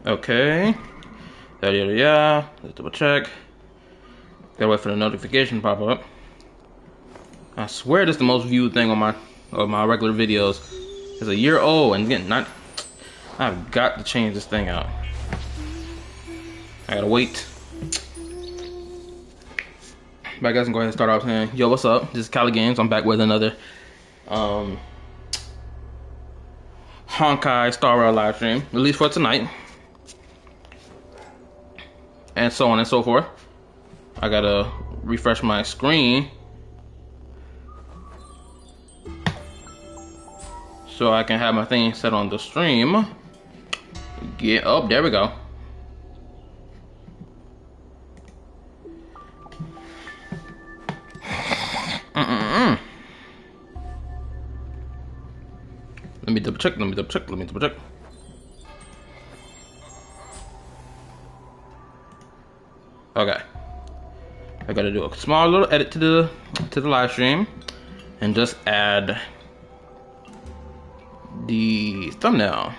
Okay. Yeah. Let's double check. Gotta wait for the notification to pop up. I swear this is the most viewed thing on my regular videos. It's a year old and again not. I've got to change this thing out. I gotta wait. But I guess I'm going to start off saying, yo, what's up? This is Cali Games. I'm back with another Honkai Star Rail live stream, at least for tonight. And so on and so forth. I gotta refresh my screen so I can have my thing set on the stream. Get up, there we go. Let me double check. Okay. I gotta do a small little edit to the live stream and just add the thumbnail.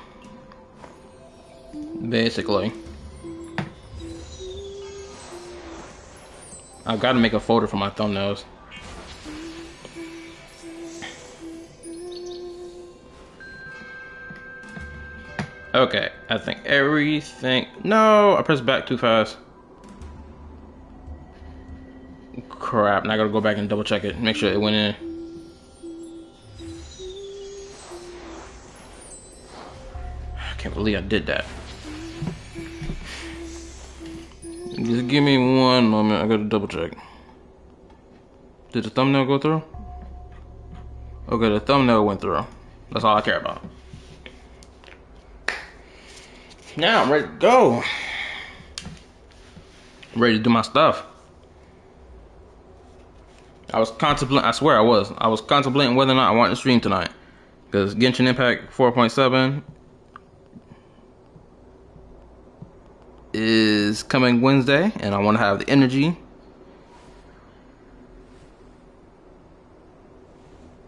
Basically. I've got to make a folder for my thumbnails. Okay, I think everything... No, I pressed back too fast. Crap, now I gotta go back and double check it. Make sure it went in. I can't believe I did that. Just give me one moment, I gotta double check. Did the thumbnail go through? Okay, the thumbnail went through. That's all I care about. Now I'm ready to go. I'm ready to do my stuff. I was contemplating, I swear I was contemplating whether or not I wanted to stream tonight. Because Genshin Impact 4.7 is coming Wednesday, and I want to have the energy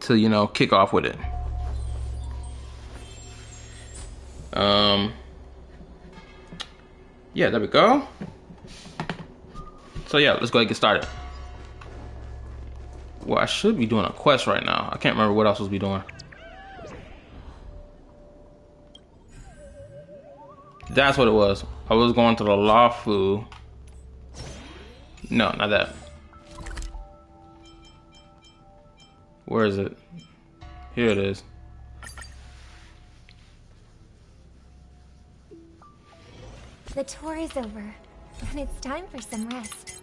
to, you know, kick off with it. Yeah, there we go. So yeah, let's go ahead and get started. Well, I should be doing a quest right now. I can't remember what else was be doing. That's what it was. I was going to the Lawfu. No, not that. Where is it? Here it is. The tour is over, and it's time for some rest.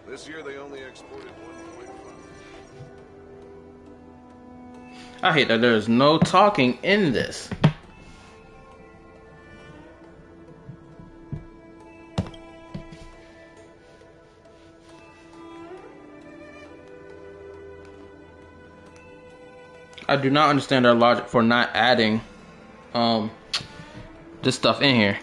This year they only exported 1.5. I hate that there's no talking in this. I do not understand their logic for not adding this stuff in here.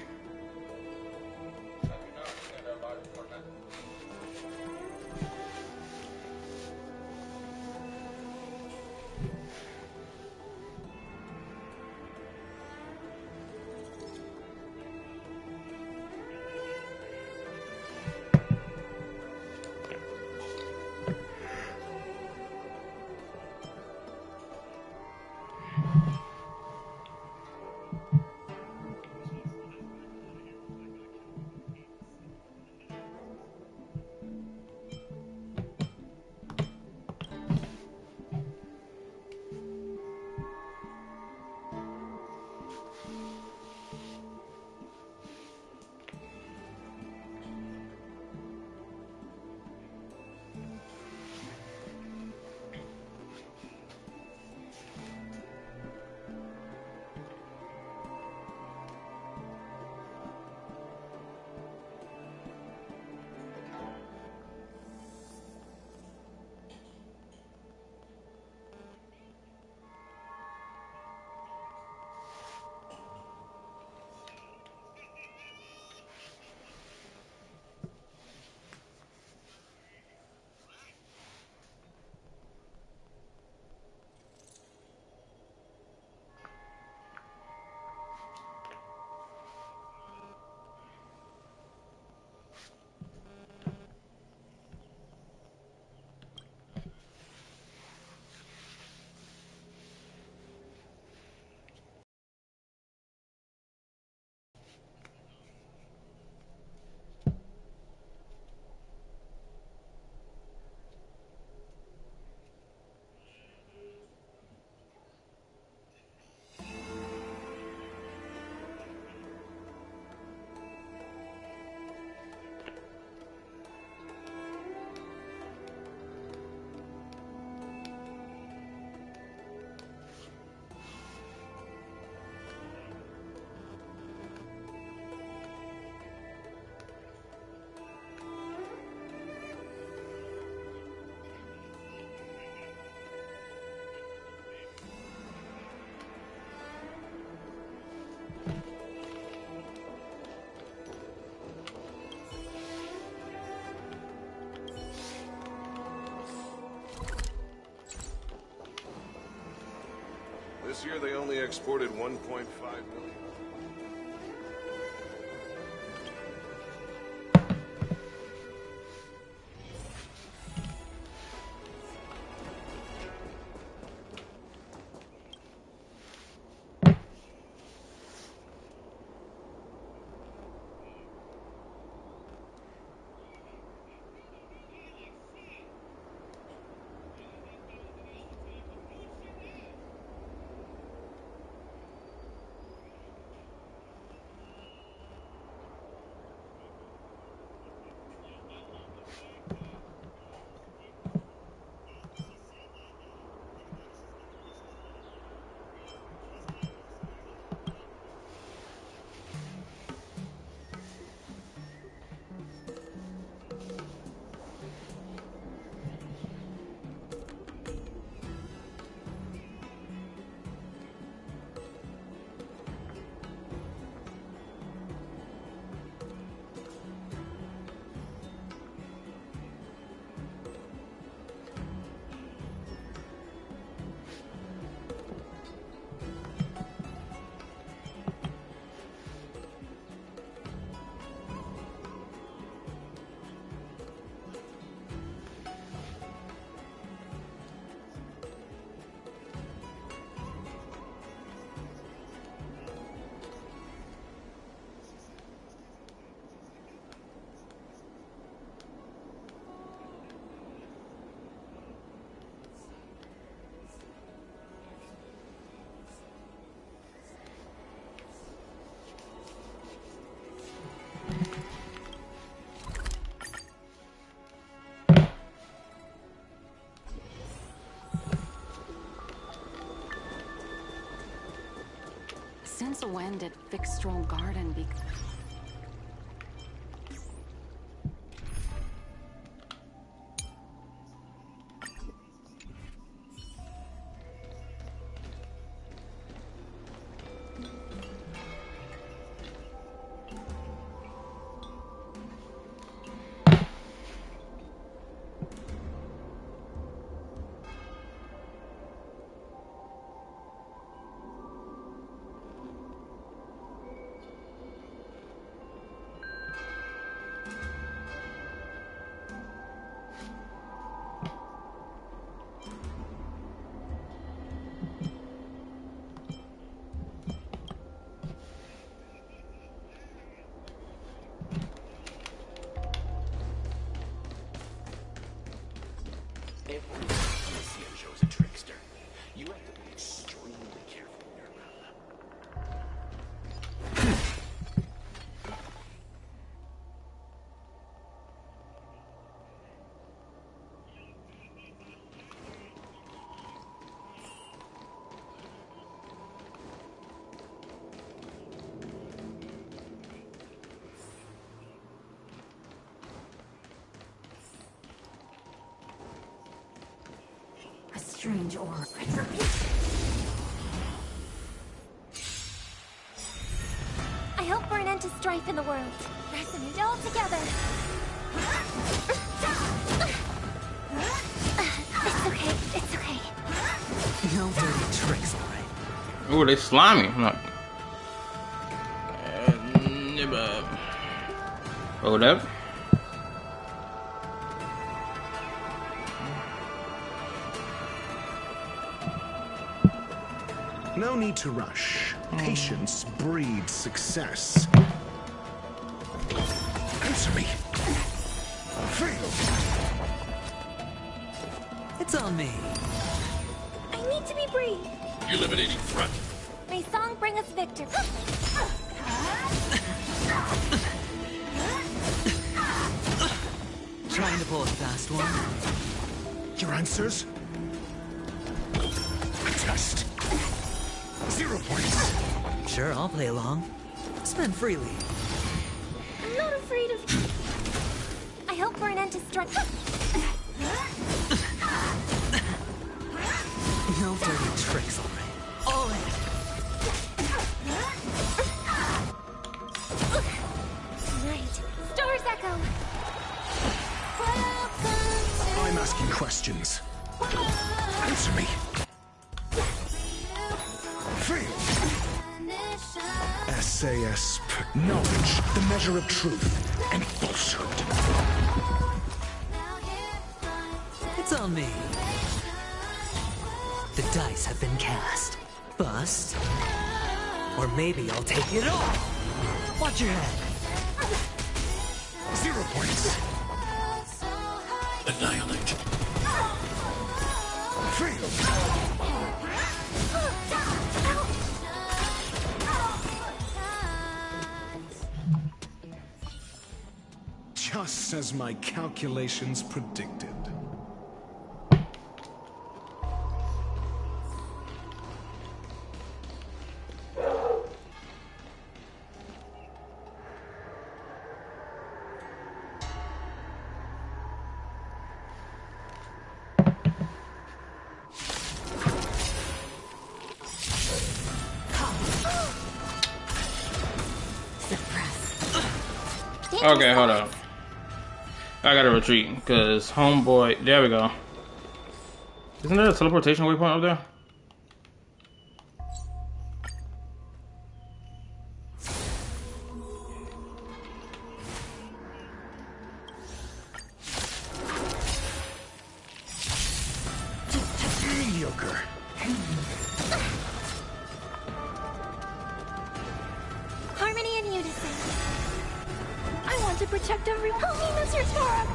This year they only exported 1.5 million. Since when did Fixstrom Garden be... Every Foxian shows a trickster. You have to be extremely careful when you're around them. A strange aura. I hope for an end to strife in the world. Resonate all together. It's okay. It's okay. No dirty tricks, alright. Oh, they slimy. I'm not. Hold up. No need to rush. Patience breeds success. Answer me. Fail. It's on me. I need to be brief. Eliminating front. May song bring us victory. Trying to pull a fast one. Your answers? A test. 0 points. Sure, I'll play along. Spend freely. I'm not afraid of... I hope for an end to strife. No dirty tricks, alright. All in. Right. Stars echo. I'm asking questions. Answer me. sayest, knowledge, the measure of truth and falsehood. It's on me. The dice have been cast. Bust. Or maybe I'll take it all. Watch your head. 0 points. Annihilate. Failed. Just as my calculations predicted. Okay, hold on. I gotta retreat because homeboy. There we go. Isn't there a teleportation waypoint up there? Mediocre. Harmony and unison. I want to protect everyone. Help me, Mr. Tara.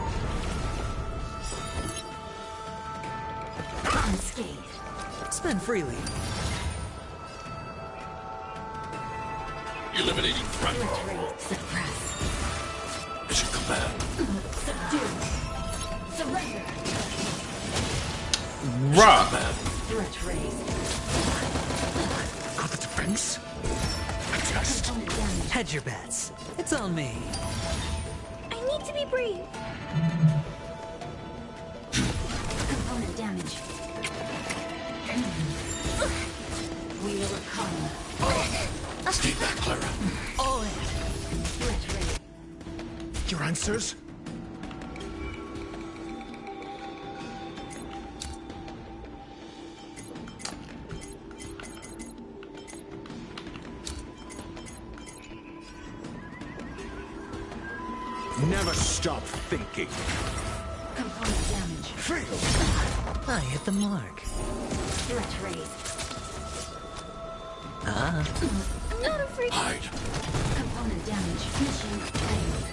Unscathed. Spend freely. Eliminating threat. Retrace. Suppress. Mission command. Subdue. Surrender. Rock. Threat raised. Got the defense? Adjust. Component damage. Hedge your bets. It's on me. I need to be brave. Component damage. We overcome. Stay back, Clara. All in. Threat raised. Your answers? Never stop thinking. Component damage. Failed. I hit the mark. Threat raised. Ah. I'm not afraid. Hide. Component damage. Mission failed.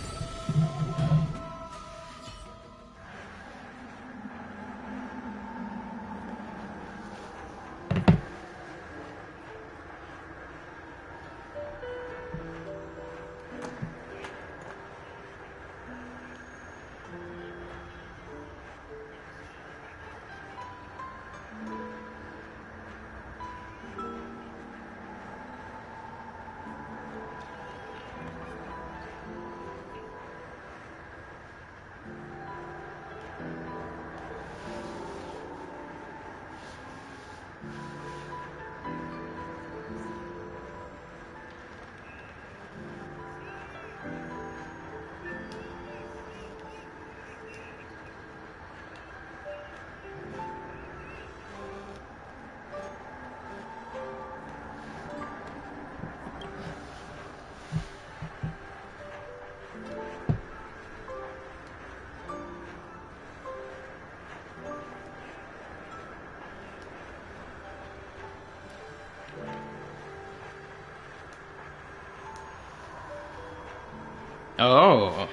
Oh.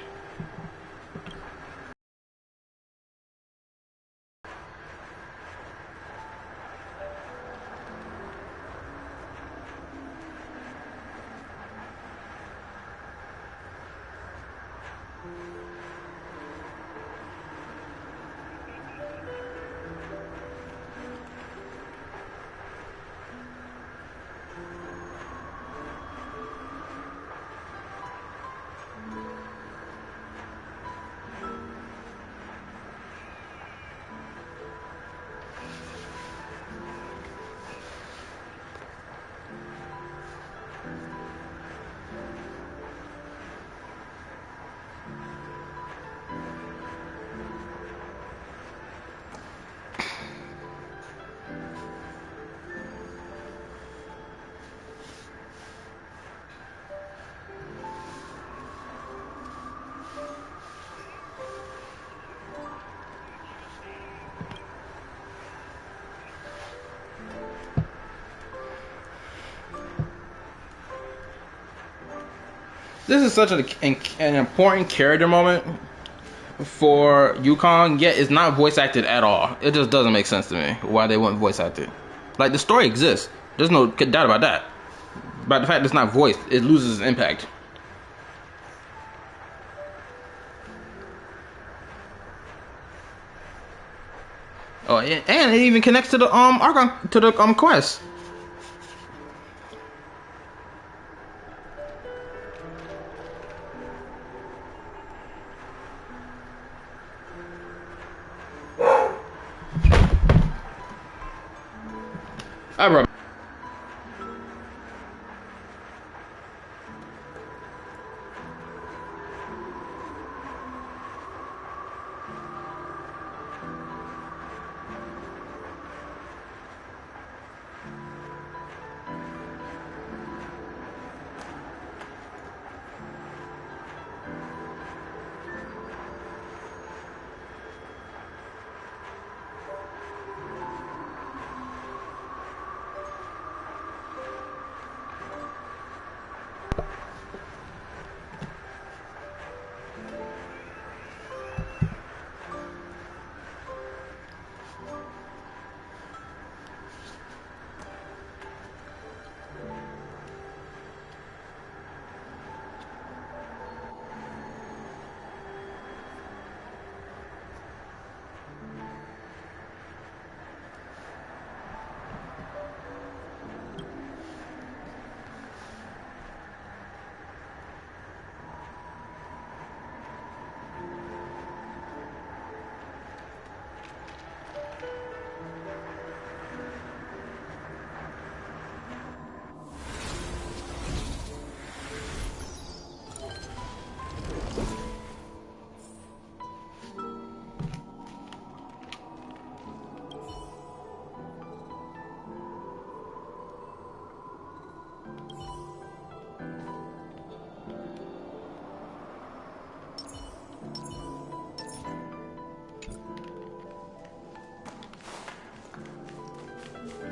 This is such an important character moment for Yukong, yet it's not voice acted at all. It just doesn't make sense to me why they wouldn't voice act it. Like, the story exists. There's no doubt about that. But the fact it's not voiced, it loses its impact. Oh, and it even connects to the quest. All right.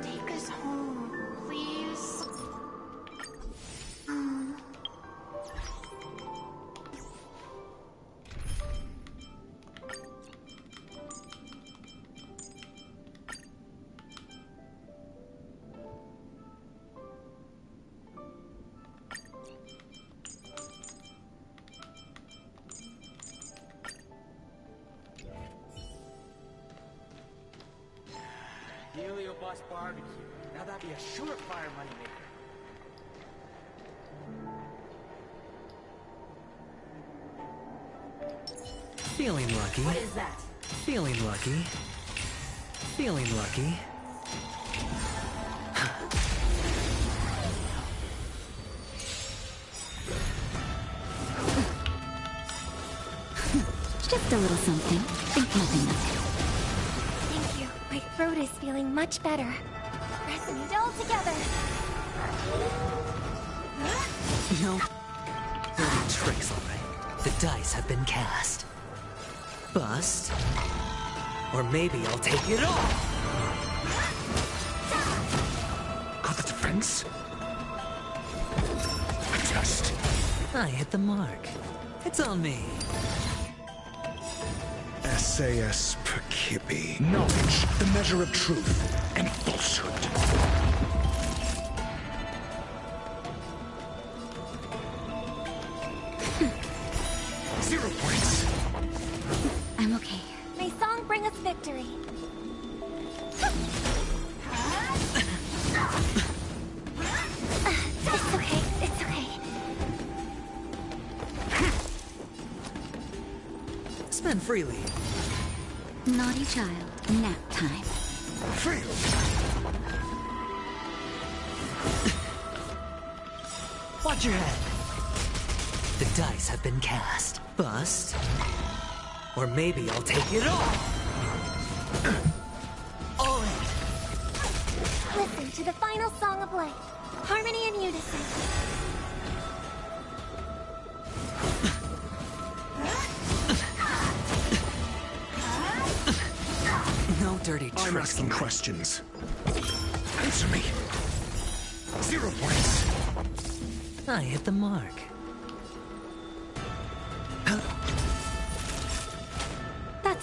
Take us home, please. Helio Boss Barbecue. Now that'd be a surefire moneymaker. Feeling lucky. What is that? Feeling lucky. Feeling lucky. Just a little something. Think nothing of it. Thank you. My throat is feeling much better. Pressing it all together. No. Dirty tricks, alright. The dice have been cast. Bust. Or maybe I'll take it all. Got the defense? A test. I hit the mark. It's on me. SAS Perkibi. Knowledge, the measure of truth and falsehood. 0 points. I'm okay. May song bring us victory. It's okay. It's okay. Spend freely. Naughty child. Nap time. Fail. Watch your head. The dice have been cast. Bust. Or maybe I'll take it all. All in. Listen to the final song of life. Harmony and unison. No dirty tricks. I'm asking questions. Answer me. 0 points. I hit the mark.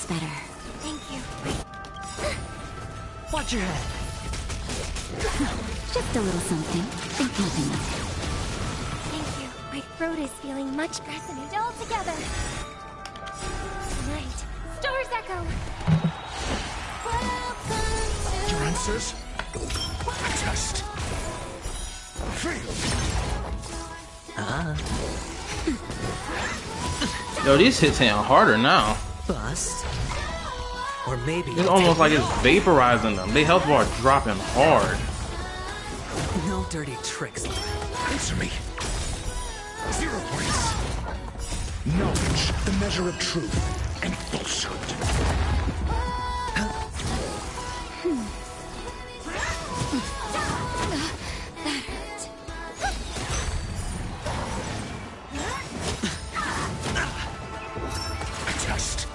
That's better. Thank you. Watch your head. Just a little something. Think nothing of it. Thank you. My throat is feeling much resonant all together. Tonight, stars echo. Your answers? Test. Fail. Yo, these hits hitting harder now. Bust. Or maybe It's almost like it's vaporizing them. They health bar dropping hard. no dirty tricks. Answer me. 0 points. Knowledge, the measure of truth and falsehood. Test.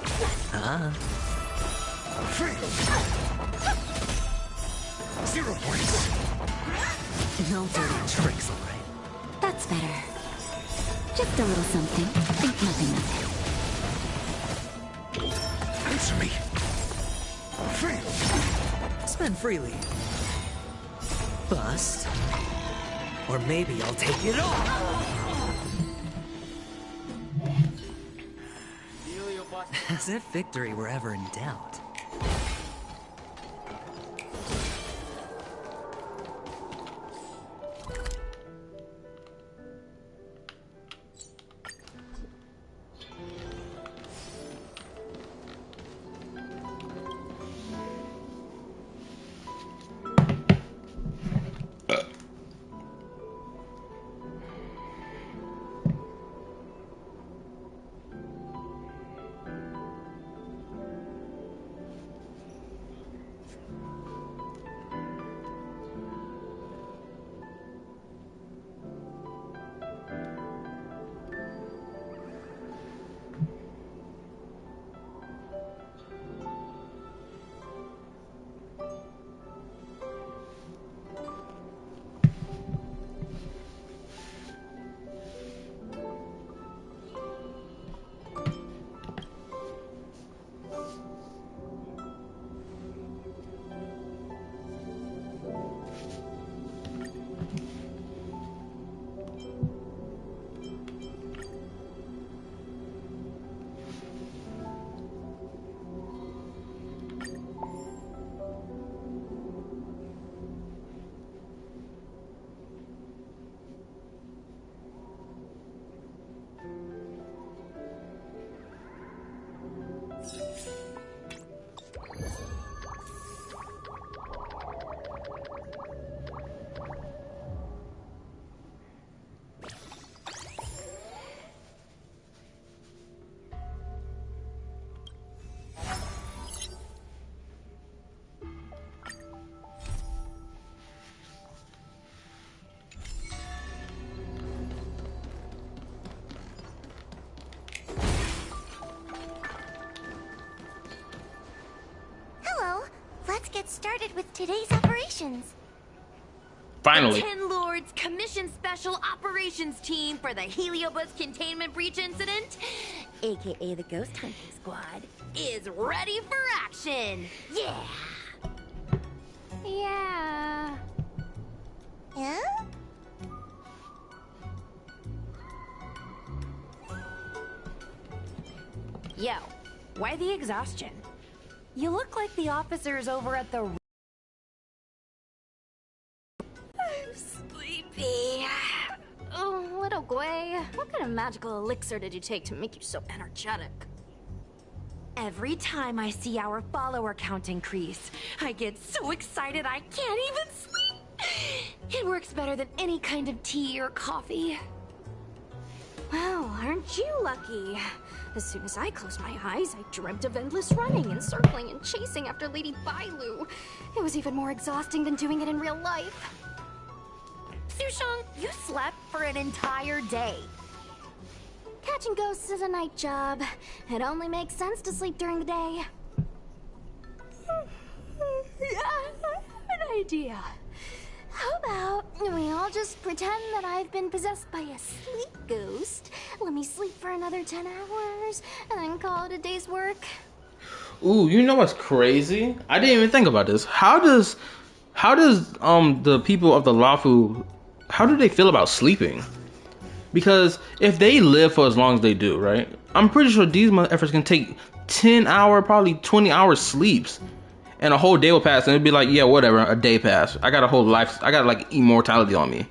Fail. 0 points. No dirty tricks, alright? That's better. Just a little something. Think nothing of it. Answer me. Fail. Spend freely. Bust. Or maybe I'll take it all. As if victory were ever in doubt. Let's get started with today's operations. Finally. Ten Lords Commission Special Operations Team for the Heliobus Containment Breach Incident, aka the Ghost Hunting Squad, is ready for action! Yeah! Yeah. Yeah? Yo, why the exhaustion? You look like the officers over at the... I'm sleepy. Oh, little Gwei, what kind of magical elixir did you take to make you so energetic? Every time I see our follower count increase, I get so excited I can't even sleep. It works better than any kind of tea or coffee. Well, aren't you lucky? As soon as I closed my eyes, I dreamt of endless running and circling and chasing after Lady Bailu. It was even more exhausting than doing it in real life. Sushong, you slept for an entire day. Catching ghosts is a night job. It only makes sense to sleep during the day. An idea. How about we all just pretend that I've been possessed by a sleep ghost? Let me sleep for another 10 hours, and then call it a day's work. Ooh, you know what's crazy? I didn't even think about this. How does the people of the Lafu, how do they feel about sleeping? Because if they live for as long as they do, right? I'm pretty sure these efforts can take 10-hour, probably 20-hour sleeps. And a whole day will pass and it'd be like, yeah, whatever, a day passed. I got a whole life, I got like immortality on me.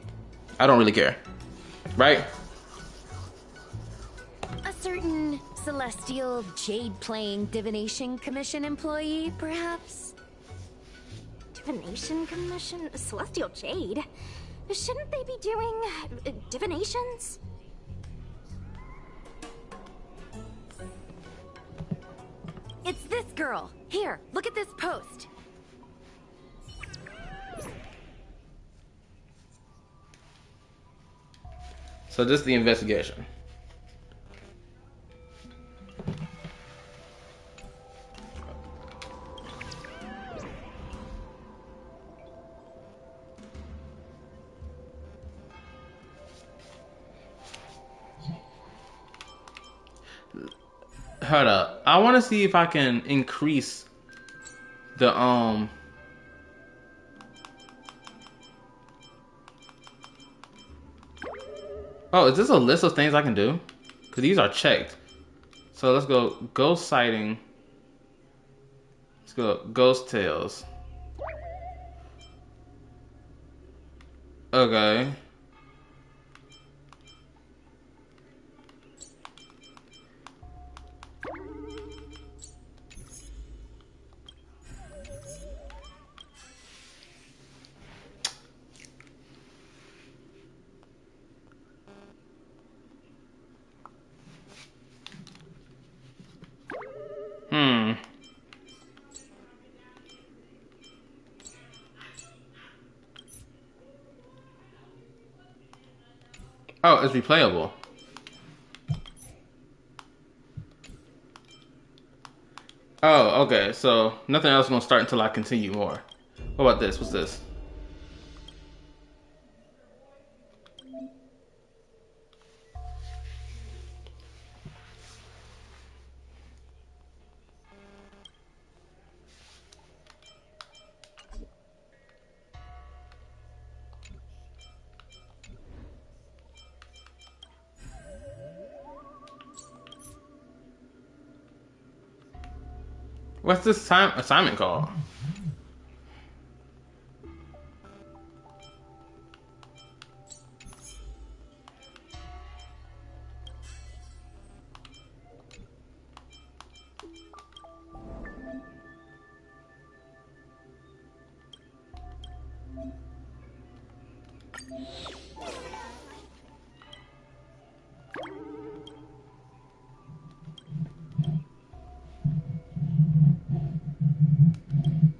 I don't really care. Right? A certain celestial jade-playing divination commission employee, perhaps? Divination commission? Celestial Jade? Shouldn't they be doing divinations? It's this girl. Here, look at this post. So this is the investigation. Hold up. I want to see if I can increase the Oh, is this a list of things I can do? Because these are checked. So let's go ghost sighting. Let's go ghost tales. Okay. Hmm. Oh, it's replayable. Oh, okay. So nothing else is gonna start until I continue more. What about this? What's this? What's this time assignment called?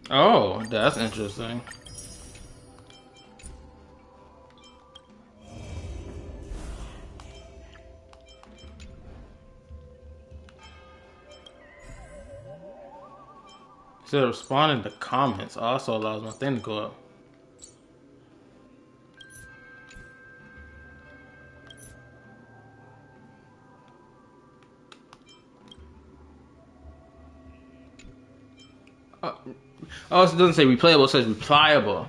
Oh, that's interesting. So responding to comments also allows my thing to go up. Oh, it doesn't say replayable, it says replyable.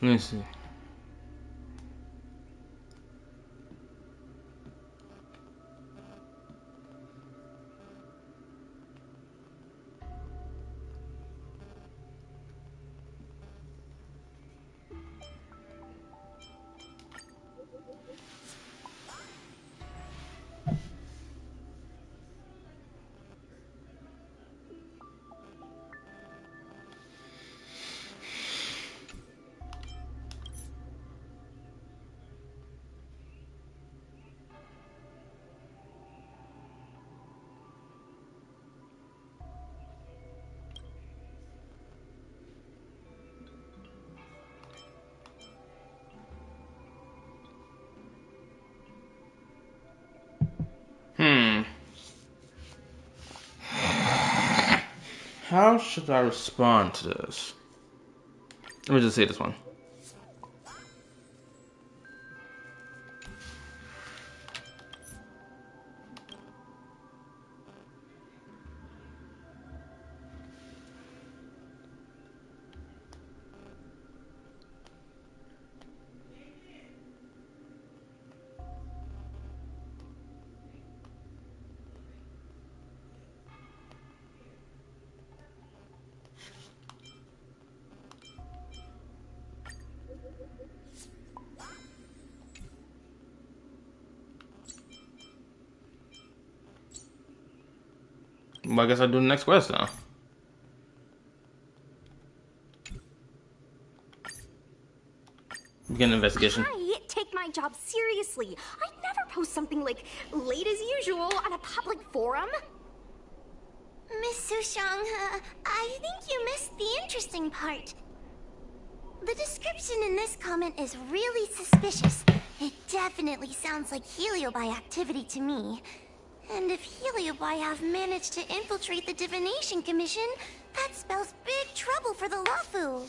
Let me see. How should I respond to this? Let me just say this one. Well, I guess I'll do the next quest now. Begin investigation. I take my job seriously. I'd never post something like late as usual on a public forum. Miss Sushang, I think you missed the interesting part. The description in this comment is really suspicious. It definitely sounds like Heliobi activity to me. And if Heliobi have managed to infiltrate the Divination Commission, that spells big trouble for the Luofu.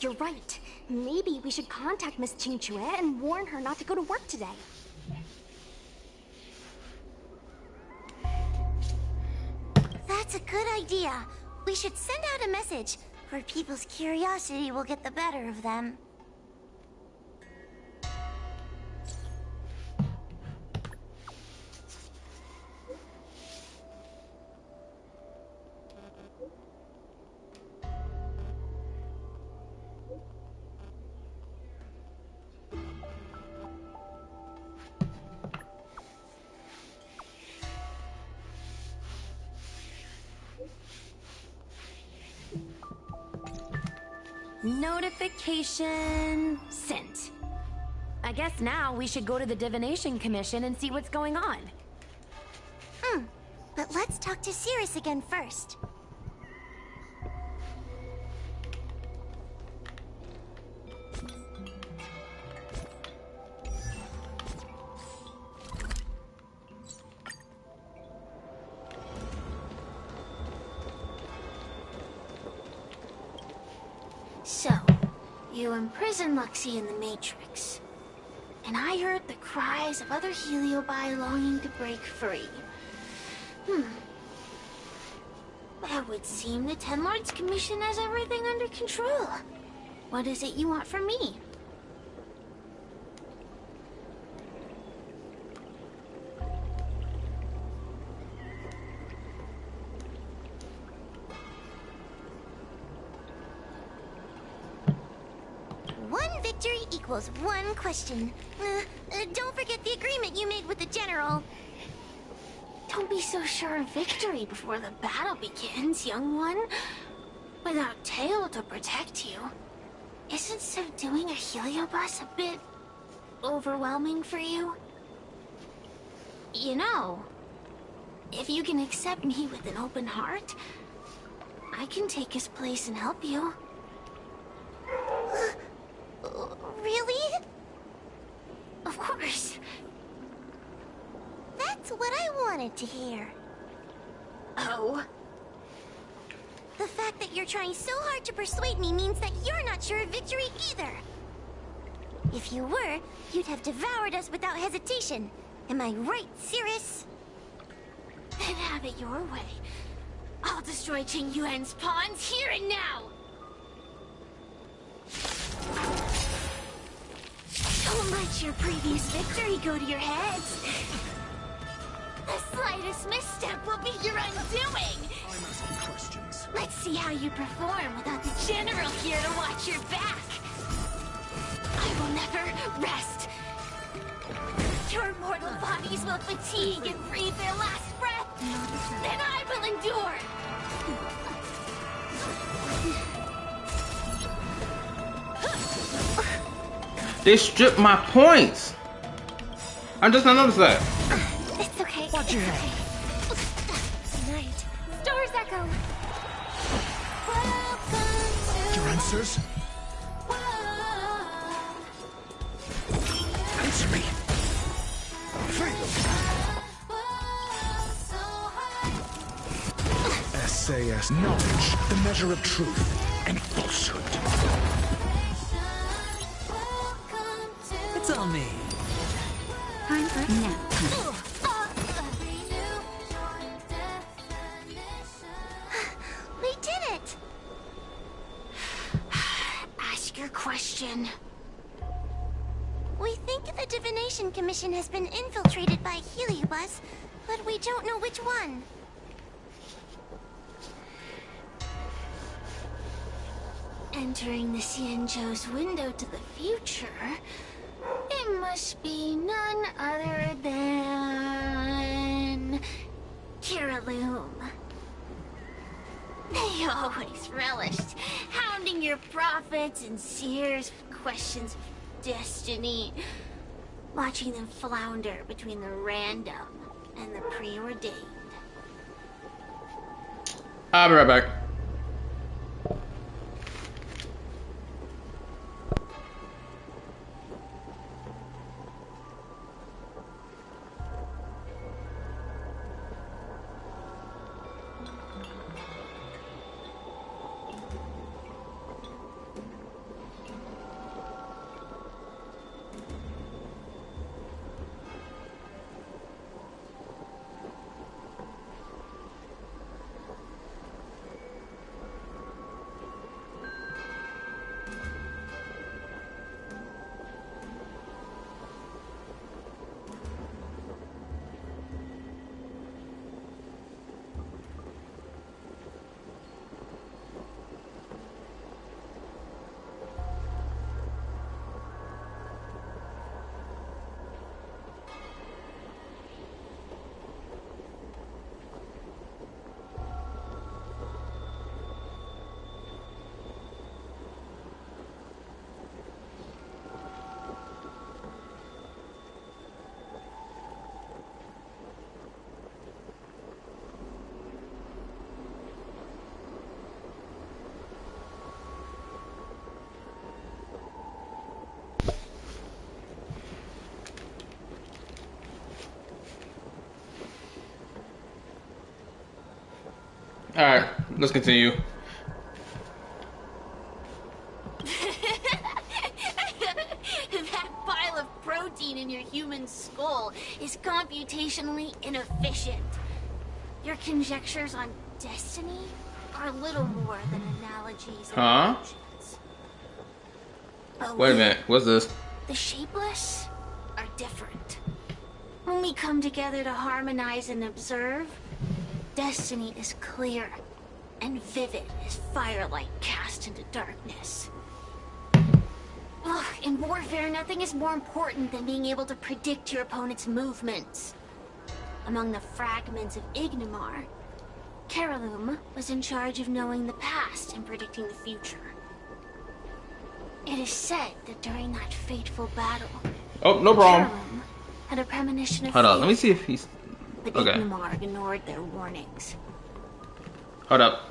You're right. Maybe we should contact Miss Qingchue and warn her not to go to work today. That's a good idea. We should send out a message, or people's curiosity will get the better of them. Notification sent. I guess now we should go to the Divination Commission and see what's going on. But let's talk to Cirrus again first. So, you imprisoned Luxie in the Matrix. And I heard the cries of other Heliobi longing to break free. It would seem the Ten Lords Commission has everything under control. What is it you want from me? One victory equals one question. Don't forget the agreement you made with the General. Don't be so sure of victory before the battle begins, young one. Without Tail to protect you. Isn't subduing a Heliobus a bit overwhelming for you? You know, if you can accept me with an open heart, I can take his place and help you. Really? Of course. That's what I wanted to hear. Oh? The fact that you're trying so hard to persuade me means that you're not sure of victory either. If you were, you'd have devoured us without hesitation. Am I right, Cirrus? Then have it your way. I'll destroy Qing Yuan's pawns here and now! Don't let your previous victory go to your heads. The slightest misstep will be your undoing. I'm asking questions. Let's see how you perform without the General here to watch your back. I will never rest. Your mortal bodies will fatigue and breathe their last breath. Then I will endure. They stripped my points. I just not noticed that. It's okay. Watch your head. Tonight, Stars Echo. Your answers? Answer me. SAS. guess. Knowledge, the measure of truth and falsehood. It's on me. Time for nap time. We did it! Ask your question. We think the Divination Commission has been infiltrated by Heliobus, but we don't know which one. Entering the Xianzhou's window to the future, it must be none other than Kiraloom. They always relished hounding your prophets and seers with questions of destiny, watching them flounder between the random and the preordained. I'll be right back. Alright, let's continue. That pile of protein in your human skull is computationally inefficient. Your conjectures on destiny are little more than analogies and Huh? illusions. But Wait a we, minute, what's this? the shapeless, are different. When we come together to harmonize and observe, destiny is clear and vivid as firelight cast into darkness. Ugh, in warfare, nothing is more important than being able to predict your opponent's movements. Among the fragments of Ignimar, Kiraloom was in charge of knowing the past and predicting the future. It is said that during that fateful battle, Oh, no problem. Kiraloom had a premonition of Hold on, fate, let me see if he's... but Okay. Ignimar ignored their warnings. Hold up.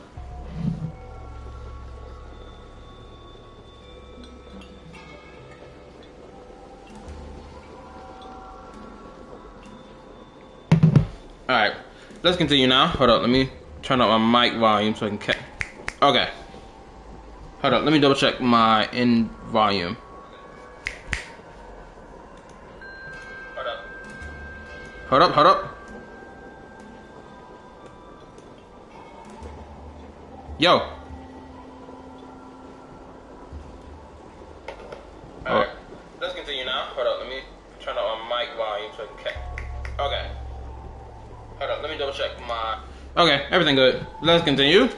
Alright, let's continue now. Hold up, let me turn up my mic volume so I can catch. Okay. Hold up, let me double check my in volume. Hold up. Hold up, hold up. Yo. Alright, let's continue now. Hold up, let me turn up my mic volume so I can catch. Okay. Hold up, let me double check my... Okay, everything good. Let's continue.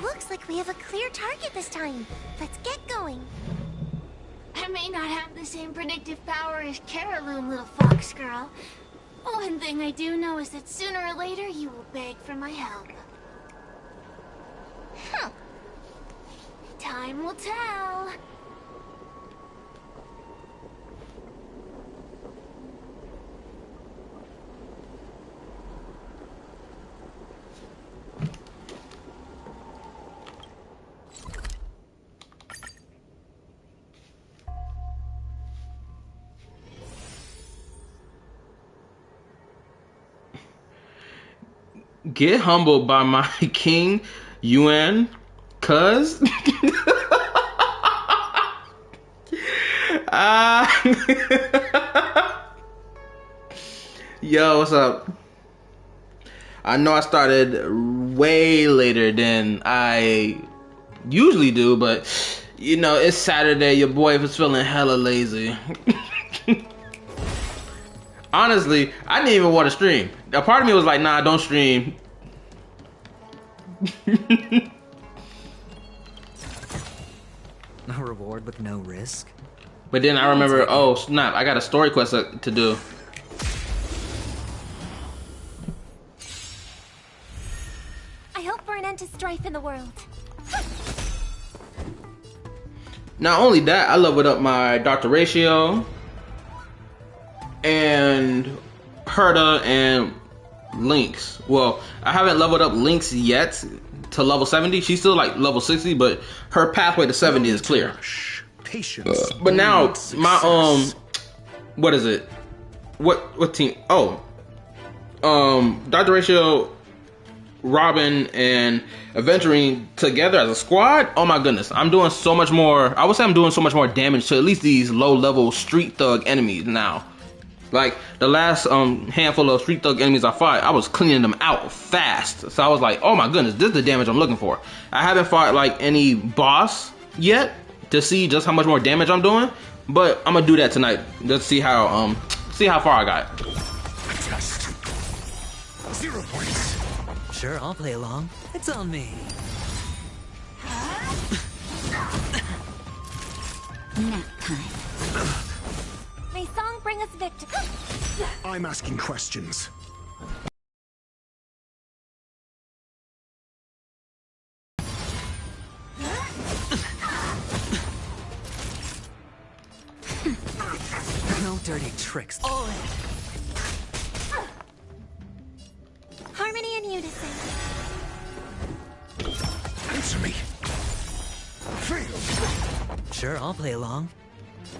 Looks like we have a clear target this time. Let's get going. I may not have the same predictive power as Kiraloom, little fox girl. One thing I do know is that sooner or later you will beg for my help. Huh. Time will tell. Get humbled by my king, Yuan, cuz. Yo, what's up? I know I started way later than I usually do, but you know, it's Saturday. Your boy was feeling hella lazy. Honestly, I didn't even want to stream. A part of me was like, nah, don't stream. A reward with no risk. But then I remember, oh snap, I got a story quest to do. I hope for an end to strife in the world. Not only that, I leveled up my Dr. Ratio and Herta and Lynx. Well, I haven't leveled up Lynx yet to level 70. She's still like level 60, but her pathway to 70 is clear. Patience. But now my what is it? What team? Oh, Dr. Ratio, Robin, and Aventurine together as a squad. Oh my goodness, I'm doing so much more. I would say I'm doing so much more damage to at least these low-level street thug enemies now. Like the last handful of street thug enemies I fought, I was cleaning them out fast. So I was like, oh my goodness, this is the damage I'm looking for. I haven't fought like any boss yet to see just how much more damage I'm doing, but I'm gonna do that tonight. Let's see how far I got. Test. 0 points. Sure, I'll play along. It's on me. Nap time. May song bring us victory. I'm asking questions. No dirty tricks. All in. Harmony and unison. Answer me. Fail. Sure, I'll play along.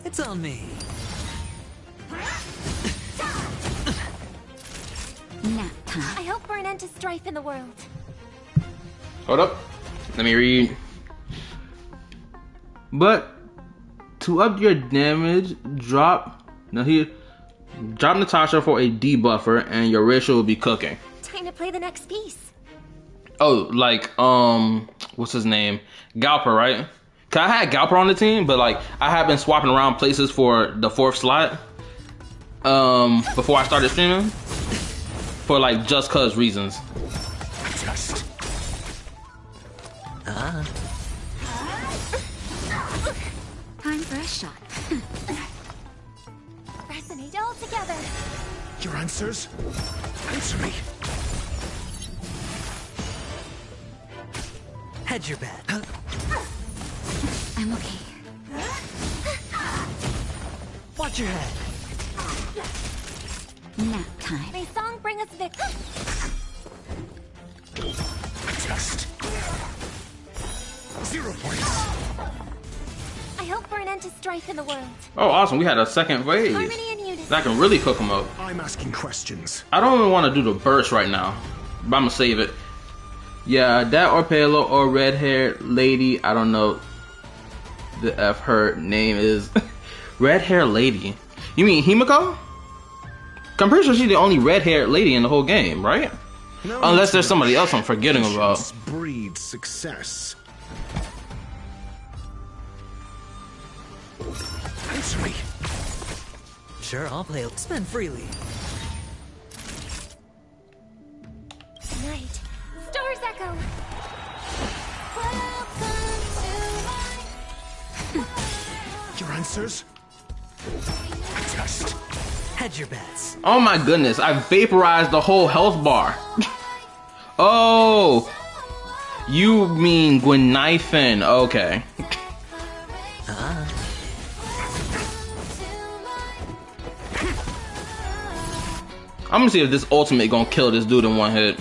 It's on me. Nap time. I hope for an end to strife in the world. Hold up, let me read. But to up your damage, drop Natasha for a debuffer, and your ratio will be cooking. Time to play the next piece. Oh, like what's his name? Galper, right? Cause I had Galper on the team, but like I have been swapping around places for the 4th slot. Before I started streaming, for like just cause reasons. Test. Time for a shot. Resonate all together. Your answers? Answer me. Hedge your bet. I'm okay. Watch your head. Nap time. May song bring us victory. Test. 0 points. I hope for an end to strife in the world. Oh, awesome! We had a second phase. Harmony and unison. That can really cook them up. I'm asking questions. I don't even want to do the burst right now, but I'm gonna save it. Yeah, that or Palo or red-haired lady. I don't know the F her name is. Red-haired lady. You mean Himiko? I'm pretty sure she's the only red-haired lady in the whole game, right? No, Unless there's somebody else I'm forgetting about. Patience breeds success. Answer me. Sure, I'll play. Spend freely. Tonight, stars echo. Your answers? Test. Hedge your bets. Oh my goodness, I vaporized the whole health bar. Oh, you mean Gwennyfen? Okay. I'm gonna see if this ultimate gonna kill this dude in one hit.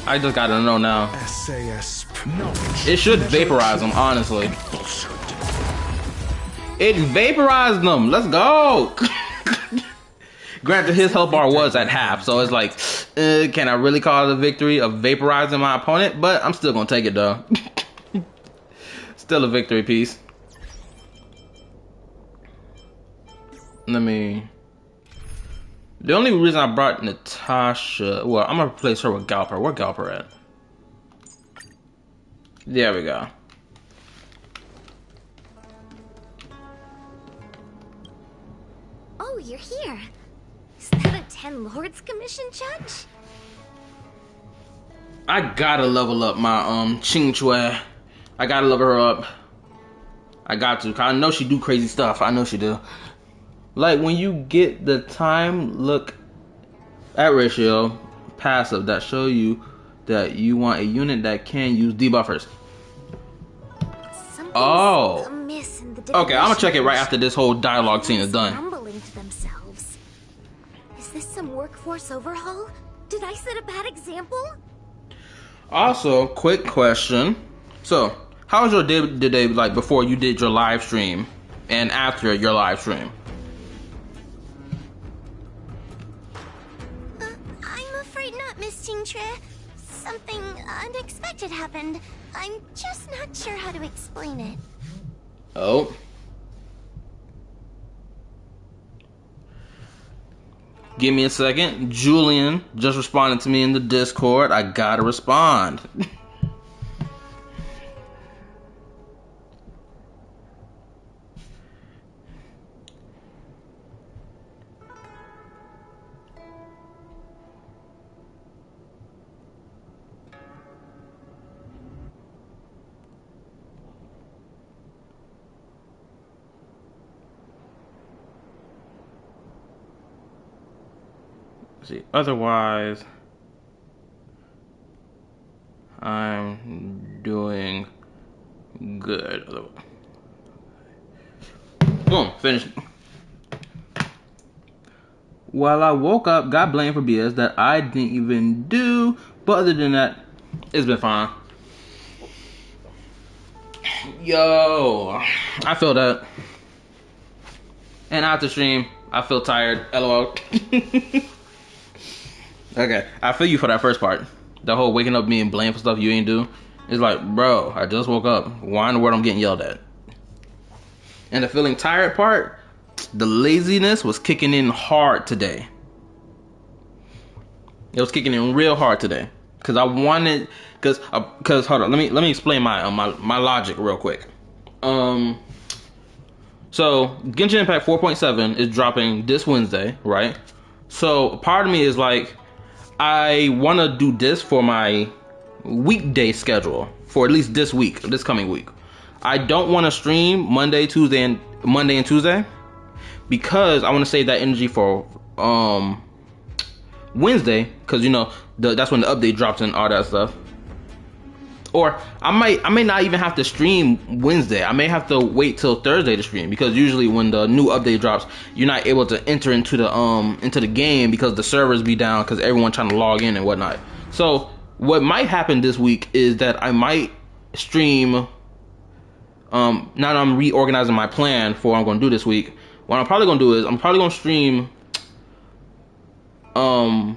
I just gotta know now. SAS knowledge. It should vaporize him, honestly. Falsehood. It vaporized them. Let's go. Granted, his health bar was at half, so it's like Can I really call it a victory of vaporizing my opponent? But I'm still gonna take it though. Still a victory piece. Let me... The only reason I brought Natasha... Well, I'm gonna replace her with Galper. Where Galper at? There we go. Oh, you're here. Is that a 10 Lords Commission judge? I gotta level up my Ching Chue. I gotta level her up. I got to. 'Cause I know she do crazy stuff. I know she do. Like when you get the time look at ratio passive that show you that you want a unit that can use debuffers. Something's Oh. amiss in the Okay, I'm gonna check it right divination. after this whole dialogue scene is done. Mumbling to themselves. Is this some workforce overhaul? Did I set a bad example? Also, quick question. So, how was your day today, like before you did your live stream and after your live stream? I'm afraid not, Miss Tingtre. Something unexpected happened. I'm just not sure how to explain it. Oh. Give me a second. Julian just responded to me in the Discord. I gotta respond. See, otherwise, I'm doing good. Boom, finished. Well, I woke up, got blamed for BS that I didn't even do, but other than that, it's been fine. Yo, I feel that. And after stream, I feel tired. LOL. Okay, I feel you for that first part. The whole waking up being blamed for stuff you ain't do. It's like, bro, I just woke up. Why in the world I'm getting yelled at? And the feeling tired part, the laziness was kicking in hard today. It was kicking in real hard today. Cause I wanted, cause hold on, let me explain my logic real quick. So Genshin Impact 4.7 is dropping this Wednesday, right? So part of me is like, I want to do this for my weekday schedule for at least this week, this coming week. I don't want to stream Monday and Tuesday because I want to save that energy for Wednesday, because you know that's when the update drops and all that stuff. Or I may not even have to stream Wednesday. I may have to wait till Thursday to stream, because usually when the new update drops, you're not able to enter into the game because the servers be down because everyone trying to log in and whatnot. So what might happen this week is that I might stream. Now that I'm reorganizing my plan for what I'm going to do this week, what I'm probably going to do is I'm probably going to stream. I'm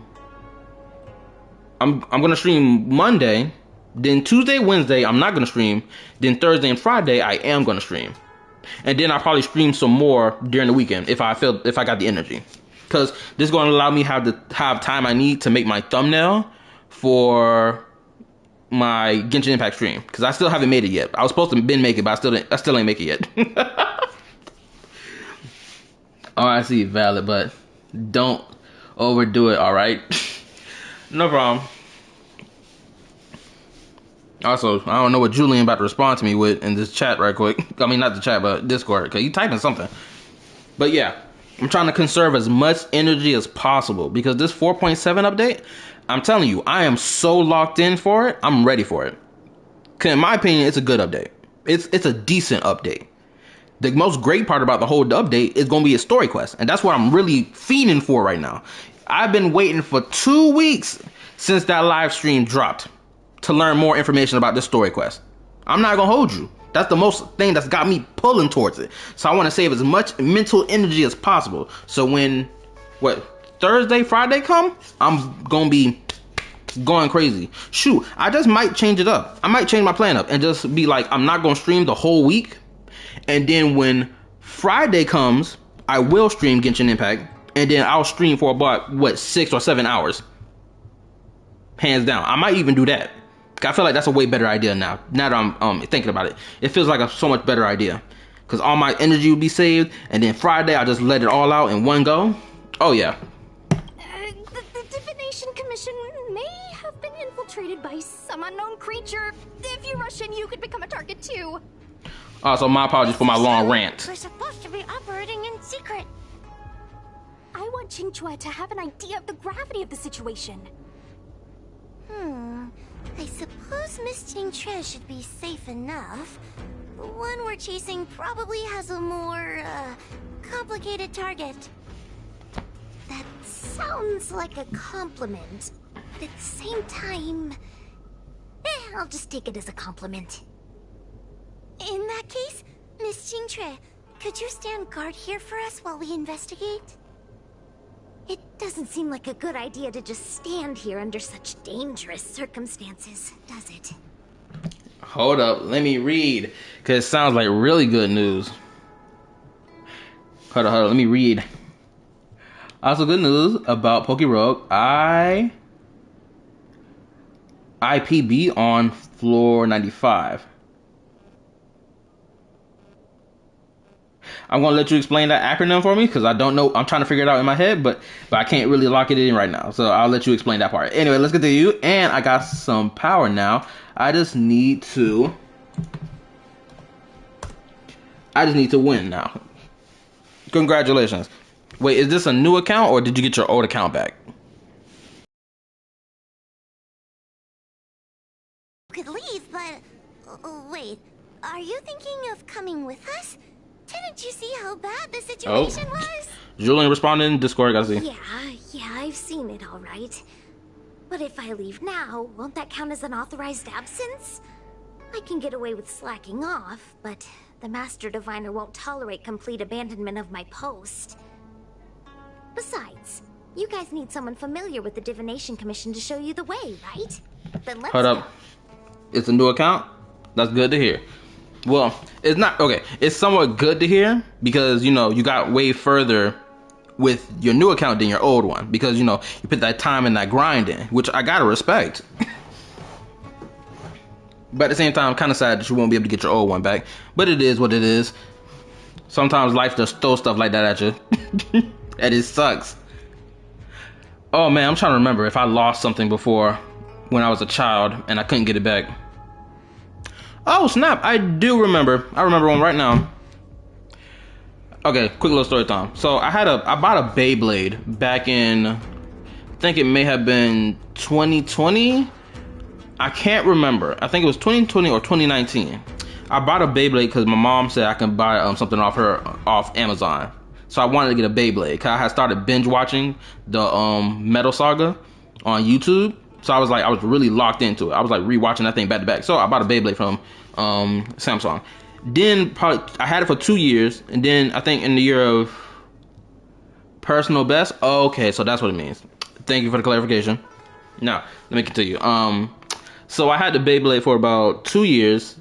going to stream Monday. Then Tuesday, Wednesday, I'm not going to stream. Then Thursday and Friday, I am going to stream. And then I'll probably stream some more during the weekend if I got the energy. Because this is going to allow me have time I need to make my thumbnail for my Genshin Impact stream. Because I still haven't made it yet. I was supposed to make it, but I still ain't make it yet. Oh, I see, valid, but don't overdo it, alright? No problem. Also, I don't know what Julian about to respond to me with in this chat right quick. I mean, not the chat, but Discord, because he's typing something. But yeah, I'm trying to conserve as much energy as possible, because this 4.7 update, I'm telling you, I am so locked in for it. I'm ready for it. Because in my opinion, it's a good update. It's a decent update. The most great part about the whole update is going to be a story quest. And that's what I'm really fiending for right now. I've been waiting for 2 weeks since that live stream dropped to learn more information about this story quest. I'm not gonna hold you. That's the most thing that's got me pulling towards it. So I want to save as much mental energy as possible. So when Thursday, Friday come, I'm gonna be going crazy. Shoot, I just might change it up. I might change my plan up and just be like, I'm not gonna stream the whole week. And then when Friday comes, I will stream Genshin Impact. And then I'll stream for about, what, 6 or 7 hours. Hands down. I might even do that. I feel like that's a way better idea now. Now that I'm thinking about it. It feels like a so much better idea. Because all my energy will be saved. And then Friday, I'll just let it all out in one go. Oh, yeah. The Divination Commission may have been infiltrated by some unknown creature. If you rush in, you could become a target too. Also, my apologies for my long rant. We're supposed to be operating in secret. I want Qingchua to have an idea of the gravity of the situation. I suppose Miss Qingchua should be safe enough. The one we're chasing probably has a more, complicated target. That sounds like a compliment. But at the same time... I'll just take it as a compliment. In that case, Miss Qingchua, could you stand guard here for us while we investigate? It doesn't seem like a good idea to just stand here under such dangerous circumstances, does it? Hold up, let me read, because it sounds like really good news. Hold on, let me read. Also good news about Pokerogue. IPB on floor 95. I'm gonna let you explain that acronym for me because I don't know. I'm trying to figure it out in my head, but I can't really lock it in right now. So I'll let you explain that part. Anyway, let's continue. And I got some power now. I just need to win now. Congratulations. Wait, is this a new account or did you get your old account back? Could leave, but... wait, are you thinking of coming with us? Didn't you see how bad the situation was? Julian responded in Discord, gotta see. Yeah, I've seen it all right. But if I leave now, won't that count as an authorized absence? I can get away with slacking off, but the Master Diviner won't tolerate complete abandonment of my post. Besides, you guys need someone familiar with the Divination Commission to show you the way, right? Then let's Hold up. It's a new account? That's good to hear. Well, it's not, okay, it's somewhat good to hear because, you know, you got way further with your new account than your old one because, you know, you put that time and that grind in, which I gotta respect. But at the same time, I'm kind of sad that you won't be able to get your old one back. But it is what it is. Sometimes life just throws stuff like that at you. And it sucks. Oh man, I'm trying to remember if I lost something before when I was a child and I couldn't get it back. Oh snap, I do remember. I remember one right now. Okay, quick little story time. So I bought a Beyblade back in, I think it may have been 2020. I can't remember. I think it was 2020 or 2019. I bought a Beyblade because my mom said I can buy something off Amazon. So I wanted to get a Beyblade because I had started binge watching the Metal Saga on YouTube. So I was really locked into it. I was like rewatching that thing back to back. So I bought a Beyblade from Samsung. Then I had it for 2 years, and then I think in the year of personal best. Okay, so that's what it means. Thank you for the clarification. Now let me continue. So I had the Beyblade for about 2 years,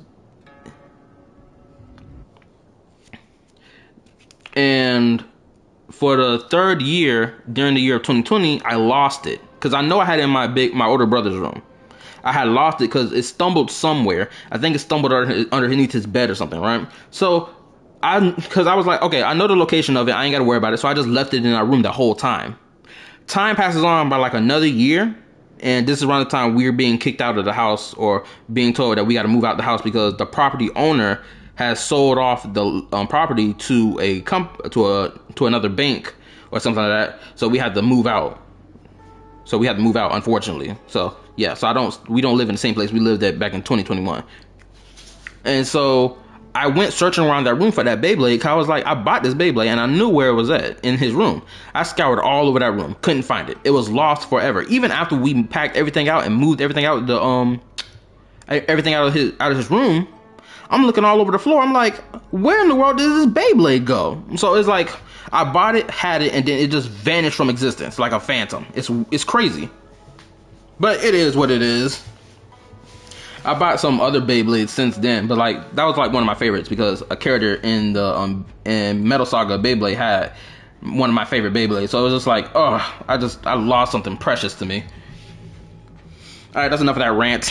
and for the third year, during the year of 2020, I lost it. Because I know I had it in my older brother's room. I had lost it because it stumbled somewhere. I think it stumbled underneath his bed or something, right? So, because I was like, okay, I know the location of it. I ain't got to worry about it. So I just left it in our room the whole time. Time passes on by like another year. And this is around the time we're being kicked out of the house or being told that we got to move out the house because the property owner has sold off the property to to another bank or something like that. So we had to move out. Unfortunately. So yeah, we don't live in the same place we lived at back in 2021. And so I went searching around that room for that Beyblade because I was like, I bought this Beyblade and I knew where it was at in his room. I scoured all over that room, couldn't find it. It was lost forever. Even after we packed everything out and moved everything out everything out of his room, I'm looking all over the floor. I'm like, where in the world did this Beyblade go? So it's like I bought it, had it, and then it just vanished from existence like a phantom. It's crazy. But it is what it is. I bought some other Beyblades since then, but like that was like one of my favorites because a character in the in Metal Saga Beyblade had one of my favorite Beyblades. So it was just like, oh, I lost something precious to me. All right, that's enough of that rant.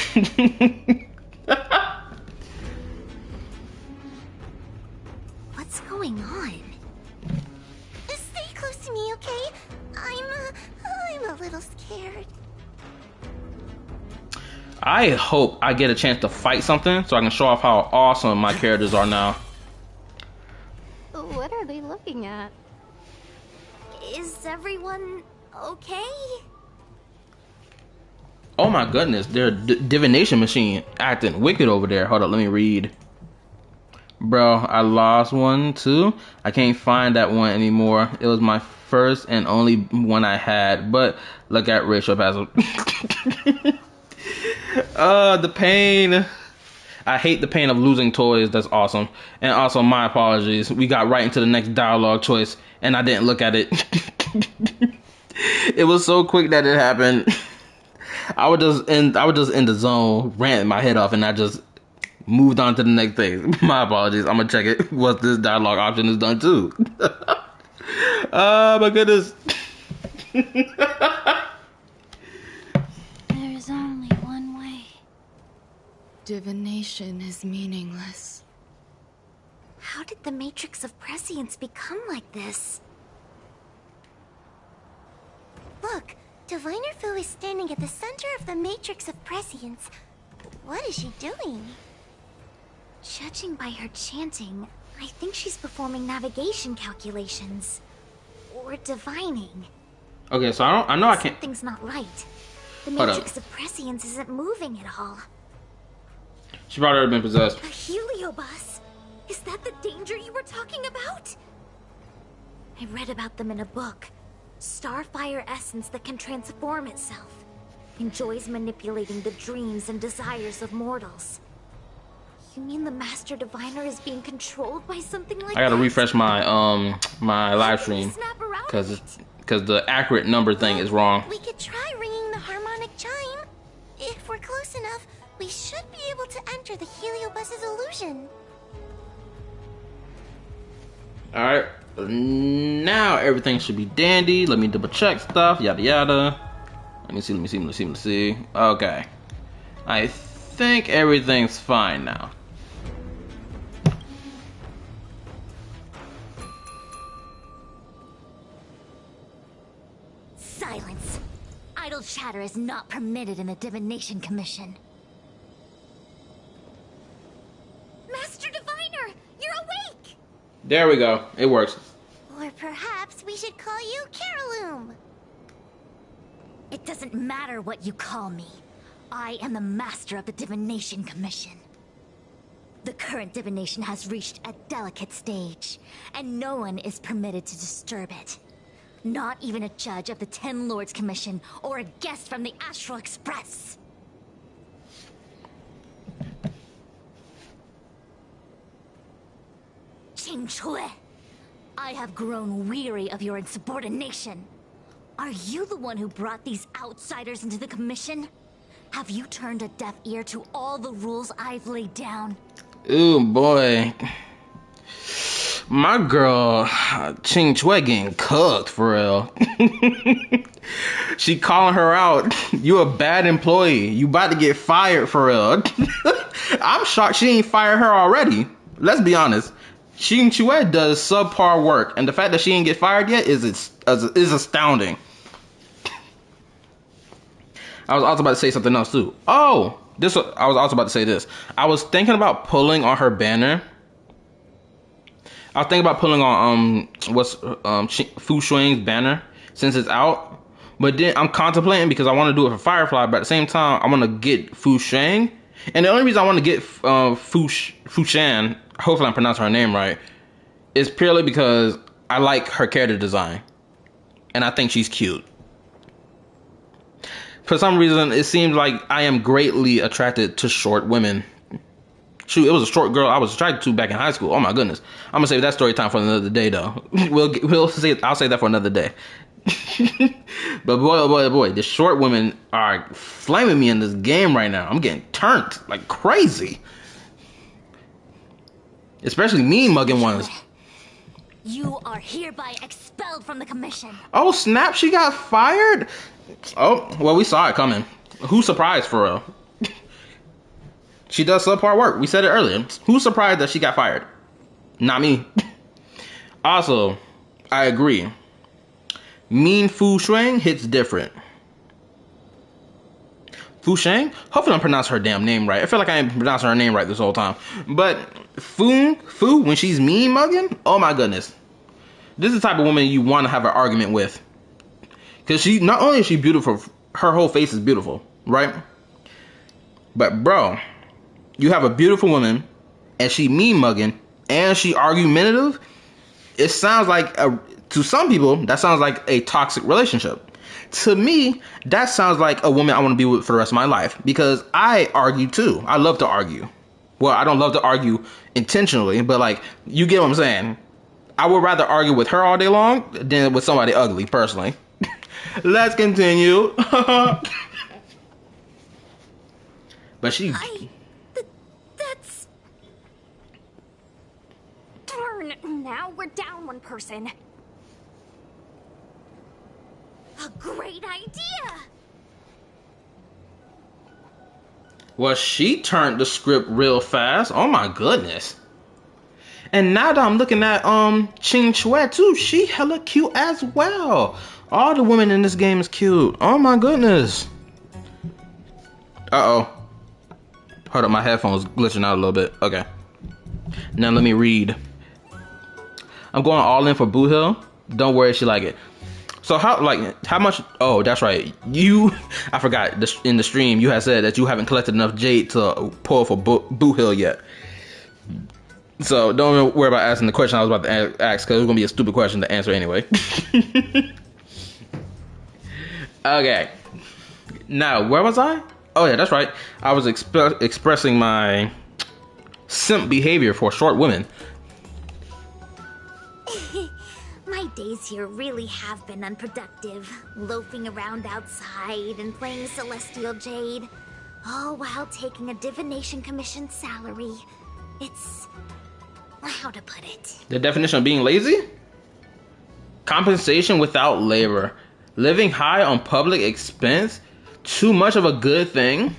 What's going on? Stay close to me, okay? I'm a little scared. I hope I get a chance to fight something so I can show off how awesome my characters are now. What are they looking at? Is everyone okay? Oh my goodness, their divination machine acting wicked over there. Hold up, let me read. Bro, I lost one too. I can't find that one anymore. It was my first and only one I had, but look at Rachel Basil. The pain. I hate the pain of losing toys. That's awesome. And also, my apologies. We got right into the next dialogue choice, and I didn't look at it. It was so quick that it happened. I would just in the zone, ranting my head off, and I just moved on to the next thing. My apologies. I'm gonna check it once this dialogue option is done too. Oh my goodness. There's only one way. Divination is meaningless. How did the Matrix of Prescience become like this? Look, Diviner Fu is standing at the center of the Matrix of Prescience. What is she doing? Judging by her chanting, I think she's performing navigation calculations. Or divining. Okay, so I know I can't. Something's not right. The Hold Matrix up. of Prescience isn't moving at all. She probably already been possessed. A heliobus? Is that the danger you were talking about? I read about them in a book. Starfire essence that can transform itself. Enjoys manipulating the dreams and desires of mortals. You mean the Master Diviner is being controlled by something like that? I gotta refresh my my live stream because the accurate number thing is wrong. We could try ringing the harmonic chime. If we're close enough, we should be able to enter the heliobus's illusion. All right, now everything should be dandy. Let me double check stuff. Yada yada. Let me see. Okay, I think everything's fine now. Silence. Idle chatter is not permitted in the Divination Commission. Master Diviner, you're awake! There we go. It works. Or perhaps we should call you Caroloom. It doesn't matter what you call me. I am the master of the Divination Commission. The current divination has reached a delicate stage, and no one is permitted to disturb it. Not even a judge of the Ten Lords Commission or a guest from the Astral Express. Qing Chui, I have grown weary of your insubordination. Are you the one who brought these outsiders into the Commission? Have you turned a deaf ear to all the rules I've laid down? Ooh, boy. My girl, Qing Chui getting cooked, for real. She calling her out. You a bad employee. You about to get fired, for real. I'm shocked she ain't fired her already. Let's be honest. Qing Chui does subpar work, and the fact that she ain't get fired yet is astounding. I was also about to say something else too. Oh, I was also about to say this. I was thinking about pulling on her banner. I was thinking about pulling on Fu Shuang's banner since it's out. But then I'm contemplating because I want to do it for Firefly, but at the same time I want to get Fu Shuang. And the only reason I want to get Fu Shan, hopefully I'm pronouncing her name right, is purely because I like her character design. And I think she's cute. For some reason, it seems like I am greatly attracted to short women. Shoot, it was a short girl I was attracted to back in high school. Oh my goodness. I'm gonna save that story time for another day though. I'll save that for another day. But boy, oh boy, oh boy, the short women are flaming me in this game right now. I'm getting turned like crazy. Especially mean mugging ones. You are hereby expelled from the commission. Oh snap, she got fired? Oh, well, we saw it coming. Who's surprised for real? She does subpar work. We said it earlier. Who's surprised that she got fired? Not me. Also, I agree. Mean Fu Shuang hits different. Fu Shang? Hopefully I'm pronouncing her damn name right. I feel like I ain't pronouncing her name right this whole time. But Fu, when she's mean mugging, oh my goodness. This is the type of woman you want to have an argument with. Because she, not only is she beautiful, her whole face is beautiful, right? But bro, you have a beautiful woman, and she mean mugging, and she argumentative. It sounds like, to some people, that sounds like a toxic relationship. To me, that sounds like a woman I want to be with for the rest of my life. Because I argue too. I love to argue. Well, I don't love to argue intentionally, but like, you get what I'm saying. I would rather argue with her all day long than with somebody ugly, personally. Let's continue. But she... That's... Darn, now we're down one person. A great idea! Well, she turned the script real fast. Oh my goodness. And now that I'm looking at Ching Chue too, she hella cute as well. All the women in this game is cute. Oh my goodness. Uh-oh. Hold up, my headphones glitching out a little bit. Okay. Now let me read. I'm going all in for Boo Hill. Don't worry, she like it. So how much? Oh, that's right. I forgot. In the stream, you had said that you haven't collected enough jade to pull for Boo Hill yet. So don't worry about asking the question I was about to ask, because it was gonna be a stupid question to answer anyway. Okay. Now, where was I? Oh yeah, that's right. I was expressing my simp behavior for short women. My days here really have been unproductive. Loafing around outside and playing Celestial Jade. All while taking a divination commission salary. It's... how to put it? The definition of being lazy? Compensation without labor. Living high on public expense? Too much of a good thing?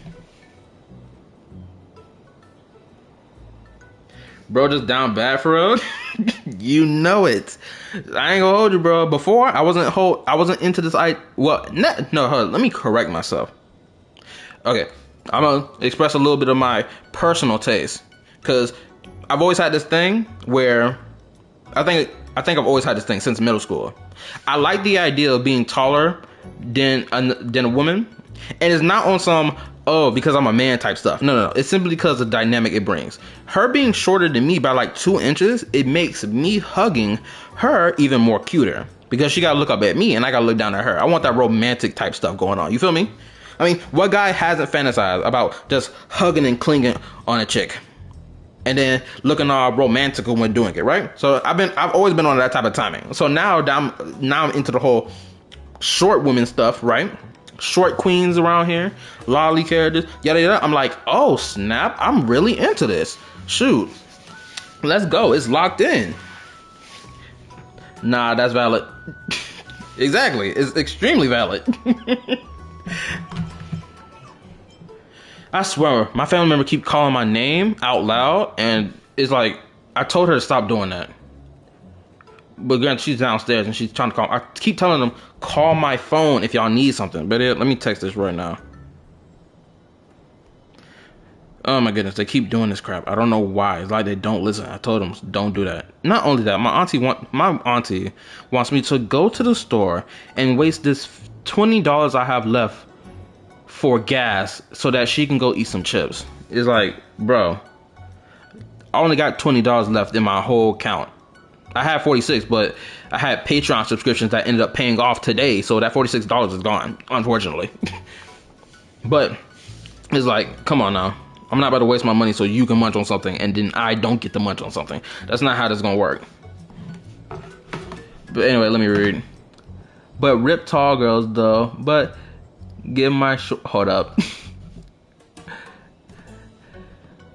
Bro, just down bad for real? You know it. I ain't gonna hold you, bro. Before, I wasn't into this. Hold on, let me correct myself. Okay, I'm gonna express a little bit of my personal taste, because I've always had this thing where I think I've always had this thing since middle school. I like the idea of being taller than a woman, and it's not on some because I'm a man type stuff. No. It's simply because of the dynamic it brings. Her being shorter than me by like 2 inches, it makes me hugging her even more cuter, because she gotta look up at me and I gotta look down at her. I want that romantic type stuff going on. You feel me? I mean, what guy hasn't fantasized about just hugging and clinging on a chick and then looking all romantical when doing it, right? So I've always been on that type of timing. So now I'm into the whole short women stuff, right? Short queens around here, lolly characters, yada yada. I'm like, oh snap, I'm really into this. Shoot, let's go. It's locked in. Nah, that's valid. Exactly, it's extremely valid. I swear, my family member keep calling my name out loud, and it's like, I told her to stop doing that. But again, she's downstairs and she's trying to call. I keep telling them, call my phone if y'all need something. But let me text this right now. Oh my goodness, they keep doing this crap. I don't know why. It's like they don't listen. I told them, don't do that. Not only that, my auntie wants me to go to the store and waste this $20 I have left for gas so that she can go eat some chips. It's like, bro, I only got $20 left in my whole account. I had 46, but I had Patreon subscriptions that ended up paying off today, so that $46 is gone, unfortunately. But it's like, come on now. I'm not about to waste my money so you can munch on something and then I don't get to munch on something. That's not how this is gonna work. But anyway, let me read. But rip tall girls though. But give my hold up.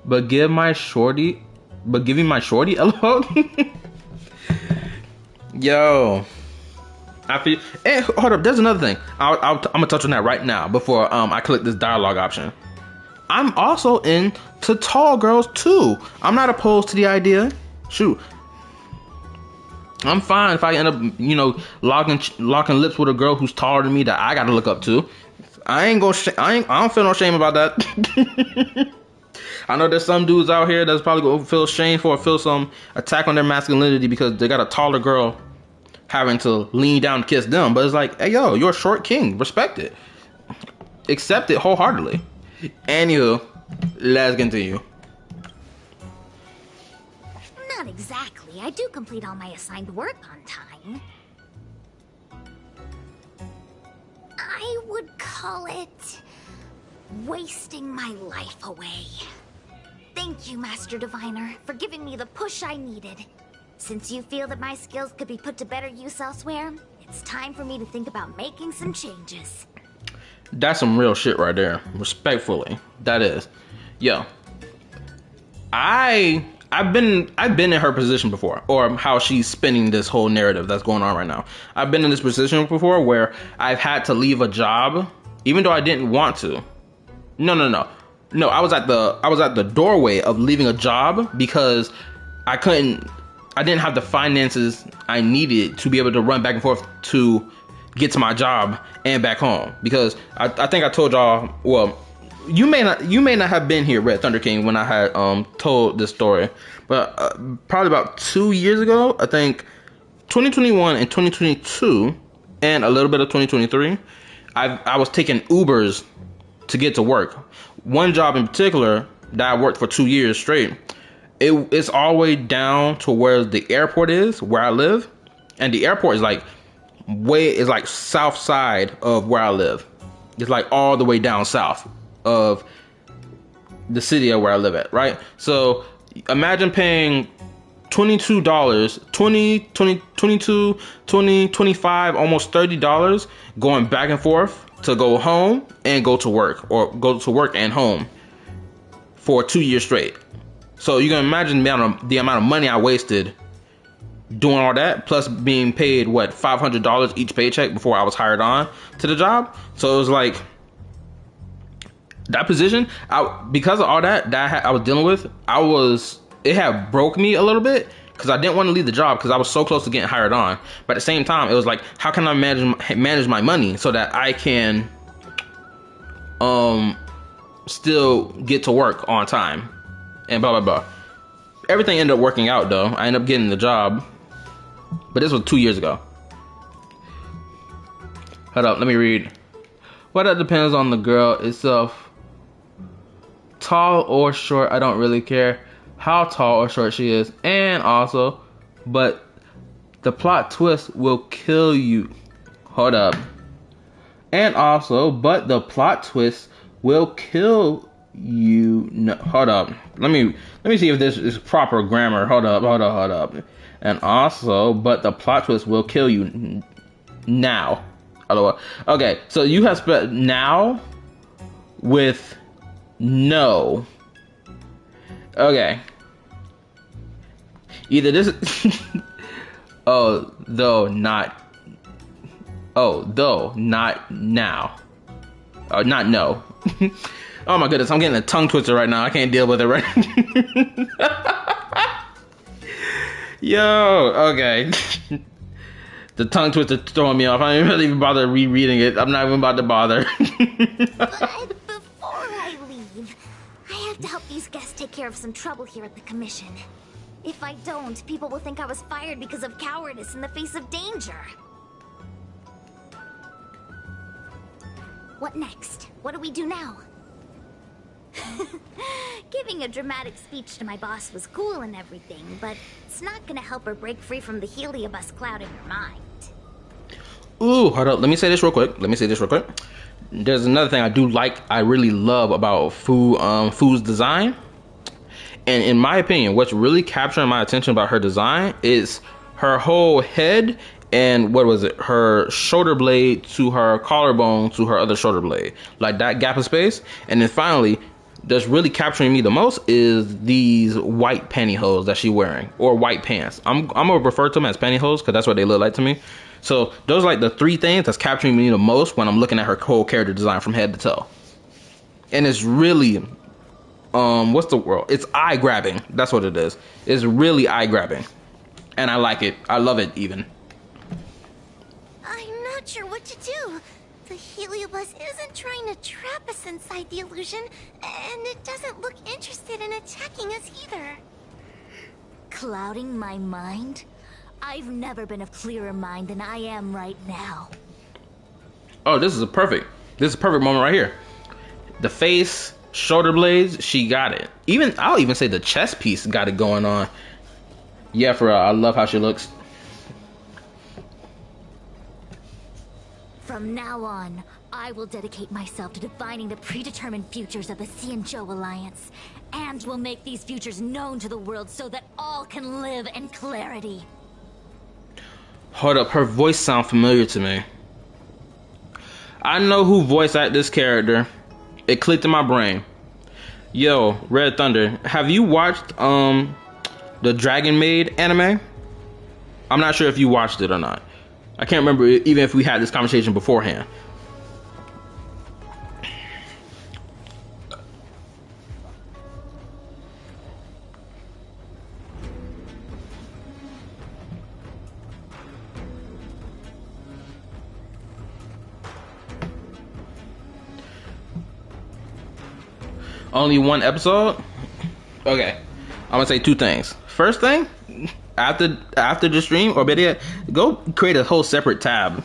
But giving my shorty, LOL. Yo, I feel. Hey, hold up. There's another thing. I'm gonna touch on that right now before I click this dialogue option. I'm also into tall girls too. I'm not opposed to the idea. Shoot, I'm fine if I end up, you know, locking lips with a girl who's taller than me that I gotta look up to. I don't feel no shame about that. I know there's some dudes out here that's probably gonna feel shameful or feel some attack on their masculinity because they got a taller girl having to lean down to kiss them. But it's like, hey yo, you're a short king. Respect it. Accept it wholeheartedly. Anywho, let's continue. Not exactly. I do complete all my assigned work on time. I would call it wasting my life away. Thank you, Master Diviner, for giving me the push I needed. Since you feel that my skills could be put to better use elsewhere, it's time for me to think about making some changes. That's some real shit right there. Respectfully, that is. Yo, I've been in her position before, or how she's spinning this whole narrative that's going on right now. I've been in this position before where I've had to leave a job, even though I didn't want to. No, I was at the doorway of leaving a job because I didn't have the finances I needed to be able to run back and forth to get to my job and back home. Because I think I told y'all, well, you may not have been here, Red Thunder King, when I had told this story, but probably about 2 years ago, I think 2021 and 2022 and a little bit of 2023, I was taking Ubers to get to work. One job in particular that I worked for 2 years straight, it's all the way down to where the airport is, where I live, and the airport is like south side of where I live. It's like all the way down south of the city of where I live at, right? So imagine paying $22, $22, $25, almost $30 going back and forth to go home and go to work, or go to work and home for 2 years straight. So you can imagine the amount of money I wasted doing all that, plus being paid what, $500 each paycheck before I was hired on to the job. So it was like that position, because of all that I was dealing with, it had broke me a little bit because I didn't want to leave the job because I was so close to getting hired on. But at the same time, it was like, how can I manage my money so that I can still get to work on time and blah blah blah. Everything ended up working out though. I ended up getting the job, but this was 2 years ago. Hold up, let me read. Well, that depends on the girl itself. Tall or short, I don't really care how tall or short she is. And also, but the plot twist will kill you. Hold up. And also, but the plot twist will kill you. No, hold up. Let me see if this is proper grammar. Hold up. And also, but the plot twist will kill you now. Okay, so you have spelled now with no. Okay. Either this though not now. Not no. Oh my goodness, I'm getting a tongue twister right now. I can't deal with it right Yo, okay. The tongue twister throwing me off. I didn't really even bother rereading it. I'm not even about to bother. But before I leave, I have to help these guests take care of some trouble here at the commission. If I don't, people will think I was fired because of cowardice in the face of danger. What next? What do we do now? Giving a dramatic speech to my boss was cool and everything, but it's not gonna help her break free from the heliobus cloud in her mind. Ooh, hold up. Let me say this real quick. there's another thing I do like, I really love about Fu's design. And in my opinion, what's really capturing my attention about her design is her whole head and what was it? Her shoulder blade to her collarbone to her other shoulder blade. Like that gap of space. And then finally, that's really capturing me the most is these white pantyhose that she's wearing, or white pants. I'm gonna refer to them as pantyhose because that's what they look like to me. So those are like the three things that's capturing me the most when I'm looking at her whole character design from head to toe. And it's really, what's the word? It's eye grabbing. That's what it is. It's really eye grabbing, and I like it. I love it even. I'm not sure what to do. The heliobus isn't trying to trap us inside the illusion, and it doesn't look interested in attacking us either. Clouding my mind? I've never been of clearer mind than I am right now. Oh, this is a perfect moment right here. The face, shoulder blades, she got it. I'll even say the chest piece got it going on. Yeah, for real, I love how she looks. From now on, I will dedicate myself to defining the predetermined futures of the Xianzhou Alliance, and will make these futures known to the world so that all can live in clarity. Hold up, her voice sounds familiar to me. I know who voice acted this character. It clicked in my brain. Yo, Red Thunder, have you watched the Dragon Maid anime? I'm not sure if you watched it or not. I can't remember even if we had this conversation beforehand. Only one episode? Okay. I'm gonna say two things. First thing, after the stream, or better yet, go create a whole separate tab.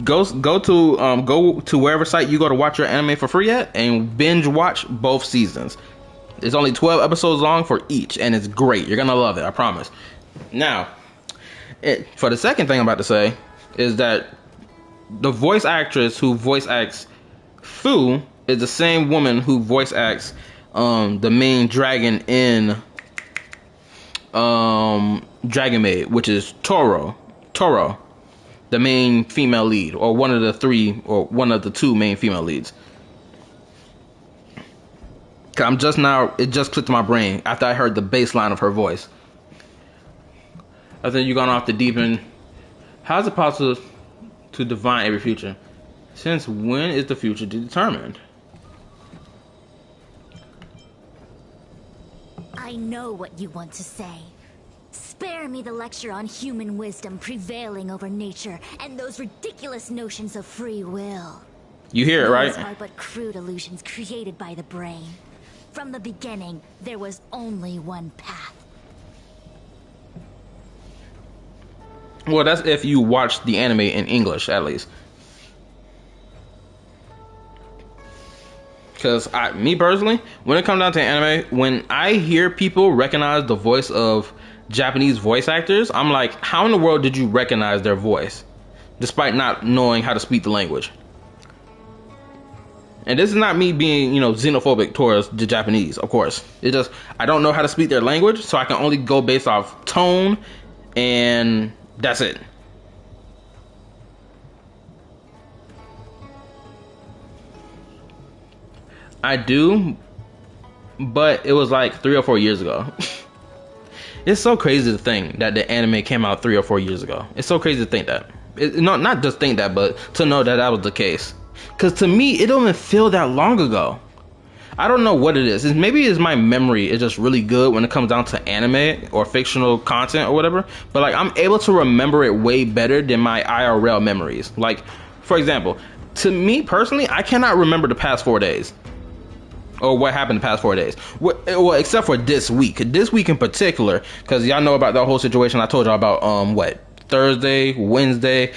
go to wherever site you go to watch your anime for free at, and binge watch both seasons. It's only 12 episodes long for each, and it's great. You're gonna love it, I promise. Now, for the second thing I'm about to say is that the voice actress who voice acts Fu is the same woman who voice acts the main dragon in Dragon Maid, which is Toro, the main female lead, or one of the three, or one of the two main female leads. It just clicked in my brain after I heard the bass line of her voice. I think you're going off the deep end. How is it possible to divine every future? Since when is the future determined? I know what you want to say. Spare me the lecture on human wisdom prevailing over nature and those ridiculous notions of free will. You hear it, right? Those are but crude illusions created by the brain. From the beginning, there was only one path. Well, that's if you watch the anime in English, at least. Because me personally, when it comes down to anime, when I hear people recognize the voice of Japanese voice actors, I'm like, how in the world did you recognize their voice despite not knowing how to speak the language? And this is not me being, xenophobic towards the Japanese, of course. It's just, I don't know how to speak their language, so I can only go based off tone, and that's it. I do, but it was like 3 or 4 years ago. It's so crazy to think that the anime came out 3 or 4 years ago. It's so crazy to think that. Not just think that, but to know that that was the case. Because to me, it don't even feel that long ago. I don't know what it is. Maybe it's my memory is just really good when it comes down to anime or fictional content or whatever. But like, I'm able to remember it way better than my IRL memories. Like, for example, to me personally, I cannot remember the past 4 days. Or what happened the past 4 days. Well, except for this week. This week in particular, because y'all know about the whole situation I told y'all about, Thursday, Wednesday,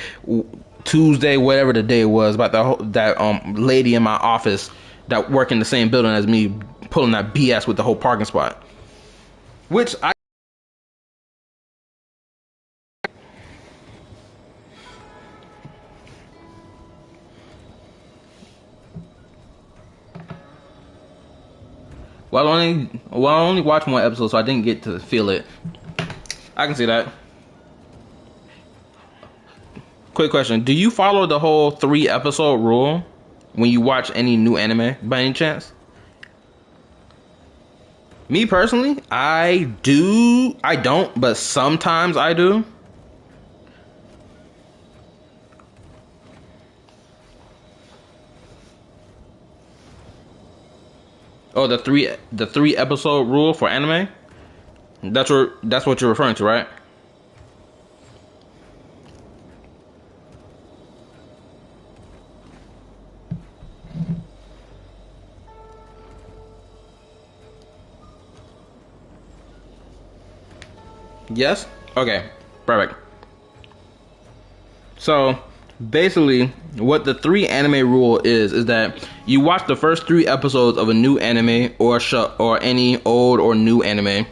Tuesday, whatever the day was, about that lady in my office that work in the same building as me pulling that BS with the whole parking spot. Which I only watched one episode, so I didn't get to feel it. I can see that. Quick question: do you follow the whole 3-episode rule when you watch any new anime, by any chance? Me personally, I do. I don't, but sometimes I do. Oh, the 3-episode rule for anime? That's what you're referring to, right? Yes? Okay, perfect. So basically what the 3 anime rule is that you watch the first 3 episodes of a new anime or show or any old or new anime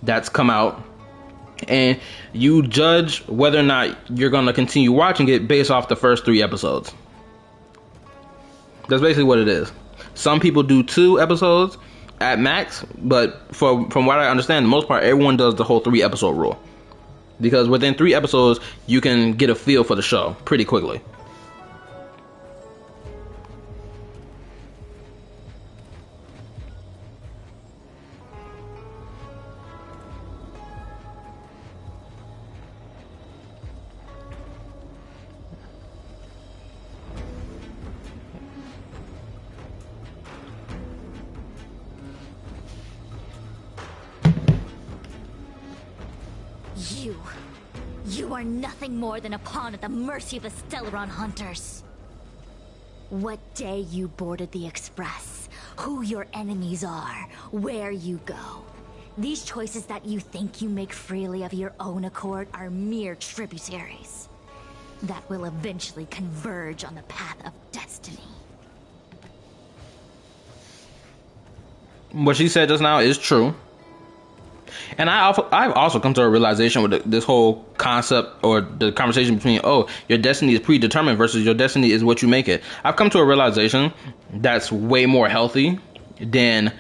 that's come out, and you judge whether or not you're gonna continue watching it based off the first 3 episodes. That's basically what it is. Some people do 2 episodes at max, but from what I understand, the most part, everyone does the whole 3-episode rule, because within 3 episodes you can get a feel for the show pretty quickly. You are nothing more than a pawn at the mercy of the Stellaron hunters. What day you boarded the Express, who your enemies are, where you go. These choices that you think you make freely of your own accord are mere tributaries that will eventually converge on the path of destiny. What she said just now is true. And I've also come to a realization with this whole concept or the conversation between, oh, your destiny is predetermined versus your destiny is what you make it. I've come to a realization that's way more healthy than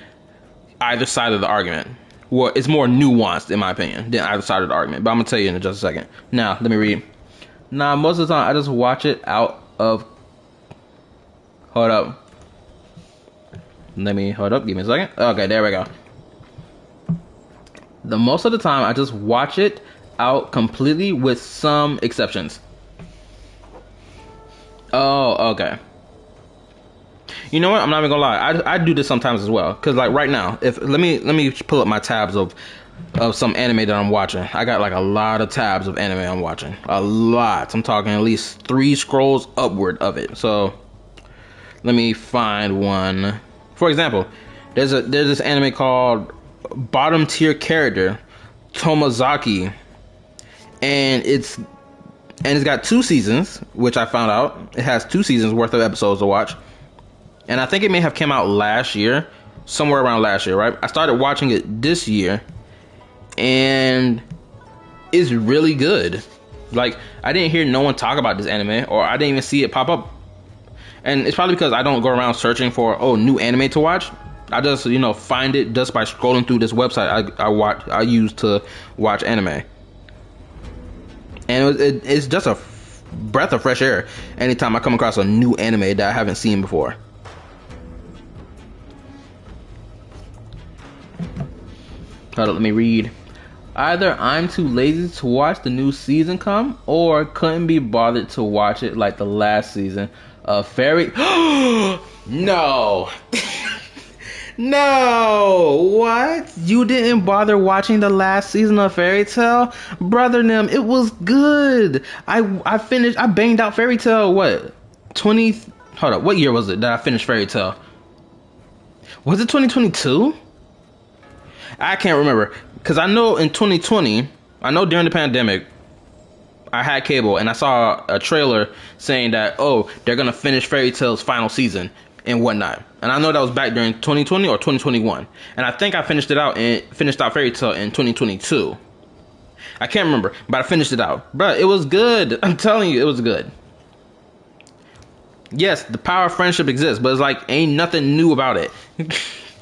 either side of the argument. Well, it's more nuanced, in my opinion, than either side of the argument. But I'm going to tell you in just a second. Now, let me read. Now, most of the time, I just watch it out of... Hold up. Hold up. Give me a second. Okay, there we go. The most of the time, I just watch it out completely with some exceptions. Oh, okay. You know what? I'm not even gonna lie. I do this sometimes as well. Cause like right now, let me pull up my tabs of some anime that I'm watching. I got like a lot of tabs of anime I'm watching. A lot. I'm talking at least 3 scrolls upward of it. So let me find one. For example, there's this anime called Bottom Tier Character Tomazaki, and it's got 2 seasons, which I found out it has 2 seasons worth of episodes to watch, and I think it may have come out last year, somewhere around last year, right? I started watching it this year, and it's really good. Like, I didn't hear no one talk about this anime, or I didn't even see it pop up, and it's probably because I don't go around searching for new anime to watch. I just, find it just by scrolling through this website I use to watch anime. And it's just a breath of fresh air anytime I come across a new anime that I haven't seen before. Hold on, let me read. Either I'm too lazy to watch the new season come, or couldn't be bothered to watch it like the last season of Fairy... No! No, what? You didn't bother watching the last season of Fairy Tail? Brother Nim, it was good. I banged out Fairy Tail, what? Hold up, what year was it that I finished Fairy Tail? Was it 2022? I can't remember. Because I know in 2020, during the pandemic, I had cable and I saw a trailer saying that, oh, they're going to finish Fairy Tail's final season and whatnot. And I know that was back during 2020 or 2021. And I think I finished out Fairy Tail in 2022. I can't remember, but I finished it out. But it was good. I'm telling you, it was good. Yes, the power of friendship exists, but it's like ain't nothing new about it.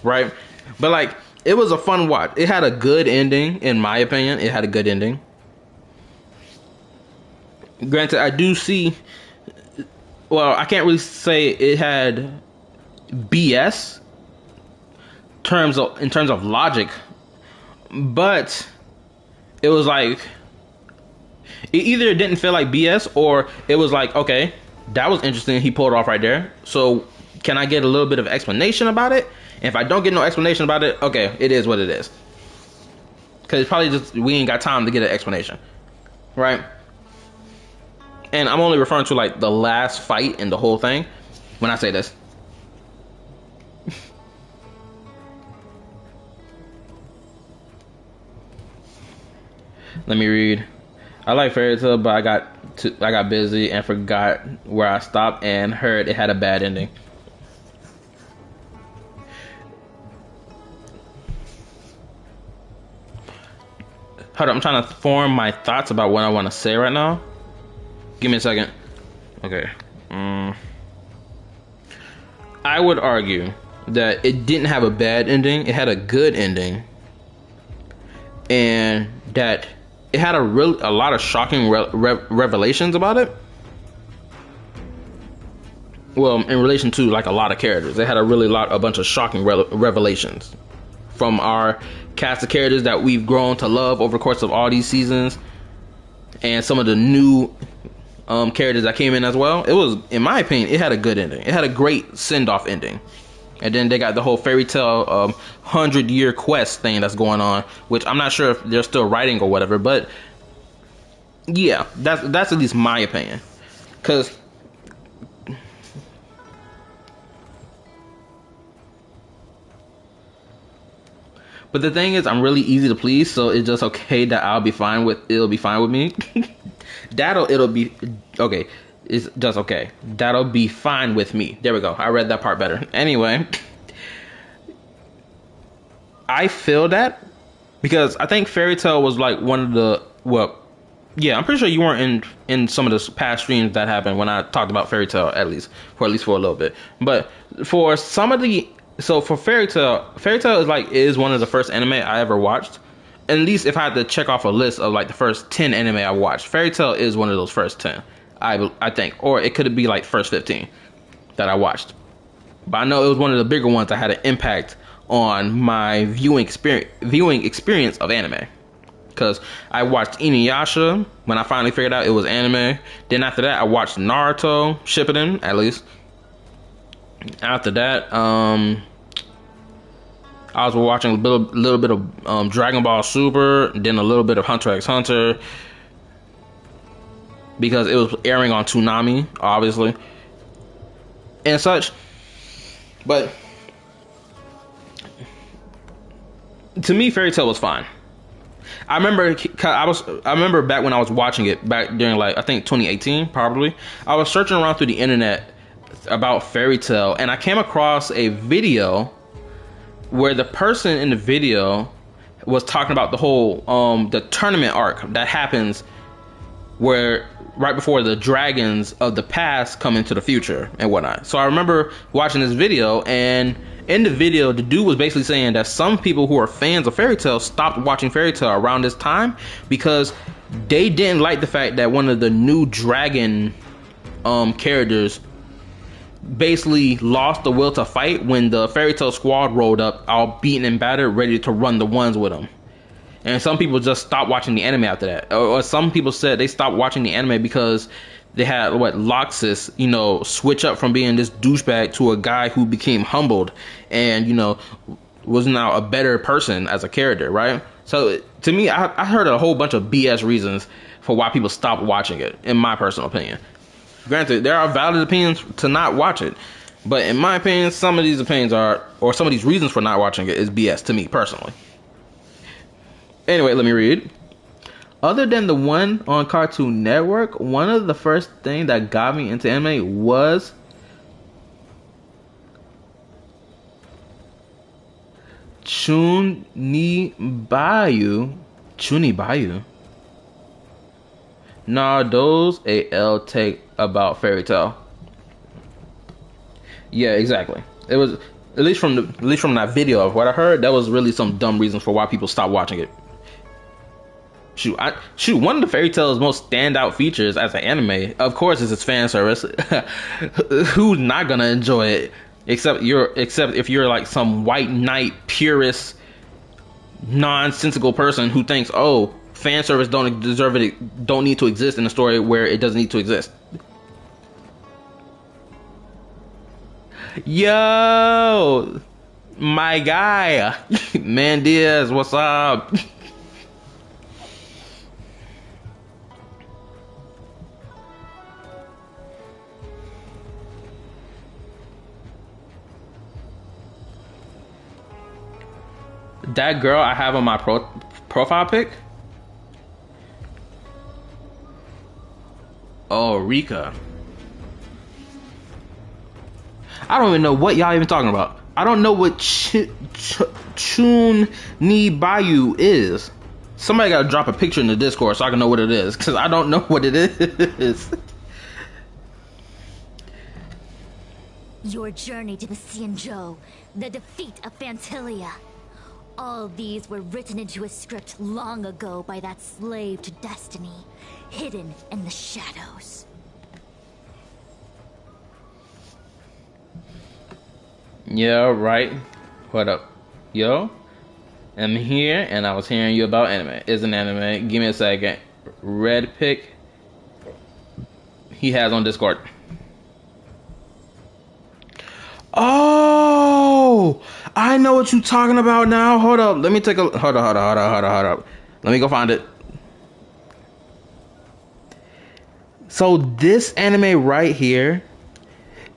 Right? But like, it was a fun watch. It had a good ending, in my opinion. It had a good ending. Granted, I do see. Well, I can't really say it had BS in terms of logic, but it was like it either didn't feel like BS or it was like, okay, that was interesting. He pulled it off right there. So can I get a little bit of explanation about it? And if I don't get no explanation about it, okay, it is what it is. Because it's probably just we ain't got time to get an explanation, right? And I'm only referring to like the last fight in the whole thing when I say this. Let me read. I like Fairy Tail, but I got busy and forgot where I stopped and heard it had a bad ending. Hold on, I'm trying to form my thoughts about what I want to say right now. Give me a second. Okay. I would argue that it didn't have a bad ending. It had a good ending, and that it had a lot of shocking revelations about it. Well, in relation to like a lot of characters, it had a bunch of shocking revelations from our cast of characters that we've grown to love over the course of all these seasons, and some of the new characters that came in as well. It was, in my opinion, it had a good ending. It had a great send-off ending. And then they got the whole Fairy Tail 100-year quest thing that's going on, which I'm not sure if they're still writing or whatever, but yeah, that's at least my opinion. Because but the thing is, I'm really easy to please, so it's just okay that it'll be fine with me. It'll be okay. It's just okay. That'll be fine with me. There we go. I read that part better. Anyway, I feel that because I think Fairy Tail was like one of the, well, yeah, I'm pretty sure you weren't in some of the past streams that happened when I talked about Fairy Tail, at least for a little bit. But for some of the, so for Fairy Tail is one of the first anime I ever watched. At least if I had to check off a list of like the first 10 anime I watched, Fairy Tail is one of those first 10, I think. Or it could be like first 15 that I watched. But I know it was one of the bigger ones that had an impact on my viewing experience of anime. Because I watched Inuyasha when I finally figured out it was anime. Then after that, I watched Naruto Shippuden, at least. After that, I was watching a little bit of Dragon Ball Super, then a little bit of Hunter x Hunter, because it was airing on Toonami, obviously, and such. But to me, Fairy Tail was fine. I remember back when I was watching it back during like I think 2018 probably. I was searching around through the internet about Fairy Tail, and I came across a video where the person in the video was talking about the whole the tournament arc that happens where right before the dragons of the past come into the future and whatnot. So I remember watching this video, and in the video the dude was basically saying that some people who are fans of Fairy Tail stopped watching Fairy Tail around this time because they didn't like the fact that one of the new dragon characters basically lost the will to fight when the Fairy Tail squad rolled up all beaten and battered, ready to run the ones with them. And some people just stopped watching the anime after that, or some people said they stopped watching the anime because they had Loxus, switch up from being this douchebag to a guy who became humbled and was now a better person as a character, right? So to me, I heard a whole bunch of BS reasons for why people stopped watching it, in my personal opinion. Granted, there are valid opinions to not watch it, but in my opinion, some of these opinions or some of these reasons for not watching it is BS to me personally. Anyway, let me read. Other than the one on Cartoon Network, one of the first things that got me into anime was Chunibayu. Nah, those AL take about Fairy Tail. Yeah, exactly. It was At least from that video of what I heard, that was really some dumb reasons for why people stopped watching it. One of the Fairy Tail's most standout features as an anime, of course, is its fan service. Who's not gonna enjoy it? Except if you're like some white knight purist, nonsensical person who thinks, oh, fan service don't need to exist in a story where it doesn't need to exist. Yo, my guy, Man Diaz, what's up? That girl I have on my profile pic? Oh, Rika. I don't even know what y'all even talking about. I don't know what Chun Ni Bayou is. Somebody gotta drop a picture in the Discord so I can know what it is, because I don't know what it is. Your journey to the Xianzhou, the defeat of Phantilia. All these were written into a script long ago by that slave to destiny, hidden in the shadows. Yeah, right. What up? Yo, I'm here and I was hearing you about anime. It's an anime. Give me a second. Red pick. He has on Discord. Oh, I know what you're talking about now. Hold up. Let me take a hold up. Let me go find it. So this anime right here,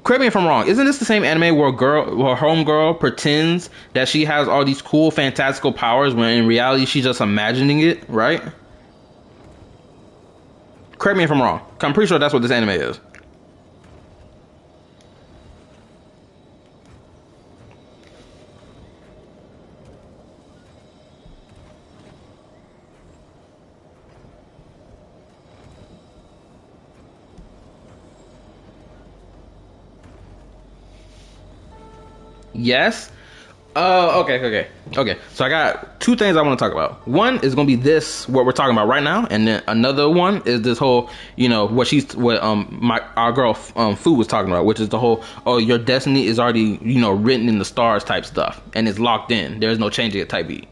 correct me if I'm wrong, isn't this the same anime where homegirl pretends that she has all these cool fantastical powers when in reality she's just imagining it, right? Correct me if I'm wrong. I'm pretty sure that's what this anime is. Yes. Okay. So I got two things I want to talk about. One is gonna be this, what we're talking about right now, and then another one is this whole, what our girl Fu was talking about, which is the whole, oh, your destiny is already, written in the stars type stuff, and it's locked in. There's no changing it type beat.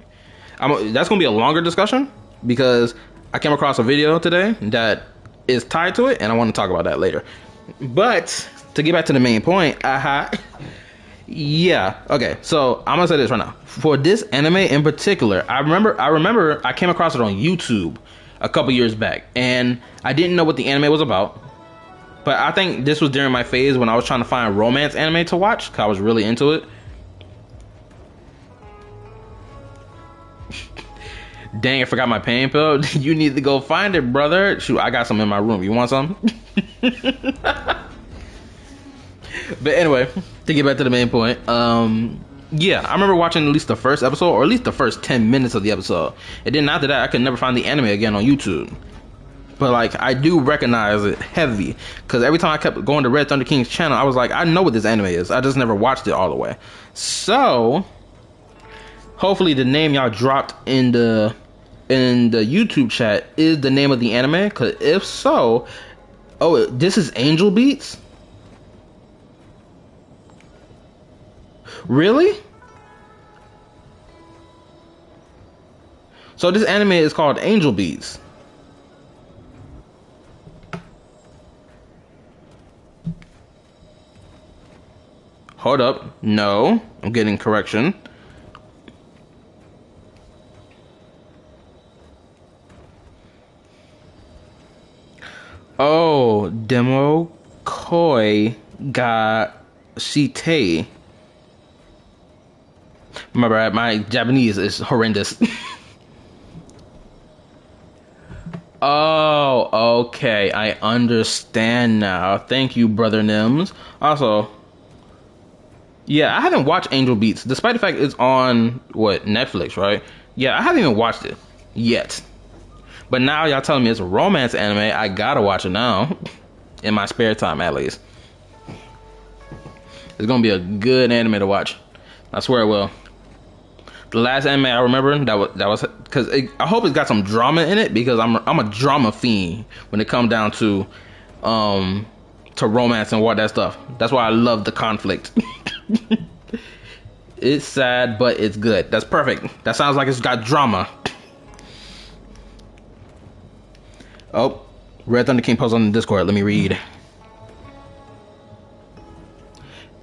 That's gonna be a longer discussion because I came across a video today that is tied to it, and I want to talk about that later. But to get back to the main point, yeah, okay, so I'm gonna say this right now. For this anime in particular, I remember I came across it on YouTube a couple years back, and I didn't know what the anime was about. But I think this was during my phase when I was trying to find romance anime to watch, because I was really into it. Dang, I forgot my pain pill. You need to go find it, brother. Shoot, I got some in my room. You want some? But anyway, to get back to the main point, yeah, I remember watching at least the first episode, or at least the first 10 minutes of the episode. And then after that, I could never find the anime again on YouTube. But like, I do recognize it heavy, because every time I kept going to Red Thunder King's channel, I was like, I know what this anime is. I just never watched it all the way. So hopefully the name y'all dropped in the YouTube chat is the name of the anime, because if so, oh, this is Angel Beats? Really? So this anime is called Angel Beats. Hold up. No, I'm getting correction. Oh, Demo Koi ga Shite. Remember, my Japanese is horrendous. Oh, okay. I understand now. Thank you, Brother Nims. Also, yeah, I haven't watched Angel Beats, despite the fact it's on, Netflix, right? Yeah, I haven't even watched it yet. But now y'all telling me it's a romance anime, I gotta watch it now. In my spare time, at least. It's gonna be a good anime to watch. I swear it will. The last anime I remember that was because I hope it's got some drama in it, because I'm a drama fiend when it comes down to romance and all that stuff. That's why I love the conflict. It's sad, but it's good. That's perfect. That sounds like it's got drama. Oh, Red Thunder King post on the Discord. Let me read.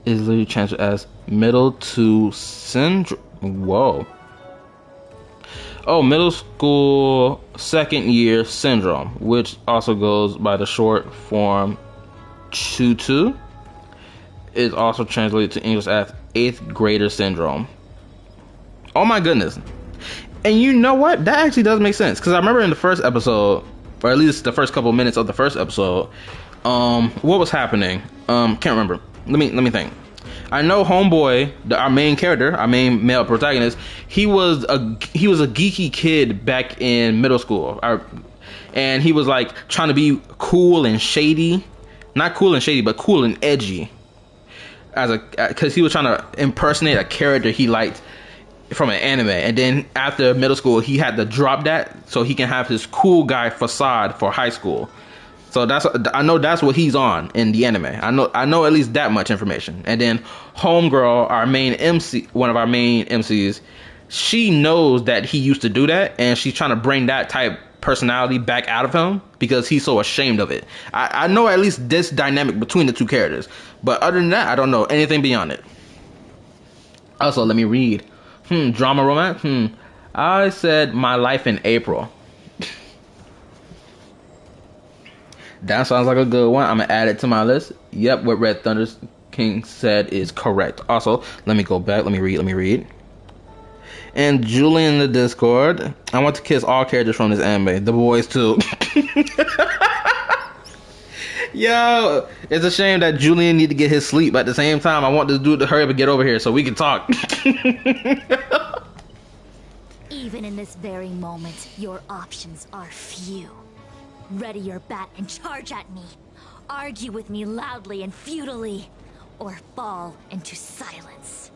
Is literally transferred as middle to syndrome. Whoa. Oh, middle school second year syndrome, which also goes by the short form CHU2, is also translated to English as 8th grader syndrome. Oh my goodness. And you know what? That actually does make sense, because I remember in the first episode, or at least the first couple minutes of the first episode, what was happening? Can't remember. Let me think. I know Homeboy, our main character, our main male protagonist, he was a geeky kid back in middle school, and he was like trying to be cool and shady, not cool and shady, but cool and edgy, because he was trying to impersonate a character he liked from an anime. And then after middle school, he had to drop that so he can have his cool guy facade for high school. So I know that's what he's on in the anime. I know at least that much information. And then Homegirl, our main MC, one of our main MCs, she knows that he used to do that, and she's trying to bring that type personality back out of him because he's so ashamed of it. I know at least this dynamic between the two characters, but other than that, I don't know anything beyond it. Also, let me read. Drama romance. I said My Life in April. That sounds like a good one. I'm gonna add it to my list. Yep, what Red Thunder King said is correct. Also, let me go back. Let me read. And Julian in the Discord, I want to kiss all characters from this anime. The boys too. Yo, it's a shame that Julian need to get his sleep, but at the same time, I want this dude to hurry up and get over here so we can talk. Even in this very moment, your options are few. Ready your bat and charge at me. Argue with me loudly and futilely, or fall into silence.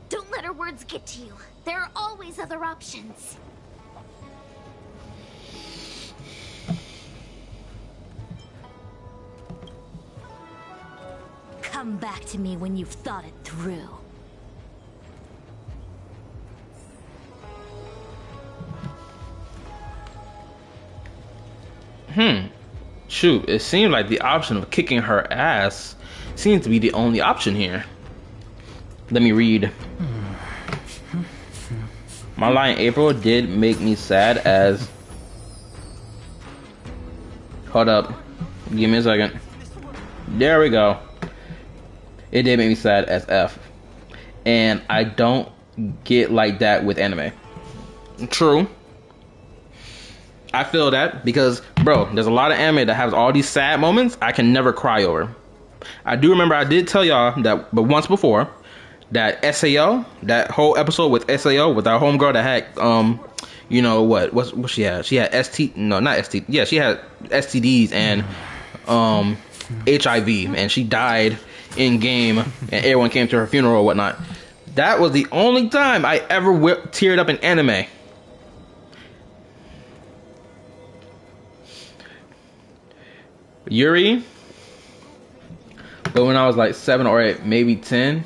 Don't let her words get to you. There are always other options. Come back to me when you've thought it through. Shoot, it seemed like the option of kicking her ass seems to be the only option here. Let me read. My line April did make me sad as... Hold up. Give me a second. There we go. It did make me sad as F. And I don't get like that with anime. True. I feel that because, bro, there's a lot of anime that has all these sad moments I can never cry over. I do remember I did tell y'all that, but once before, that SAO, that whole episode with SAO, with our homegirl that had, you know what she had? She had she had STDs and HIV, and she died in game, and everyone came to her funeral or whatnot. That was the only time I ever teared up in anime. Yuri, but when I was like 7 or 8, maybe 10,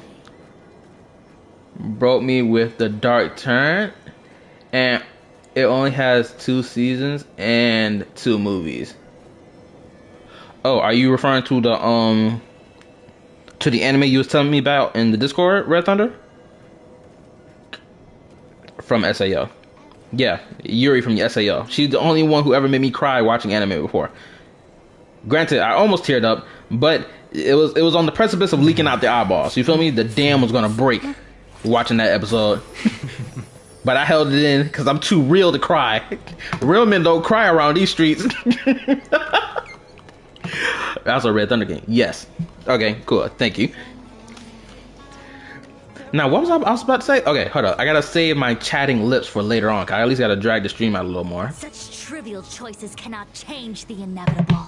broke me with the Dark Turn, and it only has 2 seasons and 2 movies. Oh, are you referring to the anime you was telling me about in the Discord, Red Thunder? From SAO. Yeah, Yuri from the SAO. She's the only one who ever made me cry watching anime before. Granted, I almost teared up, but it was on the precipice of leaking out the eyeballs. You feel me? The dam was gonna break watching that episode. But I held it in because I'm too real to cry. Real men don't cry around these streets. Also, Red Thunder King. Yes. Okay, cool. Thank you. Now, what was I was about to say? Okay, hold up. I gotta save my chatting lips for later on. I at least gotta drag the stream out a little more. Such trivial choices cannot change the inevitable.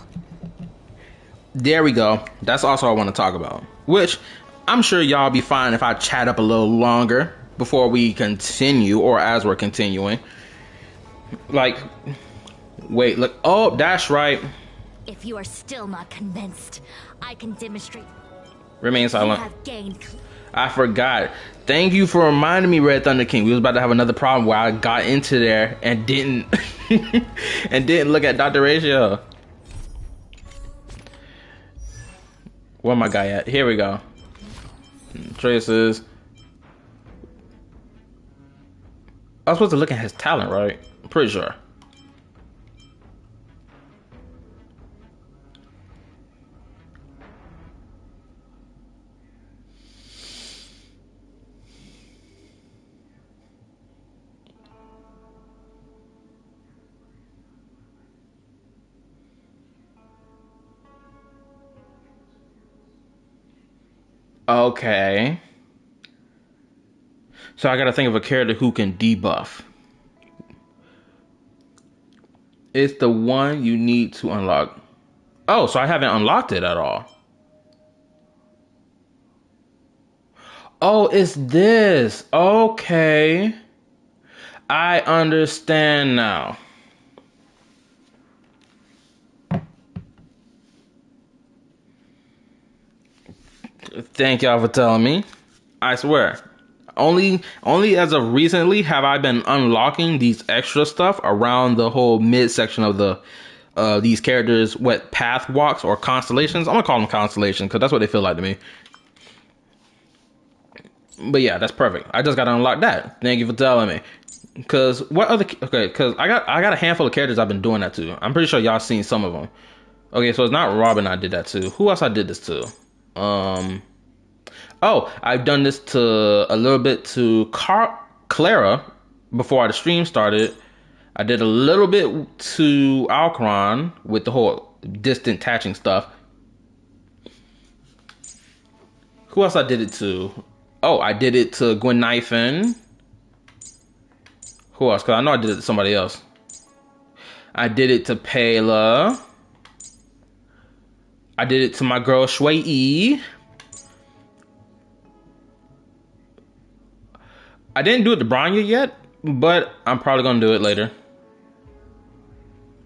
There we go. That's also what I want to talk about. Which, I'm sure y'all be fine if I chat up a little longer before we continue, or as we're continuing. Like, wait, look. Oh, that's right. If you are still not convinced, I can demonstrate. Remain You silent. have gained. I forgot. Thank you for reminding me, Red Thunder King. We was about to have another problem where I got into there and didn't and didn't look at Dr. Ratio. Where my guy at? Here we go. Traces. I was supposed to look at his talent, right? I'm pretty sure. Okay. So I gotta think of a character who can debuff. It's the one you need to unlock. Oh, so I haven't unlocked it at all. Oh, it's this. Okay. I understand now. Thank y'all for telling me. I swear. Only as of recently have I been unlocking these extra stuff around the whole midsection of the these characters, what path walks or constellations. I'm gonna call them constellations because that's what they feel like to me. But yeah, that's perfect. I just gotta unlock that. Thank you for telling me. Cause what other? Okay, cause I got a handful of characters I've been doing that to. I'm pretty sure y'all seen some of them. Okay, so it's not Robin I did that to. Who else I did this to? Oh, I've done this to a little bit to Clara before the stream started. I did a little bit to Alcaron with the whole distant attaching stuff. Who else I did it to? Oh, I did it to Gwen Knifin. Who else? Because I know I did it to somebody else. I did it to Pela. I did it to my girl Shui E. I didn't do it to Branya yet, but I'm probably gonna do it later.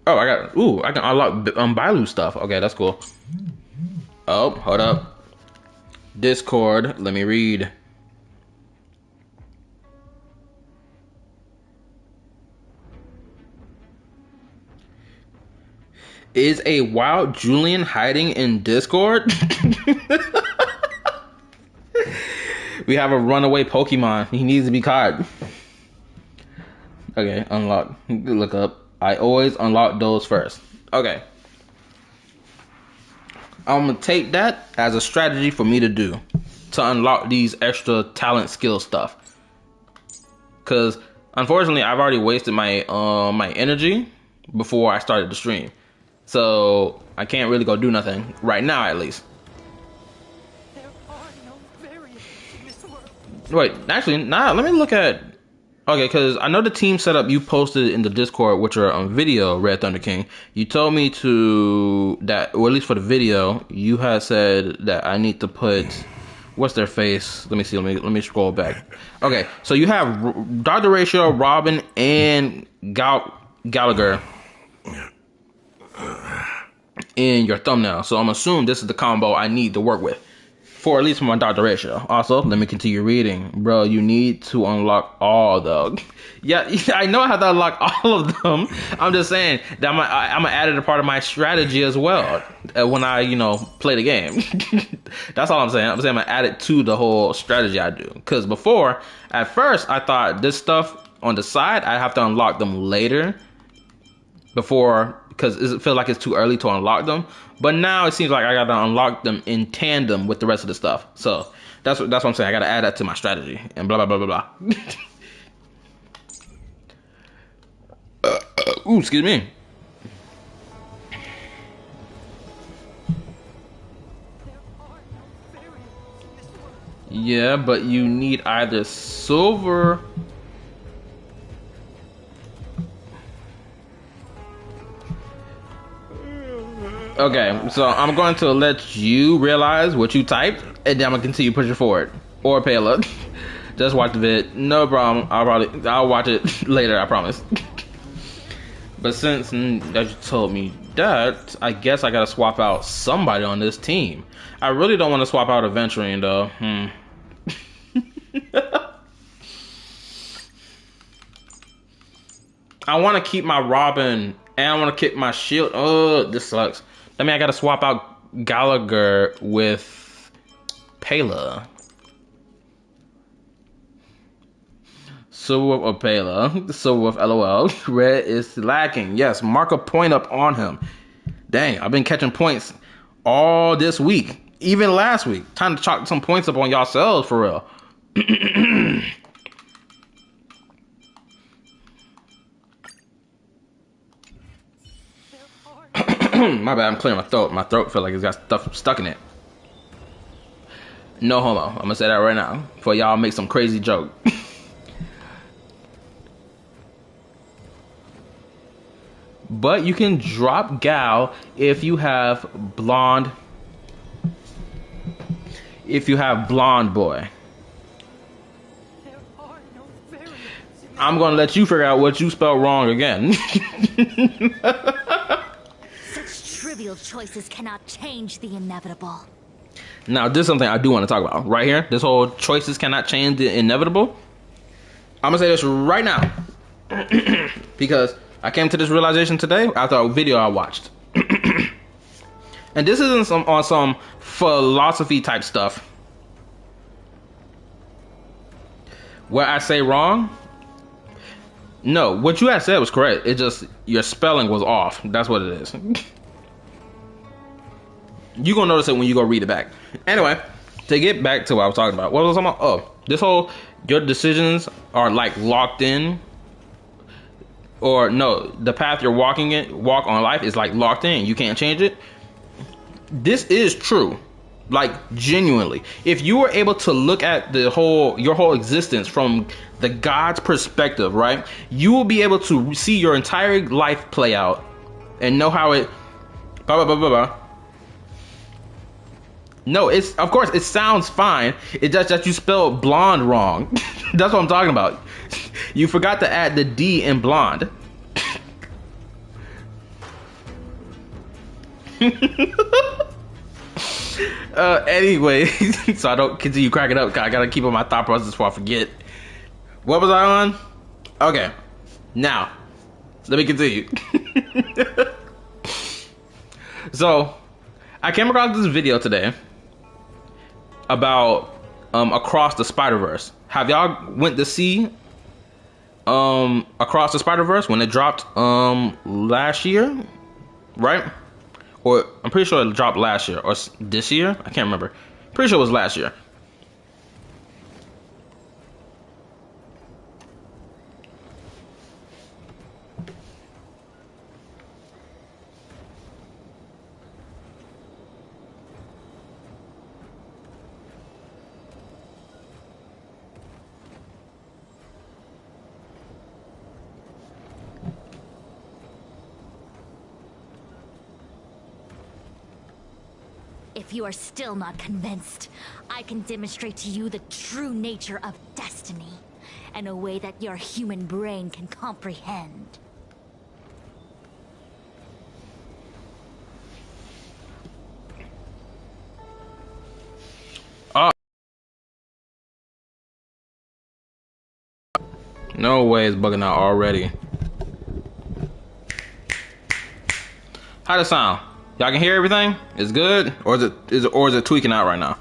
Oh, I can unlock Bailu stuff. Okay, that's cool. Oh, hold up. Discord, let me read. Is a wild Julian hiding in Discord? We have a runaway Pokemon. He needs to be caught. Okay, unlock. Look up. I always unlock those first. Okay. I'm gonna take that as a strategy for me to do. To unlock these extra talent skill stuff. Cause unfortunately I've already wasted my my energy before I started the stream. So I can't really go do nothing right now at least. Wait, actually, nah, let me look at... Okay, because I know the team setup you posted in the Discord, which are on video, Red Thunder King. You told me to... that, or at least for the video, you had said that I need to put... What's their face? Let me see, let me scroll back. Okay, so you have Dr. Ratio, Robin, and Gallagher in your thumbnail. So I'm assuming this is the combo I need to work with. For at least my Dr. Ratio. Also, let me continue reading. Bro, you need to unlock all though. Yeah, I know I have to unlock all of them. I'm just saying that I'm gonna add it a part of my strategy as well when I, play the game. That's all I'm saying. I'm saying I'm gonna add it to the whole strategy I do. Because before, at first, I thought this stuff on the side, I have to unlock them later. Before, because it feels like it's too early to unlock them. But now it seems like I gotta unlock them in tandem with the rest of the stuff. So that's what I'm saying. I gotta add that to my strategy and blah blah blah blah blah. Ooh, excuse me. Yeah, but you need either silver. Okay, so I'm going to let you realize what you typed, and then I'm gonna continue pushing forward. Or Pela. Just watch the vid. No problem. I'll watch it later, I promise. But since that you told me that, I guess I gotta swap out somebody on this team. I really don't want to swap out Adventuring though. I want to keep my Robin and I want to keep my shield. Oh, this sucks. I mean, I gotta swap out Gallagher with Pela. So with Pela. So with LOL. Red is lacking. Yes, mark a point up on him. Dang, I've been catching points all this week. Even last week. Time to chalk some points up on yourselves for real. My bad, I'm clearing my throat. My throat feels like it's got stuff stuck in it. No homo. I'm gonna say that right now. Before y'all make some crazy joke. But you can drop Gal if you have blonde. If you have blonde boy. I'm gonna let you figure out what you spelled wrong again. Such trivial choices cannot change the inevitable. Now, this is something I do want to talk about. Right here, this whole choices cannot change the inevitable. I'm gonna say this right now. Because I came to this realization today after a video I watched. And this isn't on some philosophy type stuff where I say wrong. No, what you had said was correct. It just, your spelling was off. That's what it is. You're gonna notice it when you go read it back. Anyway, to get back to what I was talking about. What was I talking about? Oh, this whole, your decisions are like locked in. Or no, the path you're walk on life is like locked in. You can't change it. This is true. Like genuinely. If you were able to look at your whole existence from the God's perspective, right? You will be able to see your entire life play out and know how it blah, blah, blah, blah, blah. No, it's, of course, it sounds fine. It's just that you spelled blonde wrong. That's what I'm talking about. You forgot to add the D in blonde. Anyway, so I don't continue cracking up. I gotta keep on my thought process before I forget. What was I on? Okay, now let me continue. So, I came across this video today about Across the Spider-Verse. Have y'all went to see Across the Spider-Verse when it dropped last year, right? Or I'm pretty sure it dropped last year or this year. I can't remember. Pretty sure it was last year. If you are still not convinced, I can demonstrate to you the true nature of destiny in a way that your human brain can comprehend. No way it's bugging out already. How'd it sound? Y'all can hear everything? It's good? Or is it tweaking out right now?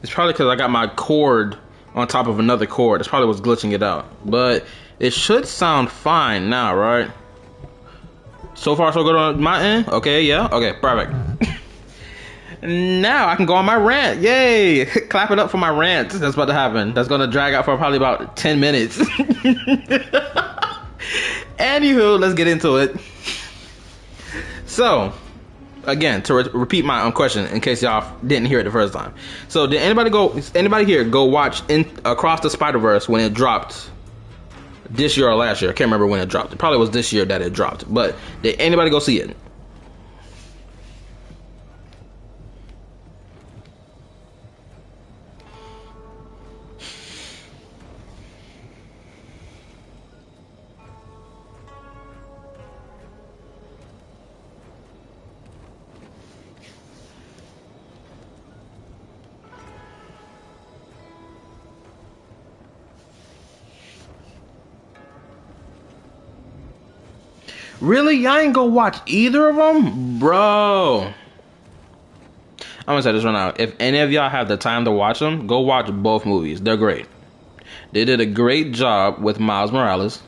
It's probably because I got my cord on top of another cord. That's probably what's glitching it out. But it should sound fine now, right? So far, so good on my end? Okay, yeah? Okay, perfect. Now I can go on my rant. Yay! Clap it up for my rant. That's about to happen. That's going to drag out for probably about 10 minutes. Anywho, let's get into it. So, again, to repeat my question in case y'all didn't hear it the first time. So did anybody here go watch Across the Spider-Verse when it dropped this year or last year? I can't remember when it dropped. It probably was this year that it dropped. But did anybody go see it? Really? Y'all ain't go watch either of them? Bro. I'm gonna say this right now. If any of y'all have the time to watch them, go watch both movies. They're great. They did a great job with Miles Morales.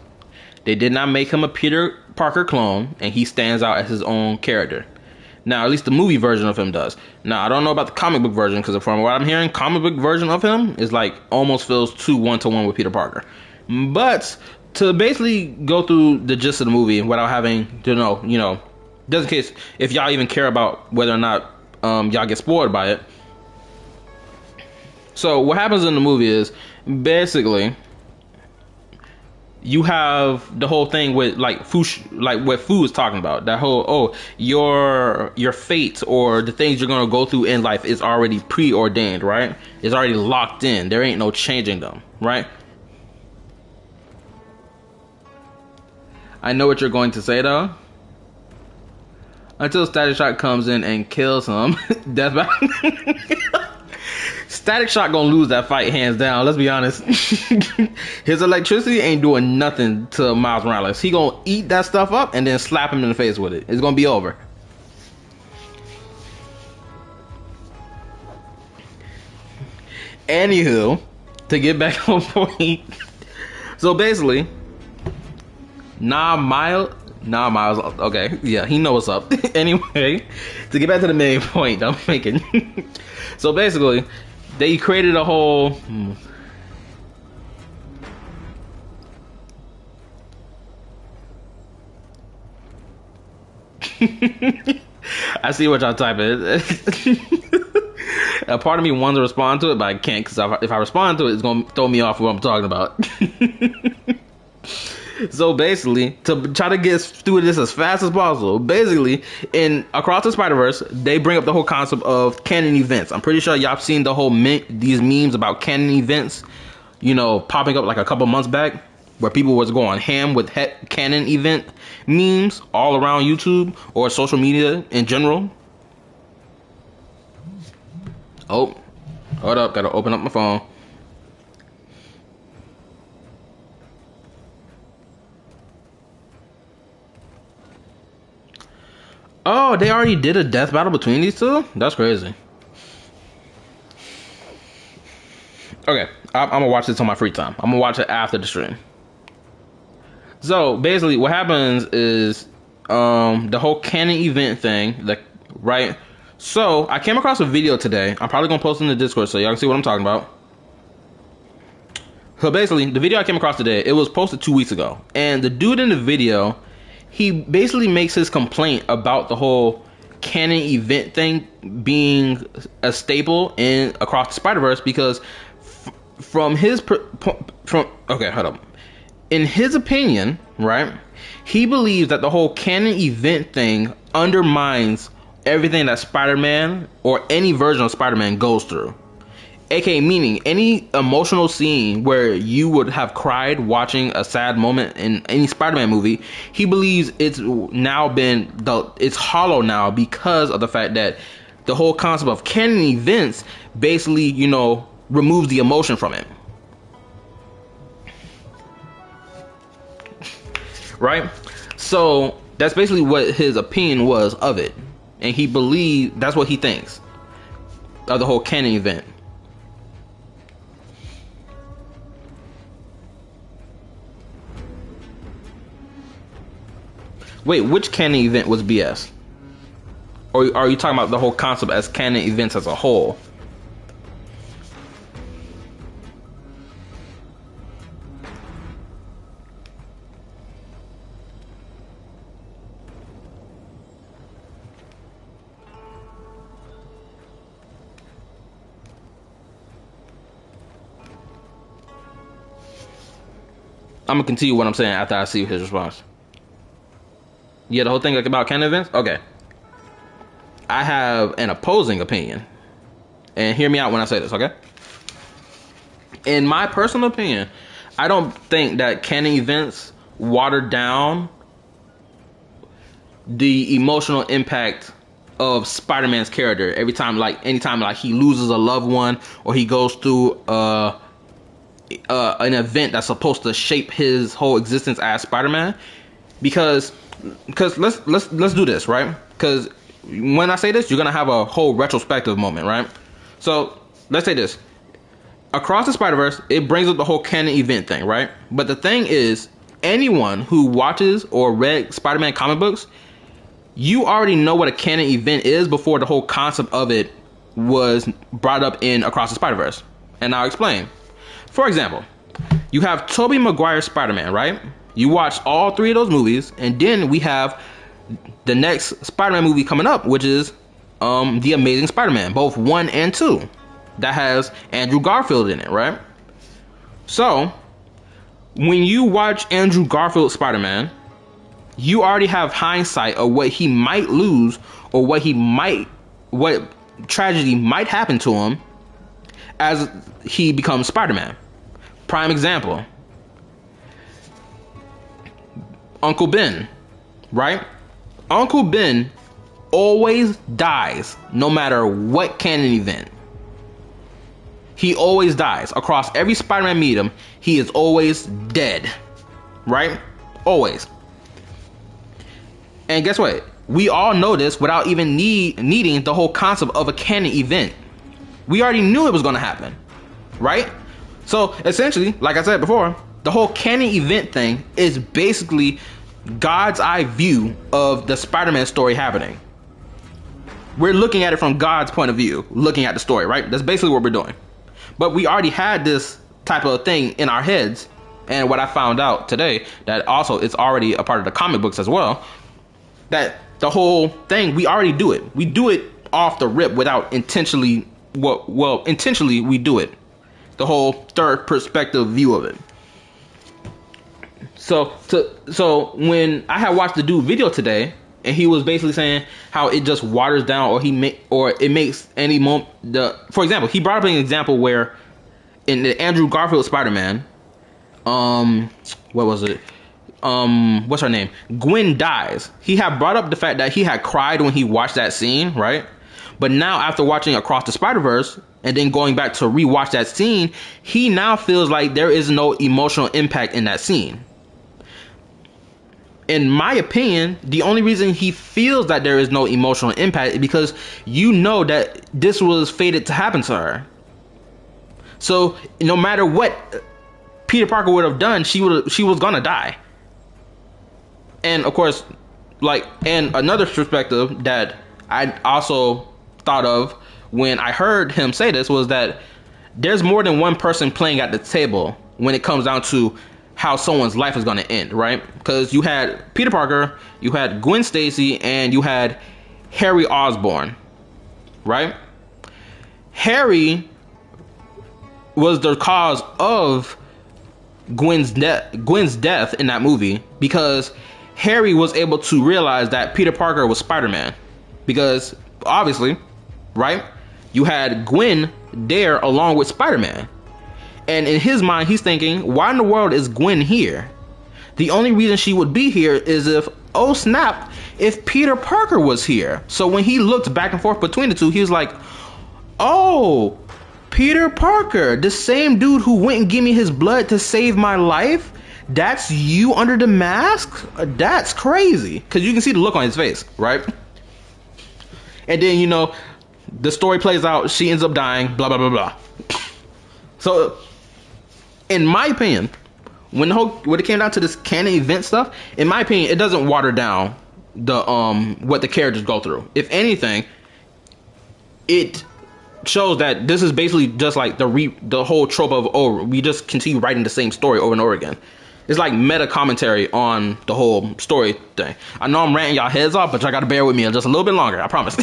They did not make him a Peter Parker clone, and he stands out as his own character. Now, at least the movie version of him does. Now, I don't know about the comic book version, because from what I'm hearing, comic book version of him is like almost feels too one-to-one with Peter Parker. But to basically go through the gist of the movie without having to know, just in case if y'all even care about whether or not y'all get spoiled by it. So what happens in the movie is basically you have the whole thing with like what Fu was talking about, that whole your fate or the things you're gonna go through in life is already preordained, right? It's already locked in. There ain't no changing them, right? I know what you're going to say though. Until Static Shock comes in and kills him, Death Battle. Static Shock gonna lose that fight hands down. Let's be honest. His electricity ain't doing nothing to Miles Morales. He gonna eat that stuff up and then slap him in the face with it. It's gonna be over. Anywho, to get back on point. So basically, Miles, okay, yeah, he knows what's up. Anyway, to get back to the main point I'm making. So basically, they created a whole... I see what y'all typing. A part of me wants to respond to it, but I can't, because if I respond to it, it's going to throw me off what I'm talking about. So basically, to try to get through this as fast as possible, basically, in Across the Spider-Verse, they bring up the whole concept of canon events. I'm pretty sure y'all have seen the whole these memes about canon events, popping up like a couple months back, where people was going ham with canon event memes all around YouTube or social media in general. Oh, hold up, gotta open up my phone. Oh, they already did a death battle between these two? That's crazy. Okay, I'm gonna watch this on my free time. I'm gonna watch it after the stream. So basically what happens is the whole canon event thing, right? So I came across a video today. I'm probably gonna post it in the Discord so y'all can see what I'm talking about. So basically, the video I came across today, it was posted 2 weeks ago. And the dude in the video, he basically makes his complaint about the whole canon event thing being a staple in Across the Spider-Verse because okay, hold up. In his opinion, right, he believes that the whole canon event thing undermines everything that Spider-Man or any version of Spider-Man goes through. AKA meaning any emotional scene where you would have cried watching a sad moment in any Spider-Man movie, he believes it's hollow now because of the fact that the whole concept of canon events basically, removes the emotion from it. Right? So that's basically what his opinion was of it. And he believed that's what he thinks of the whole canon event. Wait, which canon event was BS? Or are you talking about the whole concept as canon events as a whole? gonna continue what I'm saying after I see his response. Yeah, the whole thing like about canon events. Okay, I have an opposing opinion, and hear me out when I say this. Okay, in my personal opinion, I don't think that canon events water down the emotional impact of Spider-Man's character anytime he loses a loved one or he goes through an event that's supposed to shape his whole existence as Spider-Man. Because let's do this, right? Because when I say this, you're gonna have a whole retrospective moment, right? So let's say this. Across the Spider-Verse, it brings up the whole canon event thing, right? But the thing is, anyone who watches or read Spider-Man comic books, you already know what a canon event is before the whole concept of it was brought up in Across the Spider-Verse. And I'll explain. For example, you have Tobey Maguire's Spider-Man, right? You watch all 3 of those movies, and then we have the next Spider-Man movie coming up, which is The Amazing Spider-Man, both 1 and 2. That has Andrew Garfield in it, right? So, when you watch Andrew Garfield's Spider-Man, you already have hindsight of what he might lose or what tragedy might happen to him as he becomes Spider-Man. Prime example, Uncle Ben, right? Uncle Ben always dies no matter what canon event. He always dies. Across every Spider-Man medium, he is always dead, right? Always. And guess what? We all know this without even needing the whole concept of a canon event. We already knew it was going to happen, right? So essentially, like I said before, the whole canon event thing is basically God's eye view of the Spider-Man story happening. We're looking at it from God's point of view, looking at the story, right? That's basically what we're doing. But we already had this type of thing in our heads. And what I found out today, that also it's already a part of the comic books as well, that the whole thing, we already do it. We do it off the rip without intentionally, intentionally we do it. The whole third perspective view of it. So when I had watched the dude video today, and he was basically saying how it just waters down, or it makes any moment. For example, he brought up an example where in the Andrew Garfield Spider-Man, what was it? What's her name? Gwen dies. He had brought up the fact that he had cried when he watched that scene, right? But now after watching Across the Spider-Verse and then going back to rewatch that scene, he now feels like there is no emotional impact in that scene. In my opinion, the only reason he feels that there is no emotional impact is because you know that this was fated to happen to her. So no matter what Peter Parker would have done, she was gonna die. And of course, and another perspective that I also thought of when I heard him say this was that there's more than one person playing at the table when it comes down to how someone's life is going to end, right? Because you had Peter Parker, you had Gwen Stacy, and you had Harry Osborn, right? Harry was the cause of Gwen's death in that movie because Harry was able to realize that Peter Parker was Spider-Man. Because obviously, right, you had Gwen there along with Spider-Man. And in his mind, he's thinking, why in the world is Gwen here? The only reason she would be here is if, oh snap, if Peter Parker was here. So when he looked back and forth between the two, he was like, oh, Peter Parker, the same dude who went and gave me his blood to save my life? That's you under the mask? That's crazy. Because you can see the look on his face, right? And then, you know, the story plays out, she ends up dying, blah, blah, blah, blah. So, in my opinion, when it came down to this canon event stuff, in my opinion, it doesn't water down the what the characters go through. If anything, it shows that this is basically just like the whole trope of we just continue writing the same story over and over again. It's like meta commentary on the whole story thing. I know I'm ranting y'all heads off, but y'all gotta bear with me just a little bit longer. I promise.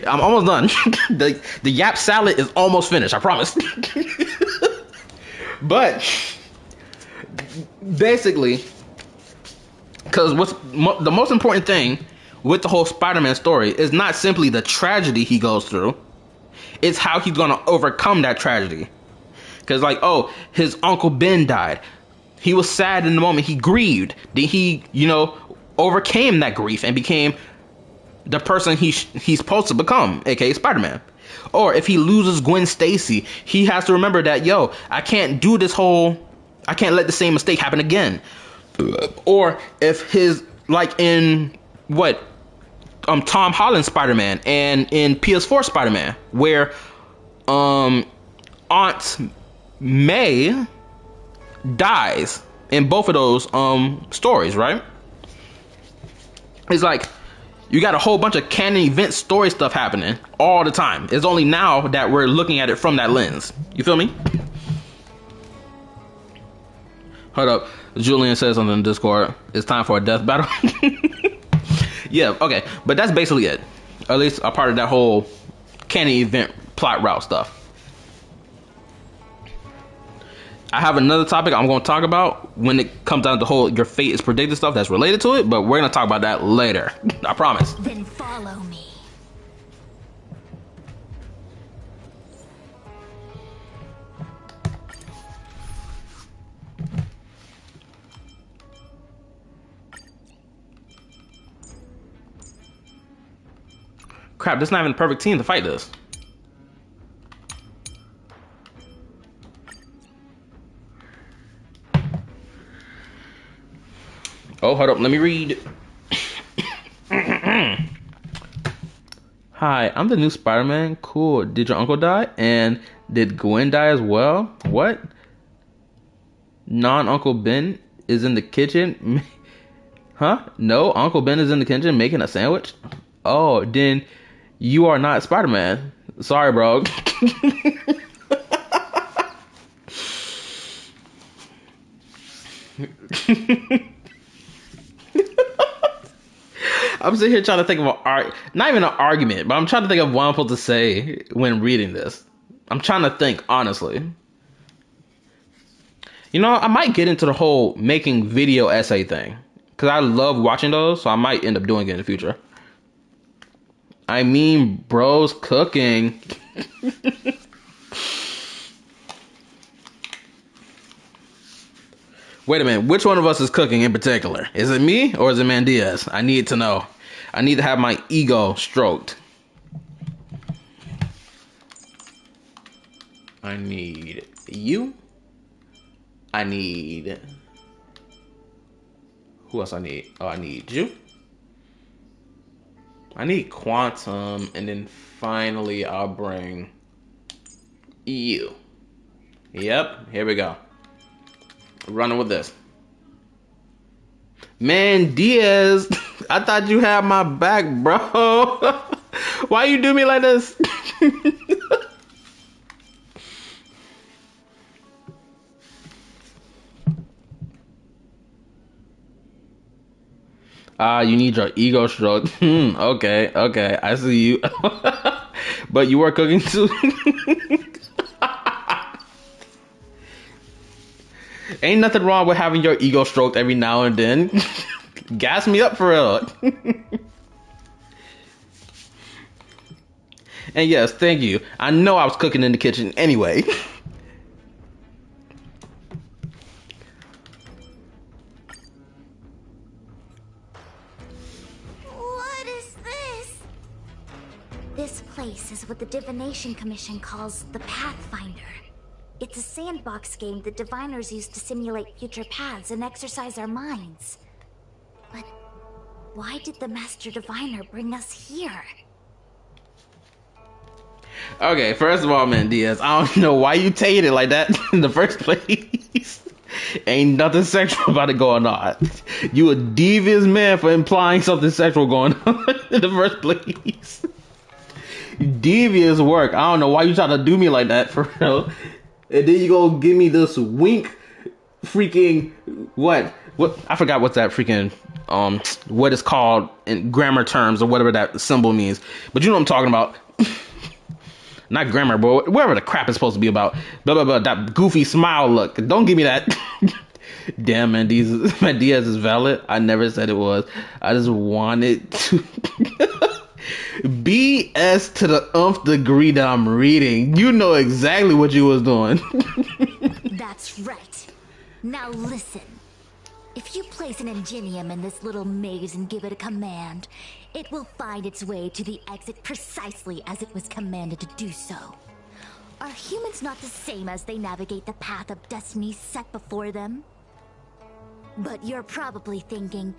I'm almost done. The yap salad is almost finished. I promise. But basically, because the most important thing with the whole Spider-Man story is not simply the tragedy he goes through, it's how he's gonna overcome that tragedy. Because, like, oh, his Uncle Ben died. He was sad in the moment. He grieved. Then he, overcame that grief and became the person he's supposed to become, aka Spider-Man. Or if he loses Gwen Stacy, he has to remember that, I can't let the same mistake happen again. Or if his, like in Tom Holland Spider-Man and in PS4 Spider-Man, where Aunt May dies in both of those stories, right? It's like you got a whole bunch of canon event story stuff happening all the time. It's only now that we're looking at it from that lens. You feel me? Hold up. Julian says on the Discord, it's time for a death battle. Yeah, okay. But that's basically it. At least a part of that whole canon event plot route stuff. I have another topic I'm going to talk about when it comes down to the whole your fate is predicted stuff that's related to it, but we're going to talk about that later. I promise. Then follow me. Crap, this is not even the perfect team to fight this. Oh, hold up. Let me read. Hi, I'm the new Spider-Man. Cool. Did your uncle die? And did Gwen die as well? What? Non-Uncle Ben is in the kitchen? Huh? No, Uncle Ben is in the kitchen making a sandwich? Oh, then you are not Spider-Man. Sorry, bro. I'm sitting here trying to think of not even an argument, but I'm trying to think of what I'm supposed to say when reading this. I'm trying to think, honestly. I might get into the whole making video essay thing, because I love watching those, so I might end up doing it in the future. I mean, bros cooking. Wait a minute, which one of us is cooking in particular? Is it me or is it Mandiaz? I need to know. I need to have my ego stroked. I need you. I need... Who else I need? Oh, I need you. I need Quantum, and then finally I'll bring you. Yep, here we go. Running with this. Man, Diaz, I thought you had my back, bro. Why you do me like this? You need your ego stroked. Okay, I see you. But you were cooking too. Ain't nothing wrong with having your ego stroked every now and then. Gas me up for real. And yes, thank you. I know I was cooking in the kitchen anyway. What is this? This place is what the Divination Commission calls the Pathfinder. It's a sandbox game that diviners use to simulate future paths and exercise our minds. But why did the Master Diviner bring us here? Okay, first of all, man, Diaz, I don't know why you tated it like that in the first place. Ain't nothing sexual about it going on. You a devious man for implying something sexual going on in the first place. Devious work. I don't know why you trying to do me like that, for real. And then you go give me this wink, freaking what? I forgot what's that freaking what it's called in grammar terms or whatever that symbol means. But you know what I'm talking about. Not grammar, but whatever the crap is supposed to be about. Blah blah blah. That goofy smile look. Don't give me that. Damn, man, Diaz is valid. I never said it was. I just wanted to BS to the nth degree that I'm reading. You know exactly what you was doing. That's right. Now listen. If you place an ingenium in this little maze and give it a command, it will find its way to the exit precisely as it was commanded to do so. Are humans not the same as they navigate the path of destiny set before them? But you're probably thinking,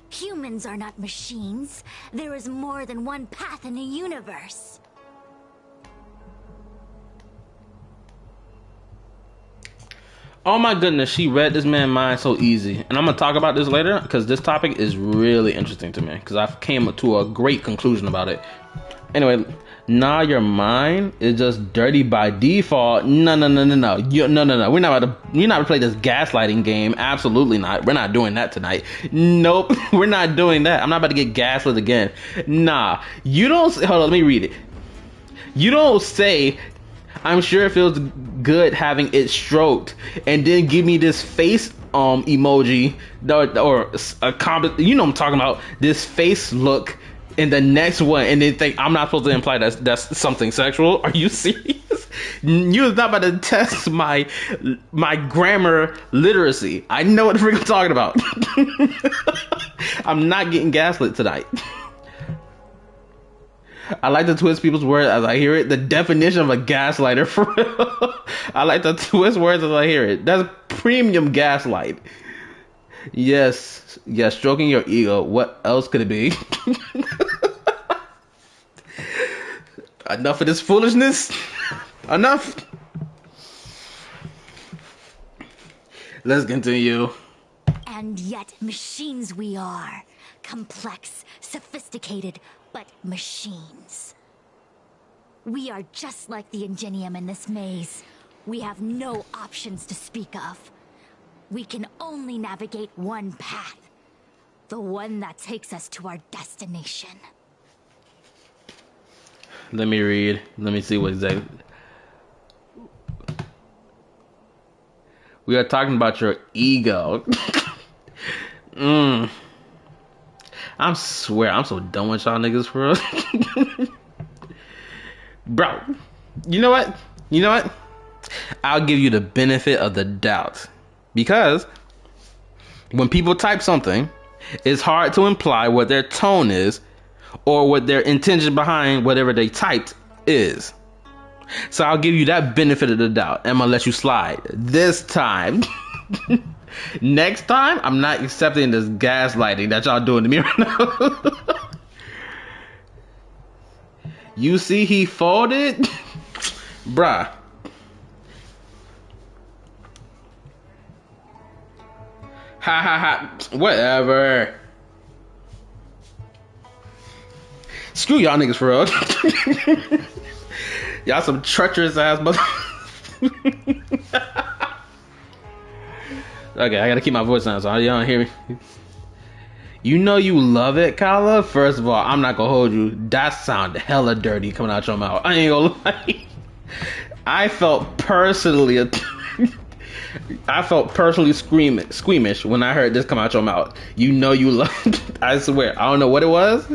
humans are not machines. There is more than one path in the universe. Oh my goodness, she read this man's mind so easy. And I'm going to talk about this later because this topic is really interesting to me because I came to a great conclusion about it. Anyway, nah, your mind is just dirty by default. No. No. We're not about to play this gaslighting game. Absolutely not. We're not doing that tonight. Nope, we're not doing that. I'm not about to get gaslit again. Nah, you don't. Hold on, let me read it. You don't say, I'm sure it feels good having it stroked, and then give me this face emoji or a comment. You know what I'm talking about. This face look in the next one, and then think I'm not supposed to imply that's something sexual. Are you serious? You're not about to test my grammar literacy. I know what the freak I'm talking about. I'm not getting gaslit tonight. I like to twist people's words as I hear it. The definition of a gaslighter, for real. I like to twist words as I hear it. That's premium gaslight. Yes, stroking your ego. What else could it be? Enough of this foolishness. Enough. Let's continue. And yet machines we are. Complex, sophisticated, but machines. We are just like the ingenium in this maze. We have no options to speak of. We can only navigate one path. The one that takes us to our destination. Let me read. Let me see what exactly. We are talking about your ego. I swear, I'm so done with y'all niggas, for real. Bro, you know what? I'll give you the benefit of the doubt. Because when people type something, it's hard to imply what their tone is or what their intention behind whatever they typed is. So I'll give you that benefit of the doubt. And I'm gonna let you slide this time. Next time, I'm not accepting this gaslighting that y'all doing to me right now. You see he folded? Bruh. Ha. Whatever. Screw y'all niggas, for real. Y'all some treacherous ass mother. Okay, I gotta keep my voice down so y'all don't hear me. You know you love it, Kala? First of all, I'm not gonna hold you. That sound hella dirty coming out your mouth. I ain't gonna lie. I felt personally squeamish when I heard this come out your mouth. You know you love it. I swear. I don't know what it was,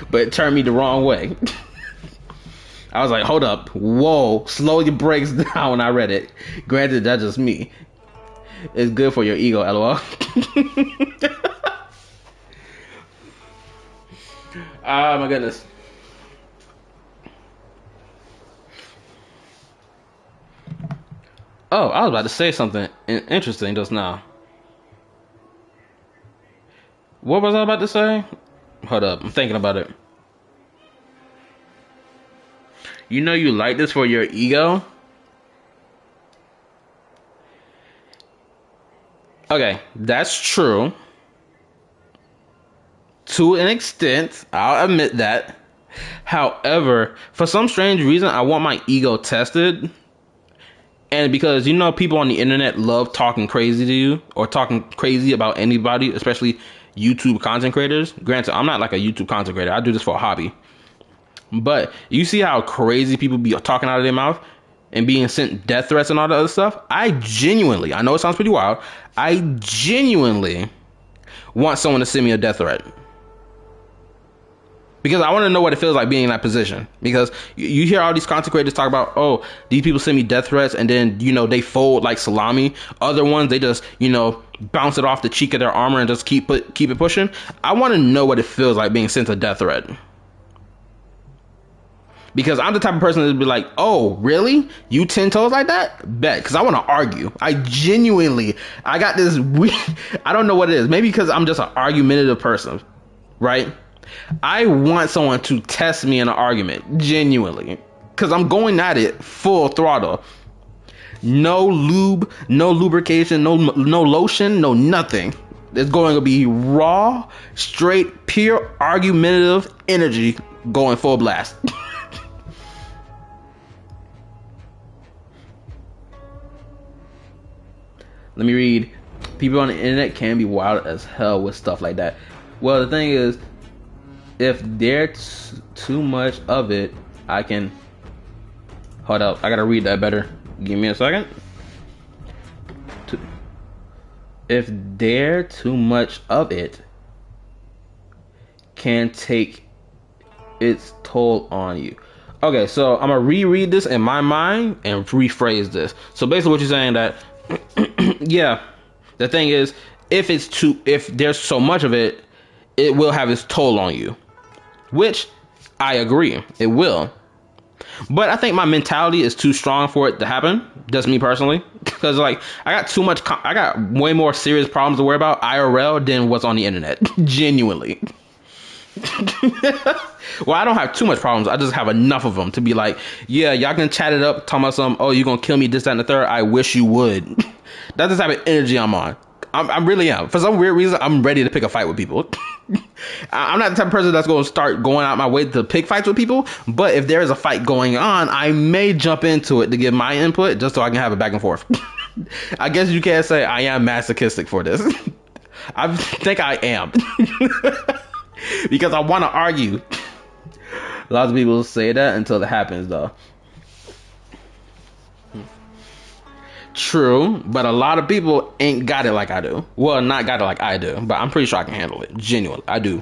but it turned me the wrong way. I was like, hold up. Whoa. Slow your brakes down when I read it. Granted, that's just me. It's good for your ego, lol. Oh my goodness. Oh, I was about to say something interesting just now. What was I about to say? Hold up, I'm thinking about it. You know you like this for your ego? Okay, that's true. To an extent, I'll admit that. However, for some strange reason, I want my ego tested. And because, you know, people on the internet love talking crazy to you or talking crazy about anybody, especially YouTube content creators. Granted, I'm not like a YouTube content creator. I do this for a hobby. But you see how crazy people be talking out of their mouth? and being sent death threats and all that other stuff, I know it sounds pretty wild, I genuinely want someone to send me a death threat. Because I want to know what it feels like being in that position. Because you hear all these content creators talk about, oh, these people send me death threats and then, you know, they fold like salami. Other ones, they just, you know, bounce it off the cheek of their armor and just keep it pushing. I want to know what it feels like being sent a death threat. Because I'm the type of person that would be like, oh, really? You 10 toes like that? Bet. Because I want to argue. I got this weird, I don't know what it is. Maybe because I'm just an argumentative person, right? I want someone to test me in an argument, genuinely. Because I'm going at it full throttle. No lube, no lubrication, no lotion, no nothing. It's going to be raw, straight, pure argumentative energy going full blast. Let me read. People on the internet can be wild as hell with stuff like that. Well, the thing is, if there's too much of it, I can... Hold up, I gotta read that better. Give me a second. If there's too much of it, can take its toll on you. Okay, so I'm gonna reread this in my mind and rephrase this. So basically what you're saying that yeah, the thing is, if there's so much of it, it will have its toll on you, which I agree, it will. But I think my mentality is too strong for it to happen. Just me personally, because like I got way more serious problems to worry about IRL than what's on the internet. Genuinely. Well, I don't have too much problems. I just have enough of them to be like, yeah, y'all can chat it up, talk about some, oh, you're gonna kill me, this, that, and the third. I wish you would. That's the type of energy I'm on. I really am. For some weird reason, I'm ready to pick a fight with people. I'm not the type of person that's going to start going out my way to pick fights with people. But if there is a fight going on, I may jump into it to give my input just so I can have it back and forth. I guess you can't say I am masochistic for this. I think I am. Because I want to argue. Lots of people say that until it happens, though. True, but a lot of people ain't got it like I do. Well, not got it like I do, but I'm pretty sure I can handle it. Genuinely, I do.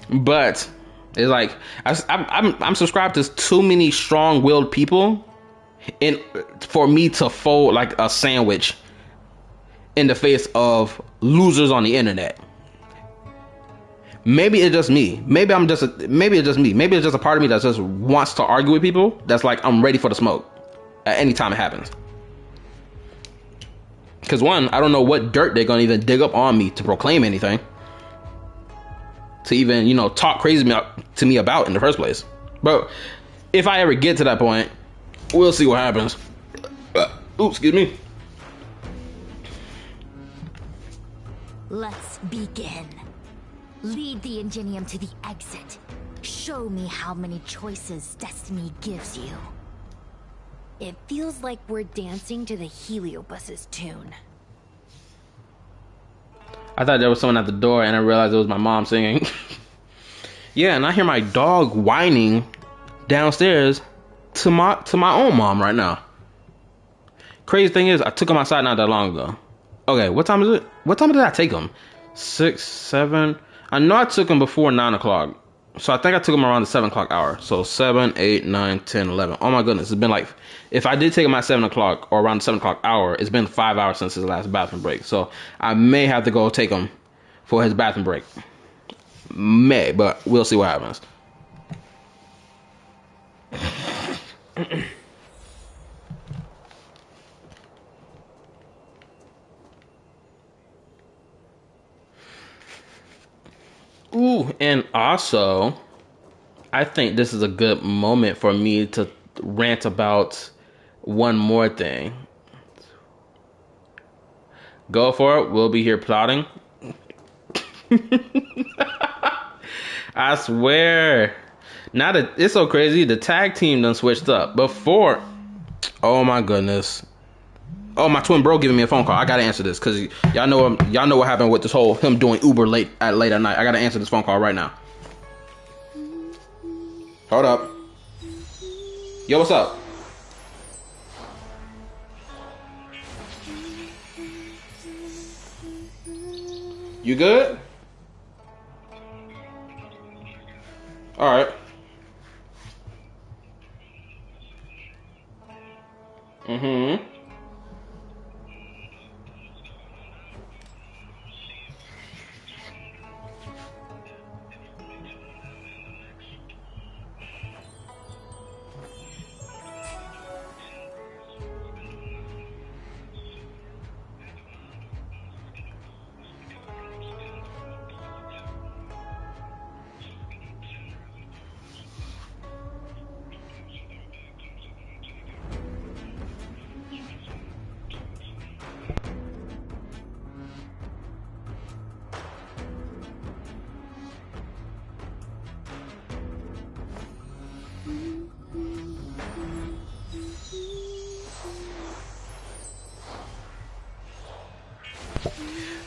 But it's like I'm subscribed to too many strong-willed people, for me to fold like a sandwich in the face of losers on the internet. Maybe it's just me. Maybe it's just me. Maybe it's just a part of me that just wants to argue with people. That's like, I'm ready for the smoke at any time it happens. Because one, I don't know what dirt they're gonna even dig up on me to proclaim anything, to even, you know, talk crazy to me about in the first place. But if I ever get to that point, we'll see what happens. Oops, excuse me. Let's begin. Lead the Ingenium to the exit. Show me how many choices destiny gives you. It feels like we're dancing to the Heliobus's tune. I thought there was someone at the door and I realized it was my mom singing. Yeah, and I hear my dog whining downstairs to my own mom right now. Crazy thing is, I took him outside not that long ago. Okay, what time is it? What time did I take him? 6, 7. I know I took him before 9 o'clock. So I think I took him around the 7 o'clock hour. So 7, 8, 9, 10, 11. Oh my goodness, it's been like, if I did take him at 7 o'clock or around the 7 o'clock hour, it's been 5 hours since his last bathroom break. So I may have to go take him for his bathroom break. May, but we'll see what happens. Ooh, and also, I think this is a good moment for me to rant about one more thing. Go for it. We'll be here plotting. I swear. Now that it's so crazy, the tag team done switched up. Before, oh my goodness. Oh, my twin bro giving me a phone call. I gotta answer this because y'all know what happened with this whole him doing Uber late at night. I gotta answer this phone call right now. Hold up. Yo, what's up? You good? All right. Mm-hmm.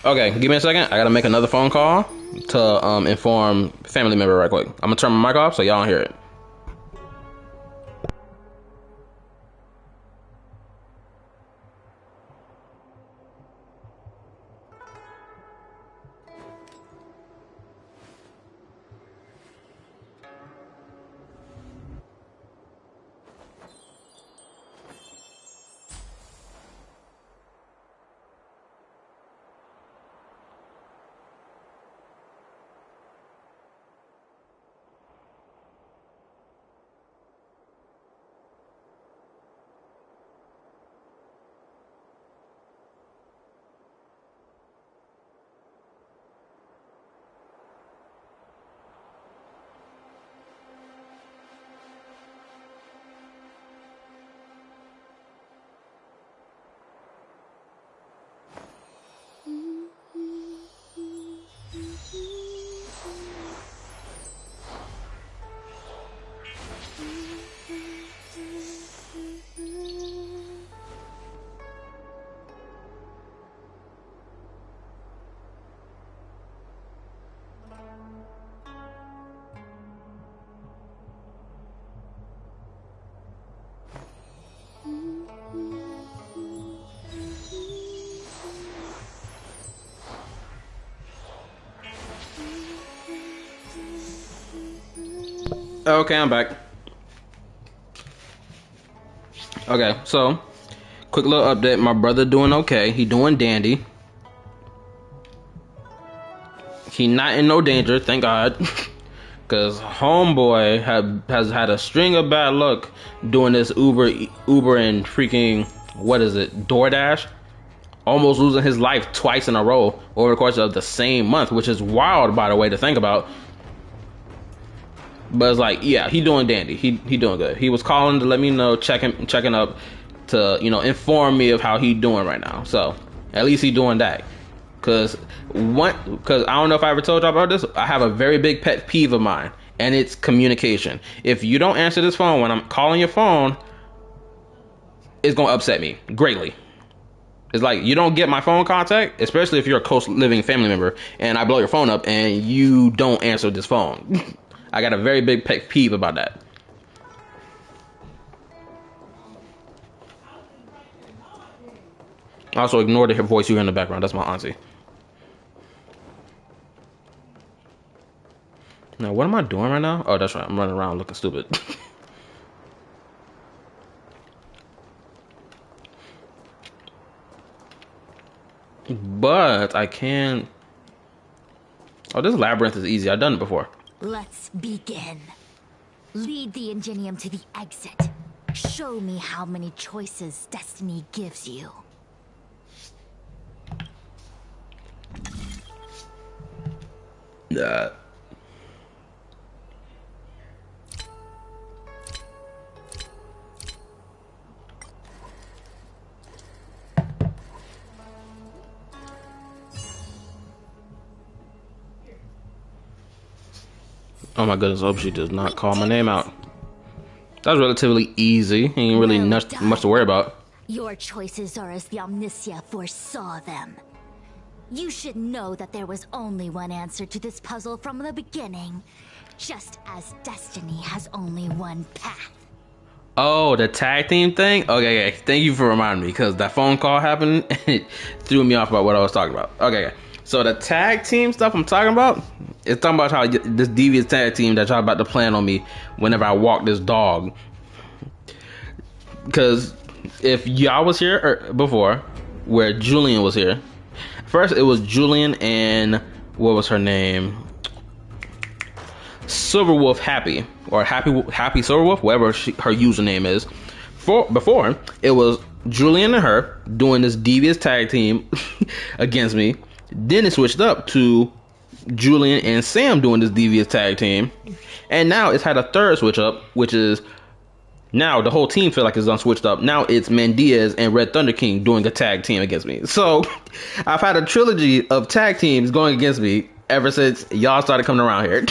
Okay, give me a second. I gotta make another phone call to inform family member right quick. I'm gonna turn my mic off so y'all don't hear it. Okay, I'm back. Okay, so quick little update. My brother doing okay. He doing dandy. He not in no danger, thank God. Cause homeboy has had a string of bad luck doing this Uber and freaking, what is it, DoorDash, almost losing his life twice in a row over the course of the same month, which is wild, by the way, to think about. But it's like, yeah, he doing dandy. He doing good. He was calling to let me know, checking up to, you know, inform me of how he doing right now. So at least he doing that. Cause I don't know if I ever told y'all about this. I have a very big pet peeve of mine, and it's communication. If you don't answer this phone when I'm calling your phone, it's gonna upset me greatly. It's like, you don't get my phone contact, especially if you're a close living family member, and I blow your phone up and you don't answer this phone. I got a very big pet peeve about that. Also, ignore the voice you hear in the background. That's my auntie. Now, what am I doing right now? Oh, that's right. I'm running around looking stupid. But I can... Oh, this labyrinth is easy. I've done it before. Let's begin. Lead the Ingenium to the exit. Show me how many choices destiny gives you. Oh my goodness, I hope she does not call my name out. That was relatively easy. Ain't really much to worry about. Your choices are as the Omniscia foresaw them. You should know that there was only one answer to this puzzle from the beginning, just as destiny has only one path. Oh, the tag team thing? Okay, thank you for reminding me, because that phone call happened and it threw me off about what I was talking about. Okay, So the tag team stuff I'm talking about, it's talking about how this devious tag team that y'all about to plan on me whenever I walk this dog. Because if y'all was here before, where Julian was here, first it was Julian and what was her name? Silverwolf Happy, or Happy Silverwolf, whatever her username is. Before it was Julian and her doing this devious tag team against me. Then it switched up to Julian and Sam doing this devious tag team, and now it's had a third switch up, which is now the whole team feel like it's unswitched up. Now it's Mandiaz and Red Thunder King doing a tag team against me. So I've had a trilogy of tag teams going against me ever since y'all started coming around here.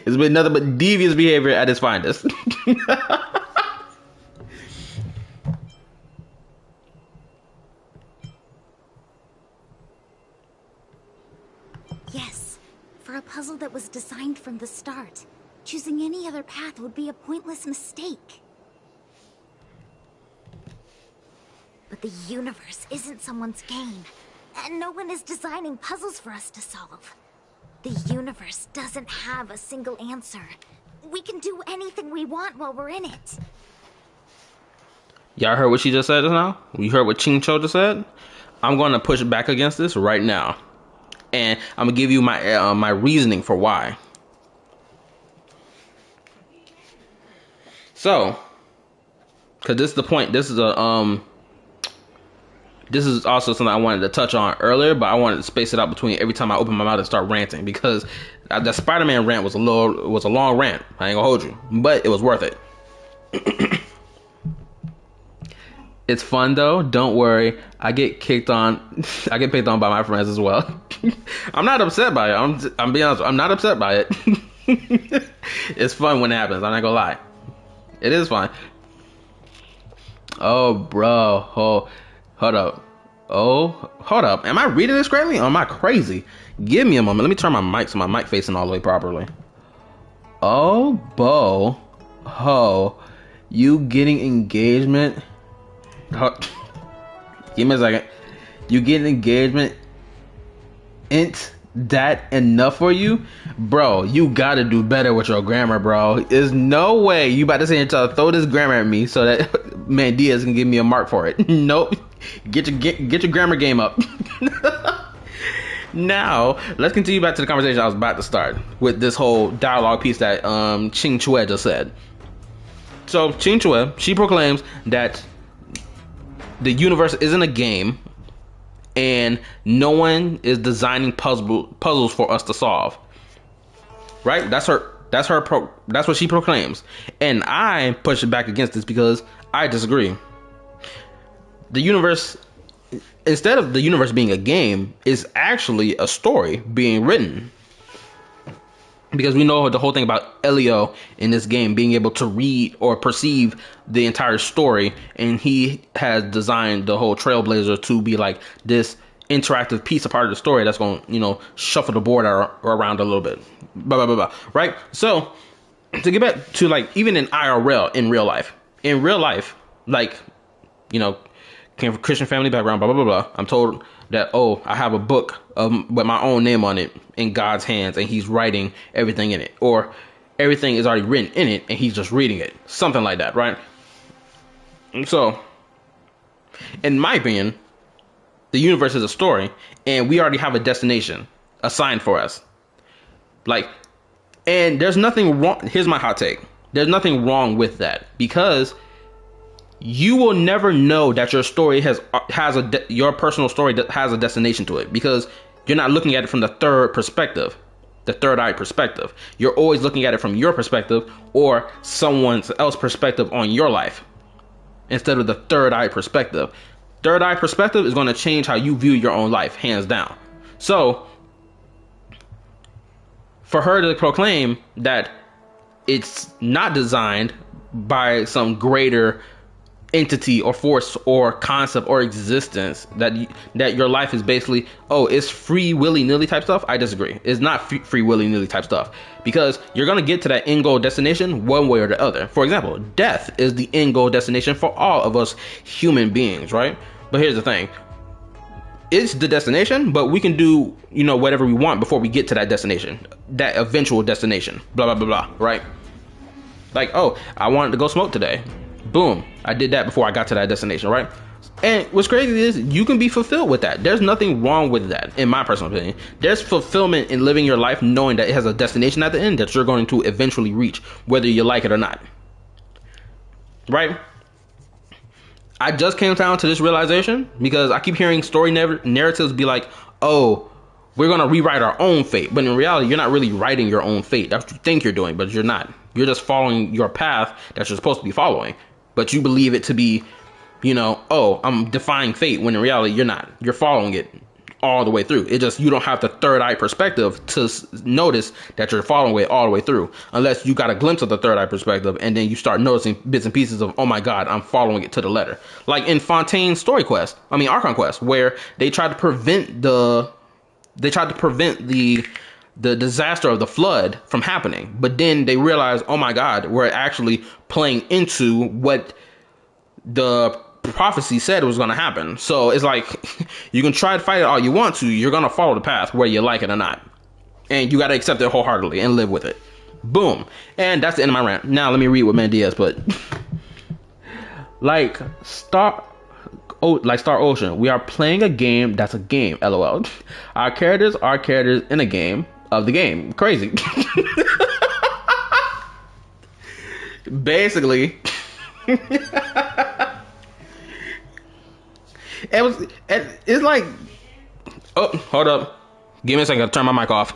It's been nothing but devious behavior at its finest. Yes, for a puzzle that was designed from the start, choosing any other path would be a pointless mistake. But the universe isn't someone's game, and no one is designing puzzles for us to solve. The universe doesn't have a single answer. We can do anything we want while we're in it. Y'all heard what she just said just now? You heard what Ching Cho just said? I'm going to push back against this right now. And I'm going to give you my my reasoning for why. So, because this is the point. This is also something I wanted to touch on earlier, but I wanted to space it out between every time I open my mouth and start ranting, because the Spider-Man rant was a long rant. I ain't gonna hold you, but it was worth it. It's fun though. Don't worry. I get picked on by my friends as well. I'm not upset by it. I'm being honest. I'm not upset by it. It's fun when it happens. I'm not gonna lie. It is fun. Oh, bro. Oh, hold up. Oh, hold up. Am I reading this correctly or am I crazy? Give me a moment. Let me turn my mic so my mic facing all the way properly. Oh, Bo. Ho. You getting engagement? Give me a second. You getting engagement? Ain't that enough for you? Bro, you gotta do better with your grammar, bro. There's no way you about to say to throw this grammar at me so that Mandiaz can give me a mark for it. Nope. Get your grammar game up. Now, let's continue back to the conversation I was about to start with this whole dialogue piece that Ching Chue just said. So Ching Chue, she proclaims that the universe isn't a game, and no one is designing puzzles for us to solve. Right? That's what she proclaims, and I push back against this because I disagree. The universe, instead of the universe being a game, is actually a story being written. Because we know the whole thing about Elio in this game being able to read or perceive the entire story, and he has designed the whole Trailblazer to be like this interactive piece of part of the story that's going to, shuffle the board around a little bit. Blah, blah, blah, blah. Right? So, to get back to, like, even in IRL, in real life, like, came from Christian family background, blah, blah, blah, blah. I'm told that, I have a book with my own name on it in God's hands, and he's writing everything in it. Or everything is already written in it, and he's just reading it. Something like that, right? And so, in my opinion, the universe is a story, and we already have a destination assigned for us. Like, and there's nothing wrong. Here's my hot take. There's nothing wrong with that, because you will never know that your story your personal story has a destination to it, because you're not looking at it from the third eye perspective. You're always looking at it from your perspective or someone else's perspective on your life instead of the third eye perspective. Third eye perspective is going to change how you view your own life, hands down. So for her to proclaim that it's not designed by some greater entity or force or concept or existence, that your life is basically, it's free willy-nilly type stuff, I disagree. It's not free willy-nilly type stuff, because you're going to get to that end goal destination one way or the other. For example, death is the end goal destination for all of us human beings, right? But here's the thing. it's the destination, but we can do, you know, whatever we want before we get to that destination, that eventual destination, blah, blah, blah, blah, right? Like, oh, I wanted to go smoke today. Boom. I did that before I got to that destination, right? And what's crazy is you can be fulfilled with that. There's nothing wrong with that, in my personal opinion. There's fulfillment in living your life knowing that it has a destination at the end that you're going to eventually reach, whether you like it or not. Right? I just came down to this realization because I keep hearing story narratives be like, oh, we're going to rewrite our own fate. But in reality, you're not really writing your own fate. That's what you think you're doing, but you're not. You're just following your path that you're supposed to be following. But you believe it to be, you know, oh, I'm defying fate, when in reality, you're not. You're following it all the way through. It just, you don't have the third eye perspective to notice that you're following it all the way through, unless you got a glimpse of the third eye perspective and then you start noticing bits and pieces of, oh my god, I'm following it to the letter. Like in Fontaine's Archon Quest, where they tried to prevent the disaster of the flood from happening, but then they realized, oh my god, we're actually playing into what the prophecy said was going to happen. So it's like, you can try to fight it all you want to, you're going to follow the path whether you like it or not, and you got to accept it wholeheartedly and live with it. Boom. And that's the end of my rant. Now let me read what Mandiaz put. like Star Ocean, we are playing a game that's a game, lol. Our characters are characters in a game of the game. Crazy. Basically. It's like, oh, hold up, give me a second, I'll turn my mic off.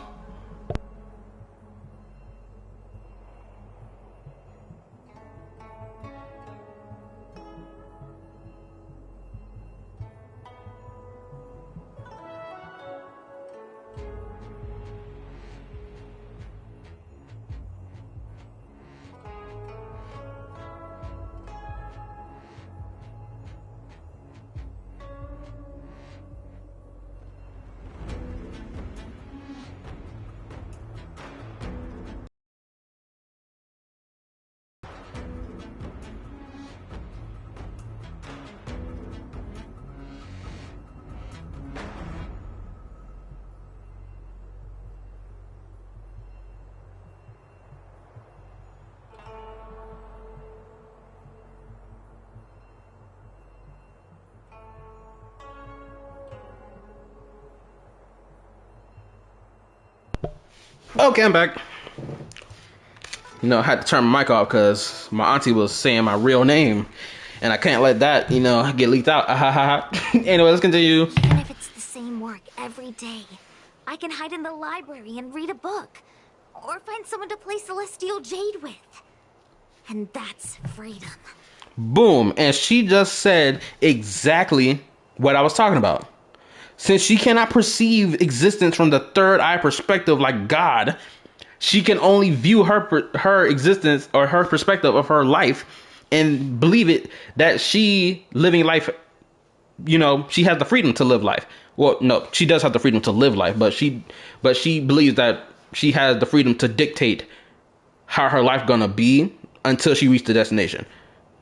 Okay, I'm back. You know, I had to turn my mic off because my auntie was saying my real name, and I can't let that, you know, get leaked out. Anyway, let's continue. Even if it's the same work every day, I can hide in the library and read a book, or find someone to play Celestial Jade with. And that's freedom. Boom. And she just said exactly what I was talking about. Since she cannot perceive existence from the third eye perspective like God, she can only view her existence or her perspective of her life and believe it that she living life, you know, she has the freedom to live life. Well, no, she does have the freedom to live life, but she believes that she has the freedom to dictate how her life gonna be until she reaches the destination,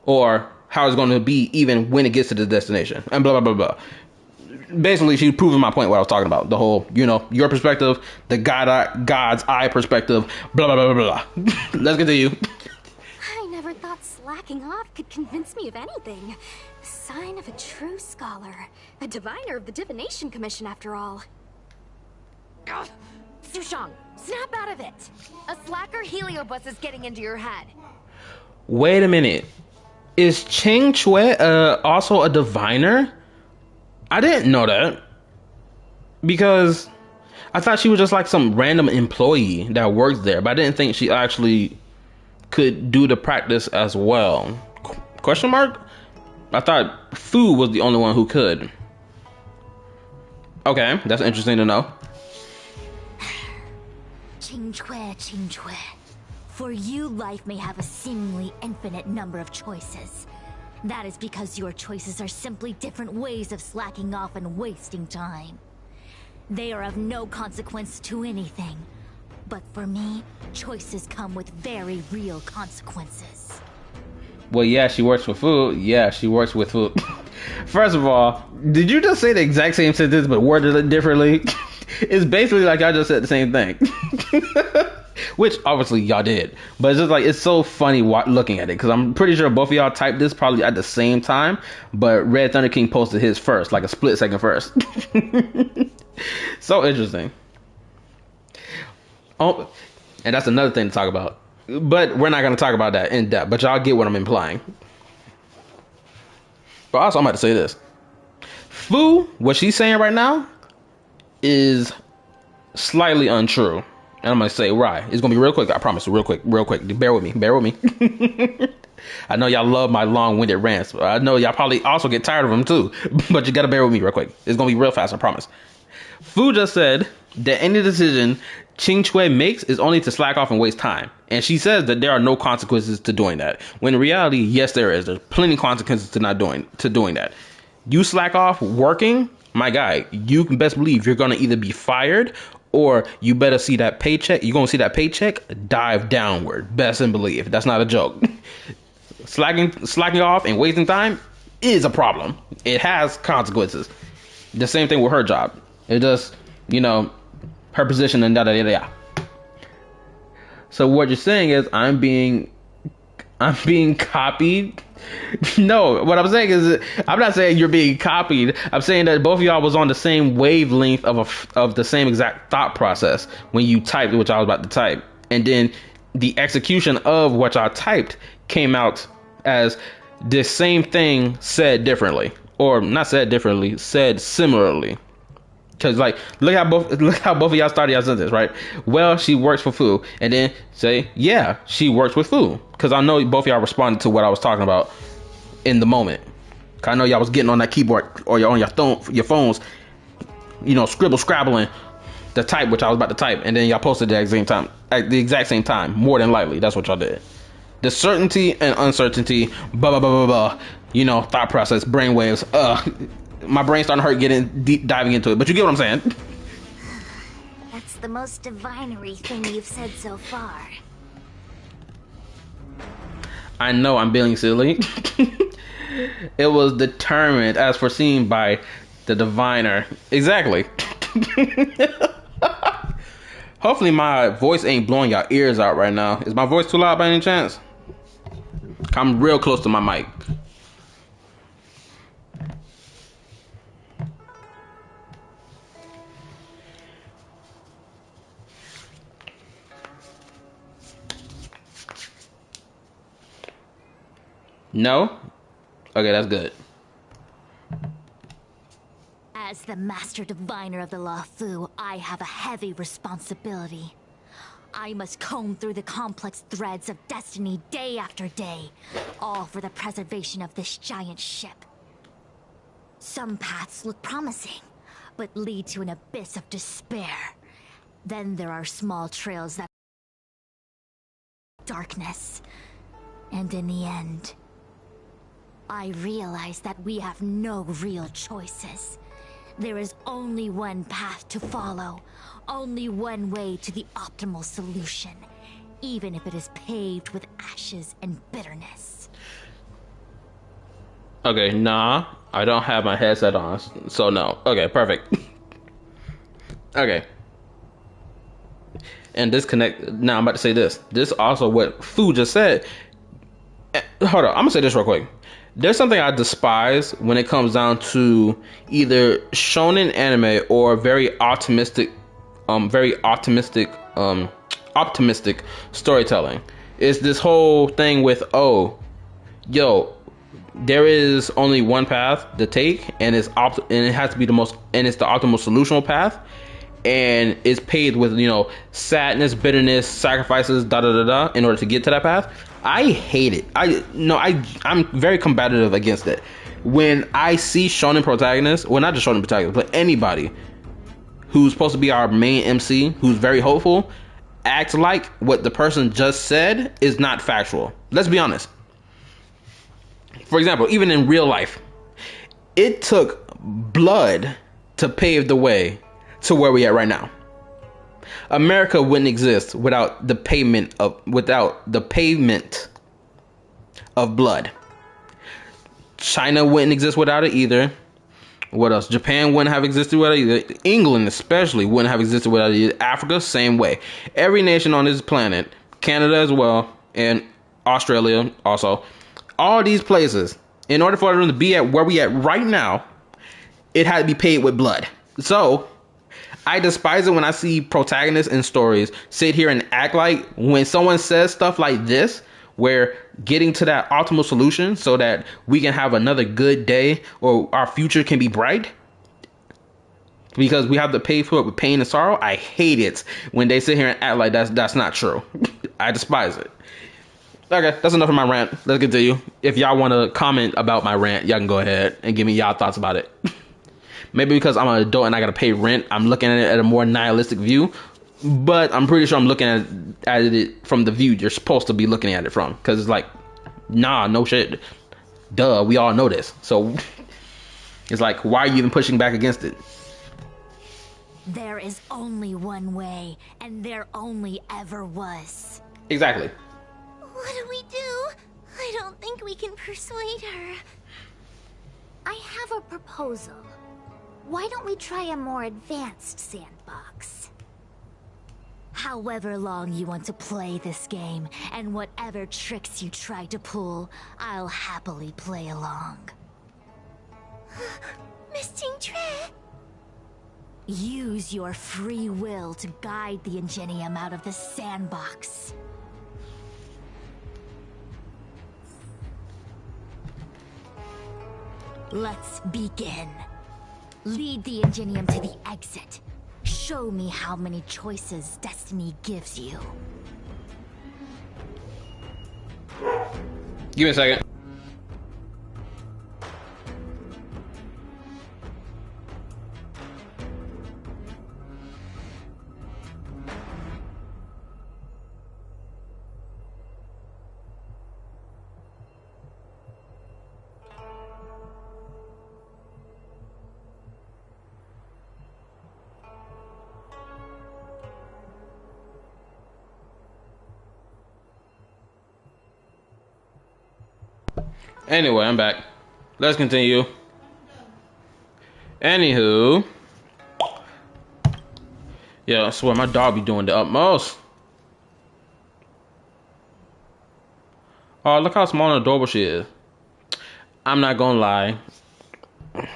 or how it's gonna be even when it gets to the destination, and blah blah blah blah. Basically, she's proving my point, what I was talking about. The whole, you know, your perspective, the God's eye perspective, blah, blah, blah, blah, blah. Let's continue. I never thought slacking off could convince me of anything. Sign of a true scholar. A diviner of the Divination Commission, after all. Ugh. Sushang, snap out of it. A slacker heliobus is getting into your head. Wait a minute. Is Cheng Chue also a diviner? I didn't know that, because I thought she was just like some random employee that works there, but I didn't think she actually could do the practice as well. Question mark? I thought Fu was the only one who could. Okay, that's interesting to know. Ching Chue. For you, life may have a seemingly infinite number of choices. That is because your choices are simply different ways of slacking off and wasting time. They are of no consequence to anything. But for me, choices come with very real consequences. Well, yeah, she works for food. Yeah, she works with food. First of all, did you just say the exact same sentence but worded it differently? It's basically like I just said the same thing. Which obviously y'all did, but it's just like it's so funny looking at it because I'm pretty sure both of y'all typed this probably at the same time, but Red Thunder King posted his first, like a split second first. So interesting. Oh, and that's another thing to talk about, but we're not going to talk about that in depth. But y'all get what I'm implying. But also, I'm about to say this: Fu, what she's saying right now, is slightly untrue. And I'm going to say why. It's going to be real quick. I promise. Real quick. Bear with me. I know y'all love my long-winded rants. I know y'all probably also get tired of them too. But you got to bear with me real quick. It's going to be real fast. I promise. Fu just said that any decision Ching Chui makes is only to slack off and waste time. And she says that there are no consequences to doing that. When in reality, yes, there is. There's plenty of consequences to doing that. You slack off working, my guy, you can best believe you're going to either be fired or you better see that paycheck. You're going to see that paycheck dive downward. Best and believe. That's not a joke. Slacking off and wasting time is a problem. It has consequences. The same thing with her job. It just, her position and da. So what you're saying is I'm being copied. No, what I'm saying is I'm not saying you're being copied. I'm saying that both of y'all was on the same wavelength of the same exact thought process when you typed what y'all was about to type, and then the execution of what y'all typed came out as the same thing said differently, or not said differently, said similarly. Because look how both of y'all started your sentence, right? Well, she works for Fu, and then say, yeah, she works with Fu. Because I know both of y'all responded to what I was talking about in the moment. I know y'all was getting on that keyboard or on your phones, scrabbling the type which I was about to type, and then y'all posted at the exact same time. More than likely, that's what y'all did. The certainty and uncertainty, blah blah blah blah blah. Thought process, brainwaves. My brain's starting to hurt diving into it, but you get what I'm saying. That's the most divinery thing you've said so far. I know I'm being silly. It was determined as foreseen by the diviner. Exactly. Hopefully my voice ain't blowing your ears out right now. Is my voice too loud by any chance? I'm real close to my mic. No? Okay, that's good. As the Master Diviner of the Law Fu, I have a heavy responsibility. I must comb through the complex threads of destiny day after day, all for the preservation of this giant ship. Some paths look promising, but lead to an abyss of despair. Then there are small trails that darkness. And in the end, I realize that we have no real choices. There is only one path to follow, only one way to the optimal solution, even if it is paved with ashes and bitterness. Okay, nah, I don't have my headset on, so no. Okay, perfect. Okay. And disconnect. Now I'm about to say this. This also what Fu just said. Hold on, I'm gonna say this real quick. There's something I despise when it comes down to either shonen anime or very optimistic storytelling. It's this whole thing with, there is only one path to take, and it has to be the optimal solutional path, and it's paved with sadness, bitterness, sacrifices, in order to get to that path. I hate it. I'm very combative against it. When I see shonen protagonists, well, not just shonen protagonists, but anybody who's supposed to be our main MC, who's very hopeful, acts like what the person just said is not factual. Let's be honest. For example, even in real life, it took blood to pave the way to where we at right now. America wouldn't exist without the pavement of blood. China wouldn't exist without it either. What else? Japan wouldn't have existed without it either. England especially wouldn't have existed without it either. Africa, same way. Every nation on this planet, Canada as well, and Australia also. All these places, in order for them to be at where we at right now, it had to be paid with blood. So I despise it when I see protagonists in stories sit here and act like when someone says stuff like this, where getting to that optimal solution so that we can have another good day or our future can be bright, because we have to pay for it with pain and sorrow. I hate it when they sit here and act like that's not true. I despise it. Okay, that's enough of my rant. Let's continue. If y'all want to comment about my rant, y'all can go ahead and give me y'all thoughts about it. Maybe because I'm an adult and I gotta pay rent, I'm looking at it at a more nihilistic view. But I'm pretty sure I'm looking at it from the view you're supposed to be looking at it from. Because it's like, nah, no shit. Duh, we all know this. So it's like, why are you even pushing back against it? There is only one way, and there only ever was. Exactly. What do we do? I don't think we can persuade her. I have a proposal. Why don't we try a more advanced sandbox? However long you want to play this game, and whatever tricks you try to pull, I'll happily play along. Miss Tingtre? Use your free will to guide the Ingenium out of the sandbox. Let's begin. Lead the Ingenium to the exit. Show me how many choices destiny gives you. Give me a second. Anyway, I'm back. Let's continue. Anywho. Yeah, I swear my dog be doing the utmost. Oh, look how small and adorable she is. I'm not gonna lie. I ain't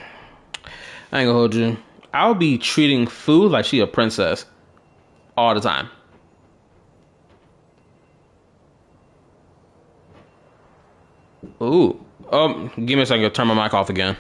gonna hold you. I'll be treating food like she a princess all the time. Ooh. Give me a second to turn my mic off again.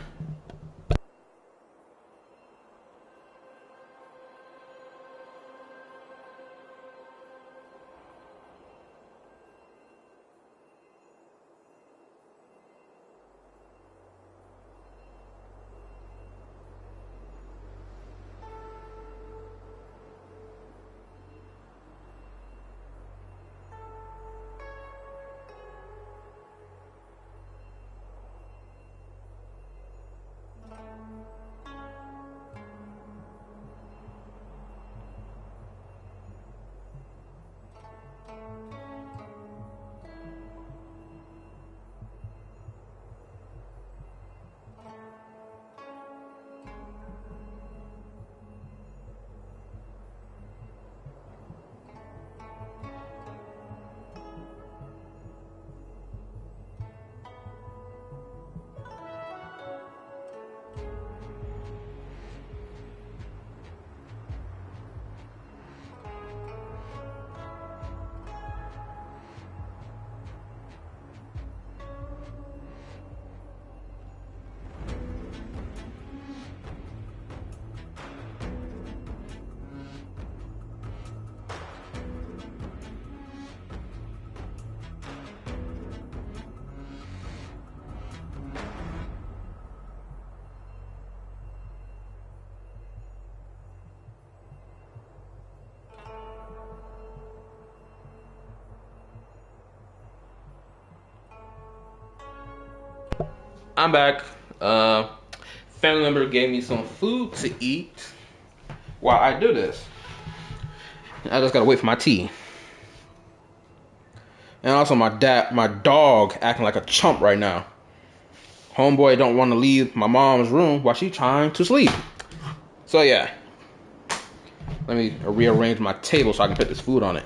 I'm back. Family member gave me some food to eat while I do this. I just gotta wait for my tea. And also my dog acting like a chump right now. homeboy don't want to leave my mom's room while she's trying to sleep. So yeah. Let me rearrange my table so I can put this food on it.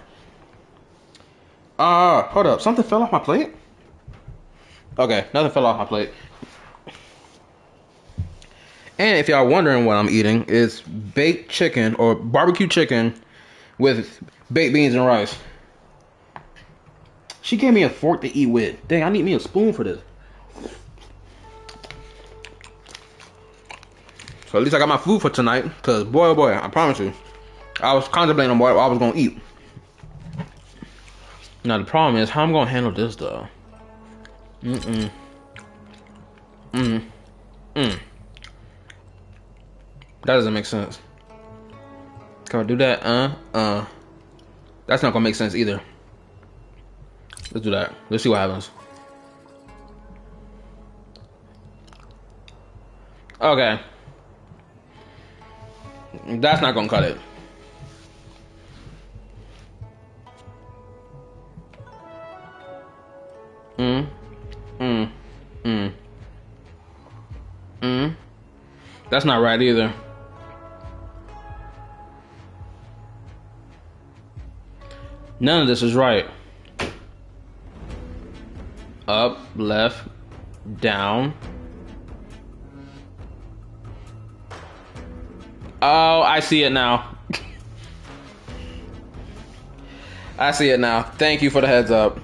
Hold up. Something fell off my plate? Okay, nothing fell off my plate. And if y'all wondering what I'm eating, it's baked chicken or barbecue chicken with baked beans and rice. She gave me a fork to eat with. Dang, I need me a spoon for this. So at least I got my food for tonight. Because boy, oh boy, I promise you, I was contemplating on what I was going to eat. Now the problem is how I'm going to handle this though. That doesn't make sense. Can I do that? That's not gonna make sense either. Let's do that. Let's see what happens. Okay. That's not gonna cut it. That's not right either. None of this is right. Up, left, down. Oh, I see it now. I see it now. Thank you for the heads up.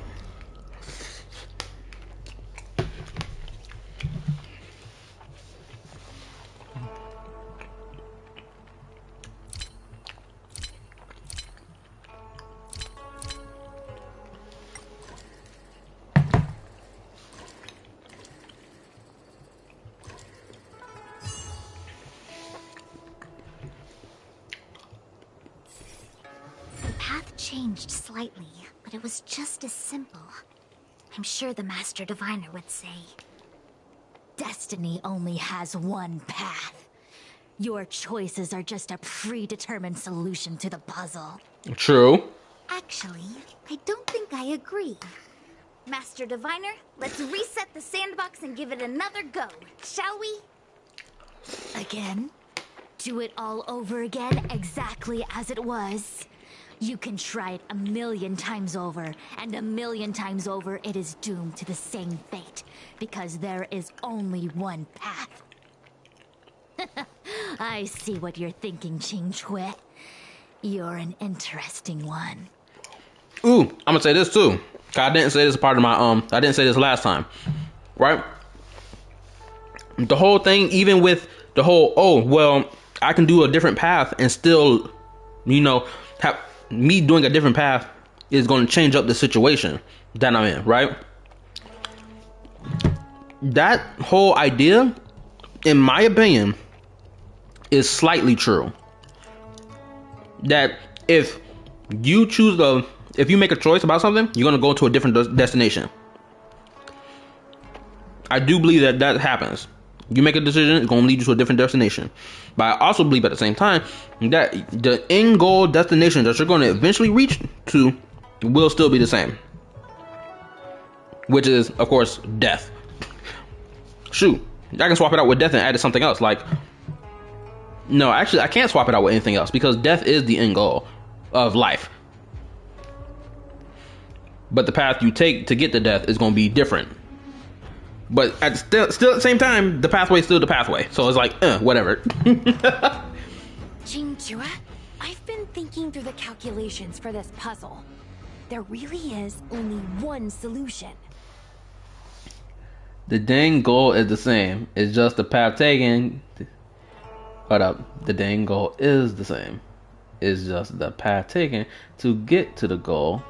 Changed slightly, but it was just as simple. I'm sure the Master Diviner would say. Destiny only has one path. Your choices are just a predetermined solution to the puzzle. True. Actually, I don't think I agree. Master Diviner, let's reset the sandbox and give it another go, shall we? Again? Do it all over again, exactly as it was. You can try it 1,000,000 times over, and 1,000,000 times over it is doomed to the same fate, because there is only one path. I see what you're thinking, Ching Chui. You're an interesting one. Ooh, I'm gonna say this too. I didn't say this part of my I didn't say this last time, right? The whole thing, even with the whole, oh well, I can do a different path and still, you know, have me doing a different path is going to change up the situation that I'm in, right? That whole idea, in my opinion, is slightly true. That if you if you make a choice about something, you're going to go to a different destination. I do believe that that happens. You make a decision, it's going to lead you to a different destination. But I also believe at the same time that the end goal destination that you're going to eventually reach to will still be the same. Which is, of course, death. Shoot, I can swap it out with death and add something else. Like, no, actually, I can't swap it out with anything else because death is the end goal of life. But the path you take to get to death is going to be different. But at still at the same time, the pathway is still the pathway. So it's like, whatever. Ching Chui, I've been thinking through the calculations for this puzzle. There really is only one solution. The dang goal is the same. It's just the path taken. Hold up. The dang goal is the same. It's just the path taken to get to the goal.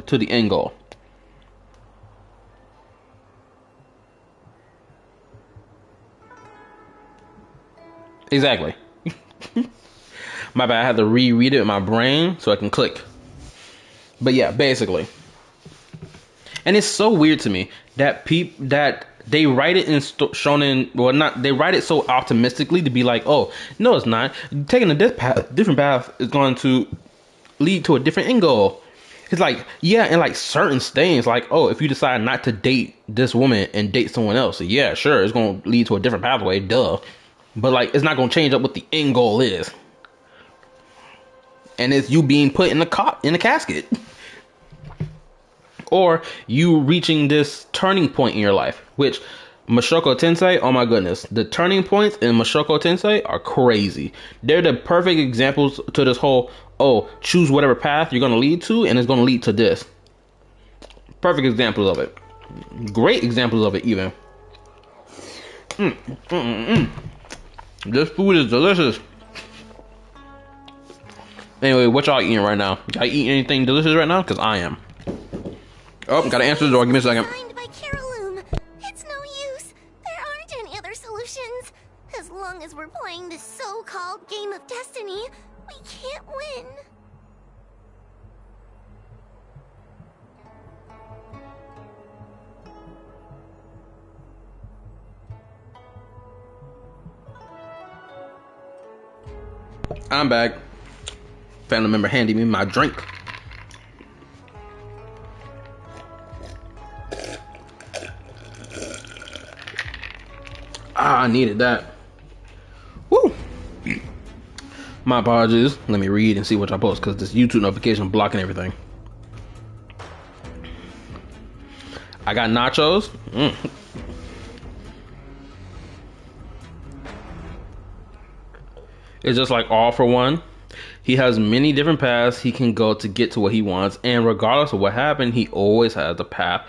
To the end goal. Exactly. My bad, I had to reread it in my brain so I can click. But yeah, basically. And it's so weird to me that that they write it in shonen, well, not, they write it so optimistically to be like, oh, no, it's not. Taking a different path is going to lead to a different end goal. It's like, yeah, and like certain things, like, oh, if you decide not to date this woman and date someone else, yeah, sure, it's gonna lead to a different pathway, duh. But like, it's not gonna change up what the end goal is, and it's you being put in the casket, or you reaching this turning point in your life. Which Mushoku Tensei, oh my goodness, the turning points in Mushoku Tensei are crazy. They're the perfect examples to this whole, oh, choose whatever path you're gonna lead to, and it's gonna lead to this. Perfect examples of it. Great examples of it, even. This food is delicious. Anyway, what y'all eating right now? Y'all eating anything delicious right now? Because I am. Oh, gotta answer the door. Give me a second. Designed by Caroloom. It's no use. There aren't any other solutions. As long as we're playing this so-called game of destiny, we can't win. I'm back. Family member handed me my drink. I needed that. Woo! My apologies. Let me read and see what I post, because this YouTube notification blocking everything. I got nachos. It's just like all for one. He has many different paths he can go to get to what he wants, and regardless of what happened, he always has the path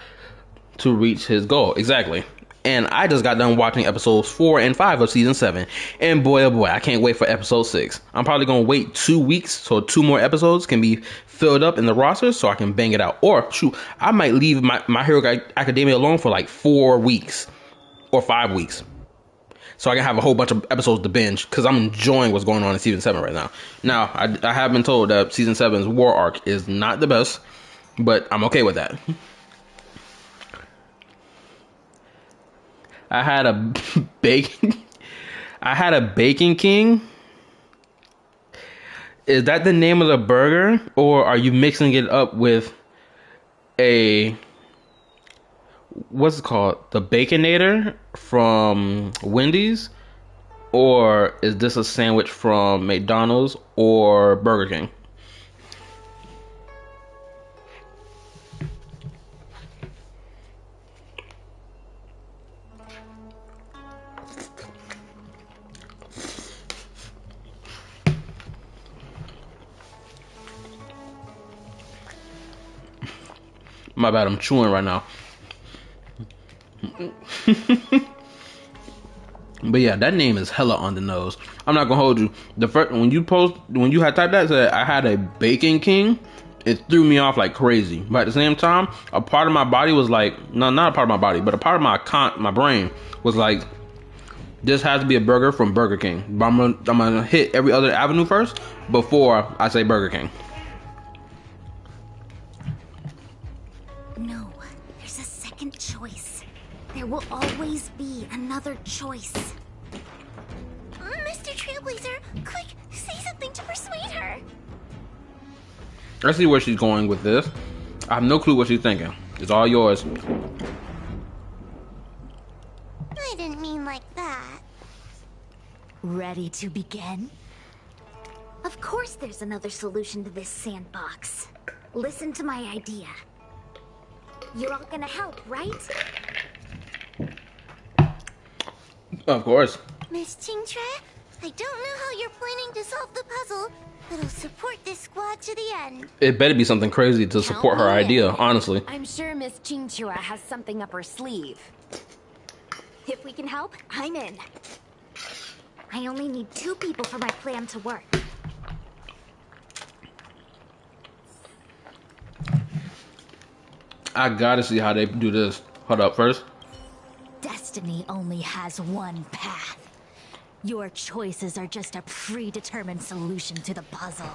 to reach his goal. Exactly. And I just got done watching episodes 4 and 5 of season 7, and boy oh boy, I can't wait for episode 6. I'm probably gonna wait 2 weeks so 2 more episodes can be filled up in the roster so I can bang it out. Or shoot, I might leave my Hero Academia alone for like 4 weeks or 5 weeks, so I can have a whole bunch of episodes to binge, because I'm enjoying what's going on in season 7 right now. Now, I have been told that season 7's war arc is not the best, but I'm okay with that. I had a Bacon King. Is that the name of the burger, or are you mixing it up with a, what's it called, the Baconator from Wendy's, or is this a sandwich from McDonald's or Burger King? My bad, I'm chewing right now. But yeah, that name is hella on the nose. I'm not gonna hold you. The first when you had typed that, said I had a Bacon King, it threw me off like crazy. But at the same time, a part of my body was like, no, not a part of my body, but a part of my brain was like, this has to be a burger from Burger King. But I'm gonna hit every other avenue first before I say Burger King. No, there's a second choice. There will always be another choice. Mr. Trailblazer, quick, say something to persuade her. I see where she's going with this. I have no clue what she's thinking. It's all yours. I didn't mean like that. Ready to begin? Of course there's another solution to this sandbox. Listen to my idea. You're all gonna help, right? Of course. Miss Chingtre, I don't know how you're planning to solve the puzzle, but I'll support this squad to the end. It better be something crazy to support her idea, honestly. I'm sure Miss Chingchua has something up her sleeve. If we can help, I'm in. I only need 2 people for my plan to work. I gotta see how they do this. Hold up first. Destiny only has one path. Your choices are just a predetermined solution to the puzzle.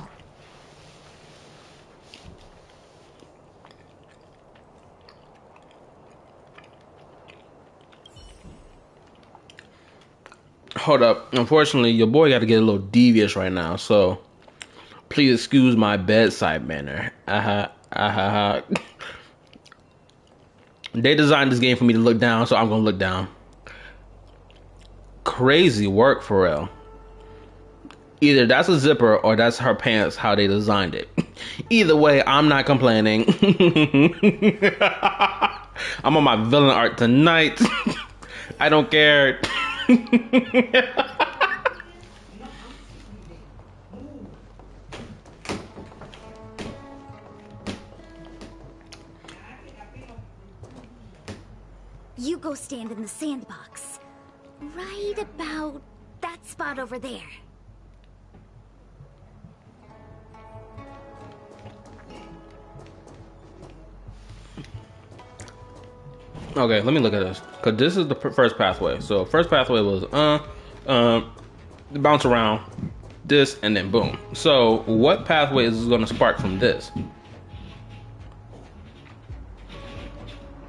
Hold up. Unfortunately, your boy got to get a little devious right now, so please excuse my bedside manner. They designed this game for me to look down, so I'm gonna look down. Crazy work for real. Either that's a zipper or that's her pants, how they designed it. Either way, I'm not complaining. I'm on my villain art tonight. I don't care. You go stand in the sandbox. Right about that spot over there. Okay, let me look at this. Cause this is the first pathway. So first pathway was bounce around, this, and then boom. So what pathway is gonna spark from this?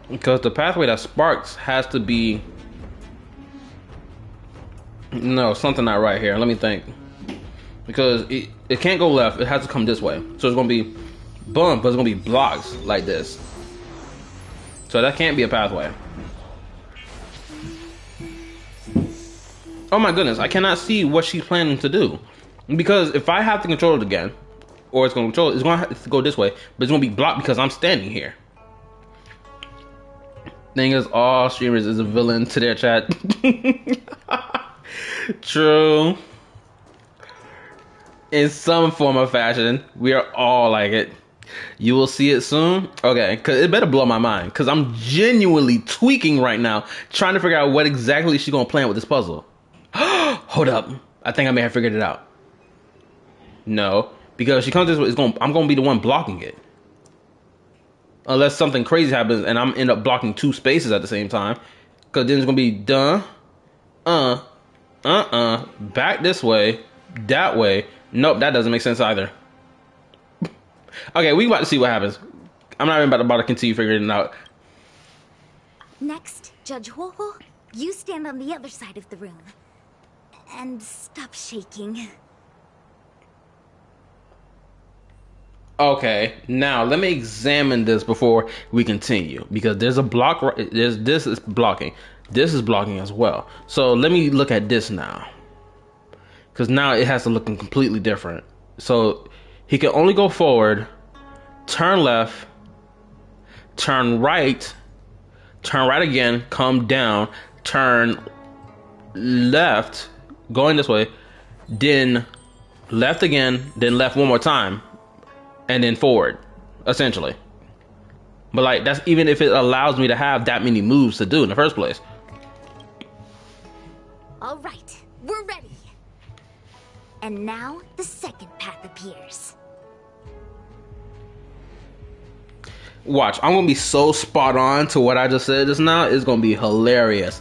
Because the pathway that sparks has to be... No, something not right here. Let me think. Because it can't go left. It has to come this way. So it's going to be bump, but it's going to be blocks like this. So that can't be a pathway. Oh my goodness. I cannot see what she's planning to do. Because if I have to control it again, or it's going to control it, it's going to have to go this way. But it's going to be blocked because I'm standing here. Thing is, all streamers is a villain to their chat. True. In some form or fashion, we are all like it. You will see it soon. Okay, because it better blow my mind. Because I'm genuinely tweaking right now, trying to figure out what exactly she's going to plan with this puzzle. Hold up. I think I may have figured it out. No, because she comes this way, I'm going to be the one blocking it. Unless something crazy happens and I'm end up blocking two spaces at the same time. Because then it's going to be done. Back this way. That way. Nope, that doesn't make sense either. Okay, we about to see what happens. I'm not even about to continue figuring it out. Next, Judge Huohuo, you stand on the other side of the room. And stop shaking. Okay, now let me examine this before we continue. Because there's a block, this is blocking. This is blocking as well. So let me look at this now. Because now it has to look completely different. So he can only go forward, turn left, turn right again, come down, turn left, going this way, then left again, then left one more time, and then forward, essentially. But like, that's even if it allows me to have that many moves to do in the first place. All right, we're ready. And now the second path appears. Watch, I'm gonna be so spot on to what I just said just now. It's gonna be hilarious.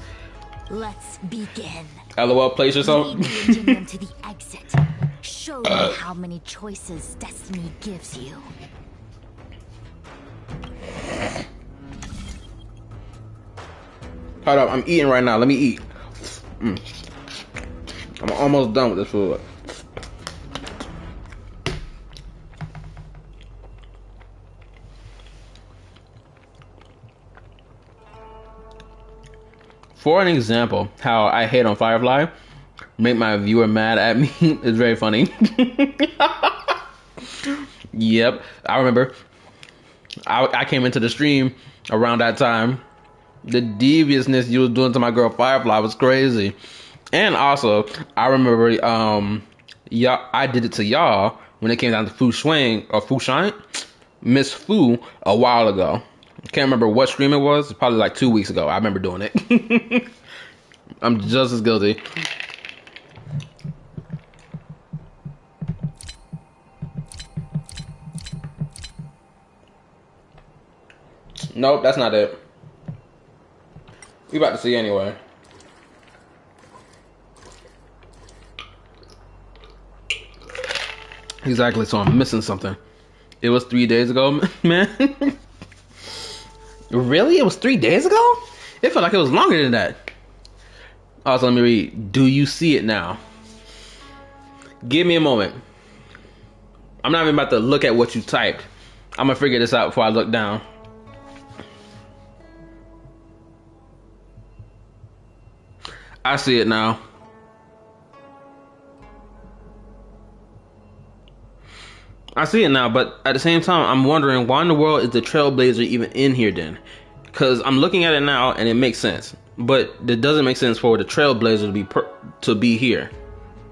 Let's begin. LOL, place yourself. Lead the engine to the exit. Show them how many choices destiny gives you. Hold up, I'm eating right now. Let me eat. I'm almost done with this food. For an example, how I hate on Firefly, make my viewer mad at me, is very funny. Yep, I remember. I came into the stream around that time. The deviousness you was doing to my girl Firefly was crazy. And also, I remember y'all, I did it to y'all when it came down to Foxian, Miss Fu, a while ago. Can't remember what stream it was. It's probably like 2 weeks ago. I remember doing it. I'm just as guilty. Nope, that's not it. We about to see anyway. Exactly, so I'm missing something. It was 3 days ago, man. Really? It was 3 days ago? It felt like it was longer than that. Also, let me read. Do you see it now? Give me a moment. I'm not even about to look at what you typed. I'm gonna figure this out before I look down. I see it now. I see it now, but at the same time, I'm wondering why in the world is the Trailblazer even in here then? Because I'm looking at it now and it makes sense, but it doesn't make sense for the Trailblazer to be here.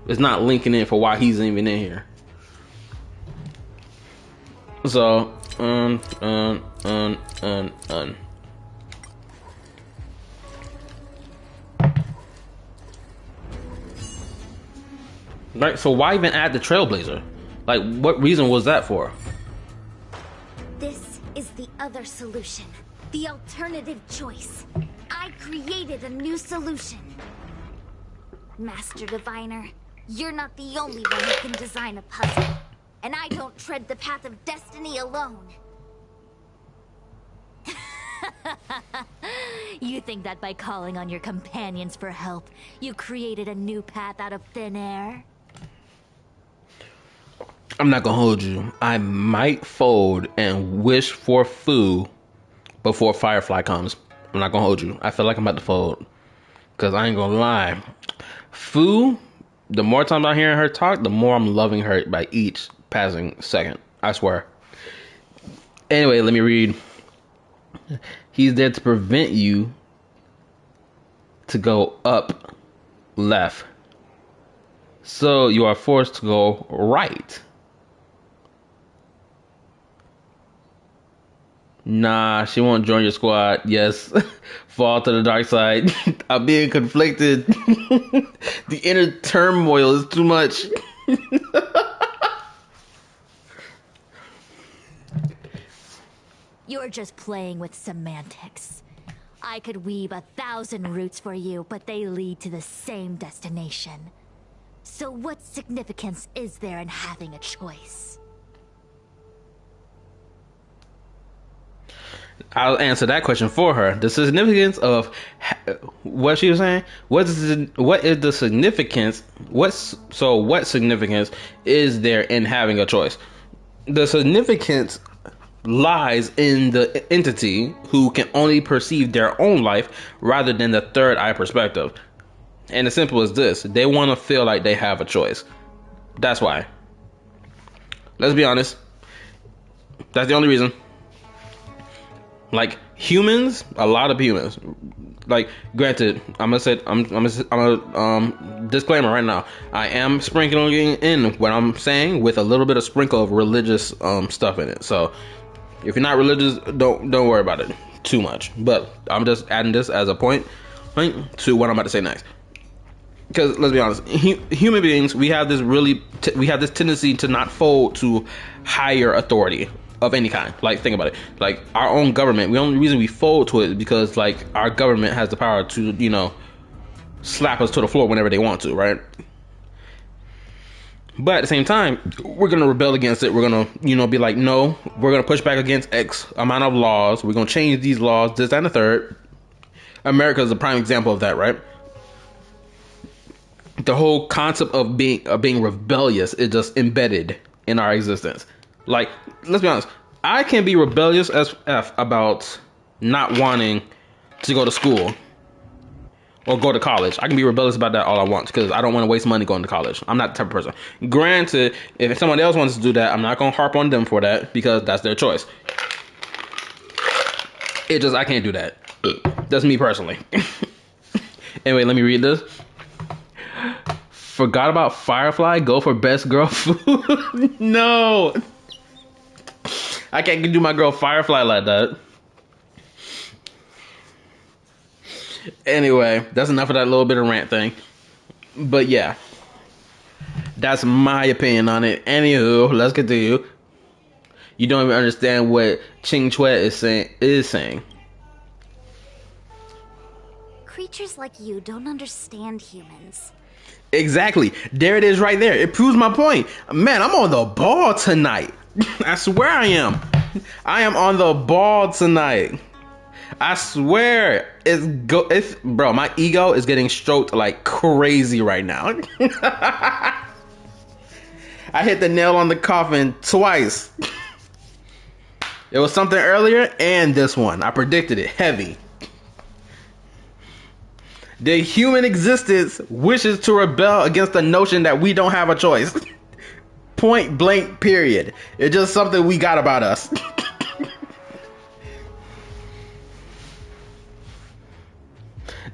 It's not linking in for why he's even in here. So, Right, so why even add the Trailblazer? Like, what reason was that for? This is the other solution. The alternative choice. I created a new solution. Master Diviner, you're not the only one who can design a puzzle. And I don't tread the path of destiny alone. You think that by calling on your companions for help, you created a new path out of thin air? I'm not gonna hold you. I might fold and wish for Fu before Firefly comes. I'm not gonna hold you. I feel like I'm about to fold. Because I ain't gonna lie. Fu, the more times I'm hearing her talk, the more I'm loving her by each passing second. I swear. Anyway, let me read. He's there to prevent you to go up left. So you are forced to go right. Nah, she won't join your squad. Yes, fall to the dark side. I'm being conflicted. The inner turmoil is too much. You're just playing with semantics. I could weave 1,000 routes for you, but they lead to the same destination. So what significance is there in having a choice? I'll answer that question for her. The significance of what she was saying. What is the significance? What significance is there in having a choice? The significance lies in the entity who can only perceive their own life rather than the third eye perspective. And as simple as this, they want to feel like they have a choice. That's why. Let's be honest. That's the only reason. Like humans, a lot of humans. Like, granted, I'm a disclaimer right now. I am sprinkling in what I'm saying with a little bit of sprinkle of religious stuff in it. So, if you're not religious, don't worry about it too much. But I'm just adding this as a point to what I'm about to say next. Because let's be honest, human beings, we have this tendency to not fold to higher authority of any kind. Like, think about it. Like, our own government, the only reason we fold to it is because, like, our government has the power to, you know, slap us to the floor whenever they want to, right? But at the same time, we're going to rebel against it. We're going to, you know, be like, no, we're going to push back against X amount of laws. We're going to change these laws, this, that, and the third. America is a prime example of that, right? The whole concept of being rebellious is just embedded in our existence. Like, let's be honest, I can be rebellious as F about not wanting to go to school or go to college. I can be rebellious about that all I want because I don't want to waste money going to college. I'm not the type of person. Granted, if someone else wants to do that, I'm not going to harp on them for that because that's their choice. I can't do that. That's me personally. Anyway, let me read this. Forgot about Firefly? Go for best girl food? No. I can't do my girl Firefly like that. Anyway, that's enough of that little bit of rant thing. But yeah, that's my opinion on it. Anywho, let's continue. You don't even understand what Ching Chue is saying. Creatures like you don't understand humans. Exactly. There it is right there. It proves my point. Man, I'm on the ball tonight. I swear I am. I am on the ball tonight. I swear. Bro, my ego is getting stroked like crazy right now. I hit the nail on the coffin twice. It was something earlier and this one. I predicted it. Heavy. The human existence wishes to rebel against the notion that we don't have a choice. Point blank, period. It's just something we got about us.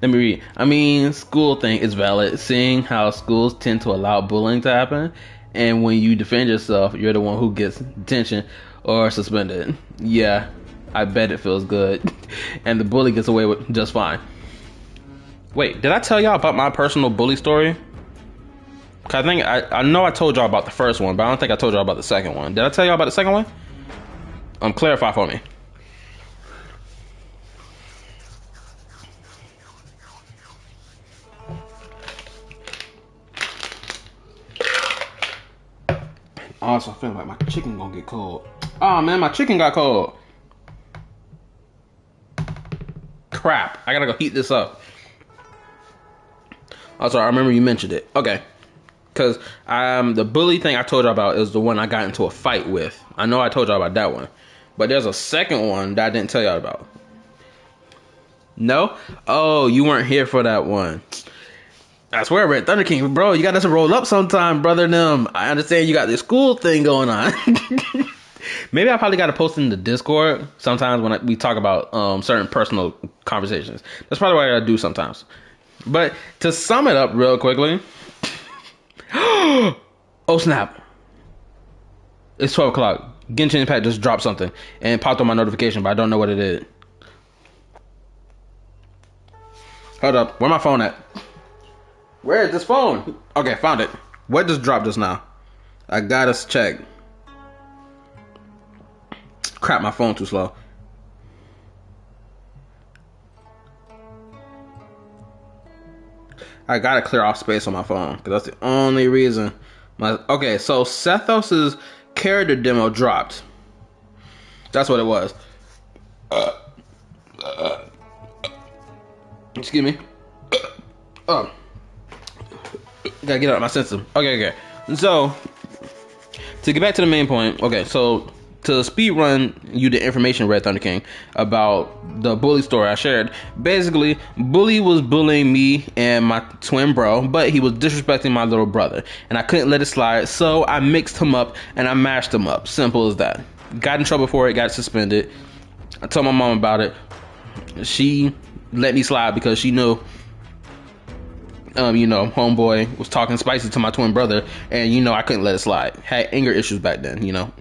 Let me read. I mean, school thing is valid. Seeing how schools tend to allow bullying to happen, and when you defend yourself, you're the one who gets detention or suspended. Yeah, I bet it feels good. And the bully gets away with just fine. Wait, did I tell y'all about my personal bully story? Cause I think I know I told y'all about the first one, but I don't think I told y'all about the second one. Did I tell y'all about the second one? Clarify for me. Also, I feel like my chicken gonna get cold. Oh man, my chicken got cold. Crap, I gotta go heat this up. Also, I remember you mentioned it. Okay. Because the bully thing I told y'all about is the one I got into a fight with. I know I told y'all about that one. But there's a second one that I didn't tell y'all about. No? Oh, you weren't here for that one. I swear, Red Thunder King, bro, you got us to roll up sometime, brother. I understand you got this school thing going on. Maybe I probably got to post in the Discord sometimes when we talk about certain personal conversations. That's probably what I gotta do sometimes. But to sum it up real quickly. Oh snap. It's 12 o'clock. Genshin Impact just dropped something and popped on my notification, but I don't know what it is. Hold up. Where my phone at? Where is this phone? Okay, found it. What just dropped just now? I gotta check. Crap, my phone too slow. I gotta clear off space on my phone because that's the only reason. Okay, so Sethos's character demo dropped. That's what it was. Excuse me. Oh, gotta get out of my system. Okay. So to get back to the main point. Okay, so to speed run you the information, Red Thunder King, about the bully story I shared. Basically, bully was bullying me and my twin bro, but he was disrespecting my little brother, and I couldn't let it slide, so I mixed him up and I mashed him up. Simple as that. Got in trouble for it, got suspended. I told my mom about it. She let me slide because she knew homeboy was talking spicy to my twin brother, and I couldn't let it slide. Had anger issues back then,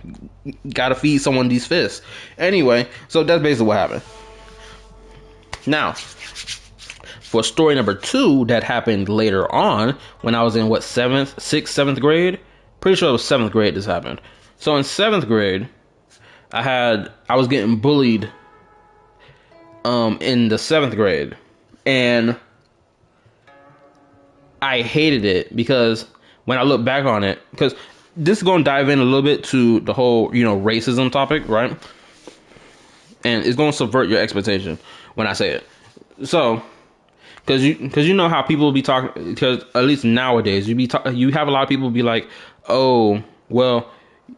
gotta feed someone these fists. Anyway, so that's basically what happened. Now, for story number 2 that happened later on, when I was in 7th grade? Pretty sure it was 7th grade this happened. So in 7th grade, I was getting bullied in the 7th grade, and I hated it because when I look back on it, because this is going to dive in a little bit to the whole, racism topic, right? And it's going to subvert your expectation when I say it. So, because you know how people be talking, because at least nowadays you have a lot of people be like, oh, well,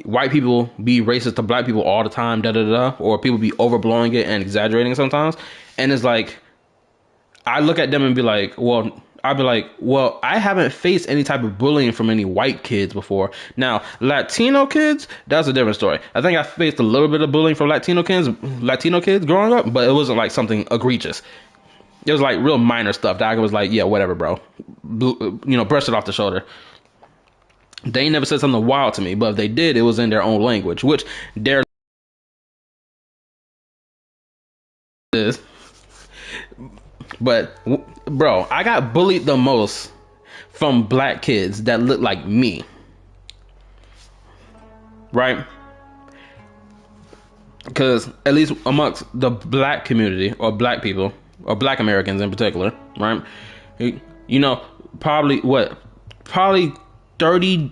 white people be racist to black people all the time, or people be overblowing it and exaggerating it sometimes. And it's like, I look at them and be like, well, I haven't faced any type of bullying from any white kids before. Now, Latino kids, that's a different story. I think I faced a little bit of bullying from Latino kids growing up, but it wasn't like something egregious. It was like real minor stuff that I was like, yeah, whatever, bro. Brush it off the shoulder. They never said something wild to me, but if they did, it was in their own language, which their is. But, bro, I got bullied the most from black kids that look like me. Right? Because, at least amongst the black community, or black people, or black Americans in particular, right? Probably 30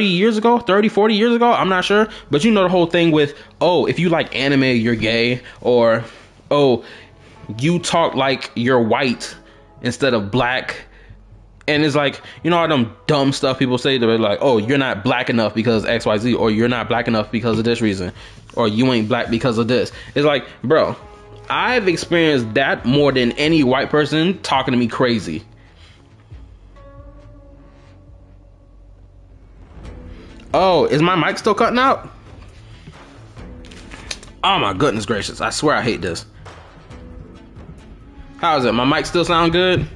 years ago, 40 years ago, I'm not sure. But the whole thing with, oh, if you like anime, you're gay, or, oh, you talk like you're white instead of black, And it's like, you know all them dumb stuff people say, they're like, oh, you're not black enough because XYZ, or you're not black enough because of this reason, or you ain't black because of this. It's like, bro, I've experienced that more than any white person talking to me crazy. Oh, is my mic still cutting out? Oh my goodness gracious, I swear I hate this. How is it? My mic still sound good?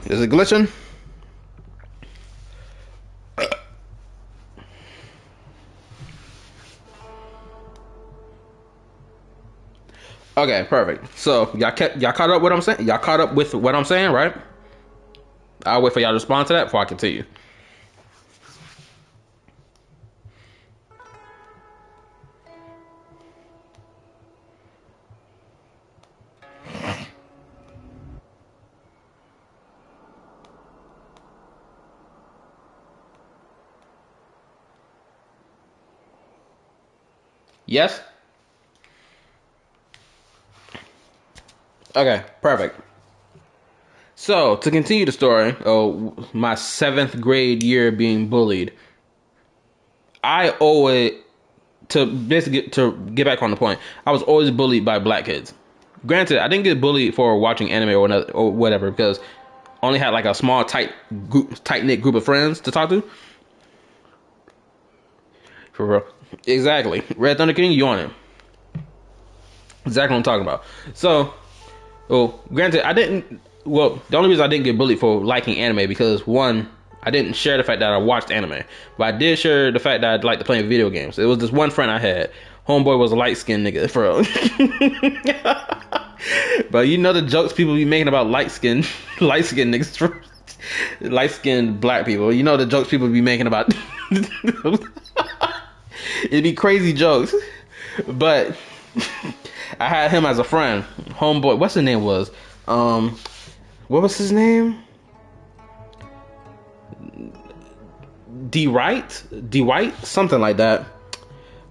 Is it glitching? Okay, perfect. So y'all caught up with what I'm saying? Y'all caught up with what I'm saying, right? I'll wait for y'all to respond to that before I continue. Yes? Okay, perfect. So, to continue the story, my 7th grade year being bullied, I always, to get back on the point, I was always bullied by black kids. Granted, I didn't get bullied for watching anime or whatever, because I only had like a small, tight-knit group of friends to talk to. For real. Exactly. Red Thunder King, you on it. Exactly what I'm talking about. So, granted, the only reason I didn't get bullied for liking anime, because one, I didn't share the fact that I watched anime, but I did share the fact that I'd like to play video games. It was this one friend I had. Homeboy was a light-skinned nigga, for real. But you know the jokes people be making about light-skinned niggas, light-skinned black people. You know the jokes people be making about... It'd be crazy jokes. But I had him as a friend. Homeboy, what's his name was? What was his name? D White? Something like that.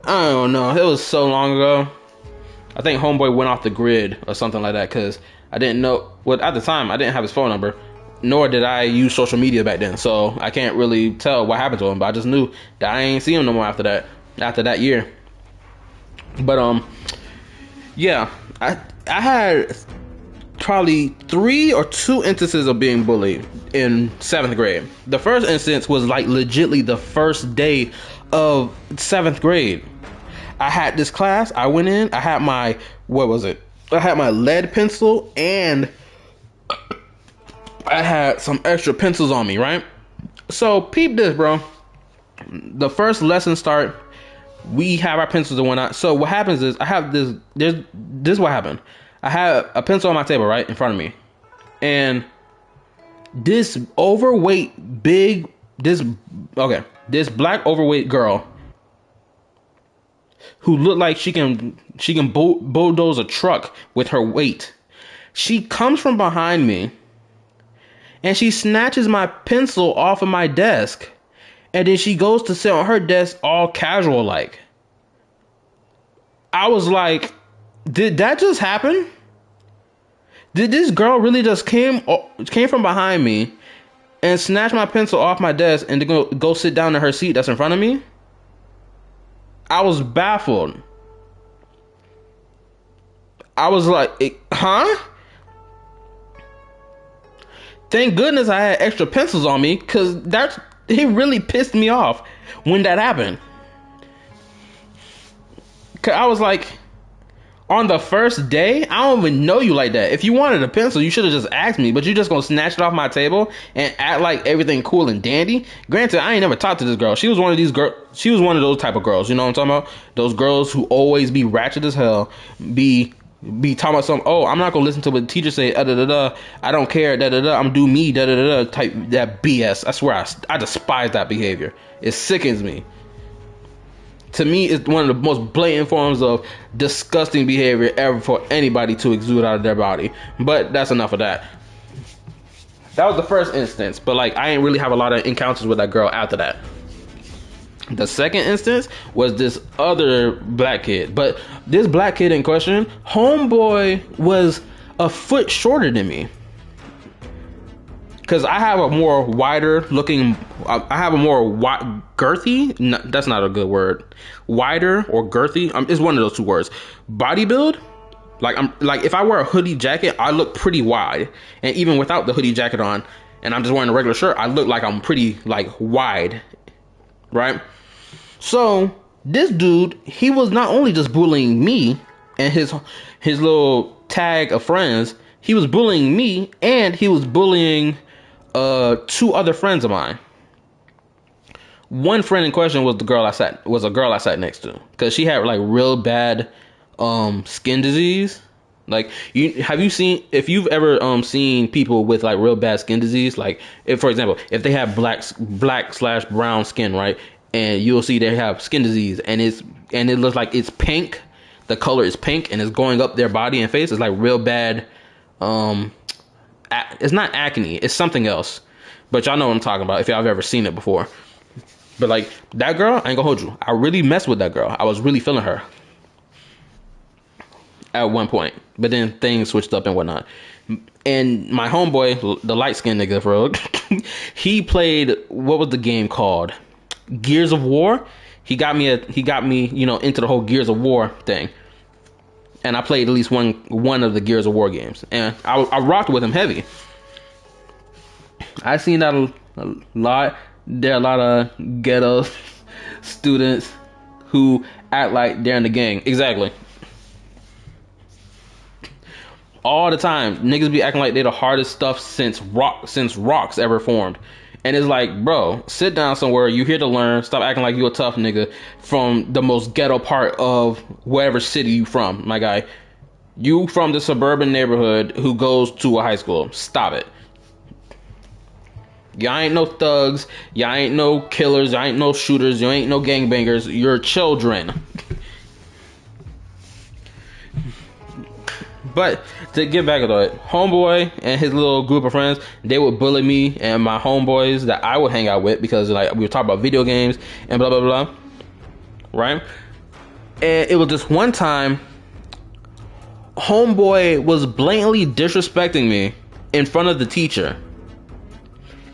I don't know. It was so long ago. I think homeboy went off the grid or something like that, because I didn't know. Well, at the time, I didn't have his phone number, nor did I use social media back then. So I can't really tell what happened to him, but I just knew that I ain't see him no more after that year. But yeah, I had probably 3 or 2 instances of being bullied in 7th grade. The first instance was like legitly the first day of 7th grade. I had this class, I went in, I had my, I had my lead pencil, and I had some extra pencils on me, right? So peep this, bro. The first lesson start, we have our pencils and whatnot. So what happens is, this is what happened. I had a pencil on my table right in front of me, and this overweight this black overweight girl who looked like she can bulldoze a truck with her weight. She comes from behind me and she snatches my pencil off of my desk, and then she goes to sit on her desk all casual like. I was like, did that just happen? Did this girl really just came from behind me and snatch my pencil off my desk and to go sit down in her seat that's in front of me? I was baffled. I was like, huh? Thank goodness I had extra pencils on me, because it really pissed me off when that happened. Cause I was like, on the first day, I don't even know you like that. If you wanted a pencil, you should have just asked me, but you just gonna snatch it off my table and act like everything cool and dandy. Granted, I ain't never talked to this girl. She was one of those type of girls, you know what I'm talking about? Those girls who always be ratchet as hell, be talking about something, oh, I'm not gonna listen to what the teacher say, I don't care, I'm do me, type that BS. I swear, I despise that behavior. It sickens me. To me, it's one of the most blatant forms of disgusting behavior ever for anybody to exude out of their body. But that's enough of that. That was the first instance, but like I ain't really have a lot of encounters with that girl after that. The second instance was this other black kid, but this black kid in question, homeboy was a foot shorter than me. Because I have a more wider looking, I have a more girthy, no, that's not a good word. Wider or girthy, it's one of those two words. Body build, like if I wear a hoodie jacket, I look pretty wide. And even without the hoodie jacket on, and I'm just wearing a regular shirt, I look like I'm pretty like wide, right? So this dude, he was not only just bullying me and his little tag of friends, he was bullying me and he was bullying two other friends of mine. One friend in question was a girl I sat next to, because she had like real bad skin disease. Like, if you've ever seen people with like real bad skin disease, like if, for example, if they have black/brown skin, right, and you'll see they have skin disease, and it looks like it's pink, the color is pink and it's going up their body and face. It's like real bad. It's not acne, it's something else, but y'all know what I'm talking about if y'all have ever seen it before. But like that girl, I ain't gonna hold you, I really messed with that girl. I was really feeling her at one point, but then things switched up and whatnot. And my homeboy, the light-skinned nigga, bro, he played, what was the game called? Gears of War. He got me, into the whole Gears of War thing. And I played at least one of the Gears of War games. And I rocked with him heavy. I seen that a lot. There are a lot of ghetto students who act like they're in the gang. Exactly. All the time. Niggas be acting like they're the hardest stuff since rocks ever formed. And it's like, bro, sit down somewhere. You here to learn. Stop acting like you a tough nigga from the most ghetto part of whatever city you from, my guy. You from the suburban neighborhood who goes to a high school. Stop it. Y'all ain't no thugs. Y'all ain't no killers. Y'all ain't no shooters. You ain't no gangbangers. You're children. But to get back to it, homeboy and his little group of friends, they would bully me and my homeboys that I would hang out with, because like we would talk about video games and blah blah blah, right? And it was just one time, homeboy was blatantly disrespecting me in front of the teacher.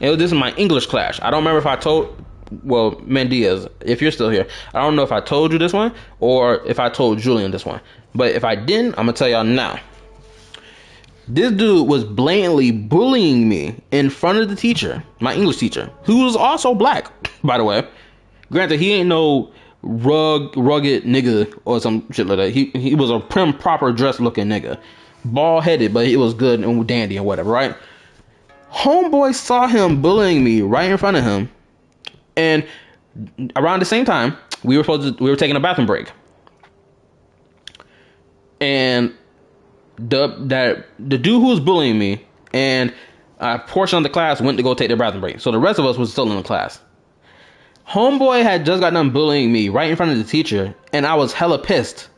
And this is my English class. I don't remember if I told, well, Mendiaz, if you're still here, I don't know if I told you this one or if I told Julian this one. But if I didn't, I'm gonna tell y'all now. This dude was blatantly bullying me in front of the teacher, my English teacher, who was also black, by the way. Granted, he ain't no rugged nigga or some shit like that. He was a prim, proper dressed looking nigga. Bald headed, but he was good and dandy and whatever, right? Homeboy saw him bullying me right in front of him. And around the same time, we were taking a bathroom break. And the dude who was bullying me and a portion of the class went to go take their bathroom break. So the rest of us was still in the class. Homeboy had just got done bullying me right in front of the teacher, and I was hella pissed.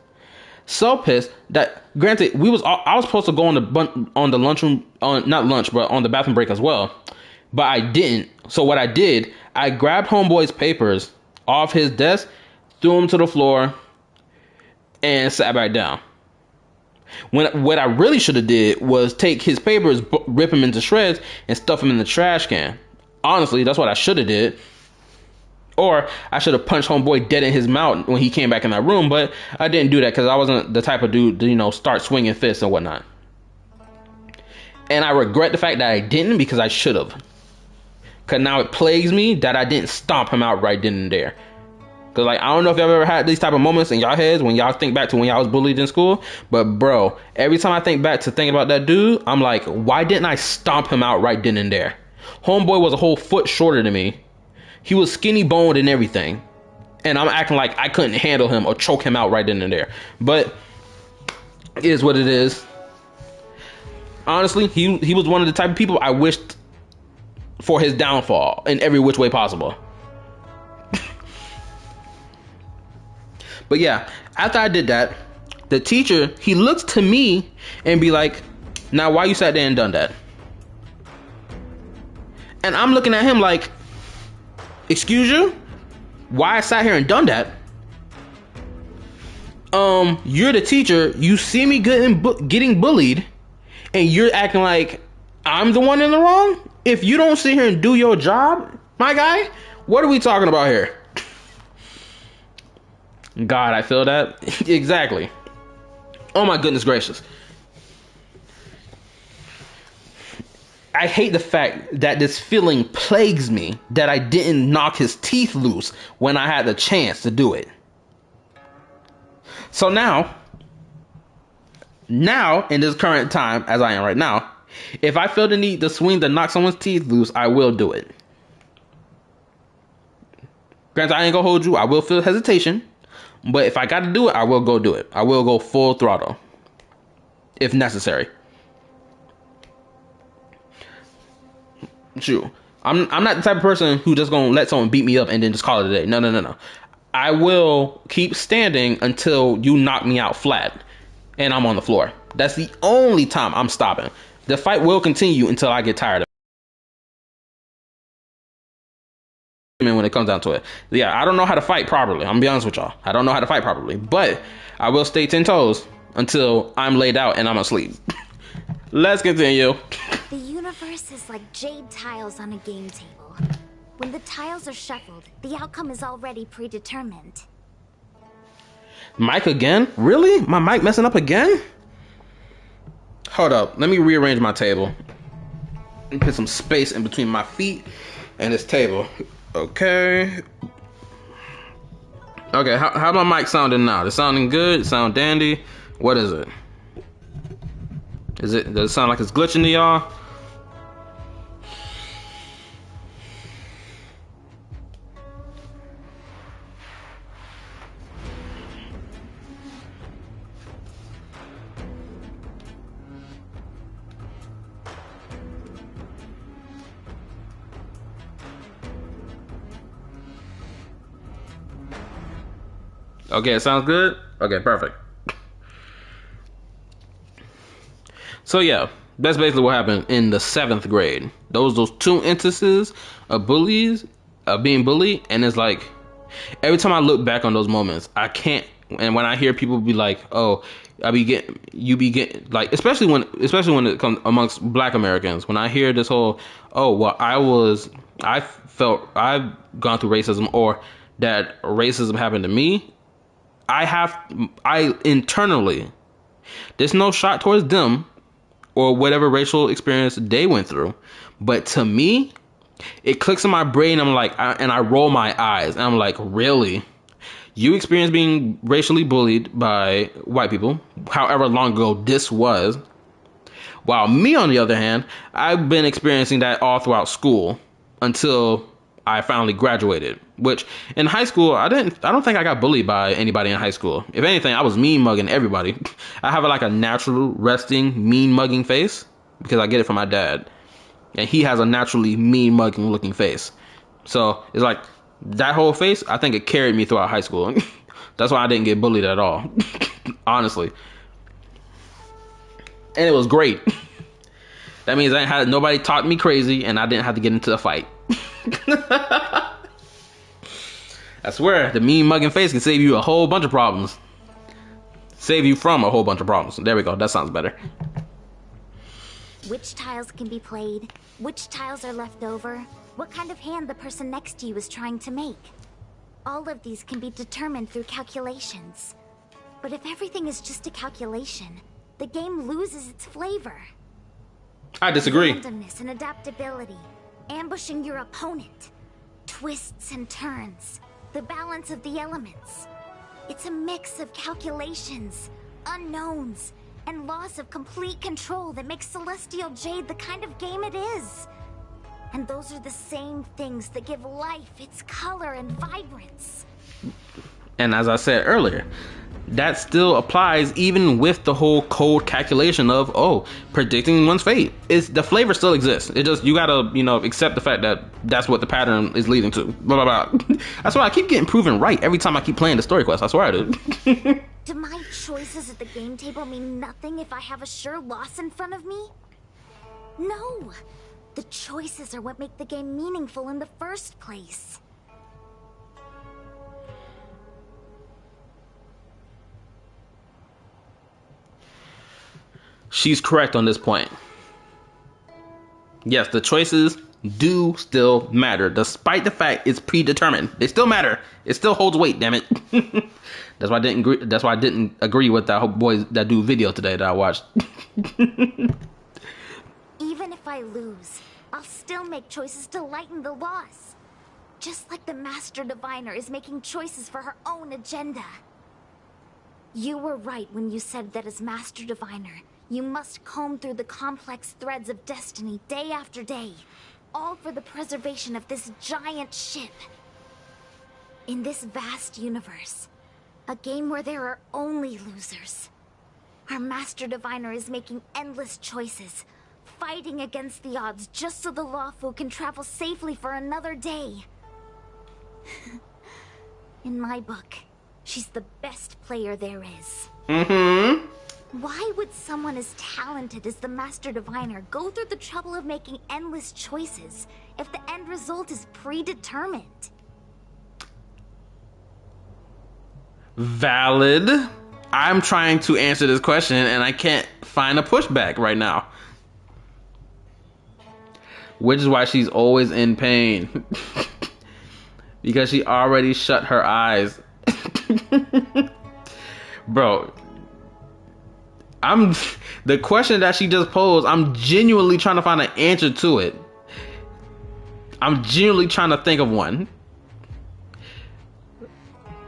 So pissed that, granted, I was supposed to go on the lunchroom, not lunch, but on the bathroom break as well. But I didn't. So what I did, I grabbed homeboy's papers off his desk, threw them to the floor, and sat back down. What I really should have did was take his papers, rip them into shreds, and stuff them in the trash can. Honestly, that's what I should have did. Or I should have punched homeboy dead in his mouth when he came back in that room, but I didn't do that because I wasn't the type of dude to, start swinging fists and whatnot. And I regret the fact that I didn't, because I should have. Because now it plagues me that I didn't stomp him out right then and there. Because, like, I don't know if y'all ever had these type of moments in y'all heads when y'all think back to when y'all was bullied in school. But, bro, every time I think back to thinking about that dude, I'm like, why didn't I stomp him out right then and there? Homeboy was a whole foot shorter than me. He was skinny boned and everything. And I'm acting like I couldn't handle him or choke him out right then and there. But it is what it is. Honestly, he was one of the type of people I wished for his downfall in every which way possible. But yeah, after I did that, the teacher, he looks to me and be like, now why you sat there and done that? And I'm looking at him like, excuse you? Why I sat here and done that? You're the teacher. You see me getting bullied, and you're acting like I'm the one in the wrong? If you don't sit here and do your job, my guy, what are we talking about here? God, I feel that. Exactly. Oh my goodness gracious. I hate the fact that this feeling plagues me that I didn't knock his teeth loose when I had the chance to do it. So now in this current time, as I am right now, if I feel the need to swing to knock someone's teeth loose, I will do it. Granted, I ain't gonna hold you. I will feel hesitation. But if I gotta do it, I will go do it. I will go full throttle. If necessary. True. I'm not the type of person who just gonna let someone beat me up and then just call it a day. No. I will keep standing until you knock me out flat and I'm on the floor. That's the only time I'm stopping. The fight will continue until I get tired of it. When it comes down to it. Yeah, I don't know how to fight properly. I'm gonna be honest with y'all. I don't know how to fight properly. But I will stay 10 toes until I'm laid out and I'm asleep. Let's continue. The universe is like jade tiles on a game table. When the tiles are shuffled, the outcome is already predetermined. Mic again? Really? My mic messing up again? Hold up. Let me rearrange my table. And put some space in between my feet and this table. Okay. Okay, how my mic sounding now? It's sounding good? Sound dandy? What is it? Does it sound like it's glitching to y'all? Okay, it sounds good? Okay, perfect. So yeah, that's basically what happened in the 7th grade. Those 2 instances of bullies, of being bullied, and it's like, every time I look back on those moments, I can't, and when I hear people be like, oh, you be getting, like, especially when it comes amongst Black Americans, when I hear this whole, oh, well, I've gone through racism, or that racism happened to me, I internally, there's no shot towards them or whatever racial experience they went through, but to me, it clicks in my brain. I'm like, and I roll my eyes, and I'm like, really? You experienced being racially bullied by white people, however long ago this was, while me, on the other hand, I've been experiencing that all throughout school until I finally graduated. Which in high school, I don't think I got bullied by anybody in high school. If anything, I was mean mugging everybody. I have like a natural resting mean mugging face because I get it from my dad, and he has a naturally mean mugging looking face. So it's like that whole face. I think it carried me throughout high school. That's why I didn't get bullied at all, honestly. And it was great. That means nobody talked me crazy, and I didn't have to get into a fight. I swear, the mean mugging face can save you a whole bunch of problems. Save you from a whole bunch of problems. There we go. That sounds better. Which tiles can be played? Which tiles are left over? What kind of hand the person next to you is trying to make? All of these can be determined through calculations. But if everything is just a calculation, the game loses its flavor. I disagree. Randomness and adaptability, ambushing your opponent, twists and turns, the balance of the elements. It's a mix of calculations, unknowns, and loss of complete control that makes Celestial Jade the kind of game it is. And those are the same things that give life its color and vibrance. And as I said earlier, that still applies even with the whole cold calculation of, oh, predicting one's fate. The flavor still exists. It just, you gotta, accept the fact that that's what the pattern is leading to. Blah, blah, blah. That's why I keep getting proven right every time I keep playing the story quest. I swear I do. Do my choices at the game table mean nothing if I have a sure loss in front of me? No. The choices are what make the game meaningful in the first place. she's correct on this point. Yes, the choices do still matter, despite the fact it's predetermined. They still matter. It still holds weight. Damn it. That's why I didn't agree. That's why I didn't agree with that dude video today that I watched. Even if I lose, I'll still make choices to lighten the loss. Just like the Master Diviner is making choices for her own agenda. You were right when you said that as Master Diviner, you must comb through the complex threads of destiny day after day, all for the preservation of this giant ship. In this vast universe, a game where there are only losers, our Master Diviner is making endless choices, fighting against the odds just so the Lawfu can travel safely for another day. In my book, she's the best player there is. Mm-hmm. Why would someone as talented as the Master Diviner go through the trouble of making endless choices if the end result is predetermined? Valid. I'm trying to answer this question and I can't find a pushback right now. Which is why she's always in pain. Because she already shut her eyes. Bro, the question that she just posed, I'm genuinely trying to find an answer to it. I'm genuinely trying to think of one.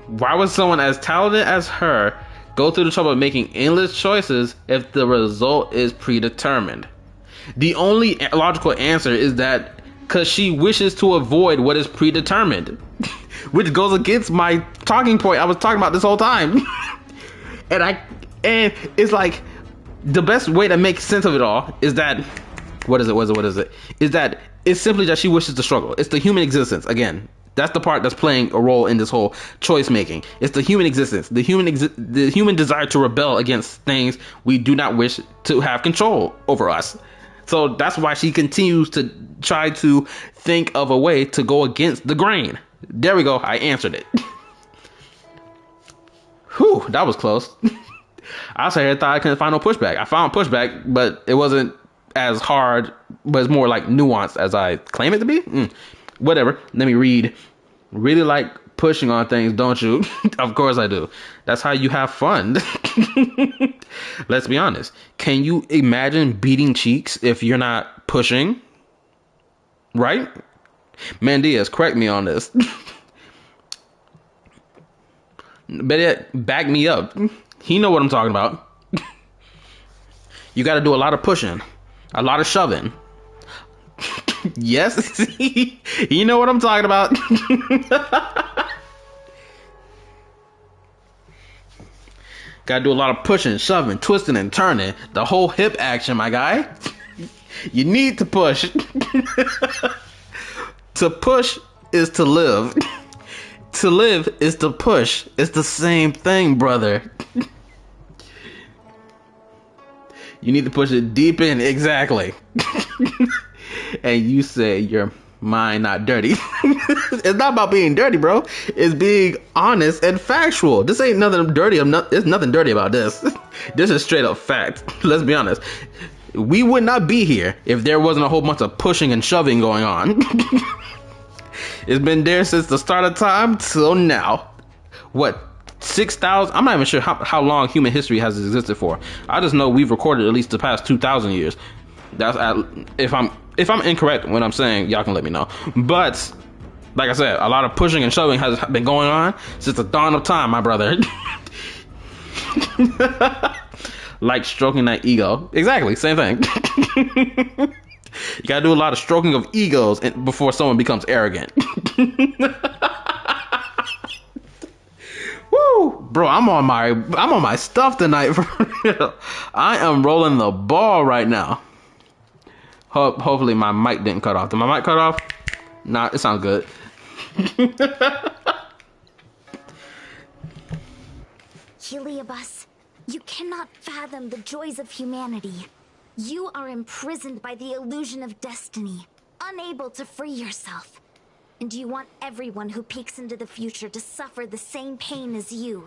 Why would someone as talented as her go through the trouble of making endless choices if the result is predetermined? The only logical answer is that because she wishes to avoid what is predetermined. Which goes against my talking point I was talking about this whole time. And it's like the best way to make sense of it all is that what is it? Is that it's simply that she wishes to struggle. It's the human existence. Again, that's the part that's playing a role in this whole choice making. It's the human existence, the human desire to rebel against things we do not wish to have control over us. So that's why she continues to try to think of a way to go against the grain. There we go. I answered it. Whew, that was close. I thought I couldn't find no pushback. I found pushback, but it wasn't as hard, but it's more like nuanced as I claim it to be. Whatever. Let me read. Really like pushing on things, don't you? Of course I do. That's how you have fun. Let's be honest. Can you imagine beating cheeks if you're not pushing? Right? Mandias, correct me on this. Better yet, back me up. He know what I'm talking about. You got to do a lot of pushing, a lot of shoving. Yes, you know what I'm talking about. Got to do a lot of pushing, shoving, twisting, and turning. The whole hip action, my guy. You need to push. To push is to live. To live is to push. It's the same thing, brother. You need to push it deep in, exactly. And you say your mind not dirty. It's not about being dirty, bro. It's being honest and factual. This ain't nothing dirty. There's nothing dirty about this. This is straight up fact. Let's be honest. We would not be here if there wasn't a whole bunch of pushing and shoving going on. It's been there since the start of time till now. What? 6,000? I'm not even sure how long human history has existed for. I just know we've recorded at least the past 2,000 years. That's if I'm incorrect when I'm saying, y'all can let me know. But like I said, a lot of pushing and shoving has been going on since the dawn of time, my brother. Like stroking that ego. Exactly, same thing. You gotta do a lot of stroking of egos before someone becomes arrogant. Woo, bro, I'm on my stuff tonight. For real. I am rolling the ball right now. Hopefully my mic didn't cut off. Did my mic cut off? Nah, it sounds good. Heliobus, you cannot fathom the joys of humanity. You are imprisoned by the illusion of destiny, unable to free yourself. And you want everyone who peeks into the future to suffer the same pain as you.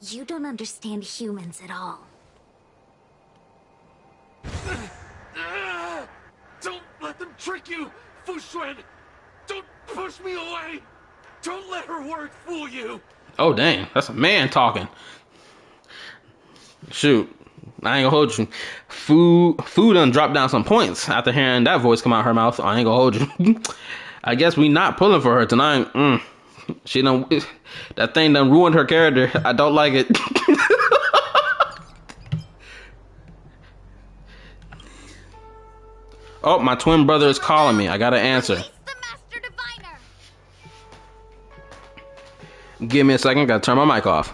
You don't understand humans at all. let them trick you, Foxian! Don't push me away! Don't let her word fool you! Oh, dang. That's a man talking. Shoot. I ain't gonna hold you. Food done dropped down some points after hearing that voice come out her mouth. I ain't gonna hold you. I guess we not pulling for her tonight. She done, that thing done ruined her character. I don't like it. Oh, my twin brother is calling me. I gotta answer. The Master Diviner. Give me a second. Gotta turn my mic off.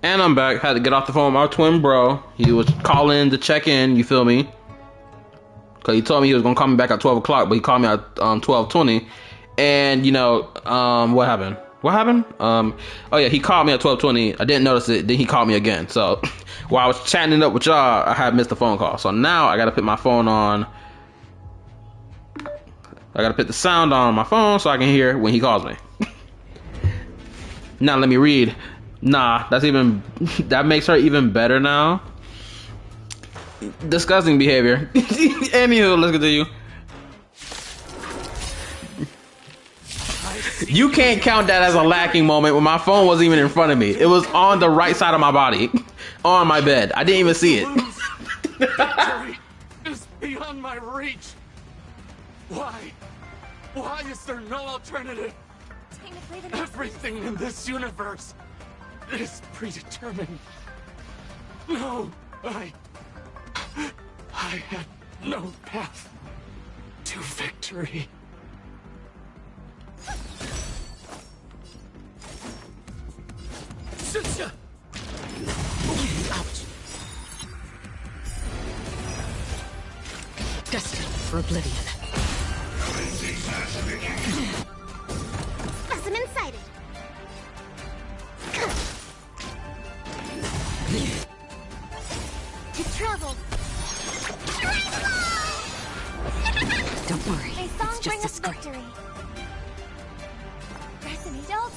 And I'm back. Had to get off the phone with my twin bro. He was calling to check in, you feel me? Cause he told me he was gonna call me back at 12 o'clock, but he called me at 12:20. And you know, what happened? What happened? Oh yeah, he called me at 12:20. I didn't notice it. Then he called me again. So while I was chatting it up with y'all, I had missed the phone call. So now I gotta put my phone on. I gotta put the sound on my phone so I can hear when he calls me. Now let me read. Nah, that makes her even better now. Disgusting behavior. Anywho, let's continue. You can't count that as a lacking moment when my phone wasn't even in front of me. It was on the right side of my body, on my bed. I didn't even see it. Victory is beyond my reach. Why? Why is there no alternative? Everything in this universe is predetermined. No, I had no path to victory. Ouch. Destined for oblivion. Specimen sighted. To travel. Don't worry, May it's song just bring a us scrape. victory.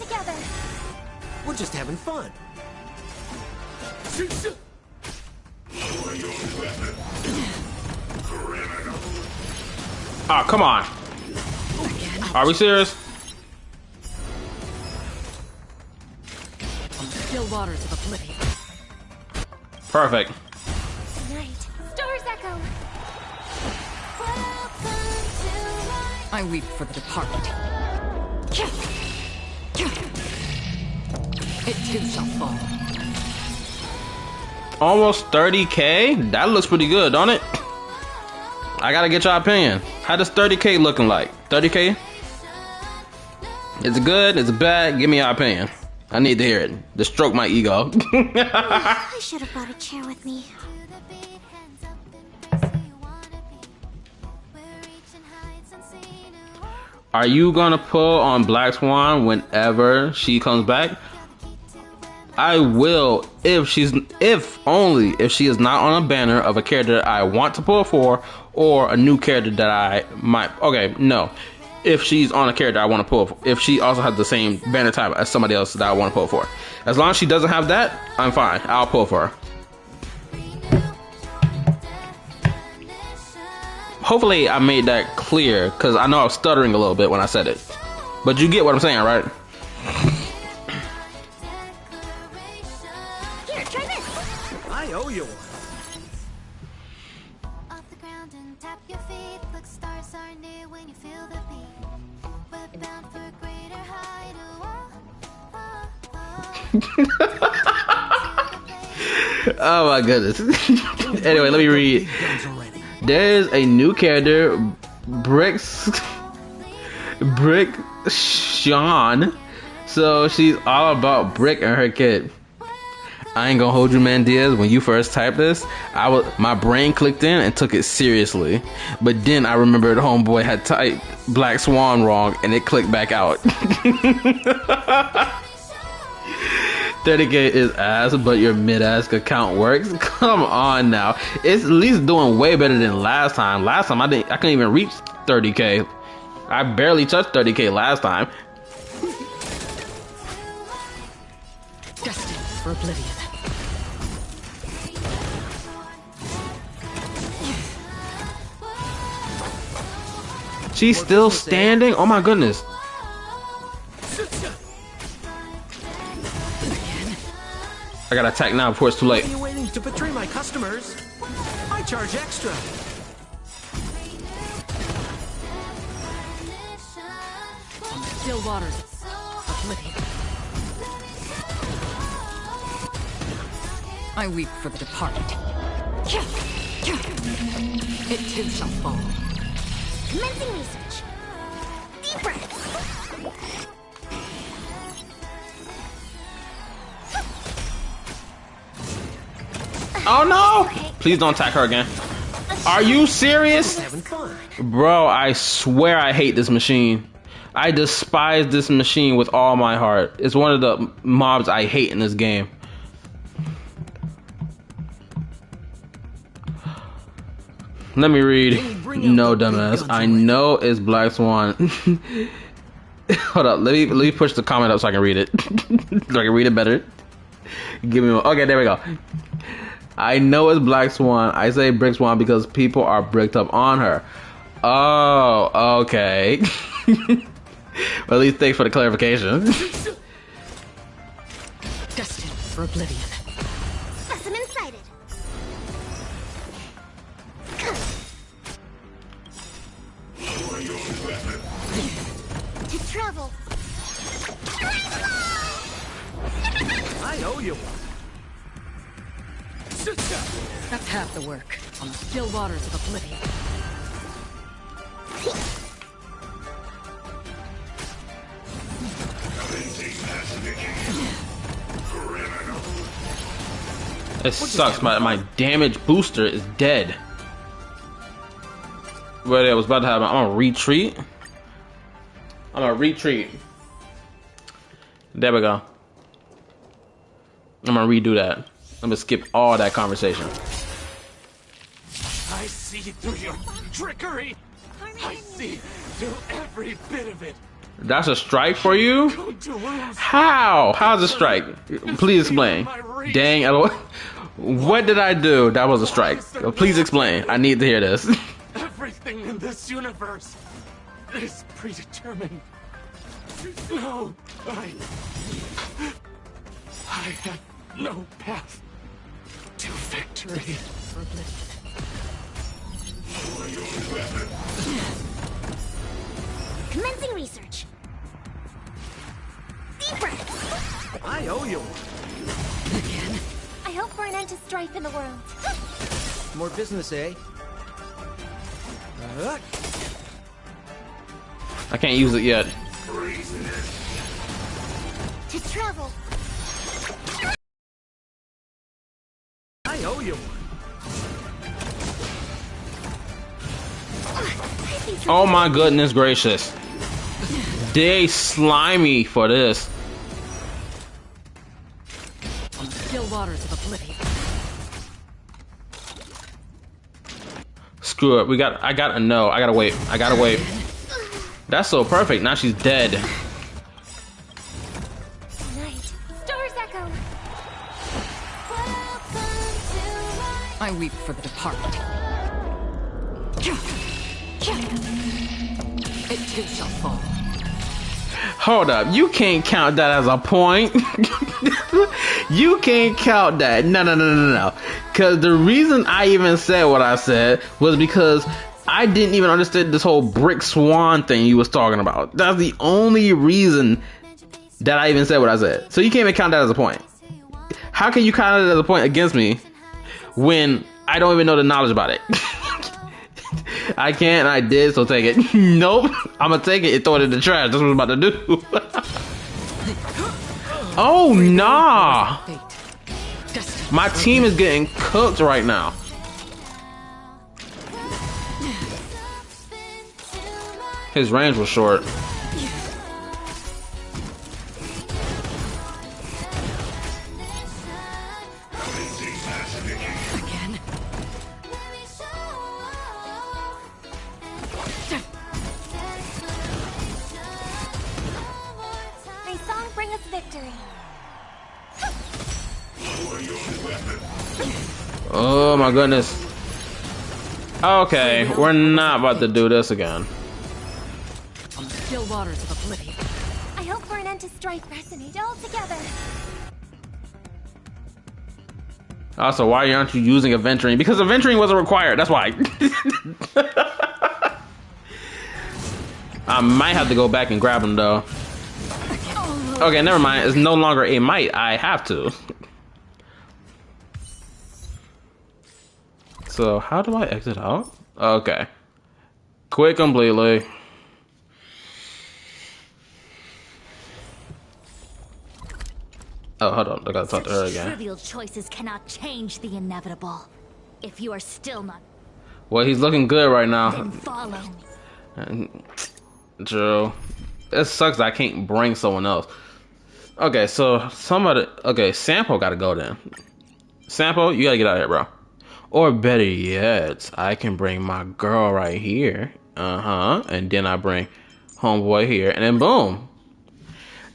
together. We're just having fun. Oh, come on. Are we serious? On the still waters of oblivion. Perfect. Tonight, stars echo. I weep for the departed. It too shall fall. Almost 30K? That looks pretty good, don't it? I gotta get your opinion. How does 30K looking like? 30K? Is it good? Is it bad? Give me your opinion. I need to hear it. To stroke my ego. I should have brought a chair with me. Are you gonna pull on Black Swan whenever she comes back? I will if only if she is not on a banner of a character I want to pull for, or a new character that I might. Okay, no. If she's on a character I want to pull for, if she also has the same banner type as somebody else that I want to pull for. As long as she doesn't have that, I'm fine. I'll pull for her. Hopefully I made that clear, because I know I was stuttering a little bit when I said it. But you get what I'm saying, right? Here, try this. I owe you one. Off the ground and tap your feet. Look, stars are near when you feel the beat. We're bound for a greater height. Oh my goodness. Anyway, let me read. There's a new character, Foxian. So she's all about Brick and her kid. I ain't gonna hold you, man, Diaz. When you first typed this, my brain clicked in and took it seriously. But then I remembered homeboy had typed Black Swan wrong, and it clicked back out. 30K is ass, but your mid-ass account works. Come on now, it's at least doing way better than last time. Last time I couldn't even reach 30K. I barely touched 30K last time. Destined for oblivion. She's still standing. Oh my goodness. I gotta attack now before it's too late. Are you waiting to betray my customers? I charge extra. On the still waters of oblivion. I weep for the departed. It too shall fall. Commencing research. Deep breaths. Oh no! Please don't attack her again. Are you serious? Having fun. Bro, I swear I hate this machine. I despise this machine with all my heart. It's one of the mobs I hate in this game. Let me read. No, dumbass. I know it's Black Swan. Hold up. Let me push the comment up so I can read it. So I can read it better. Give me one. Okay, there we go. I know it's Black Swan. I say Brick Swan because people are bricked up on her. Oh, okay. Well, at least thanks for the clarification. Destined for oblivion. Specimen sighted. To travel. I owe you one. That's half the work. On the still waters of oblivion. It sucks. My damage booster is dead. What I was about to happen? I'm gonna retreat. There we go. I'm gonna redo that. I'm gonna skip all that conversation. I see through your trickery. I see through every bit of it. That's a strike for you? How? How's a strike? Please explain. Dang, what did I do? That was a strike. Please explain. I need to hear this. Everything in this universe is predetermined. No, I have no path to victory. Commencing research. Deep breath. I owe you. Again. I hope for an end to strife in the world. More business, eh? I can't use it yet. To travel. I owe you. Oh my goodness gracious. They slimy for this. On the still waters of oblivion. Screw it. I gotta know. I gotta wait. I gotta wait. That's so perfect. Now she's dead. Night. Stars echo. I weep for the departed. It too shall fall. Hold up. You can't count that as a point. You can't count that. No. Because the reason I even said what I said was because I didn't even understand this whole brick swan thing you was talking about. That's the only reason that I even said what I said. So you can't even count that as a point. How can you count it as a point against me when I don't even know the knowledge about it? I can't, and I did, so take it. Nope. I'm gonna take it and throw it in the trash. That's what I'm about to do. Oh, nah. My team is getting cooked right now. His range was short. Again. May song bring us victory. Oh my goodness. Okay, we're not about to do this again. On the still waters of oblivion. I hope for an end to strife resonate all together. Also, why aren't you using Aventuring? Because Aventuring wasn't required, that's why. I might have to go back and grab him though. Okay, never mind. It's no longer a might. I have to. So, how do I exit out? Okay. Quit completely. Oh, hold on. I gotta talk to her again. Trivial choices cannot change the inevitable. If you are still not, Well, he's looking good right now. then follow me. True. It sucks that I can't bring someone else. Okay, so somebody. Okay, Sampo gotta go then. Sampo, you gotta get out of here, bro. Or better yet, I can bring my girl right here. And then I bring homeboy here, and then boom.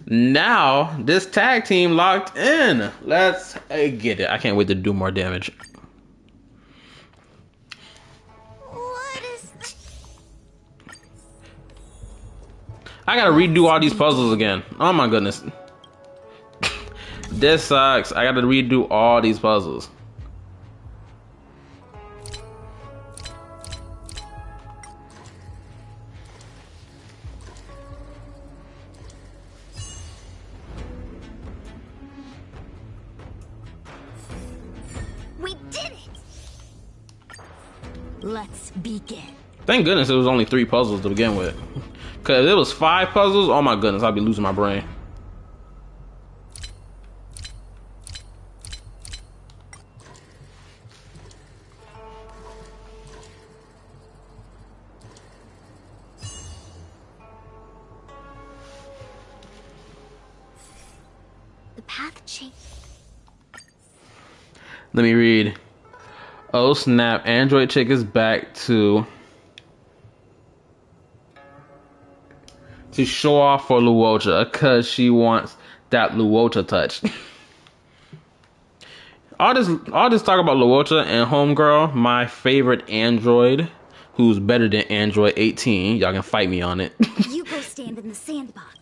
Now this tag team locked in. Let's get it. I can't wait to do more damage. What is I gotta redo all these puzzles again. Oh my goodness. This sucks. I gotta redo all these puzzles. We did it! Let's begin. Thank goodness it was only 3 puzzles to begin with. Cause if it was 5 puzzles, oh my goodness, I'd be losing my brain. The path changed. Let me read. Oh snap, Android chick is back to to show off for Luocha because she wants that Luocha touch. All this talk about Luocha and Homegirl, my favorite android, who's better than Android 18. Y'all can fight me on it. You go stand in the sandbox.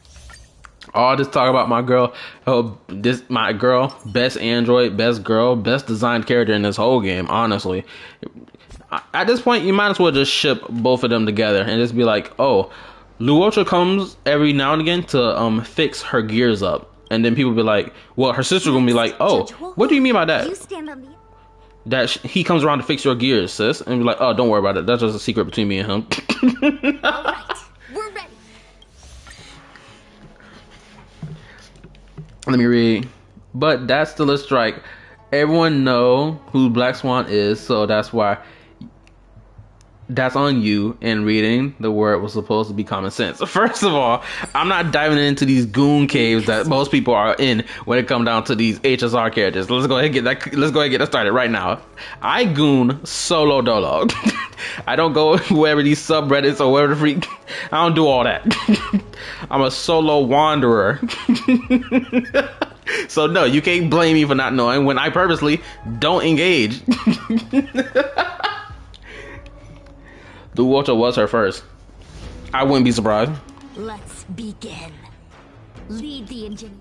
All this talk about my girl, my girl, best android, best girl, best designed character in this whole game, honestly. At this point, you might as well just ship both of them together and just be like, oh, Luocha comes every now and again to fix her gears up. And then people be like, well, her sister gonna be like, oh, what do you mean by that? You stand on the... That he comes around to fix your gears, sis. And be like, oh, don't worry about it. That's just a secret between me and him. All right, we're ready. Let me read. But that's still a strike. Everyone know who Black Swan is, so that's why that's on you. And reading the word was supposed to be common sense. First of all, I'm not diving into these goon caves that most people are in when it comes down to these HSR characters. Let's go ahead and get that started right now. I goon solo dolo. I don't go wherever these subreddits or wherever the freak. I don't do all that. I'm a solo wanderer. So no, you can't blame me for not knowing when I purposely don't engage. Luocha was her first. I wouldn't be surprised. Let's begin. Lead the engine.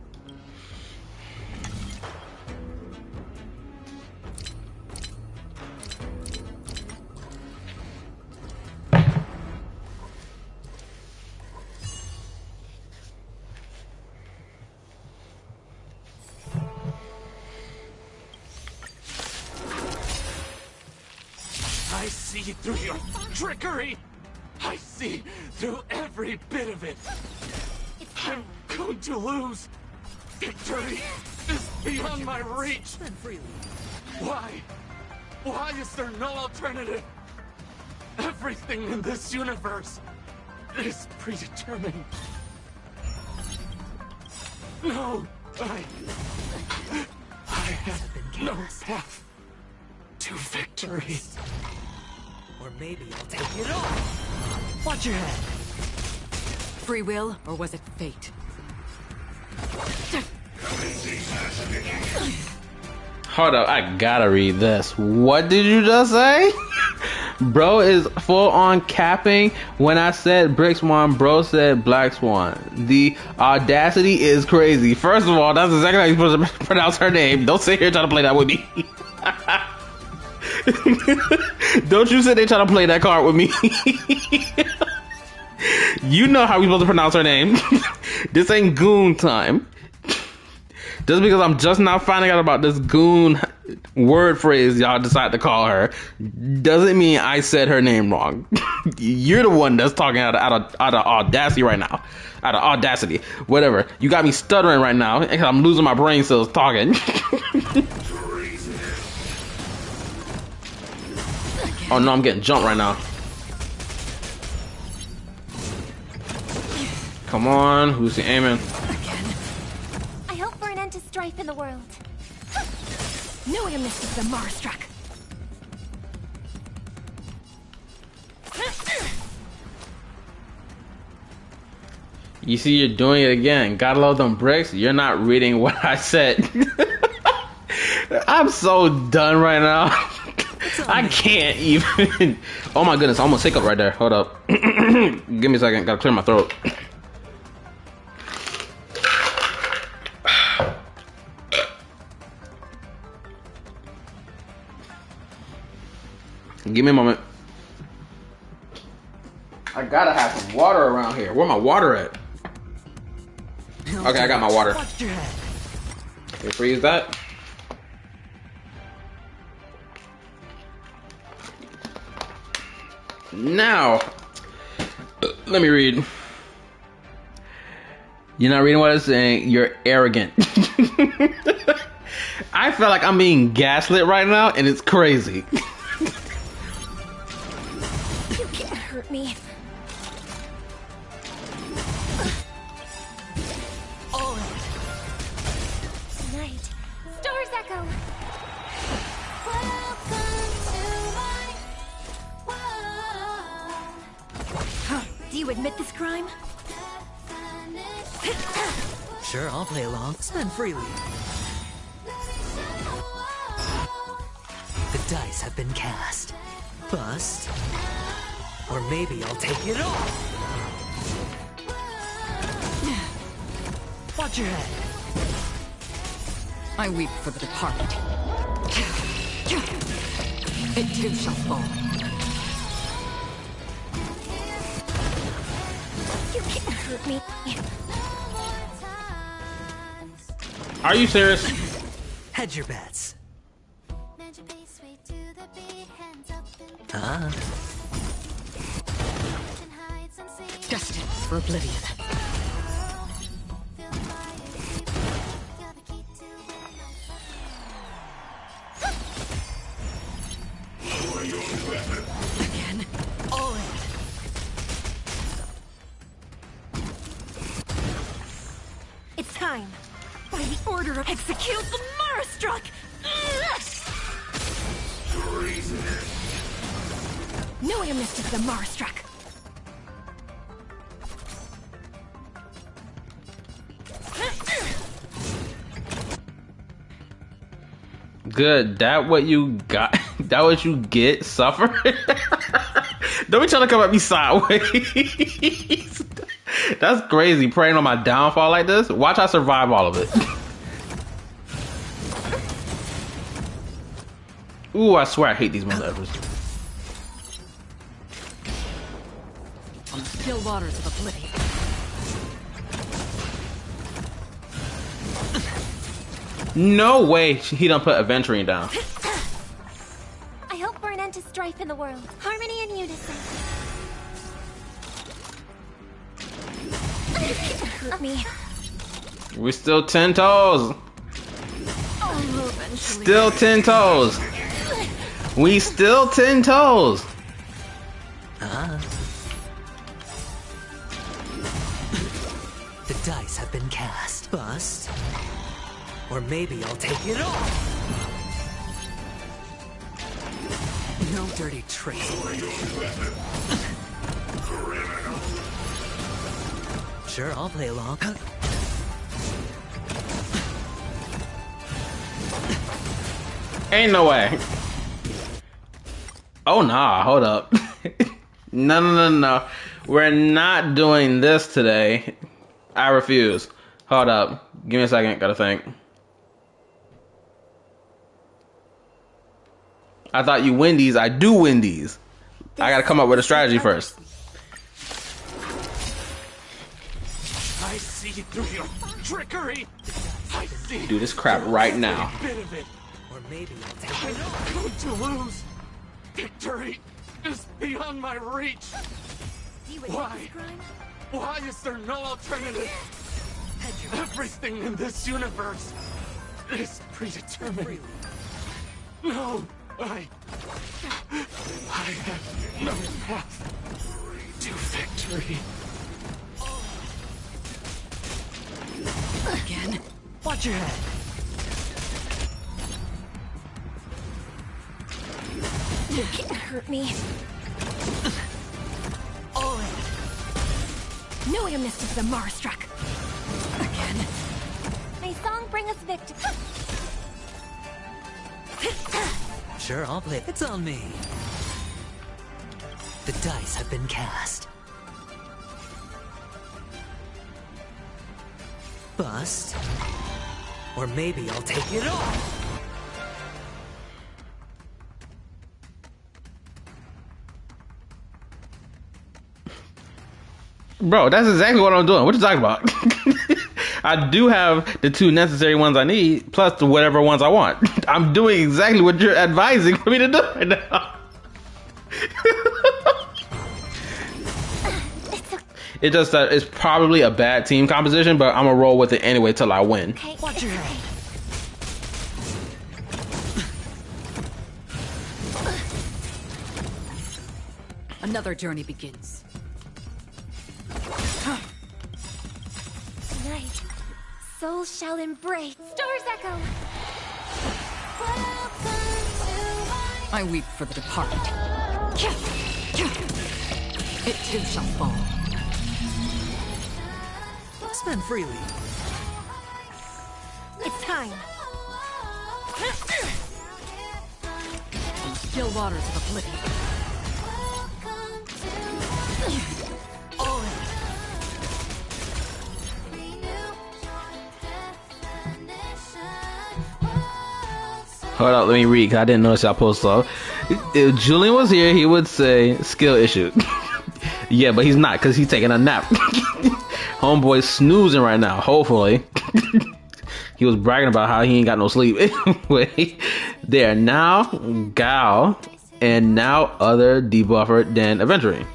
I see through your trickery. I see through every bit of it. I'm going to lose. Victory is beyond my reach. Why? Why is there no alternative? Everything in this universe is predetermined. No, I have no path to victory. Or maybe I'll take it all. Watch your head. Free will, or was it fate? Hold up, I gotta read this. What did you just say? Bro is full on capping. When I said Brick Swan, bro said Black Swan. The audacity is crazy. First of all, that's exactly how you're supposed to pronounce her name. Don't sit here trying to play that with me. Don't you sit there trying to play that card with me. You know how we're supposed to pronounce her name. This ain't goon time. Just because I'm just now finding out about this goon word phrase y'all decide to call her doesn't mean I said her name wrong. You're the one that's talking out of audacity right now. Out of audacity. Whatever. You got me stuttering right now because I'm losing my brain cells talking. Oh no, I'm getting jumped right now. Come on, who's the aiming? I hope for an end to strife in the world. Knew I missed the Marstruck. You see, you're doing it again. Gotta love them bricks. You're not reading what I said. I'm so done right now. I can't even. Oh my goodness, I almost hiccup right there. Hold up. Give me a second. Gotta clear my throat. Give me a moment. I gotta have some water around here. Where my water at? Okay, I got my water. Okay, freeze that. Now, let me read. You're not reading what it's saying. You're arrogant. I feel like I'm being gaslit right now, and it's crazy. You can't hurt me. Tonight, stars echo. Welcome to my world. Do you admit this crime? Sure, I'll play along. Spend freely. The dice have been cast. Bust. Or maybe I'll take it all. Watch your head. I weep for the departed. It too shall fall. You can't hurt me. Are you serious? Hedge your bets. Destined for oblivion. Again. All in. It's time. By the order of execute the Marastruck! No way to miss the Marastruck. Good. That what you got? That what you get? Suffer? Don't be trying to come at me sideways. That's crazy. Preying on my downfall like this. Watch I survive all of it. Ooh, I swear I hate these motherfuckers. On the still waters of oblivion. No way he done put Aventurine down. I hope for an end to strife in the world. Harmony and unison. You can't hurt me. We still 10 toes. Still 10 toes. We still 10 toes. The dice have been cast. Bust. Or maybe I'll take it all. No dirty tricks. Sure, I'll play along. Ain't no way. Oh nah, hold up. No. We're not doing this today. I refuse. Hold up. Give me a second, gotta think. I thought you win these. I do win these. I gotta come up with a strategy first. I see through your trickery. I see. Do this crap right now. Bit of it. Or maybe I'll take it all. I'm going to lose. Victory is beyond my reach. Why? Why is there no alternative? Everything in this universe is predetermined. No, I have no path to victory. Again. Watch your head. You can't hurt me. All in. No way to miss the Marastruck. Again. May song bring us victory. Sure, I'll play. It's on me. The dice have been cast. Bust. Or maybe I'll take it all. Bro, that's exactly what I'm doing. What you talking about? I do have the 2 necessary ones I need, plus the whatever ones I want. I'm doing exactly what you're advising for me to do right now. It's just that it's probably a bad team composition, but I'm gonna roll with it anyway till I win. Okay, Watch your head. Another journey begins. Tonight, souls shall embrace. Stars echo. I weep for the departed. It too shall fall. Spend freely. It's time. Still waters of oblivion. All in. Hold up, let me read because I didn't notice y'all post off. If Julian was here, he would say skill issue. Yeah, but he's not because he's taking a nap. Homeboy's snoozing right now, hopefully. He was bragging about how he ain't got no sleep. Anyway, there now Gal and now other debuffer than Adventuring.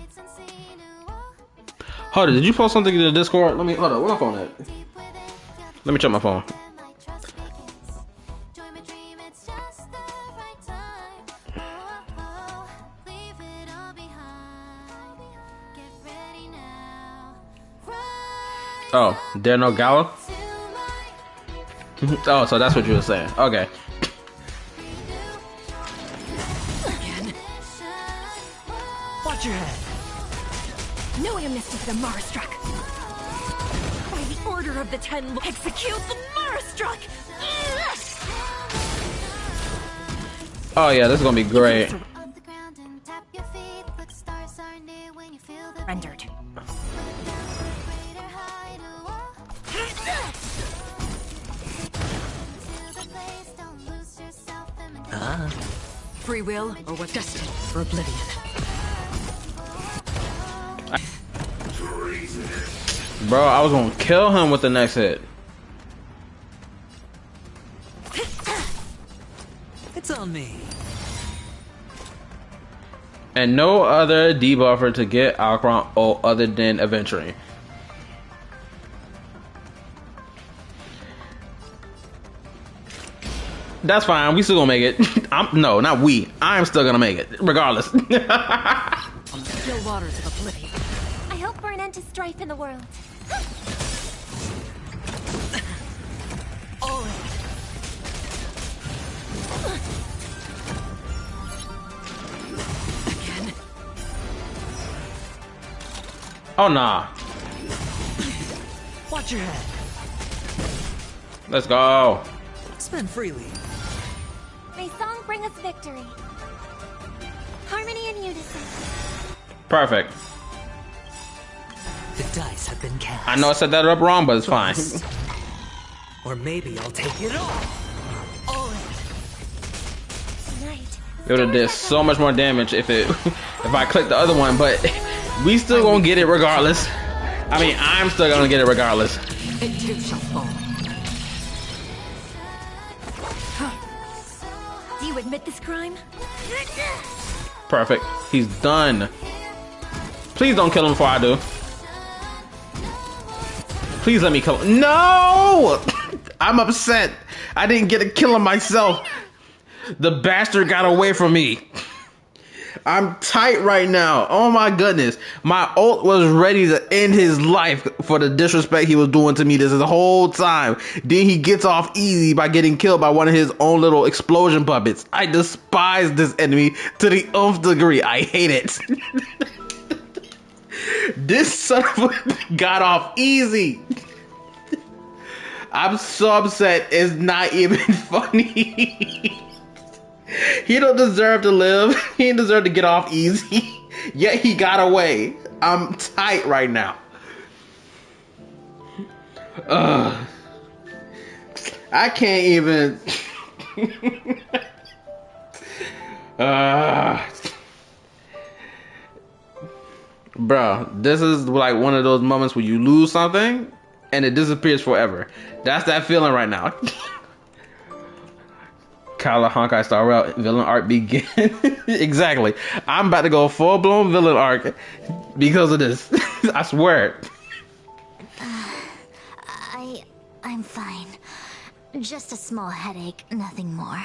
Hold on, did you post something in the Discord? Let me hold on, where my phone at? Let me check my phone. Oh, there no Gala? Oh, so that's what you were saying. Okay. Again. Watch your head. No amnesty for the Marastruck. By the order of the 10, execute the Marastruck! Oh yeah, this is gonna be great. Rendered. Free will or what's destined for oblivion. Bro, I was gonna kill him with the next hit. It's on me. And no other debuffer to get Alcron O other than Adventuring. That's fine. We still gonna make it. No, not we. I'm still gonna make it, regardless. On the still waters of oblivion. I hope for an end to strife in the world. All in. Again. Oh nah. Watch your head. Let's go. Spend freely. May song bring us victory. Harmony and unison. Perfect. The dice have been cast. I know I set that up wrong, but it's fine. Or maybe I'll take it all. All in. Tonight. It would have did so much more damage if I clicked the other one, but we still gonna get it regardless. I mean, I'm still gonna get it regardless. It too shall fall. Do you admit this crime? Perfect. He's done. Please don't kill him before I do. Please let me kill him. No! I'm upset. I didn't get to kill him myself. The bastard got away from me. I'm tight right now. Oh my goodness. My ult was ready to end his life for the disrespect he was doing to me this whole time. Then he gets off easy by getting killed by one of his own little explosion puppets. I despise this enemy to the nth degree. I hate it. This son of a got off easy. I'm so upset. It's not even funny. He don't deserve to live. He didn't deserve to get off easy. Yet he got away. I'm tight right now. I can't even. Bro, this is like one of those moments where you lose something and it disappears forever. That's that feeling right now. Kyla Honkai Star Rail villain arc begin. Exactly. I'm about to go full blown villain arc because of this. I swear. I'm fine. Just a small headache, nothing more.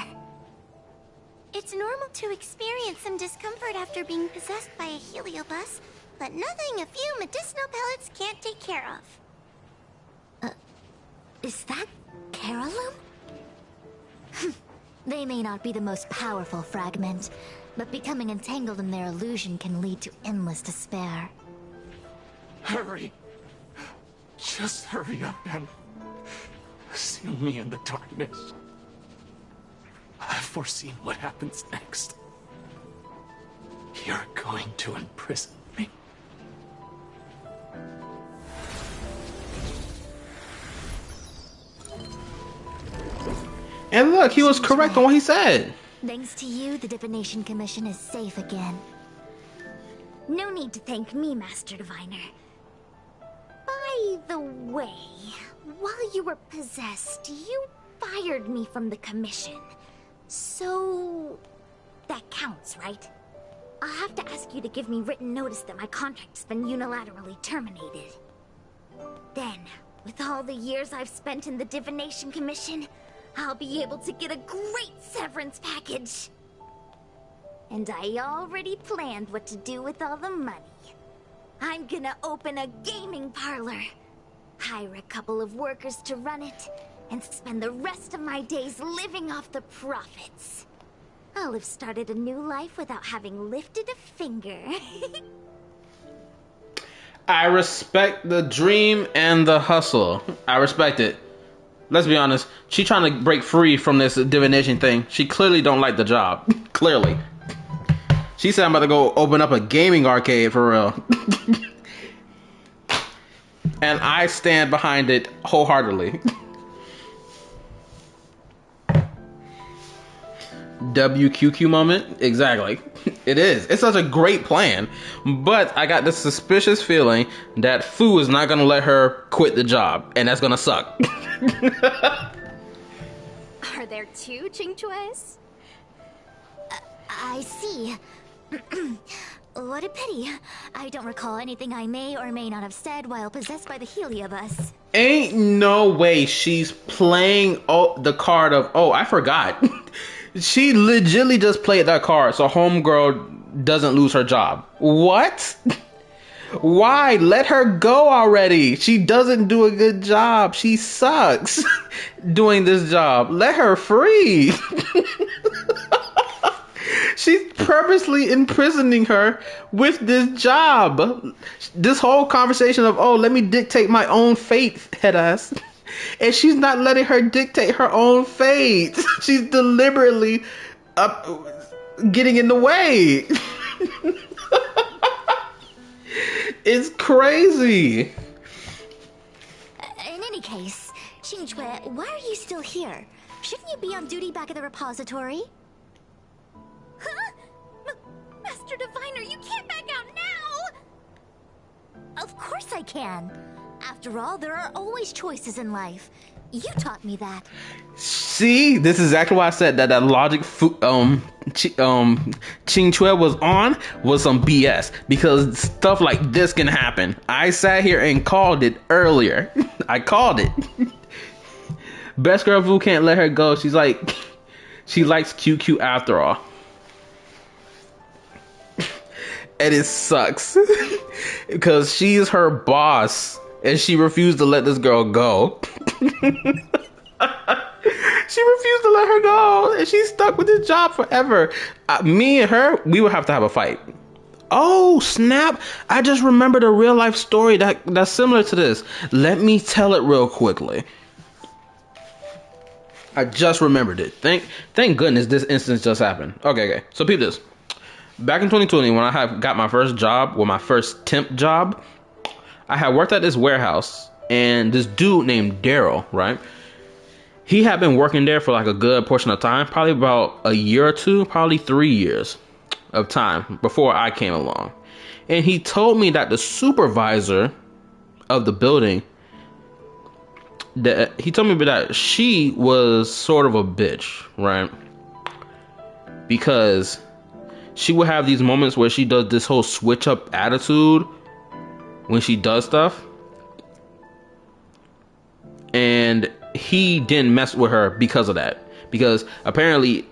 It's normal to experience some discomfort after being possessed by a heliobus, but nothing a few medicinal pellets can't take care of. Is that Carolum? They may not be the most powerful fragment, but becoming entangled in their illusion can lead to endless despair. Hurry! Just hurry up and seal me in the darkness. I've foreseen what happens next. You're going to imprison me. And look, he was correct on what he said. Thanks to you, the Divination Commission is safe again. No need to thank me, Master Diviner. By the way, while you were possessed, you fired me from the Commission. So... that counts, right? I'll have to ask you to give me written notice that my contract's been unilaterally terminated. Then, with all the years I've spent in the Divination Commission, I'll be able to get a great severance package. And I already planned what to do with all the money. I'm gonna open a gaming parlor, hire a couple of workers to run it, and spend the rest of my days living off the profits. I'll have started a new life without having lifted a finger. I respect the dream and the hustle. I respect it. Let's be honest, she trying to break free from this divination thing. She clearly don't like the job. Clearly. She said I'm about to go open up a gaming arcade for real. And I stand behind it wholeheartedly. WQQ moment? Exactly. It is. It's such a great plan. But I got this suspicious feeling that Fu is not going to let her quit the job. And that's going to suck. Are there two Qingques? I see. What a pity. I don't recall anything I may or may not have said while possessed by the Heliobus. Ain't no way she's playing the card of, oh, I forgot. She legitimately just played that card so homegirl doesn't lose her job. What? Why? Let her go already. She doesn't do a good job. She sucks doing this job. Let her free. She's purposely imprisoning her with this job. This whole conversation of, oh, let me dictate my own fate, head ass. And she's not letting her dictate her own fate. She's deliberately getting in the way. It's crazy. In any case, Qingque, why are you still here? Shouldn't you be on duty back at the repository? Huh? Master Diviner, you can't back out now! Of course I can. After all, there are always choices in life. You taught me that. See, this is exactly why I said that logic Qingque was on was some BS, because stuff like this can happen. I sat here and called it earlier. I called it. Best girl Vu can't let her go. She's like, she likes QQ after all. And it sucks because she's her boss and she refused to let this girl go. She refused to let her go and she's stuck with this job forever. Me and her, we would have to have a fight. Oh snap, I just remembered a real life story that's similar to this. Let me tell it real quickly. I just remembered it. Thank goodness this instance just happened. Okay. So peep this. Back in 2020, when I got my first job, my first temp job, I had worked at this warehouse, and this dude named Daryl, right? He had been working there for like a good portion of time, probably about a year or two, probably 3 years of time before I came along. And he told me that the supervisor of the building, he told me that she was sort of a bitch, right? Because she would have these moments where she does this whole switch up attitude when she does stuff. And he didn't mess with her because of that. Because apparently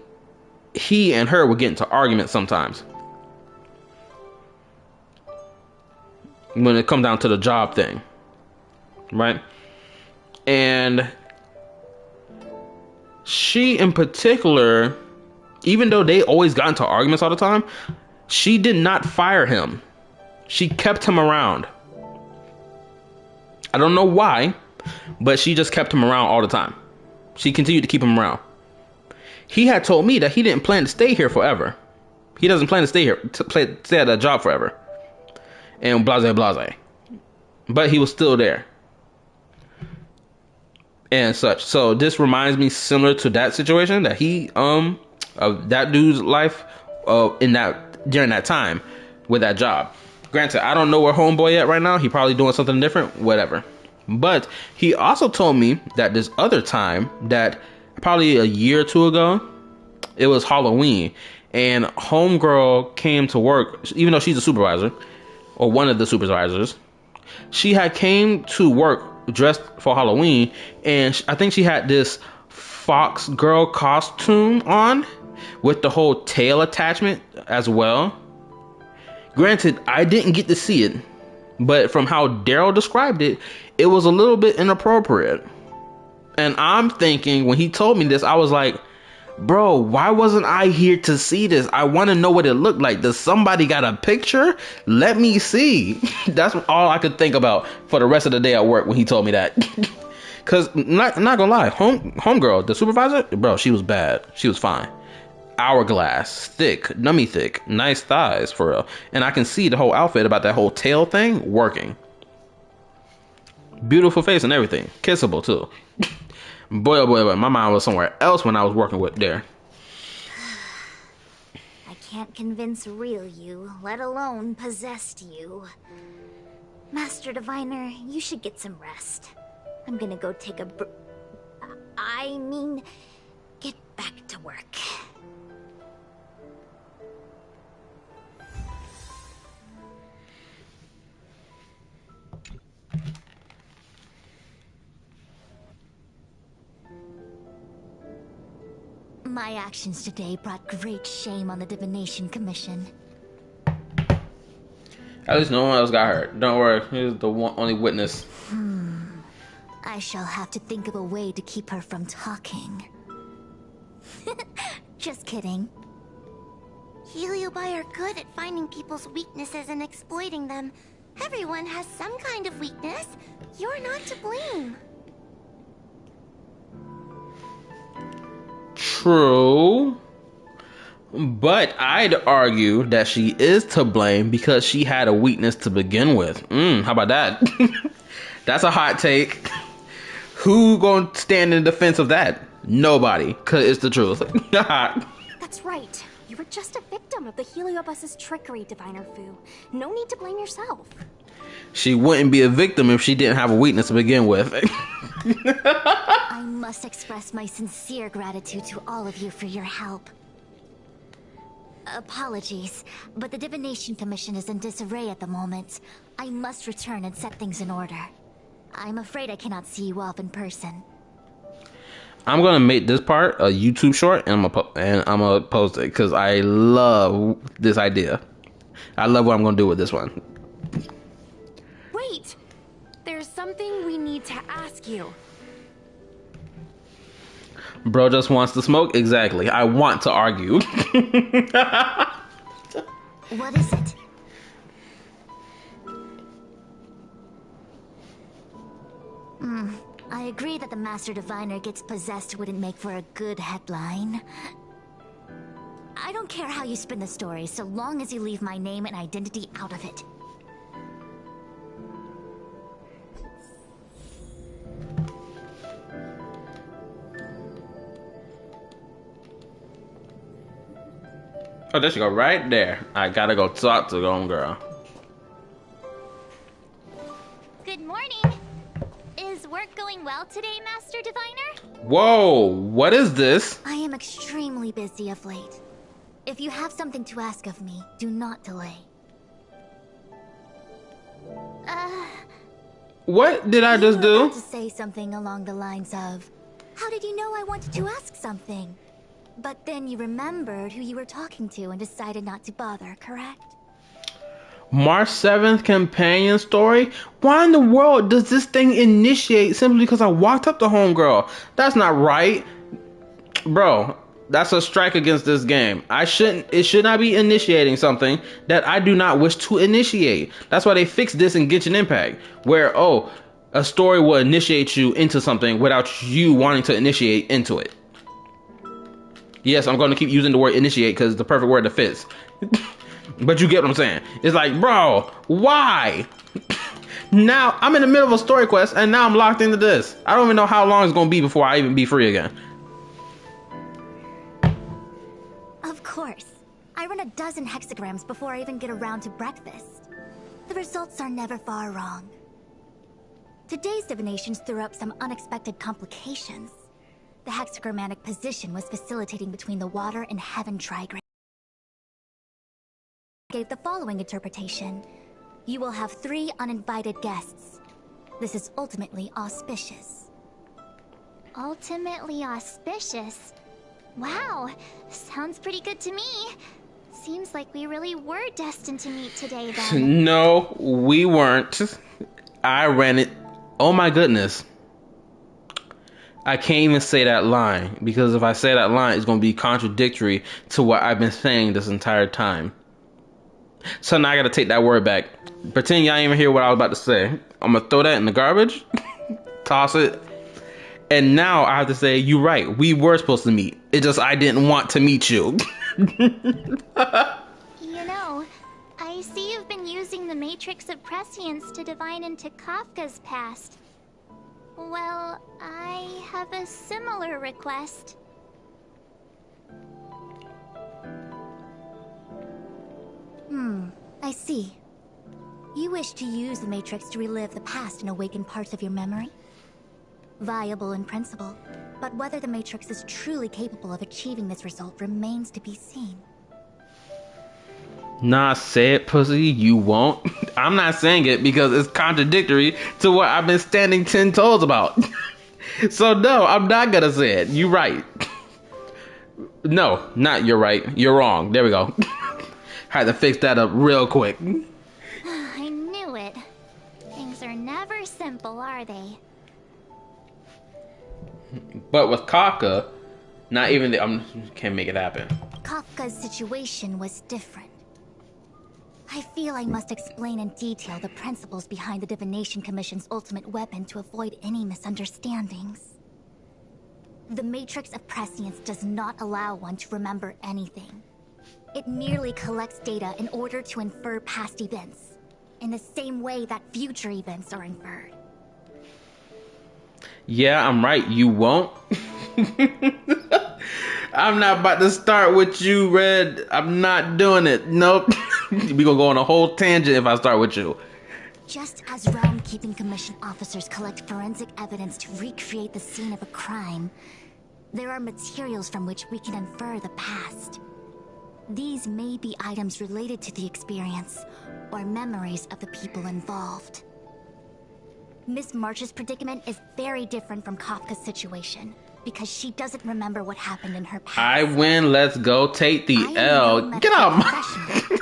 he and her would get into arguments sometimes when it comes down to the job thing. Right? And she in particular, even though they always got into arguments all the time, she did not fire him. She kept him around. I don't know why, but she just kept him around all the time. She continued to keep him around. He had told me that he didn't plan to stay here forever. He doesn't plan to stay here, stay at that job forever. And blase blase. But he was still there. And such. So this reminds me similar to that situation that he, of that dude's life, during that time with that job. Granted, I don't know where homeboy at right now. He probably doing something different, whatever. But he also told me that this other time, that probably a year or two ago, it was Halloween, and homegirl came to work, even though she's a supervisor, or one of the supervisors. She had came to work dressed for Halloween, and I think she had this fox girl costume on with the whole tail attachment as well. Granted, I didn't get to see it, but from how Daryl described it, it was a little bit inappropriate. And I'm thinking, when he told me this, I was like, bro, why wasn't I here to see this? I want to know what it looked like. Does somebody got a picture? Let me see. That's all I could think about for the rest of the day at work when he told me that. Cause not gonna lie, homegirl, the supervisor, bro, she was bad. She was fine. Hourglass, thick, nummy thick, nice thighs for real. And I can see the whole outfit about that whole tail thing working. Beautiful face and everything. Kissable too. Boy, oh boy, oh boy, my mind was somewhere else when I was working with there. I can't convince real you, let alone possessed you. Master Diviner, you should get some rest. I'm gonna go take a get back to work. My actions today brought great shame on the Divination Commission. At least no one else got hurt. Don't worry, he's the only witness. I shall have to think of a way to keep her from talking. Just kidding. Heliobi are good at finding people's weaknesses and exploiting them. Everyone has some kind of weakness. You're not to blame. True. But I'd argue that she is to blame because she had a weakness to begin with. How about that? That's a hot take. Who gonna stand in defense of that? Nobody, cause it's the truth. That's right. You were just a victim of the Heliobus's trickery, Diviner Fu. No need to blame yourself. She wouldn't be a victim if she didn't have a weakness to begin with. I must express my sincere gratitude to all of you for your help. Apologies, but the Divination Commission is in disarray at the moment. I must return and set things in order. I'm afraid I cannot see you off in person. I'm gonna make this part a YouTube short, and I'm gonna post it because I love this idea. I love what I'm gonna do with this one. Wait! There's something we need to ask you. Bro just wants to smoke? Exactly. I want to argue. What is it? I agree that the Master Diviner gets possessed wouldn't make for a good headline. I don't care how you spin the story, so long as you leave my name and identity out of it. Oh, there she go, right there. I gotta go talk to the homegirl. Good morning. Is work going well today, Master Diviner? Whoa, what is this? I am extremely busy of late. If you have something to ask of me, do not delay. What did I just You were do? about to say something along the lines of, how did you know I wanted to ask something? But then you remembered who you were talking to and decided not to bother, correct? March 7th companion story? Why in the world does this thing initiate simply because I walked up to homegirl? That's not right. Bro, that's a strike against this game. It should not be initiating something that I do not wish to initiate. That's why they fixed this in Genshin Impact. Where, a story will initiate you into something without you wanting to initiate into it. Yes, I'm going to keep using the word initiate because it's the perfect word that fits. But you get what I'm saying. It's like, bro, why? Now I'm in the middle of a story quest and now I'm locked into this. I don't even know how long it's going to be before I even be free again. Of course. I run a dozen hexagrams before I even get around to breakfast. The results are never far wrong. Today's divinations threw up some unexpected complications. The hexagrammatic position was facilitating between the water and heaven trigrade. Gave the following interpretation. You will have 3 uninvited guests. This is ultimately auspicious. Ultimately auspicious? Wow, sounds pretty good to me. Seems like we really were destined to meet today then. No, we weren't. I ran it. Oh my goodness. I can't even say that line because if I say that line, it's going to be contradictory to what I've been saying this entire time. So now I got to take that word back. Pretend y'all ain't even hear what I was about to say. I'm going to throw that in the garbage, toss it. And now I have to say, you're right. We were supposed to meet. It's just I didn't want to meet you. You know, I see you've been using the Matrix of Prescience to divine into Kafka's past. Well, I have a similar request. I see. You wish to use the Matrix to relive the past and awaken parts of your memory? Viable in principle, but whether the Matrix is truly capable of achieving this result remains to be seen. Nah, say it, pussy. You won't. I'm not saying it because it's contradictory to what I've been standing 10 toes about. So no, I'm not gonna say it. You right. No, not you're right. You're wrong. There we go. Had to fix that up real quick. I knew it. Things are never simple, are they? But with Kafka, not even I can't make it happen. Kafka's situation was different. I feel I must explain in detail the principles behind the Divination Commission's ultimate weapon to avoid any misunderstandings. The Matrix of Prescience does not allow one to remember anything. It merely collects data in order to infer past events, in the same way that future events are inferred. Yeah, I'm right. You won't. I'm not about to start with you, Red. I'm not doing it. Nope. We gonna go on a whole tangent if I start with you. Just as Realm-Keeping Commission officers collect forensic evidence to recreate the scene of a crime, there are materials from which we can infer the past. These may be items related to the experience, or memories of the people involved. Miss March's predicament is very different from Kafka's situation, because she doesn't remember what happened in her past. I win, let's go, take the L. Get out of my...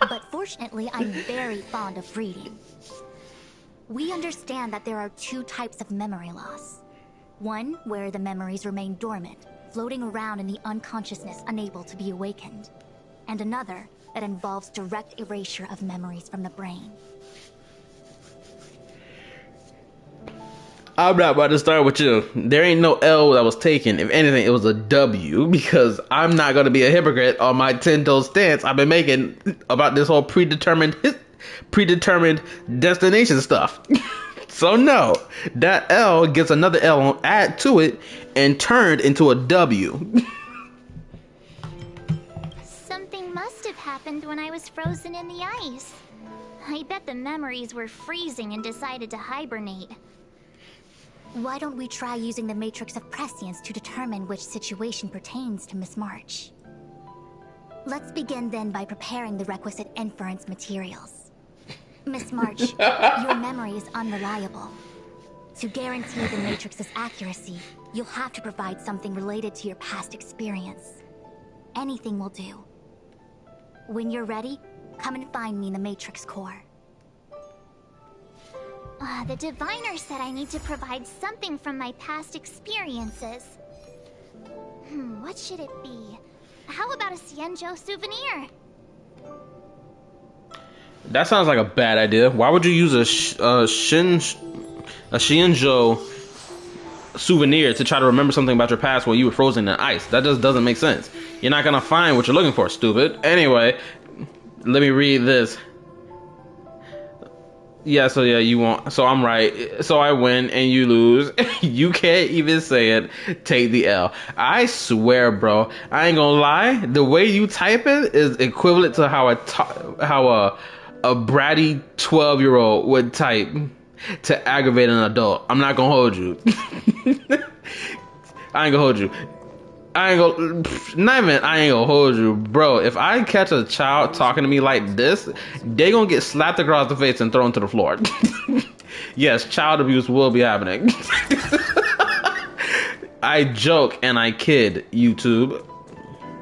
But fortunately, I'm very fond of reading. We understand that there are 2 types of memory loss. One, where the memories remain dormant, floating around in the unconsciousness unable to be awakened. And another that involves direct erasure of memories from the brain. I'm not about to start with you. There ain't no L that was taken. If anything, it was a W, because I'm not going to be a hypocrite on my 10-toe stance I've been making about this whole predetermined destination stuff. So no, that L gets another L add to it and turned into a W. Something must have happened when I was frozen in the ice. I bet the memories were freezing and decided to hibernate. Why don't we try using the Matrix of Prescience to determine which situation pertains to Miss March? Let's begin then by preparing the requisite inference materials. Miss March, your memory is unreliable. To guarantee the Matrix's accuracy, you'll have to provide something related to your past experience. Anything will do. When you're ready, come and find me in the Matrix core. The diviner said I need to provide something from my past experiences. What should it be? How about a Cienjo souvenir? That sounds like a bad idea. Why would you use a a Shinjo souvenir to try to remember something about your past while you were frozen in ice. That just doesn't make sense. You're not gonna find what you're looking for, stupid. Anyway, let me read this. Yeah, so yeah, you won't. So I'm right. So I win and you lose. You can't even say it. Take the L. I swear, bro. I ain't gonna lie. The way you type it is equivalent to how a bratty 12-year-old would type to aggravate an adult. I'm not gonna hold you. I ain't gonna hold you. I ain't gonna hold you, bro. If I catch a child talking to me like this, they gonna get slapped across the face and thrown to the floor. Yes, child abuse will be happening. I joke and I kid, YouTube.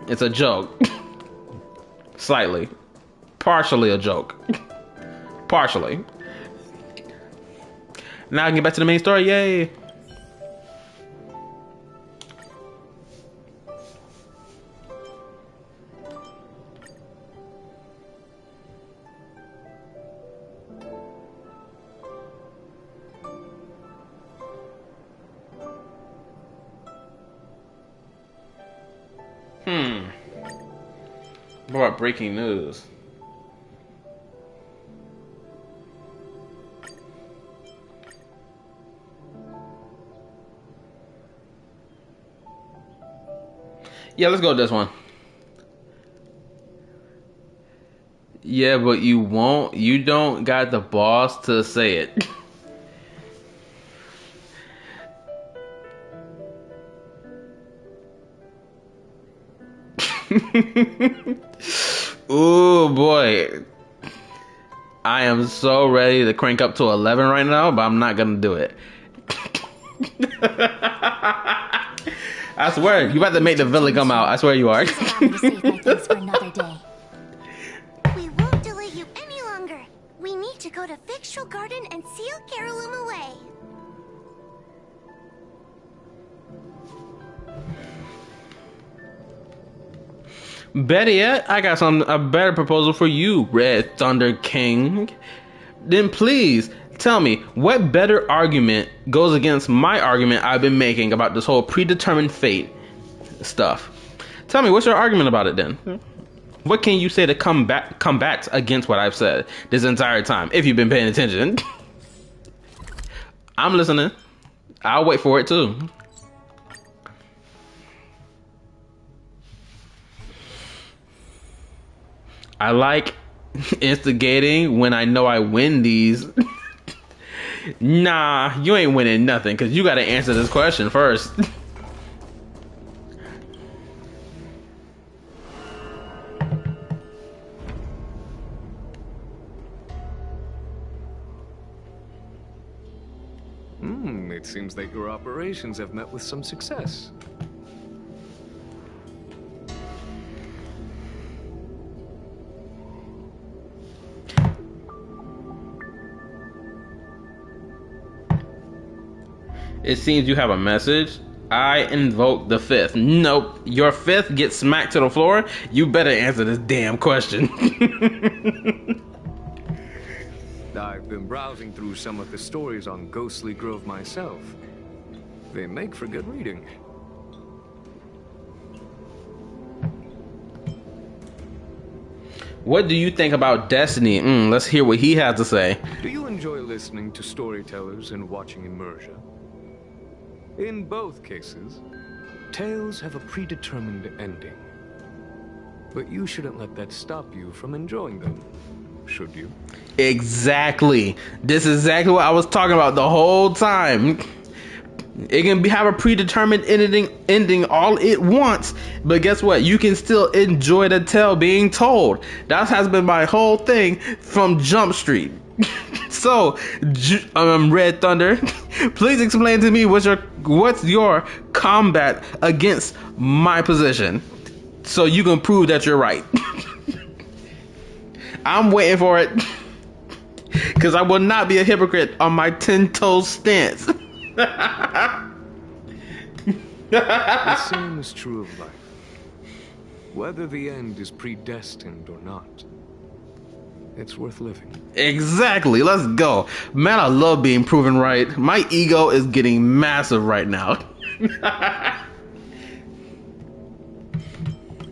It's a joke. Slightly. Partially a joke. Partially. Now I can get back to the main story. Yay. What about breaking news? Yeah, let's go with this one. Yeah, but you won't. You don't got the balls to say it. Ooh, boy. I am so ready to crank up to 11 right now, but I'm not gonna do it. I swear, you about to make the villain come out. I swear you are. We won't delay you any longer. We need to go to Fictional Garden and seal Carolum away. Better yet, I got a better proposal for you, Red Thunder King. Then please tell me, what better argument goes against my argument I've been making about this whole predetermined fate stuff? Tell me, what's your argument about it then? What can you say to combat against what I've said this entire time, if you've been paying attention? I'm listening. I'll wait for it too. I like instigating when I know I win these. Nah, you ain't winning nothing, because you got to answer this question first. It seems that your operations have met with some success. It seems you have a message. I invoke the fifth. Nope. Your fifth gets smacked to the floor. You better answer this damn question. I've been browsing through some of the stories on Ghostly Grove myself. They make for good reading. What do you think about Destiny? Let's hear what he has to say. Do you enjoy listening to storytellers and watching immersion? In both cases, tales have a predetermined ending. But you shouldn't let that stop you from enjoying them, should you? Exactly. This is exactly what I was talking about the whole time. It can have a predetermined ending all it wants, but guess what? You can still enjoy the tale being told. That has been my whole thing from Jump Street. So, Red Thunder, please explain to me what's your combat against my position, so you can prove that you're right. I'm waiting for it, because I will not be a hypocrite on my 10-toe stance. The same is true of life. Whether the end is predestined or not, it's worth living. Exactly. Let's go. Man, I love being proven right. My ego is getting massive right now.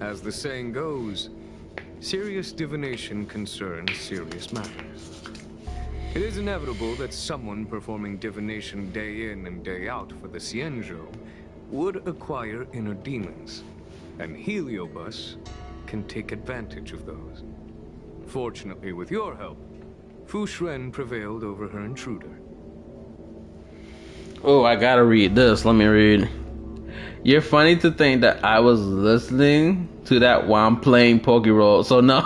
As the saying goes, serious divination concerns serious matters. It is inevitable that someone performing divination day in and day out for the Xianzhou would acquire inner demons, and Heliobus can take advantage of those. Fortunately, with your help, Fu Shren prevailed over her intruder. Oh, I gotta read this. Let me read. You're funny to think that I was listening to that while I'm playing Pokerole. So no.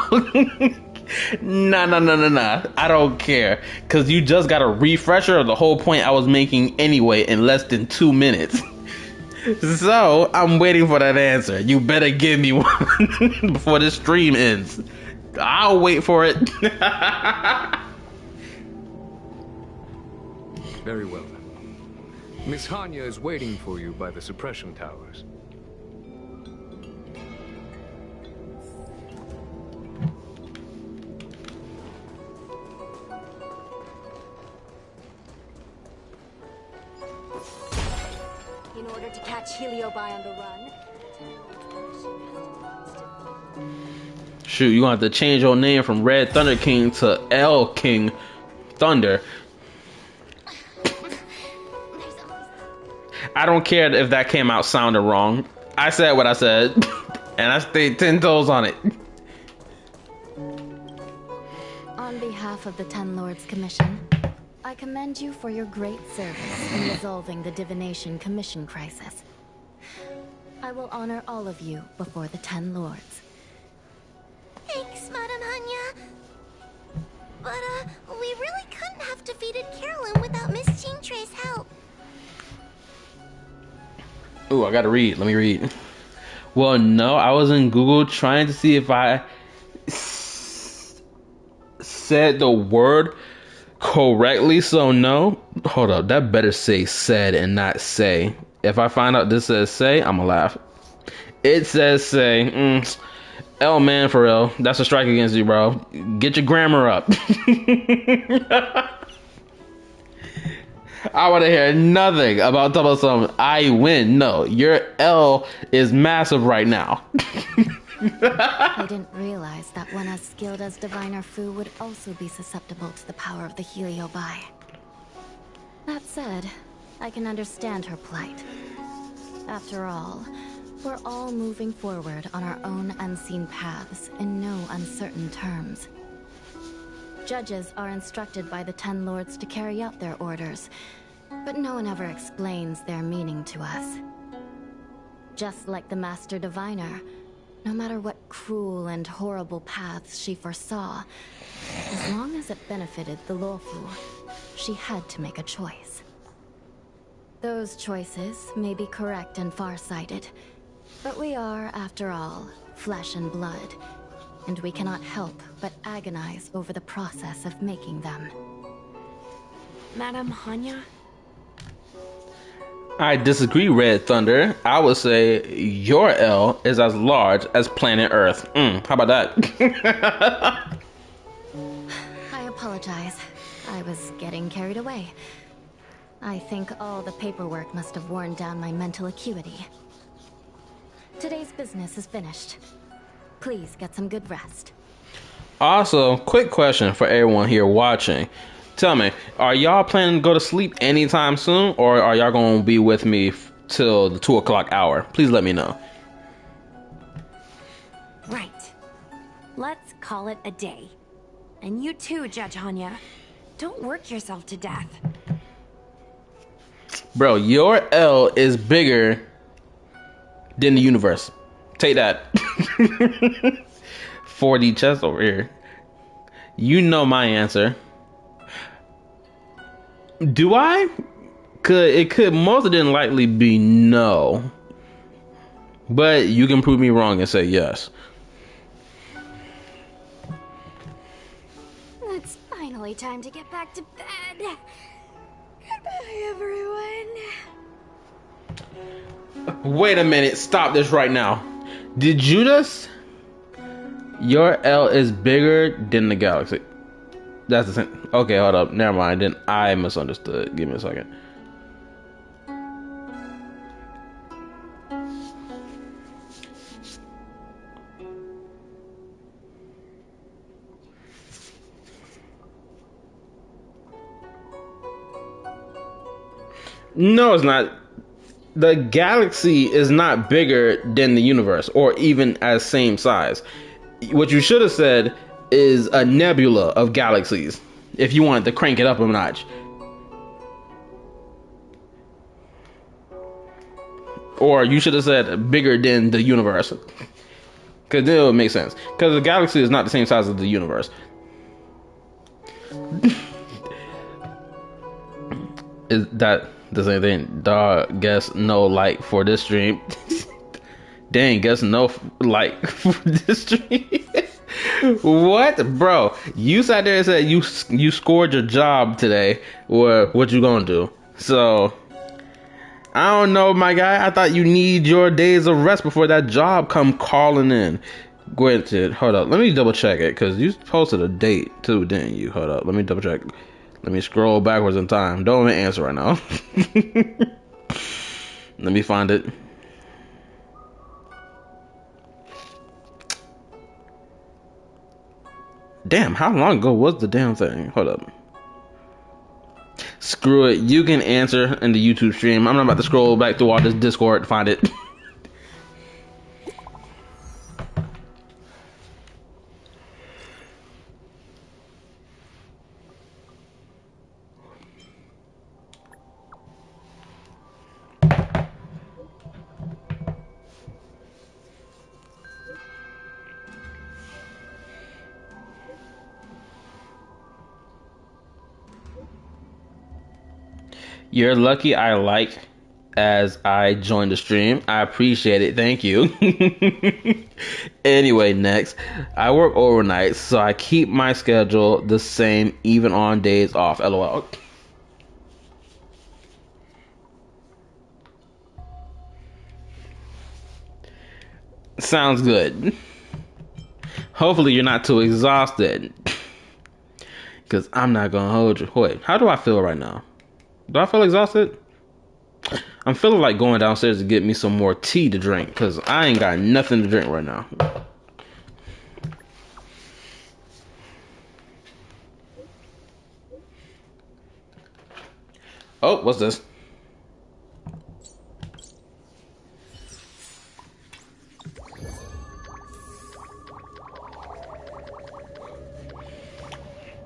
Nah. I don't care. Cause you just got a refresher of the whole point I was making anyway in less than 2 minutes. So I'm waiting for that answer. You better give me one before this stream ends. I'll wait for it. Very well then. Miss Hanya is waiting for you by the suppression towers. In order to catch Heliobi on the run. Shoot, you gonna have to change your name from Red Thunder King to L King Thunder. I don't care if that came out sounding wrong. I said what I said, and I stayed 10 toes on it. On behalf of the Ten Lords Commission, I commend you for your great service in resolving the Divination Commission crisis. I will honor all of you before the Ten Lords. Thanks, Madame Hanya. But, we really couldn't have defeated Carolyn without Miss Chingtre's help. Ooh, I gotta read. Let me read. Well, no, I was in Google trying to see if I said the word correctly, so no. Hold up, that better say said and not say. If I find out this says say, I'ma laugh. It says say. L man, for real. That's a strike against you, bro. Get your grammar up. I want to hear nothing about talking about something. I win. No, your L is massive right now. I didn't realize that one as skilled as Diviner Fu would also be susceptible to the power of the Heliobi. That said, I can understand her plight. After all, we're all moving forward on our own unseen paths in no uncertain terms. Judges are instructed by the Ten Lords to carry out their orders, but no one ever explains their meaning to us. Just like the Master Diviner, no matter what cruel and horrible paths she foresaw, as long as it benefited the Luofu, she had to make a choice. Those choices may be correct and far-sighted, but we are, after all, flesh and blood, and we cannot help but agonize over the process of making them. Madame Hanya? I disagree, Red Thunder. I would say your L is as large as planet Earth. How about that? I apologize. I was getting carried away. I think all the paperwork must have worn down my mental acuity. Today's business is finished. Please get some good rest. Also, quick question for everyone here watching. Tell me, are y'all planning to go to sleep anytime soon, or are y'all going to be with me till the 2 o'clock hour? Please let me know. Right. Let's call it a day. And you too, Judge Hanya. Don't work yourself to death. Bro, your L is bigger than the universe. Take that. 4D chest over here. You know my answer. Do I? It could most than likely be no. But you can prove me wrong and say yes. It's finally time to get back to bed. Goodbye, everyone. Wait a minute. Stop this right now. Did you just Your L is bigger than the galaxy. That's the same. Okay, hold up. Never mind. Then I misunderstood. Give me a second. No, it's not. The galaxy is not bigger than the universe, or even as same size. What you should have said is a nebula of galaxies, if you wanted to crank it up a notch. Or you should have said bigger than the universe, because then it would make sense. Because the galaxy is not the same size as the universe. Is that the same thing? Dog, guess no like for this stream. Dang, guess no like for this stream. What, bro? You sat there and said you scored your job today. What you gonna do? So I don't know, my guy. I thought you need your days of rest before that job come calling in. Granted, hold up. Let me double check it, because you posted a date too, didn't you? Hold up. Let me double check. Let me scroll backwards in time. Don't even answer right now. Let me find it. Damn, how long ago was the damn thing? Hold up. Screw it. You can answer in the YouTube stream. I'm not about to scroll back through all this Discord to find it. You're lucky I like as I joined the stream. I appreciate it. Thank you. Anyway, next. I work overnight, so I keep my schedule the same even on days off. LOL. Sounds good. Hopefully you're not too exhausted. Because I'm not going to hold you. Wait, how do I feel right now? Do I feel exhausted? I'm feeling like going downstairs to get me some more tea to drink, because I ain't got nothing to drink right now. Oh, what's this?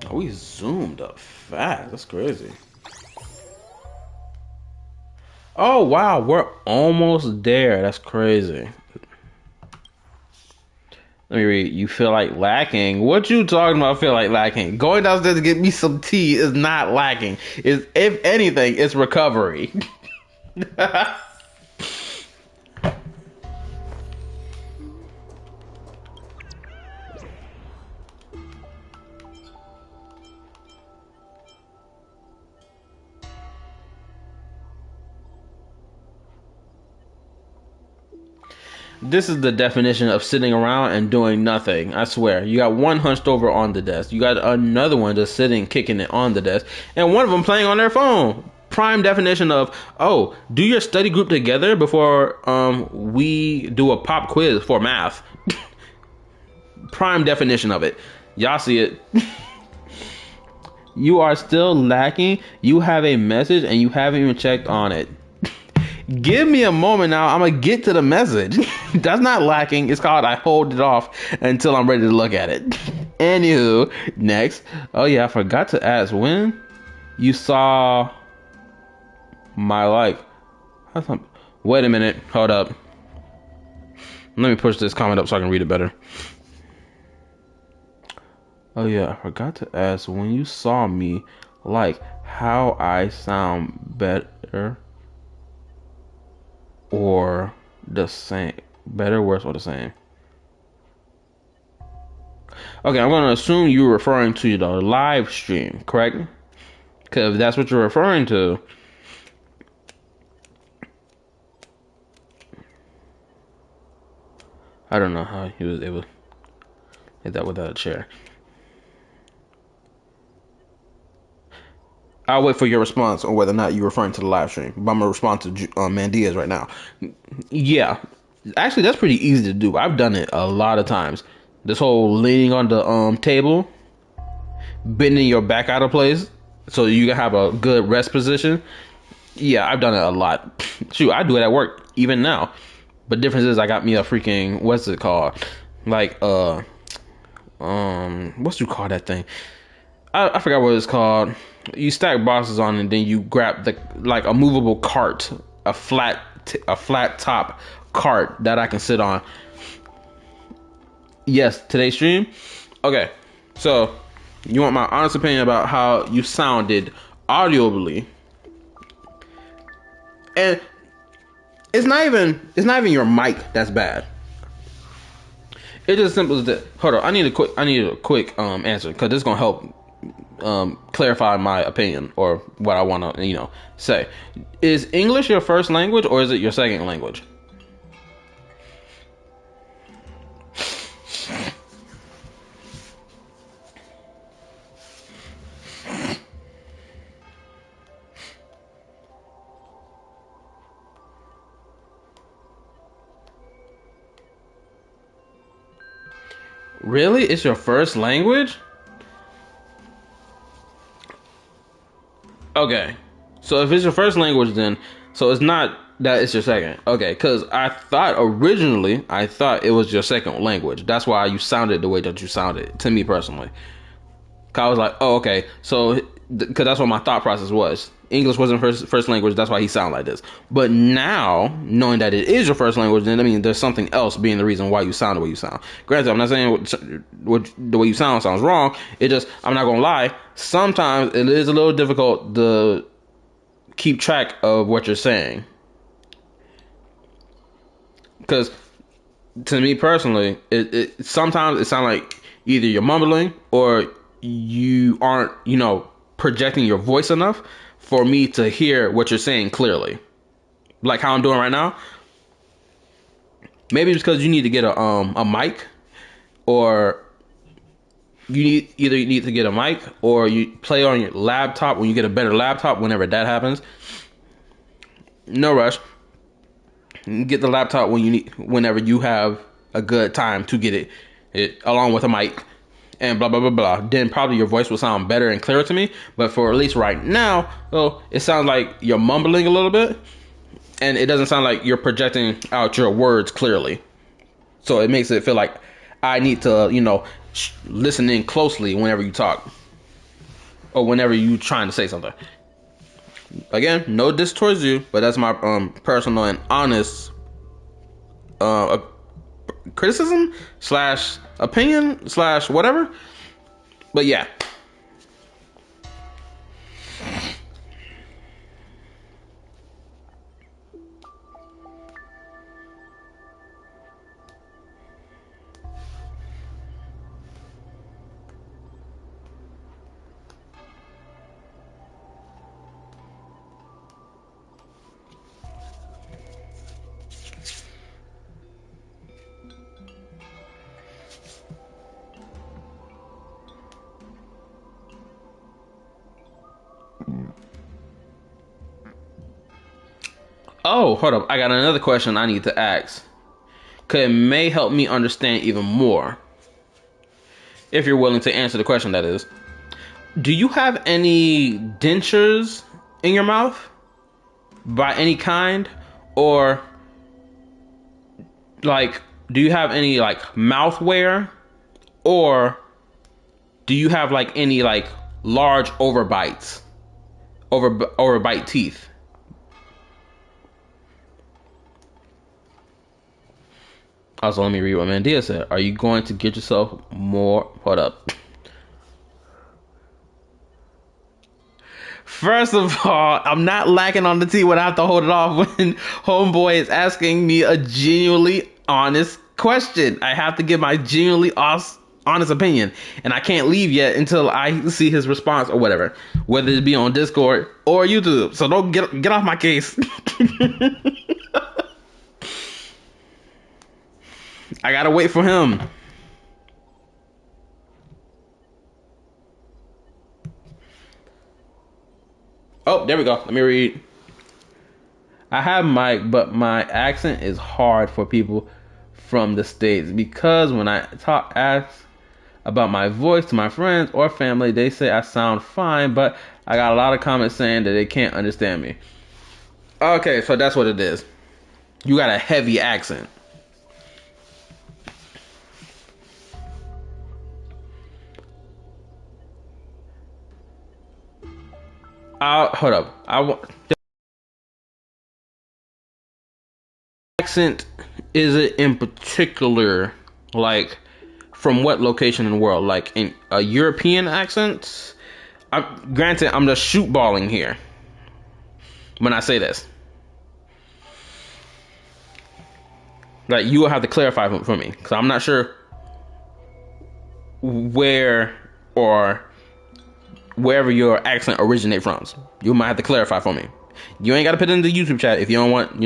Oh, we zoomed up fast. That's crazy. Oh, wow. We're almost there. That's crazy. Let me read. You feel like lacking? What you talking about feel like lacking? Going downstairs to get me some tea is not lacking. It's, if anything, it's recovery. This is the definition of sitting around and doing nothing. I swear. You got one hunched over on the desk. You got another one just sitting, kicking it on the desk. And one of them playing on their phone. Prime definition of, oh, do your study group together before we do a pop quiz for math. Prime definition of it. Y'all see it. You are still lacking. You have a message and you haven't even checked on it. Give me a moment now. I'm gonna get to the message. That's not lacking. It's called I hold it off until I'm ready to look at it. Anywho, next. Oh yeah, I forgot to ask when you saw my life. Wait a minute. Hold up. Let me push this comment up so I can read it better. Oh yeah, I forgot to ask when you saw me, like how I sound better. Or the same. Better, worse, or the same. Okay, I'm going to assume you're referring to the live stream, correct? Because if that's what you're referring to, I don't know how he was able. Hit that without a chair. I'll wait for your response on whether or not you're referring to the live stream. But I'm gonna respond to Mandiaz right now. Yeah, actually, that's pretty easy to do. I've done it a lot of times. This whole leaning on the table, bending your back out of place so you can have a good rest position. Yeah, I've done it a lot. Shoot, I do it at work even now. But difference is I got me a freaking, what's it called? Like what's you call that thing? I forgot what it's called. You stack boxes on and then you grab the like a movable cart, a flat top cart that I can sit on. Yes, today's stream. Okay, so you want my honest opinion about how you sounded audibly, and it's not even your mic that's bad. It's just simple as that. Hold on, I need a quick answer because this is gonna help clarify my opinion or what I want to say. Is English your first language or is it your second language? Really? It's your first language? Okay. So if it's your first language then, so it's not that it's your second. Okay, because I thought it was your second language. That's why you sounded the way that you sounded, to me personally. I was like, oh, okay. So, because that's what my thought process was. English wasn't first language, that's why he sounded like this. But now, knowing that it is your first language, then I mean, there's something else being the reason why you sound the way you sound. Granted, I'm not saying what the way you sounds wrong. It just, I'm not gonna lie, sometimes it is a little difficult to keep track of what you're saying. Because, to me personally, it sometimes it sounds like either you're mumbling or you aren't, projecting your voice enough for me to hear what you're saying clearly. Like how I'm doing right now. Maybe it's because you need to get a mic, or you need to get a mic, or you play on your laptop when you get a better laptop, whenever that happens. No rush. Get the laptop whenever you have a good time to get it along with a mic. And blah, blah, blah, blah. Then probably your voice will sound better and clearer to me. But for at least right now, it sounds like you're mumbling a little bit. And it doesn't sound like you're projecting out your words clearly. So it makes it feel like I need to, listen in closely whenever you talk. Or whenever you're trying to say something. Again, no diss towards you. But that's my personal and honest criticism / opinion / whatever. But yeah. Oh, hold up. I got another question I need to ask. Because it may help me understand even more. If you're willing to answer the question, that is. Do you have any dentures in your mouth? By any kind? Or, do you have any, mouth wear? Or do you have, any, large overbites? Overbite teeth? Also, let me read what Mandia said. Are you going to get yourself more? Hold up. First of all, I'm not lacking on the tea when I have to hold it off when homeboy is asking me a genuinely honest question. I have to give my genuinely honest opinion. And I can't leave yet until I see his response or whatever. Whether it be on Discord or YouTube. So don't get off my case. I gotta wait for him. Oh, there we go. Let me read. I have Mike, but my accent is hard for people from the States because when I ask about my voice to my friends or family, they say I sound fine, but I got a lot of comments saying that they can't understand me. Okay, so that's what it is. You got a heavy accent. Hold up. The accent is it in particular, like from what location in the world? Like in a European accent? Granted, I'm just shootballing here when I say this. Like you will have to clarify for me because I'm not sure where or wherever your accent originate from. You might have to clarify for me. You ain't got to put it in the YouTube chat if you don't want,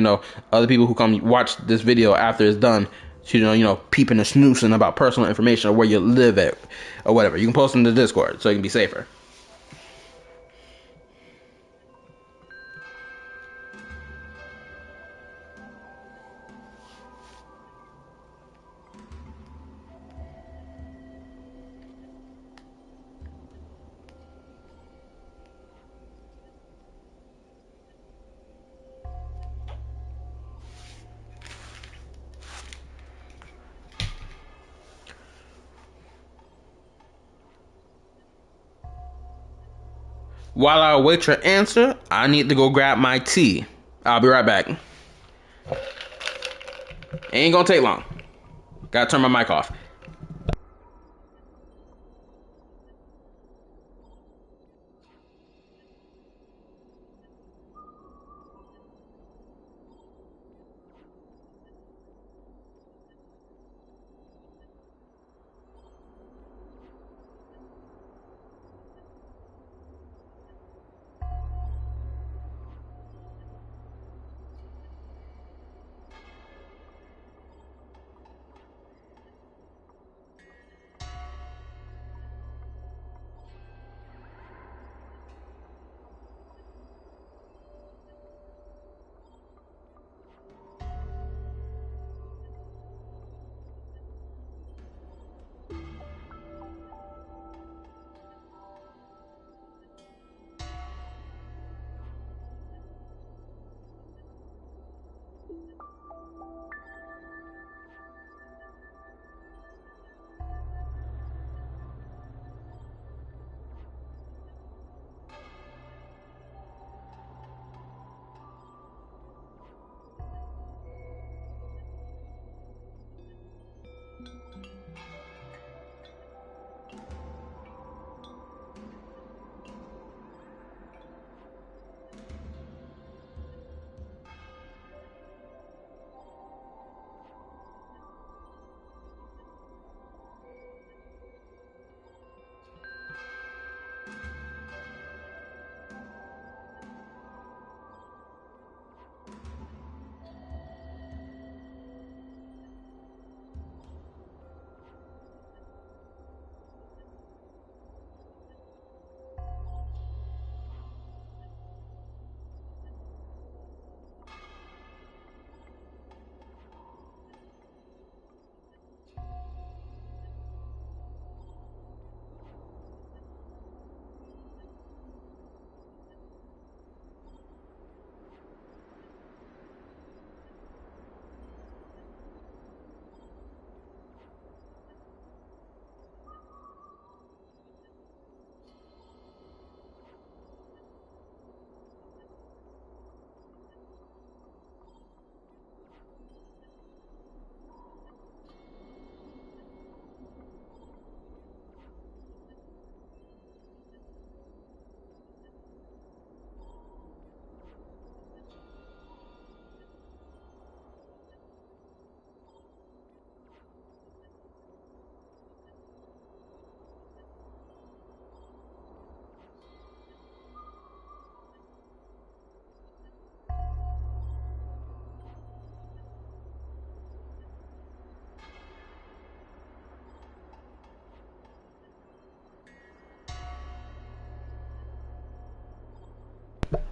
other people who come watch this video after it's done to, peeping and snoozing about personal information or where you live at or whatever. You can post in the Discord so it can be safer. While I await your answer, I need to go grab my tea. I'll be right back. Ain't gonna take long. Gotta turn my mic off.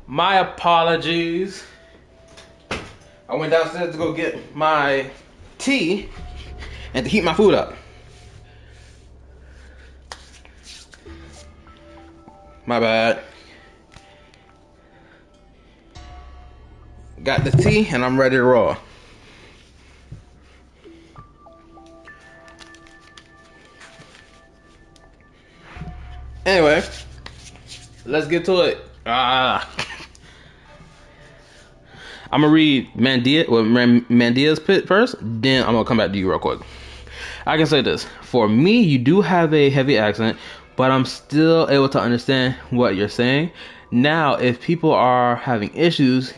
My apologies. I went downstairs to go get my tea and to heat my food up. My bad. Got the tea and I'm ready to roll. Anyway, let's get to it. I'm gonna read Mandia's pit first, then I'm gonna come back to you real quick. I can say this. For me, you do have a heavy accent, but I'm still able to understand what you're saying. Now, if people are having issues,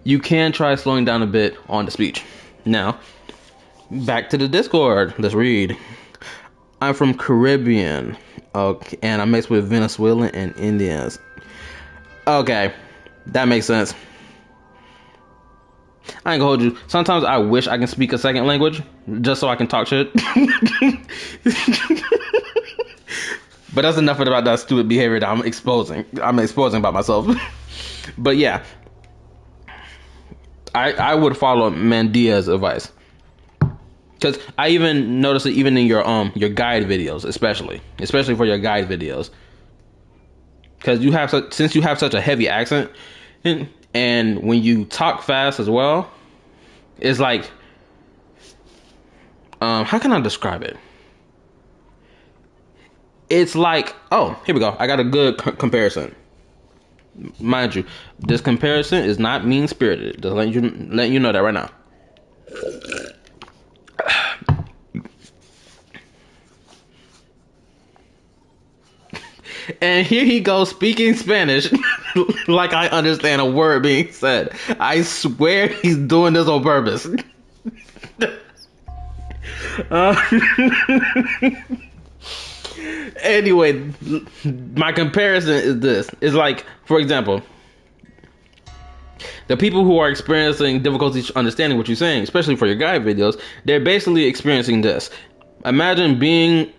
you can try slowing down a bit on the speech. Now, back to the Discord. Let's read. I'm from Caribbean, okay, and I mix with Venezuelan and Indians. Okay, that makes sense. I ain't gonna hold you. Sometimes I wish I can speak a second language just so I can talk shit. But that's enough about that stupid behavior that I'm exposing about myself. But yeah, I would follow Mandia's advice. Because I even noticed it even in your guide videos, especially for your guide videos. Because since you have such a heavy accent, and when you talk fast as well, it's like, how can I describe it? It's like, oh, here we go. I got a good comparison. Mind you, this comparison is not mean-spirited. Just letting you know that right now. And here he goes speaking Spanish like I understand a word being said. I swear he's doing this on purpose. Anyway, my comparison is this. It's like, for example, the people who are experiencing difficulty understanding what you're saying, especially for your guide videos, they're basically experiencing this. Imagine being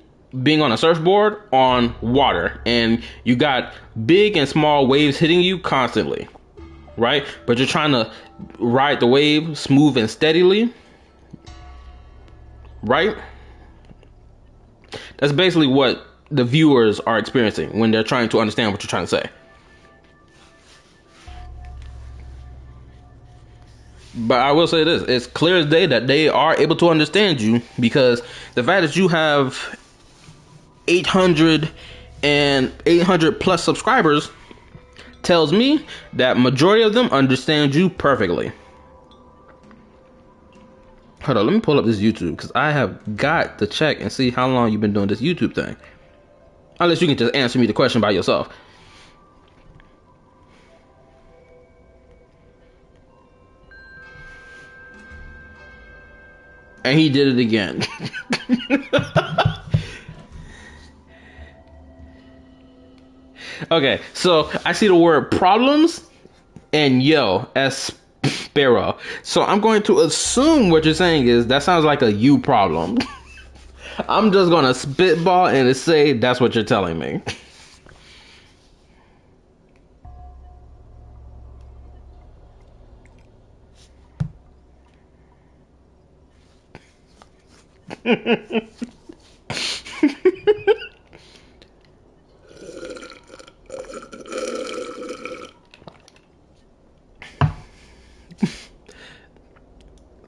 on a surfboard on water, and you got big and small waves hitting you constantly, right? But you're trying to ride the wave smooth and steadily, right? That's basically what the viewers are experiencing when they're trying to understand what you're trying to say. But I will say this, it's clear as day that they are able to understand you, because the fact that you have 800 plus subscribers tells me that majority of them understand you perfectly. Hold on, let me pull up this YouTube, because I have got to check and see how long you've been doing this YouTube thing. Unless you can just answer me the question by yourself. And he did it again. Okay, so I see the word problems and yo as sparrow. So I'm going to assume what you're saying is that sounds like a you problem. I'm just gonna spitball and say that's what you're telling me.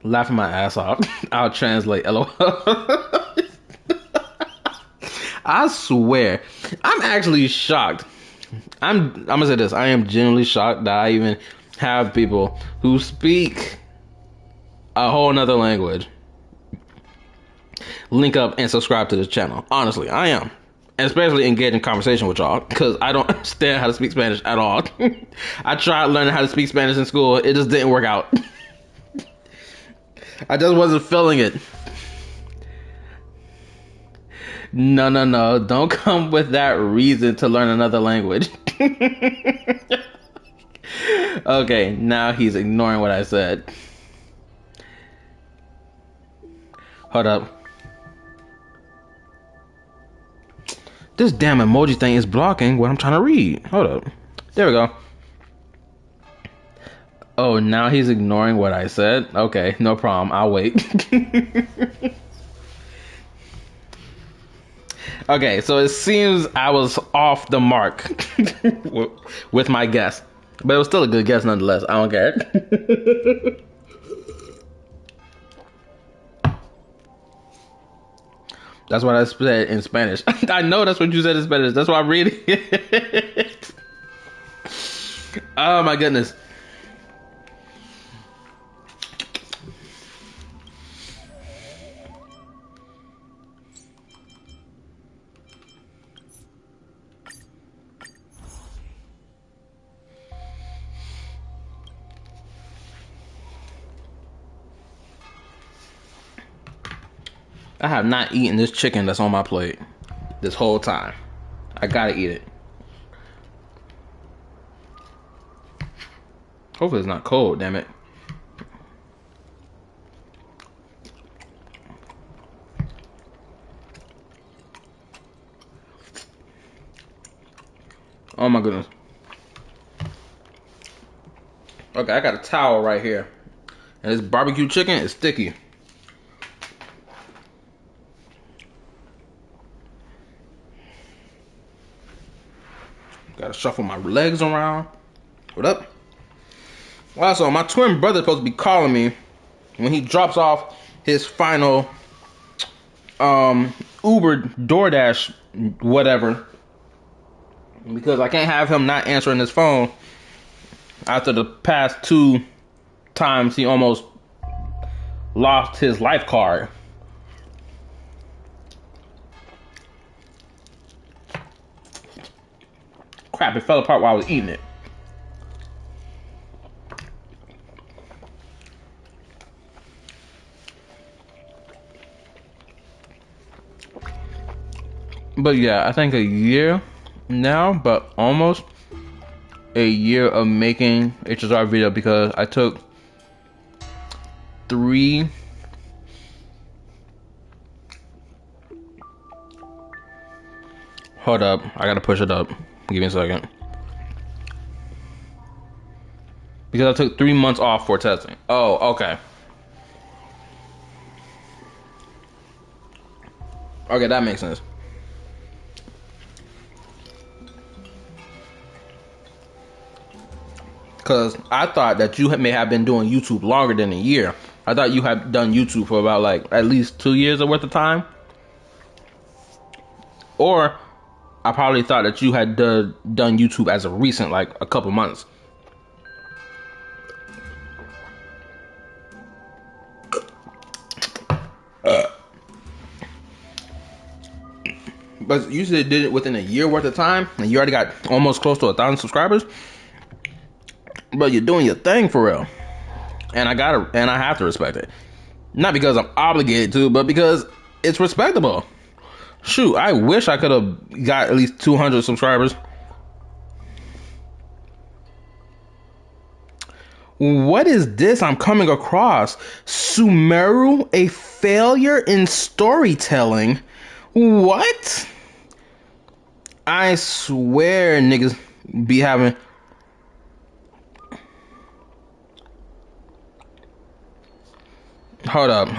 Laughing my ass off. I'll translate. LOL. I swear, I'm actually shocked. I'm gonna say this. I am genuinely shocked that I even have people who speak a whole nother language link up and subscribe to this channel. Honestly, I am. And especially engage in conversation with y'all, because I don't understand how to speak Spanish at all. I tried learning how to speak Spanish in school. It just didn't work out. I just wasn't feeling it. No. Don't come with that reason to learn another language. Okay, now he's ignoring what I said. Hold up. This damn emoji thing is blocking what I'm trying to read. Hold up. There we go. Oh, now he's ignoring what I said? Okay, no problem. I'll wait. Okay, so it seems I was off the mark with my guess. But it was still a good guess nonetheless. I don't care. That's what I said in Spanish. I know that's what you said in Spanish. That's why I'm reading it. Oh my goodness. I have not eaten this chicken that's on my plate this whole time. I gotta eat it. Hopefully it's not cold, damn it. Oh my goodness. Okay, I got a towel right here. And this barbecue chicken is sticky. Gotta shuffle my legs around. What up? Also, my twin brother's supposed to be calling me when he drops off his final Uber DoorDash whatever, because I can't have him not answering his phone after the past 2 times he almost lost his life card. Crap, it fell apart while I was eating it. But yeah, I think a year now, but almost a year of making HSR video, because I took 3 hold up, I gotta push it up. Give me a second. Because I took 3 months off for testing. Oh, okay. Okay, that makes sense. Because I thought that you may have been doing YouTube longer than a year. I thought you had done YouTube for about like at least 2 years worth of time. Or I probably thought that you had done YouTube as of recent, like a couple months. But you said did it within a year worth of time, and you already got almost close to 1,000 subscribers. But you're doing your thing for real, and I have to respect it. Not because I'm obligated to, but because it's respectable. Shoot, I wish I could have got at least 200 subscribers. What is this I'm coming across? Sumeru, a failure in storytelling. What? I swear niggas be having... Hold up.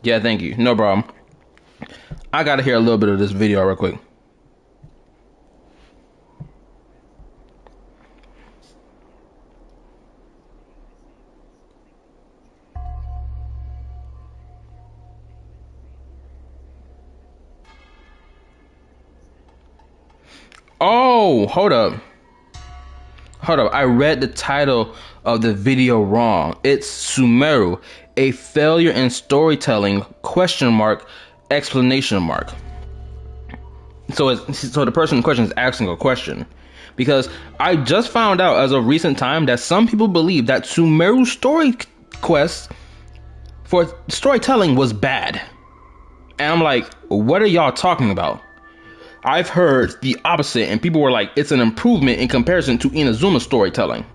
Yeah, thank you. No problem. I gotta hear a little bit of this video real quick. Oh, hold up. I read the title of the video wrong. It's Sumeru, a failure in storytelling, ? Explanation mark. So the person in question is asking a question, because I just found out as of recent time that some people believe that Sumeru's story quest for storytelling was bad. And I'm like, what are y'all talking about? I've heard the opposite, and people were like, it's an improvement in comparison to Inazuma's storytelling.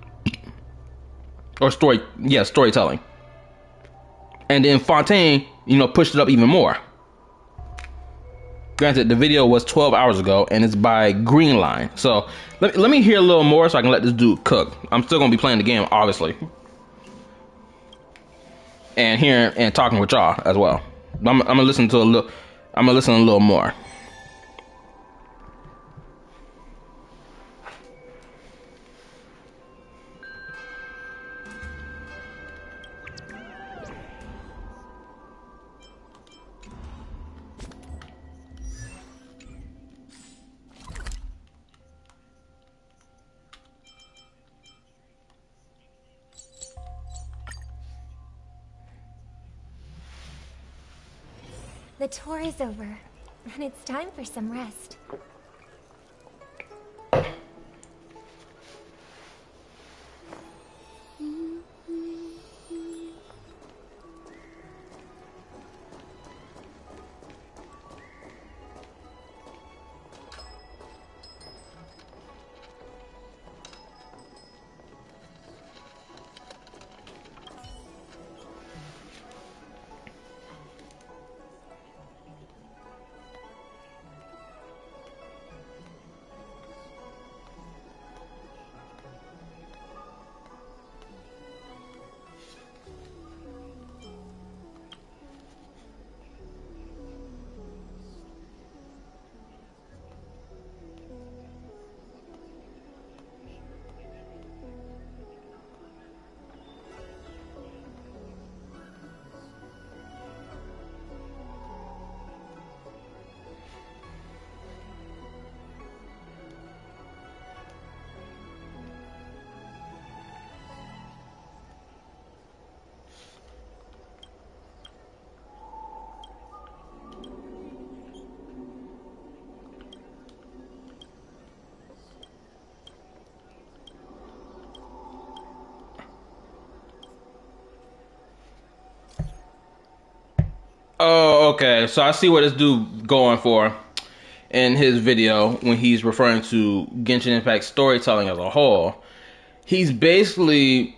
Or storytelling. And then Fontaine, pushed it up even more. Granted, the video was 12 hours ago, and it's by Green Line. So let me hear a little more so I can let this dude cook. I'm still gonna be playing the game, obviously, and hearing and talking with y'all as well. I'm gonna listen to a little. I'm gonna listen a little more. The tour is over, and it's time for some rest. Oh, okay. So I see what this dude going for in his video when he's referring to Genshin Impact storytelling as a whole. He's basically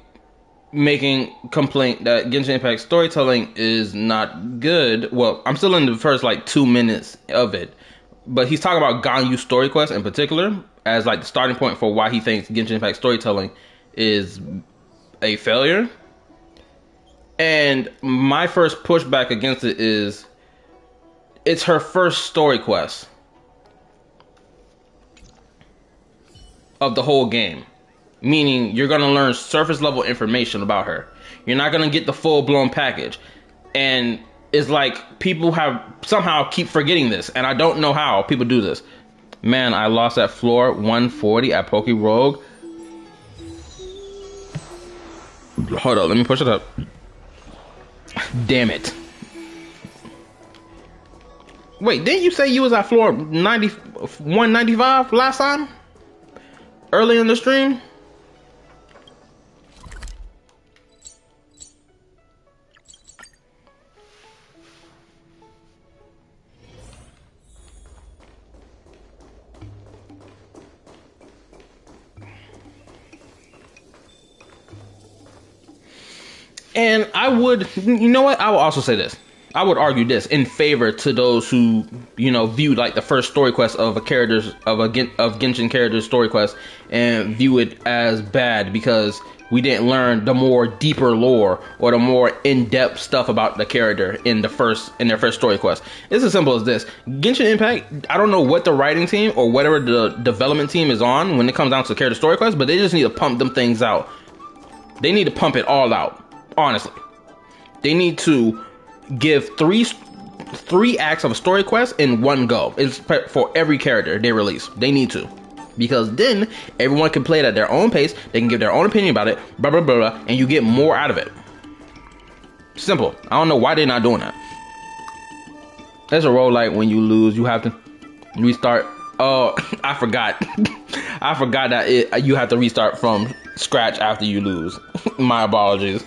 making complaint that Genshin Impact storytelling is not good. Well, I'm still in the first like 2 minutes of it, but he's talking about Ganyu story quest in particular as like the starting point for why he thinks Genshin Impact storytelling is a failure. And my first pushback against it is it's her first story quest of the whole game. Meaning you're going to learn surface level information about her. You're not going to get the full blown package. And it's like people have somehow keep forgetting this. And I don't know how people do this. Man, I lost at floor 140 at Poke Rogue. Hold on, let me push it up. Damn it. Wait, didn't you say you was at floor 195 last time? Early in the stream? And I would, you know what? I will also say this. I would argue this in favor to those who, you know, view like the first story quest of a character's of Genshin character's story quest and view it as bad because we didn't learn the more deeper lore or the more in-depth stuff about the character in their first story quest. It's as simple as this. Genshin Impact, I don't know what the writing team or whatever the development team is on when it comes down to character story quest, but they just need to pump them things out. They need to pump it all out. Honestly, they need to give three acts of a story quest in one go. It's for every character they release. They need to, because then everyone can play it at their own pace. They can give their own opinion about it, blah blah blah, blah, and you get more out of it. Simple. I don't know why they're not doing that. There's a role like when you lose, you have to restart. Oh, I forgot. I forgot that you have to restart from scratch after you lose. My apologies.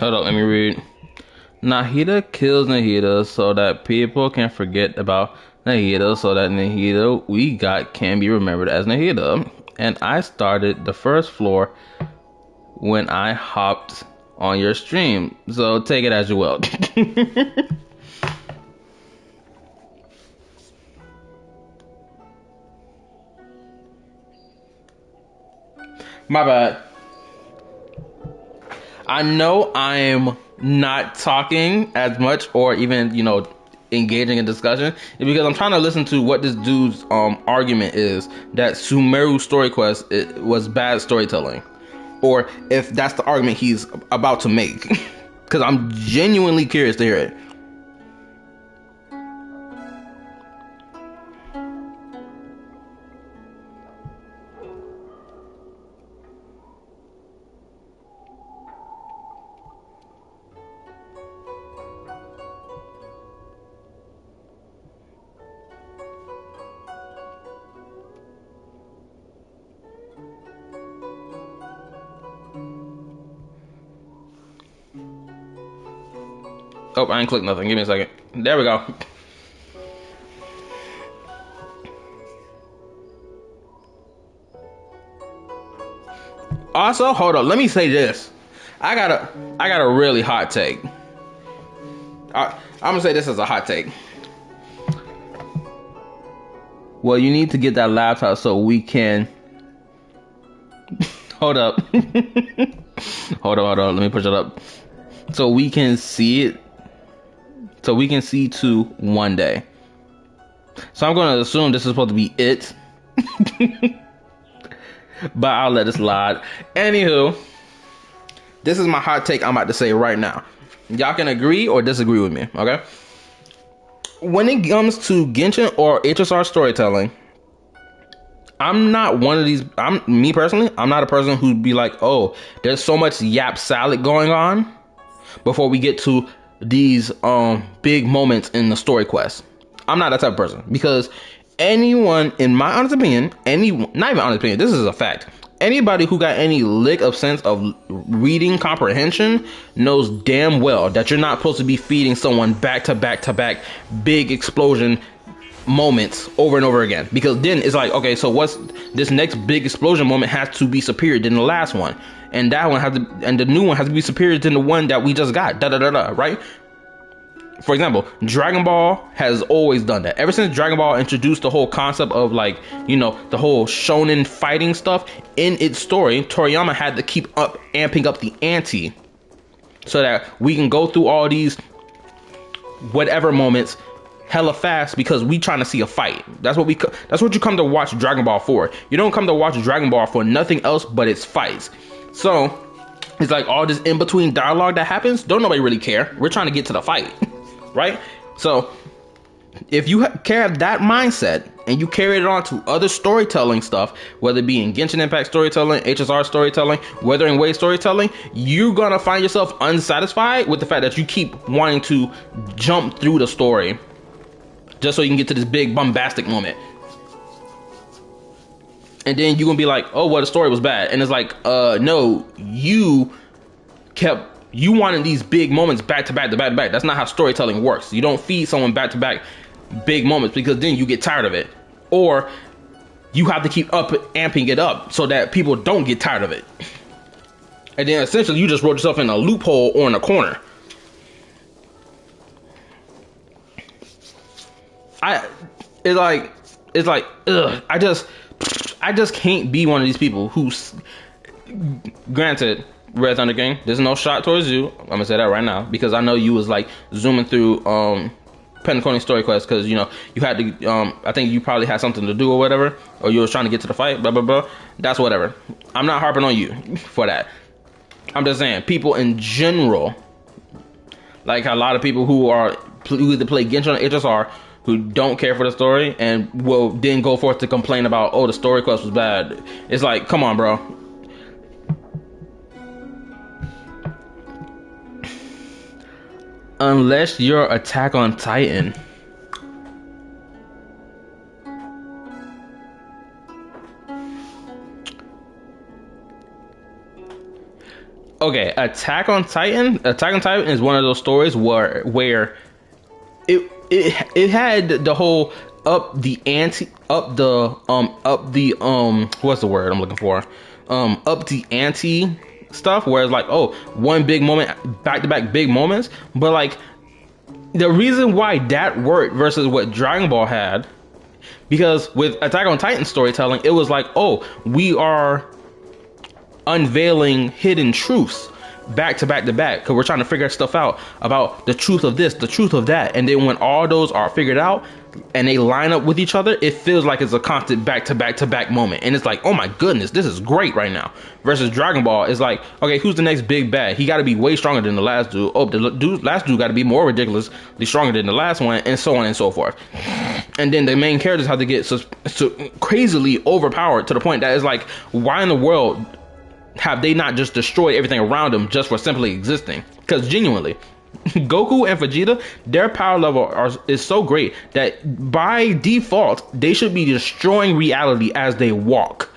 Hold up, let me read. Nahida kills Nahida so that people can forget about Nahida, so that Nahida we got can be remembered as Nahida. And I started the first floor when I hopped on your stream, so take it as you will. My bad. I know I'm not talking as much or even, engaging in discussion because I'm trying to listen to what this dude's argument is that Sumeru story quest was bad storytelling, or if that's the argument he's about to make, because I'm genuinely curious to hear it. Oh, I ain't clicked nothing. Give me a second. There we go. Also, hold up. Let me say this. I got a really hot take. I'm gonna say this as a hot take. Well, you need to get that laptop so we can. Hold up. Hold on. Let me push it up. So we can see it. So we can see to one day. So I'm going to assume this is supposed to be it. But I'll let it slide. Anywho, this is my hot take I'm about to say right now. Y'all can agree or disagree with me, okay? When it comes to Genshin or HSR storytelling, I'm not one of these. Me personally, I'm not a person who'd be like, oh, there's so much yap salad going on before we get to these big moments in the story quest. I'm not that type of person, because anyone, in my honest opinion, not even honest opinion, this is a fact, anybody who got any lick of sense of reading comprehension knows damn well that you're not supposed to be feeding someone back to back to back big explosion moments over and over again, because then it's like, okay, so what's this next big explosion moment has to be superior than the last one, and that one has to, and the new one has to be superior than the one that we just got, right? For example, Dragon Ball has always done that. Ever since Dragon Ball introduced the whole concept of, like, the whole shonen fighting stuff in its story, Toriyama had to keep amping up the ante so that we can go through all these whatever moments hella fast, because we trying to see a fight. That's what you come to watch Dragon Ball for. You don't come to watch Dragon Ball for nothing else but its fights. So it's like all this in between dialogue that happens, don't nobody really care. We're trying to get to the fight. Right? So if you have that mindset and you carry it on to other storytelling stuff, whether it be in Genshin Impact storytelling, HSR storytelling, Wuthering Waves storytelling, you're gonna find yourself unsatisfied with the fact that you keep wanting to jump through the story just so you can get to this big bombastic moment. And then you're gonna be like, oh, well, the story was bad. And it's like, no, you wanted these big moments back to back to back to back. That's not how storytelling works. You don't feed someone back to back big moments, because then you get tired of it. Or you have to keep amping it up so that people don't get tired of it. And then essentially you just wrote yourself in a loophole or in a corner. It's like, ugh, I just can't be one of these people who's, granted, Red Thunder King, there's no shot towards you. I'm gonna say that right now, because I know you was like zooming through Pentaconi story quest because you had to I think you probably had something to do or whatever, or you was trying to get to the fight, blah blah blah. That's whatever. I'm not harping on you for that. I'm just saying, people in general, like a lot of people who either play Genshin or HSR, who don't care for the story and will then go forth to complain about, oh, the story quest was bad. It's like, come on, bro. Unless you're Attack on Titan. okay, Attack on Titan is one of those stories where it had the whole up the what's the word I'm looking for? Up the ante stuff where it's like, oh, one big moment, back to back big moments, but like the reason why that worked versus what Dragon Ball had, because with Attack on Titan storytelling, it was like, oh, we are unveiling hidden truths back to back to back because we're trying to figure stuff out about the truth of this, the truth of that, and then when all those are figured out and they line up with each other, it feels like it's a constant back to back to back moment, and it's like, oh my goodness, this is great right now. Versus Dragon Ball is like, okay, who's the next big bad? He got to be way stronger than the last dude. Oh, the last dude got to be more ridiculously stronger than the last one, and so on and so forth. And then the main characters have to get so crazily overpowered to the point that it's like, why in the world have they not just destroyed everything around them just for simply existing? Because genuinely, Goku and Vegeta, their power level is so great that by default, they should be destroying reality as they walk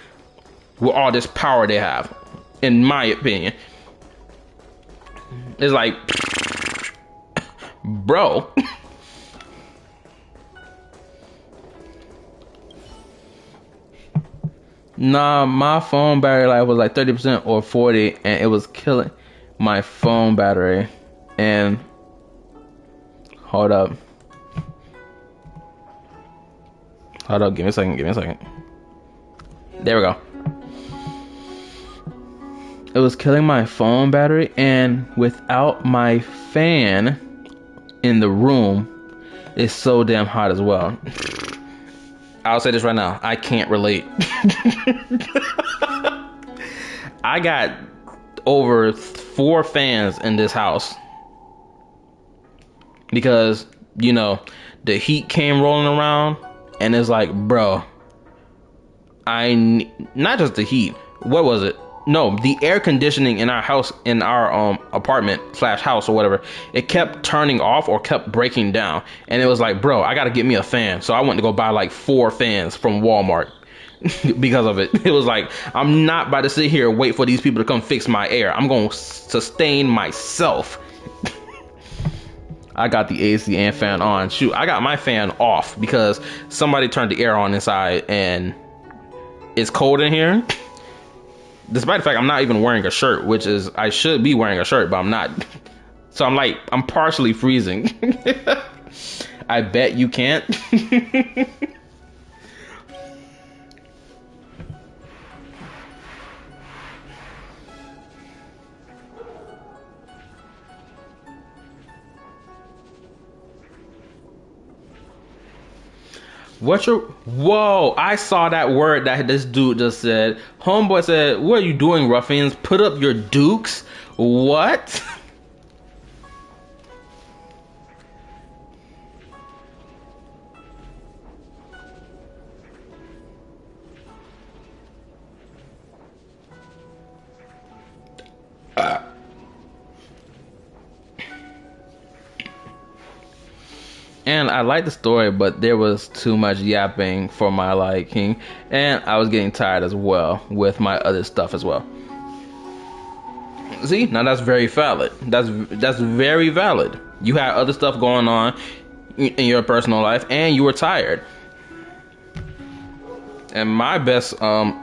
with all this power they have, in my opinion. It's like, bro. Nah, my phone battery life was like 30% or 40, and it was killing my phone battery. And hold up, give me a second. There we go. It was killing my phone battery, and without my fan in the room, it's so damn hot as well. I'll say this right now, I can't relate. I got over 4 fans in this house because, you know, the heat came rolling around, and it's like, bro, not just the heat. What was it? No, the air conditioning in our house, in our apartment / house or whatever, it kept turning off or kept breaking down. And it was like, bro, I gotta get me a fan. So I went to go buy like 4 fans from Walmart because of it. It was like, I'm not about to sit here and wait for these people to come fix my air. I'm gonna sustain myself. I got the AC and fan on. Shoot, I got my fan off because somebody turned the air on inside and it's cold in here. Despite the fact I'm not even wearing a shirt, which is, I should be wearing a shirt, but I'm not. So I'm like, I'm partially freezing. I bet you can't. Whoa, I saw that word that this dude just said. Homeboy said, what are you doing, ruffians? Put up your dukes? What? And I liked the story, but there was too much yapping for my liking, and I was getting tired as well with my other stuff as well. See, now that's very valid. That's very valid. You had other stuff going on in your personal life, and you were tired. And my best of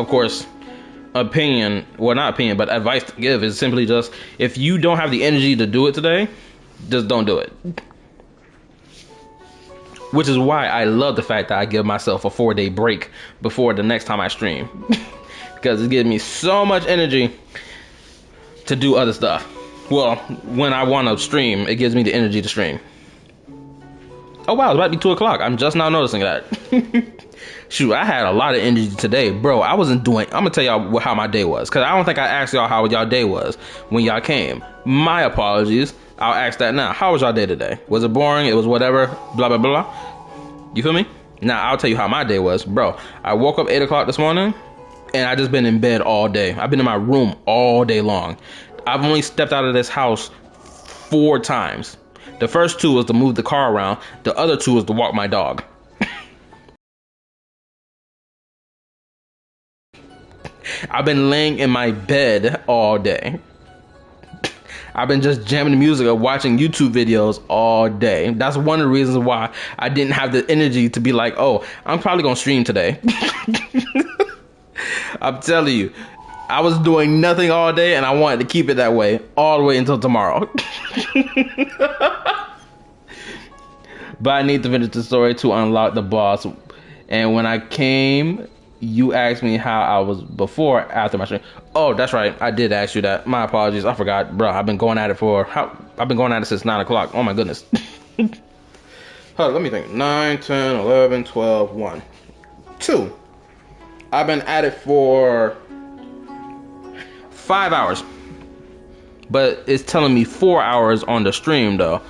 course, opinion, well, not opinion, but advice to give is simply just, if you don't have the energy to do it today, just don't do it. Which is why I love the fact that I give myself a 4-day break before the next time I stream. Because it gives me so much energy to do other stuff. Well, when I want to stream, it gives me the energy to stream. Oh wow, it's about to be 2 o'clock. I'm just now noticing that. Shoot, I had a lot of energy today. Bro, I'm gonna tell y'all how my day was, because I don't think I asked y'all how y'all day was when y'all came. My apologies. I'll ask that now. How was y'all day today? Was it boring? It was whatever, blah, blah, blah. You feel me? Now, I'll tell you how my day was. Bro, I woke up 8 o'clock this morning, and I just been in bed all day. I've been in my room all day long. I've only stepped out of this house 4 times. The first 2 was to move the car around. The other 2 was to walk my dog. I've been laying in my bed all day. I've been just jamming the music or watching YouTube videos all day. That's one of the reasons why I didn't have the energy to be like, oh, I'm probably gonna stream today. I'm telling you, I was doing nothing all day and I wanted to keep it that way all the way until tomorrow. But I need to finish the story to unlock the boss. And when I came, you asked me how I was before, after my stream. Oh, that's right. I did ask you that. My apologies. I forgot. Bro, I've been going at it since 9 o'clock. Oh my goodness. Hold on, let me think. 9, 10, 11, 12, 1. 2. I've been at it for 5 hours. But it's telling me 4 hours on the stream though.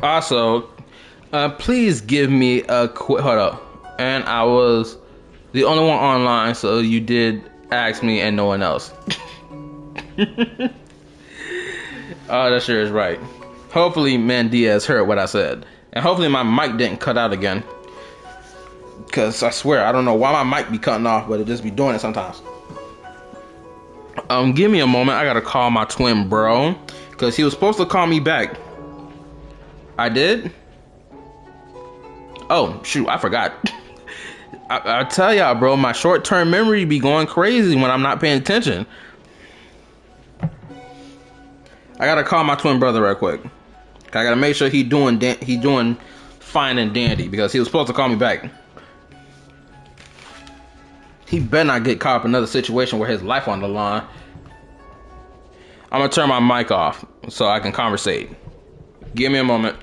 Also, please give me a quick hold up. And I was the only one online, so you did ask me and no one else. Oh, that sure is right. Hopefully, Man Diaz heard what I said, and hopefully my mic didn't cut out again. Cause I swear I don't know why my mic be cutting off, but it just be doing it sometimes. Give me a moment. I gotta call my twin bro, cause he was supposed to call me back. I did? Oh, shoot, I forgot. I tell y'all, bro, my short-term memory be going crazy when I'm not paying attention. I gotta call my twin brother real quick. I gotta make sure he doing fine and dandy, because he was supposed to call me back. He better not get caught up in another situation where his life on the line. I'm gonna turn my mic off so I can conversate. Give me a moment.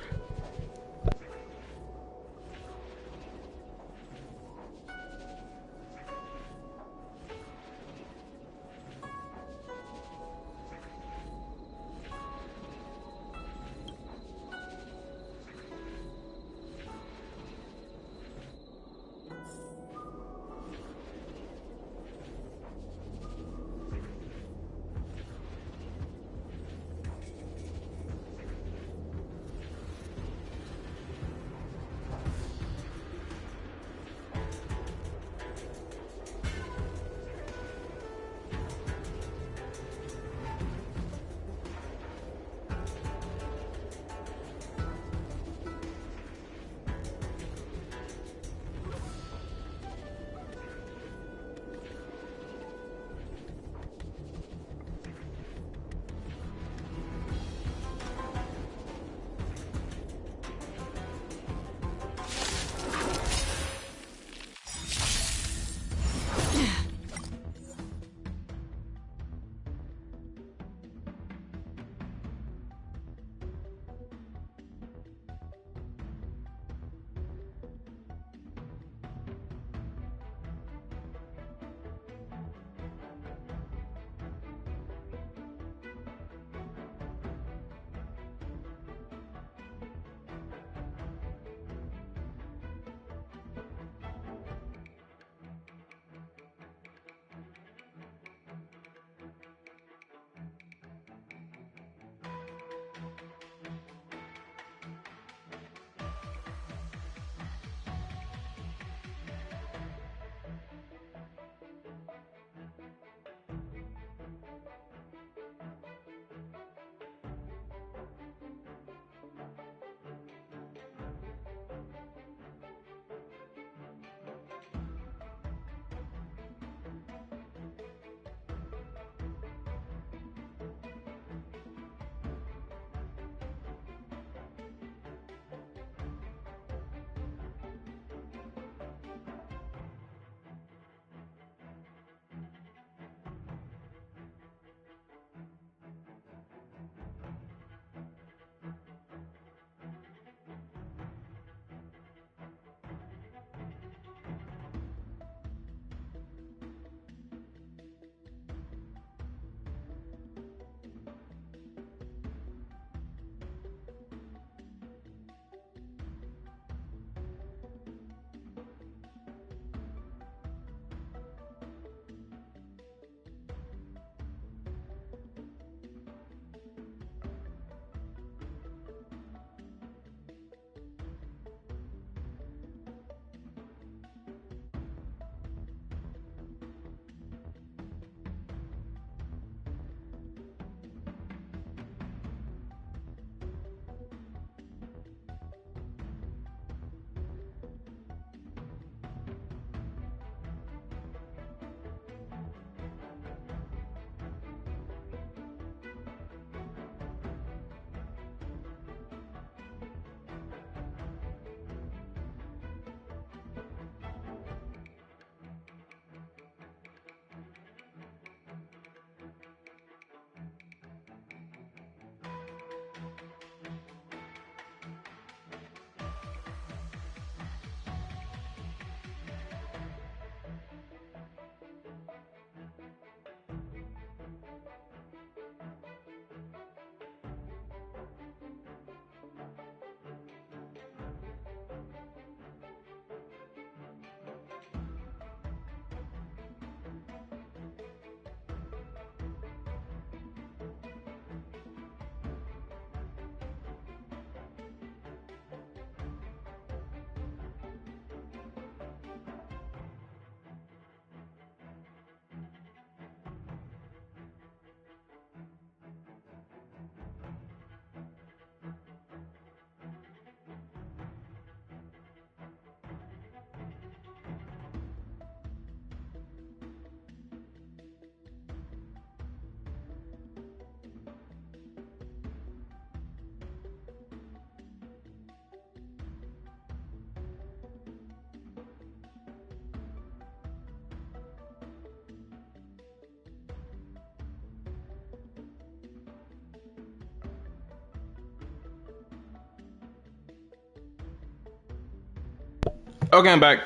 Okay, I'm back.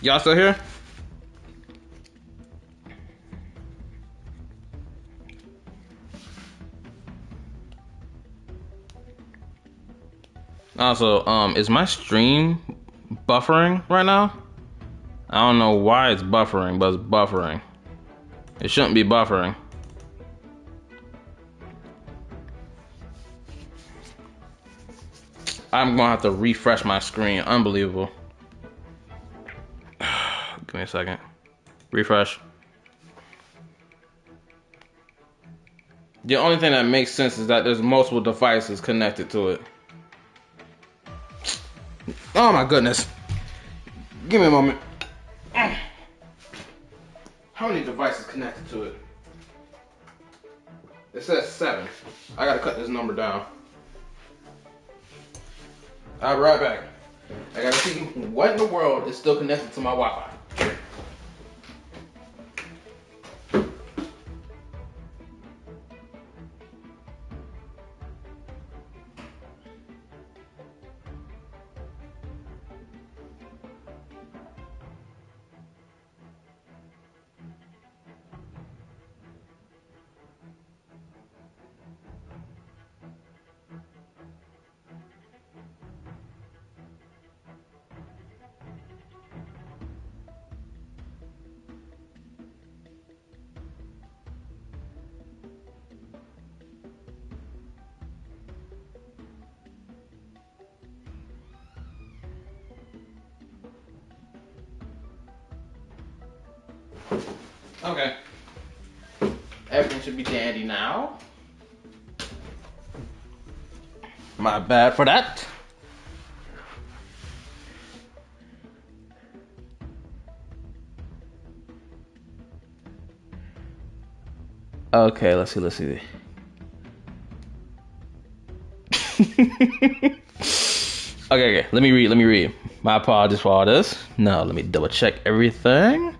Y'all still here? Also, is my stream buffering right now? I don't know why it's buffering, but it's buffering. It shouldn't be buffering. I'm gonna have to refresh my screen. Unbelievable. Give me a second. Refresh. The only thing that makes sense is that there's multiple devices connected to it. Oh my goodness. Give me a moment. How many devices connected to it? It says 7. I gotta cut this number down. I'll be right back. I gotta see what in the world is still connected to my Wi-Fi. Okay. Everything should be dandy now. My bad for that. Okay, let's see. Okay, let me read. My apologies for all this. No, let me double check everything.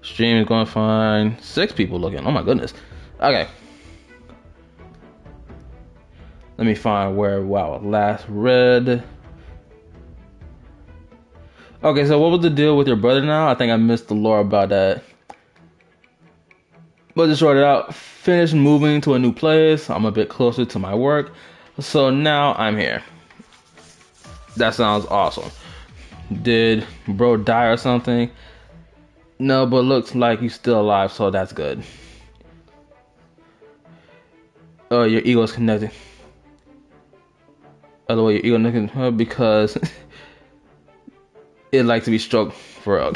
Stream is going fine. 6 people looking. Oh my goodness. Okay. Let me find where last read. Okay, so what was the deal with your brother now? I think I missed the lore about that. But to sort it out, finished moving to a new place. I'm a bit closer to my work. So now I'm here. That sounds awesome. Did bro die or something? No, but looks like he's still alive, so that's good. Oh, your ego's connected. Other way, your ego connected because it likes to be stroked for real.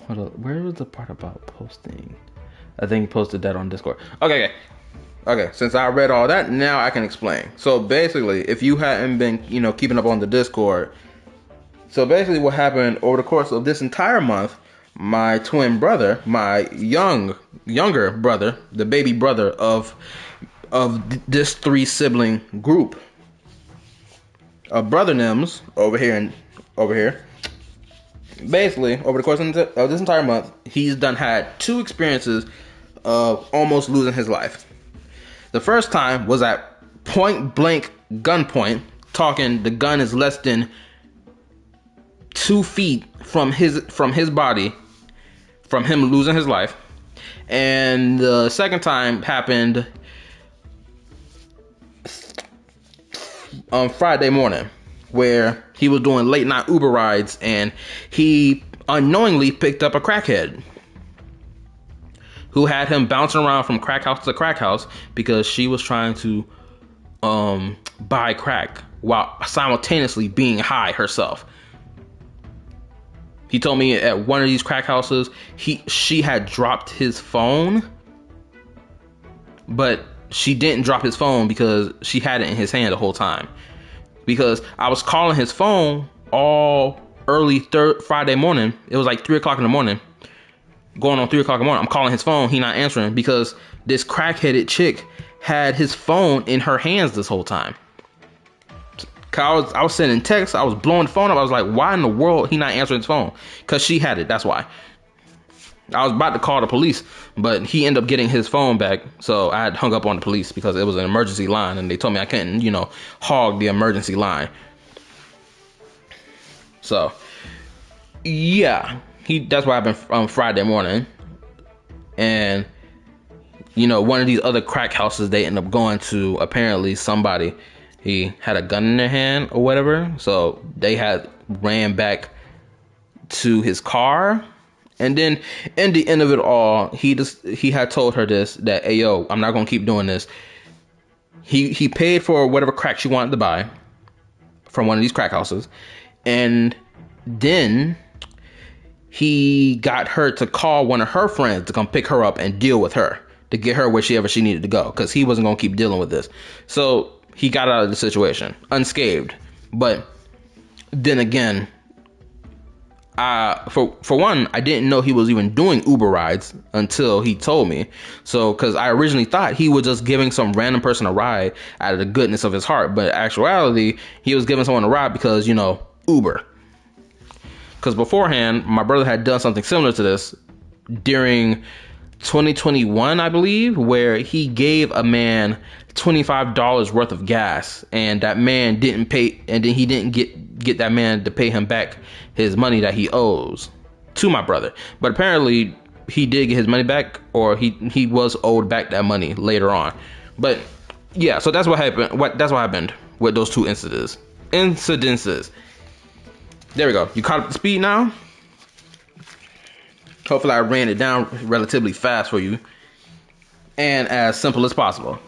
Hold on, where was the part about posting? I think he posted that on Discord. Okay. Since I read all that, now I can explain. So basically, if you hadn't been, keeping up on the Discord. So basically what happened over the course of this entire month, my twin brother, my younger brother, the baby brother of this 3-sibling group of brother Nims over here. Basically, over the course of this entire month, he's had 2 experiences of almost losing his life. The first time was at point blank gunpoint, talking the gun is less than 2 feet from his body, from him losing his life. And the second time happened on Friday morning, where he was doing late night Uber rides and he unknowingly picked up a crackhead who had him bouncing around from crack house to crack house because she was trying to buy crack while simultaneously being high herself. He told me at one of these crack houses, she had dropped his phone, but she didn't drop his phone because she had it in his hand the whole time. Because I was calling his phone all early Friday morning. It was like 3 o'clock in the morning. Going on 3 o'clock in the morning. I'm calling his phone. He not answering because this crack-headed chick had his phone in her hands this whole time. I was sending texts. I was blowing the phone up. I was like, why in the world he not answering his phone? Because she had it. That's why. I was about to call the police, but he ended up getting his phone back. So I had hung up on the police because it was an emergency line and they told me I couldn't, hog the emergency line. So yeah, that's what happened on Friday morning. And you know, one of these other crack houses they end up going to, apparently somebody, he had a gun in their hand or whatever, so they had ran back to his car. And then in the end of it all, he had told her this, that, hey yo, I'm not gonna keep doing this. He paid for whatever crack she wanted to buy from one of these crack houses, and then he got her to call one of her friends to come pick her up and deal with her, to get her wherever she needed to go, because he wasn't gonna keep dealing with this. So he got out of the situation unscathed. But then again, for one, I didn't know he was even doing Uber rides until he told me. So, because I originally thought he was just giving some random person a ride out of the goodness of his heart, but in actuality, he was giving someone a ride because, you know, Uber. Because beforehand, my brother had done something similar to this during 2021, I believe, where he gave a man $25 worth of gas, and that man didn't pay, and then he didn't get that man to pay him back his money that he owes to my brother. But apparently he did get his money back, or he was owed back that money later on. But yeah, so that's what happened. That's what happened with those two incidences. There we go. You caught up to speed now? Hopefully I ran it down relatively fast for you and as simple as possible.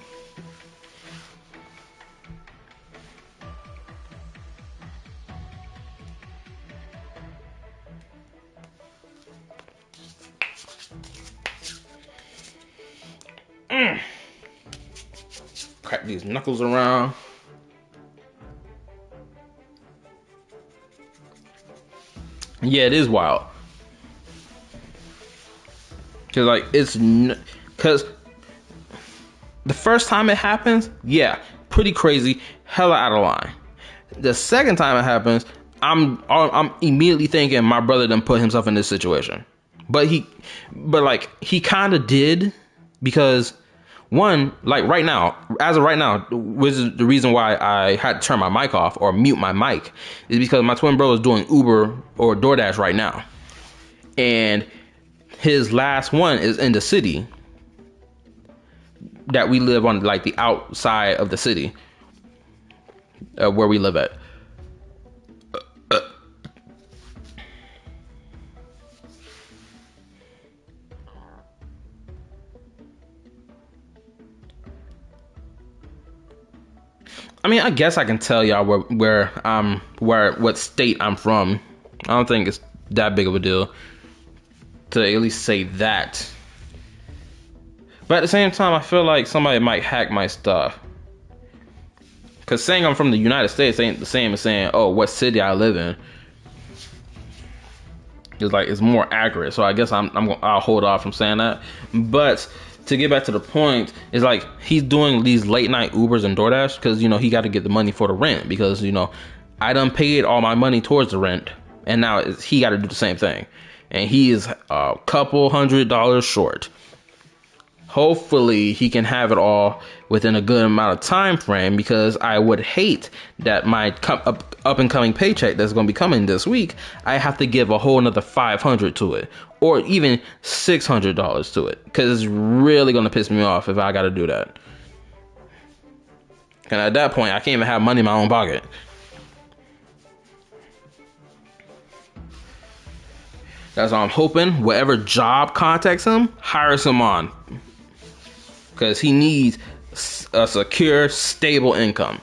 Crack these knuckles around. Yeah, it is wild. Cause like cause the first time it happens, yeah, pretty crazy, hella out of line. The second time it happens, I'm immediately thinking my brother done put himself in this situation. But he kind of did, because one, like right now, as of right now, which is the reason why I had to turn my mic off or mute my mic, is because my twin bro is doing Uber or DoorDash right now, and his last one is in the city that we live on, like the outside of the city where we live at. I mean, I guess I can tell y'all what state I'm from. I don't think it's that big of a deal to at least say that. But at the same time, I feel like somebody might hack my stuff. Because saying I'm from the United States ain't the same as saying, oh, what city I live in. It's more accurate. So I guess I'll hold off from saying that. But to get back to the point, it's like he's doing these late night Ubers and DoorDash because, you know, he got to get the money for the rent, because, you know, I done paid all my money towards the rent, and now he got to do the same thing, and he is a couple $100 short. Hopefully he can have it all within a good amount of time frame, because I would hate that my up and coming paycheck that's going to be coming this week, I have to give a whole another $500 to it, or even $600 to it, because it's really going to piss me off if I got to do that. And at that point, I can't even have money in my own pocket. That's why I'm hoping whatever job contacts him, hires him on, because he needs a secure, stable income.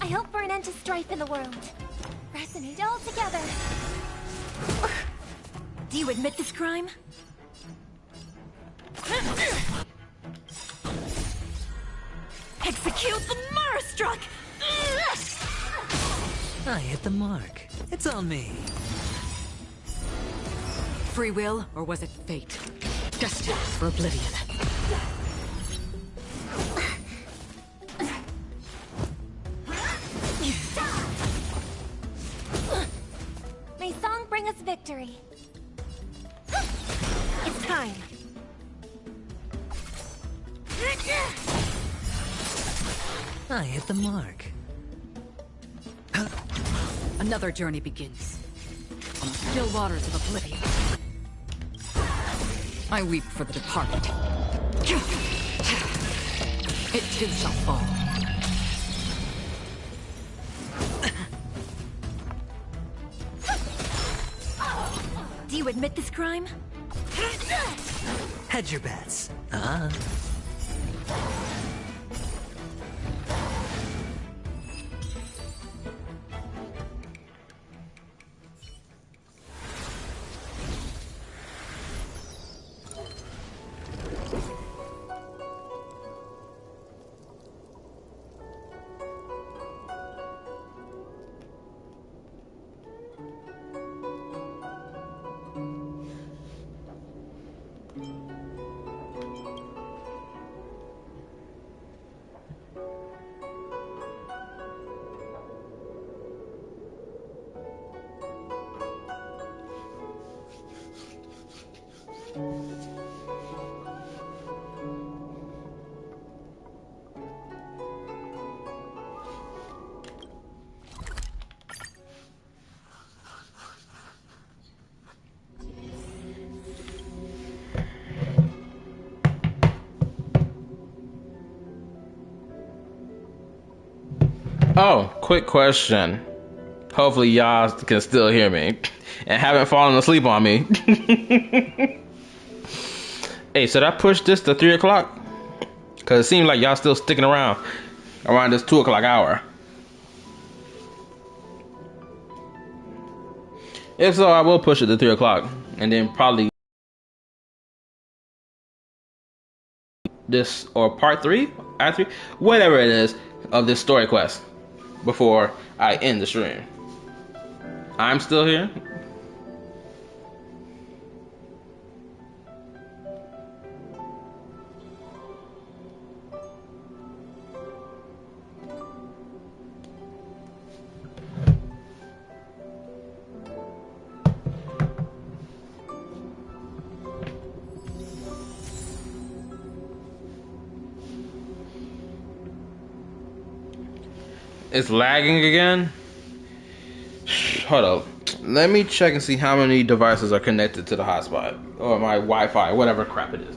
I hope for an end to strife in the world. Resonate all together. Do you admit this crime? Execute the Marastruck! I hit the mark. It's on me. Free will, or was it fate? Destined for oblivion. May song bring us victory. It's time. I hit the mark. Another journey begins. On the still waters of oblivion. I weep for the departed. It too shall fall. Do you admit this crime? Hedge your bets. Oh, quick question. Hopefully y'all can still hear me and haven't fallen asleep on me. Hey, should I push this to 3 o'clock? Cause it seems like y'all still sticking around this 2 o'clock hour. If so, I will push it to 3 o'clock and then probably this or part 3, act 3, whatever it is of this story quest before I end the stream. I'm still here. It's lagging again. Hold up. Let me check and see how many devices are connected to the hotspot or my Wi-Fi, whatever crap it is.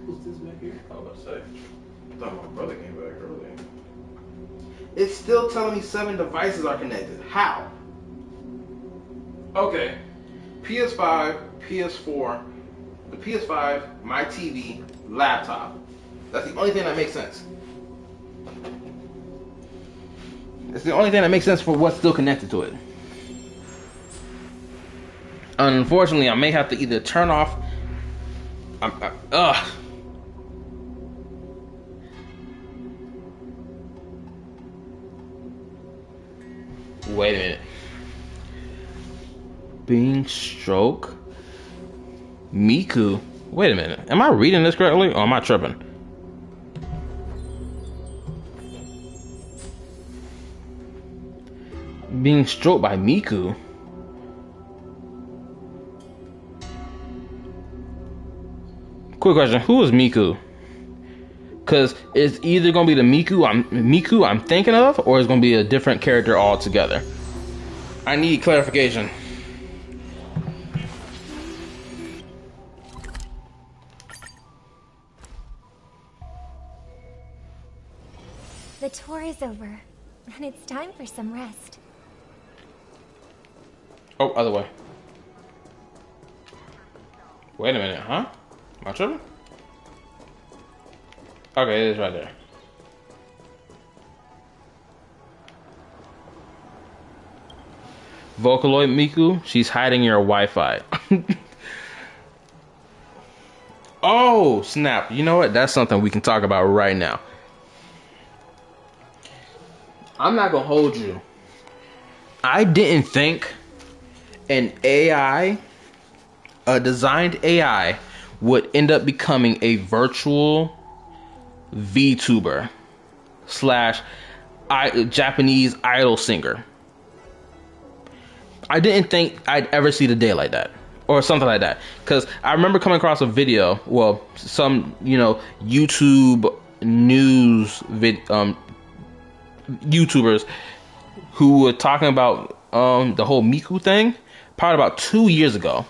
Who's this back here? I was about to say. I thought my brother came back earlier. It's still telling me 7 devices are connected. How? Okay. PS5, PS4, the PS5, my TV, laptop. That's the only thing that makes sense. It's the only thing that makes sense for what's still connected to it. Unfortunately, I may have to either turn off. Wait a minute. Bing stroke. Miku. Wait a minute. Am I reading this correctly or am I tripping? Being stroked by Miku. Quick question, who is Miku? Cause it's either gonna be the Miku I'm thinking of, or it's gonna be a different character altogether. I need clarification. The tour is over, and it's time for some rest. Oh, other way. Wait a minute, huh? Am I tripping? Okay, it is right there. Vocaloid Miku, she's hiding your Wi-Fi. Oh, snap. You know what? That's something we can talk about right now. I'm not gonna hold you. I didn't think an AI, a designed AI, would end up becoming a virtual VTuber / Japanese idol singer. I didn't think I'd ever see the day like that, or something like that. Because I remember coming across a video, well, some YouTube news YouTubers who were talking about the whole Miku thing probably about 2 years ago.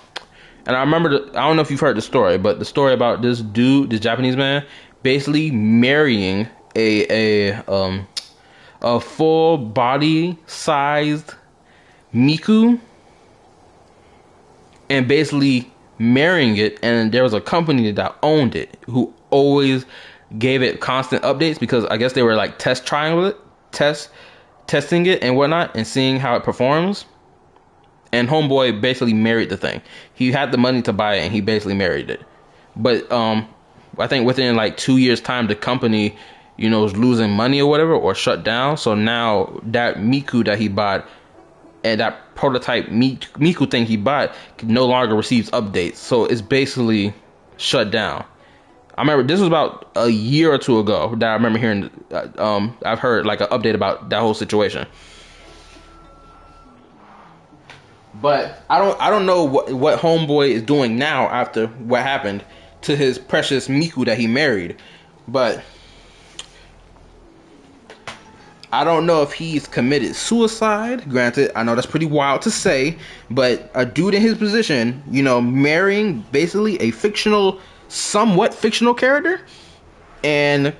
And I remember, I don't know if you've heard the story, but the story about this dude, this Japanese man, basically marrying a full body sized Miku, and basically marrying it, and there was a company that owned it who always gave it constant updates because I guess they were like testing it and whatnot and seeing how it performs. And homeboy basically married the thing. He had the money to buy it and he basically married it. But I think within like 2 years time the company, you know, was losing money or whatever, or shut down. So now that Miku that he bought and that prototype Miku thing he bought no longer receives updates. So it's basically shut down. I remember this was about a year or two ago that I remember hearing, I've heard like an update about that whole situation. But I don't know what homeboy is doing now after what happened to his precious Miku that he married. But I don't know if he's committed suicide. Granted, I know that's pretty wild to say, but a dude in his position, you know, marrying basically a somewhat fictional character and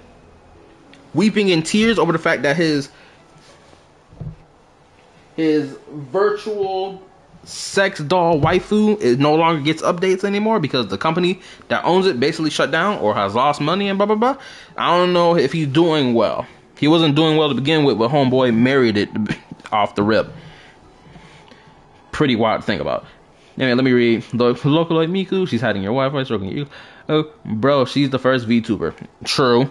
weeping in tears over the fact that his virtual sex doll waifu no longer gets updates anymore because the company that owns it basically shut down or has lost money and blah blah blah. I don't know if he's doing well. He wasn't doing well to begin with, but homeboy married it off the rip. Pretty wild to think about. Anyway, let me read. The Localoid Miku, she's hiding your Wi-Fi, stroking you. Oh, bro, she's the first VTuber. True.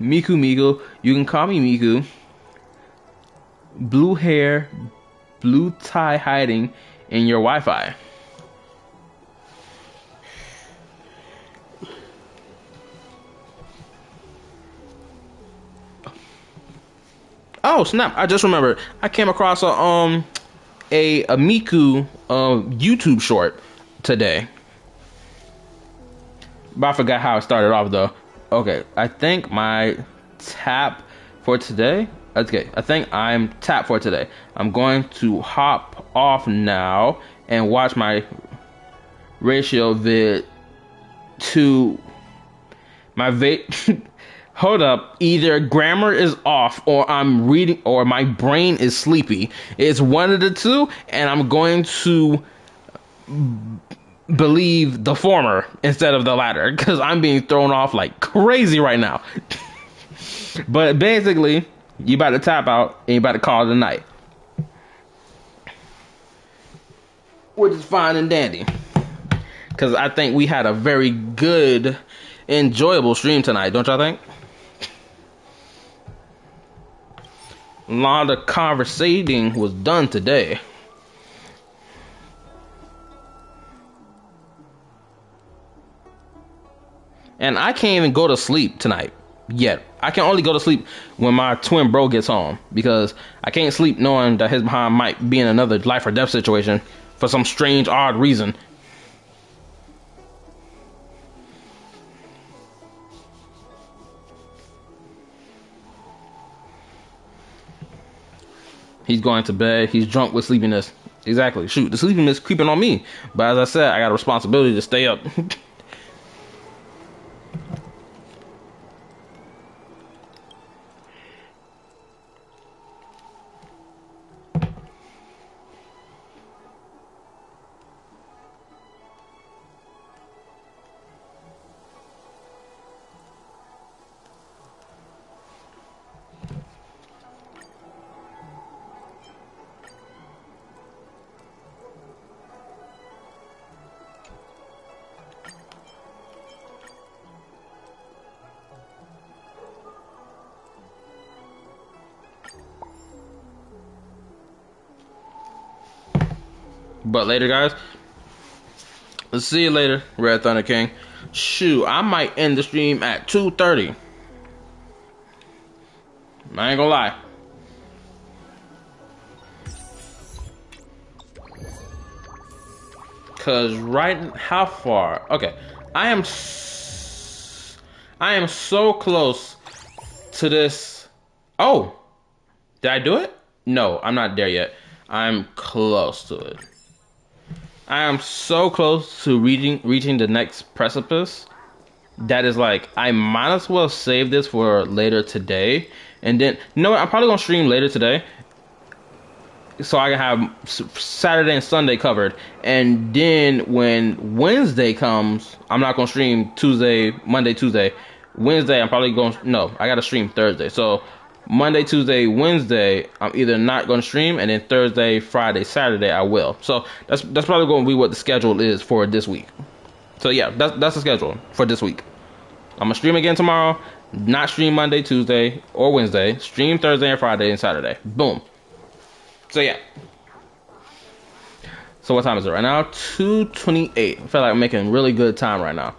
Miku, you can call me Miku. Blue hair, blue tie hiding in your Wi-Fi. Oh snap! I just remembered. I came across a Miku YouTube short today, but I forgot how it started off though. Okay, I think my tap for today. Okay, I think I'm tapped for today. I'm going to hop off now and watch my ratio vid to my Hold up, either grammar is off or I'm reading or my brain is sleepy. It's one of the two, and I'm going to believe the former instead of the latter because I'm being thrown off like crazy right now. But basically, you about to tap out and you about to call it a night, which is fine and dandy because I think we had a very good, enjoyable stream tonight, don't y'all think? A lot of conversating was done today. And I can't even go to sleep tonight yet. I can only go to sleep when my twin bro gets home because I can't sleep knowing that his behind might be in another life or death situation for some strange, odd reason. He's going to bed. He's drunk with sleepiness. Exactly. Shoot, the sleepiness creeping on me. But as I said, I got a responsibility to stay up. But later, guys. Let's see you later, Red Thunder King. Shoot, I might end the stream at 2:30. I ain't gonna lie. Cause how far? Okay, I am so close to this. Oh, Did I do it? No, I'm not there yet. I'm close to it. I am so close to reaching the next precipice. That is like, I might as well save this for later today. And then, you know what? I'm probably going to stream later today. So I can have Saturday and Sunday covered. And then when Wednesday comes, I'm not going to stream Monday, Tuesday. Wednesday, I'm probably going to, no, I got to stream Thursday. So Monday, Tuesday, Wednesday, I'm either not going to stream. And then Thursday, Friday, Saturday, I will. So that's probably going to be what the schedule is for this week. So yeah, that's the schedule for this week. I'm going to stream again tomorrow. Not stream Monday, Tuesday, or Wednesday. Stream Thursday and Friday and Saturday. Boom. So yeah. So what time is it right now? 2:28. I feel like I'm making really good time right now.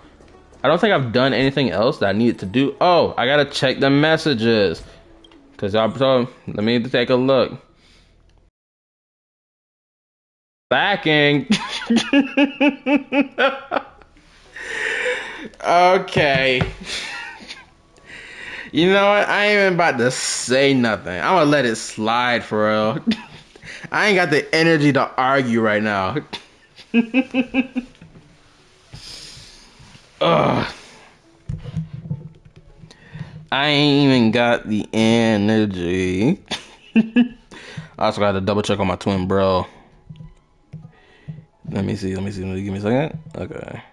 I don't think I've done anything else that I needed to do. Oh, I gotta check the messages. Cause y'all told, let me take a look. Backing. Okay. You know what? I ain't even about to say nothing. I'm gonna let it slide for real. I ain't got the energy to argue right now. Ugh. I ain't even got the energy. I also got to double check on my twin bro. Let me see. Give me a second. Okay.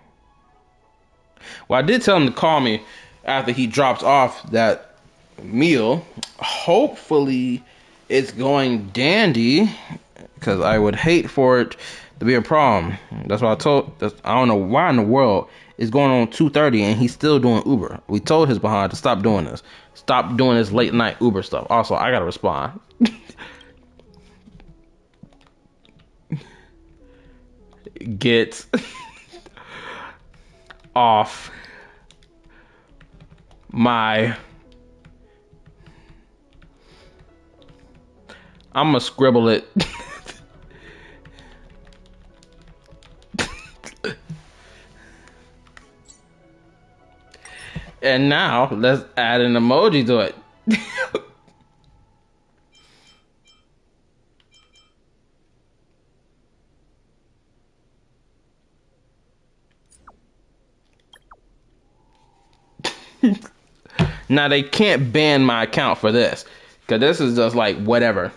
Well, I did tell him to call me after he drops off that meal. Hopefully it's going dandy, because I would hate for it to be a problem. That's what I told. I don't know why in the world it's going on 2:30 and he's still doing Uber. We told his behind to stop doing this. Stop doing this late night Uber stuff. Also, I gotta respond. Get off my... I'm gonna scribble it. And now let's add an emoji to it. Now they can't ban my account for this, because this is just like whatever.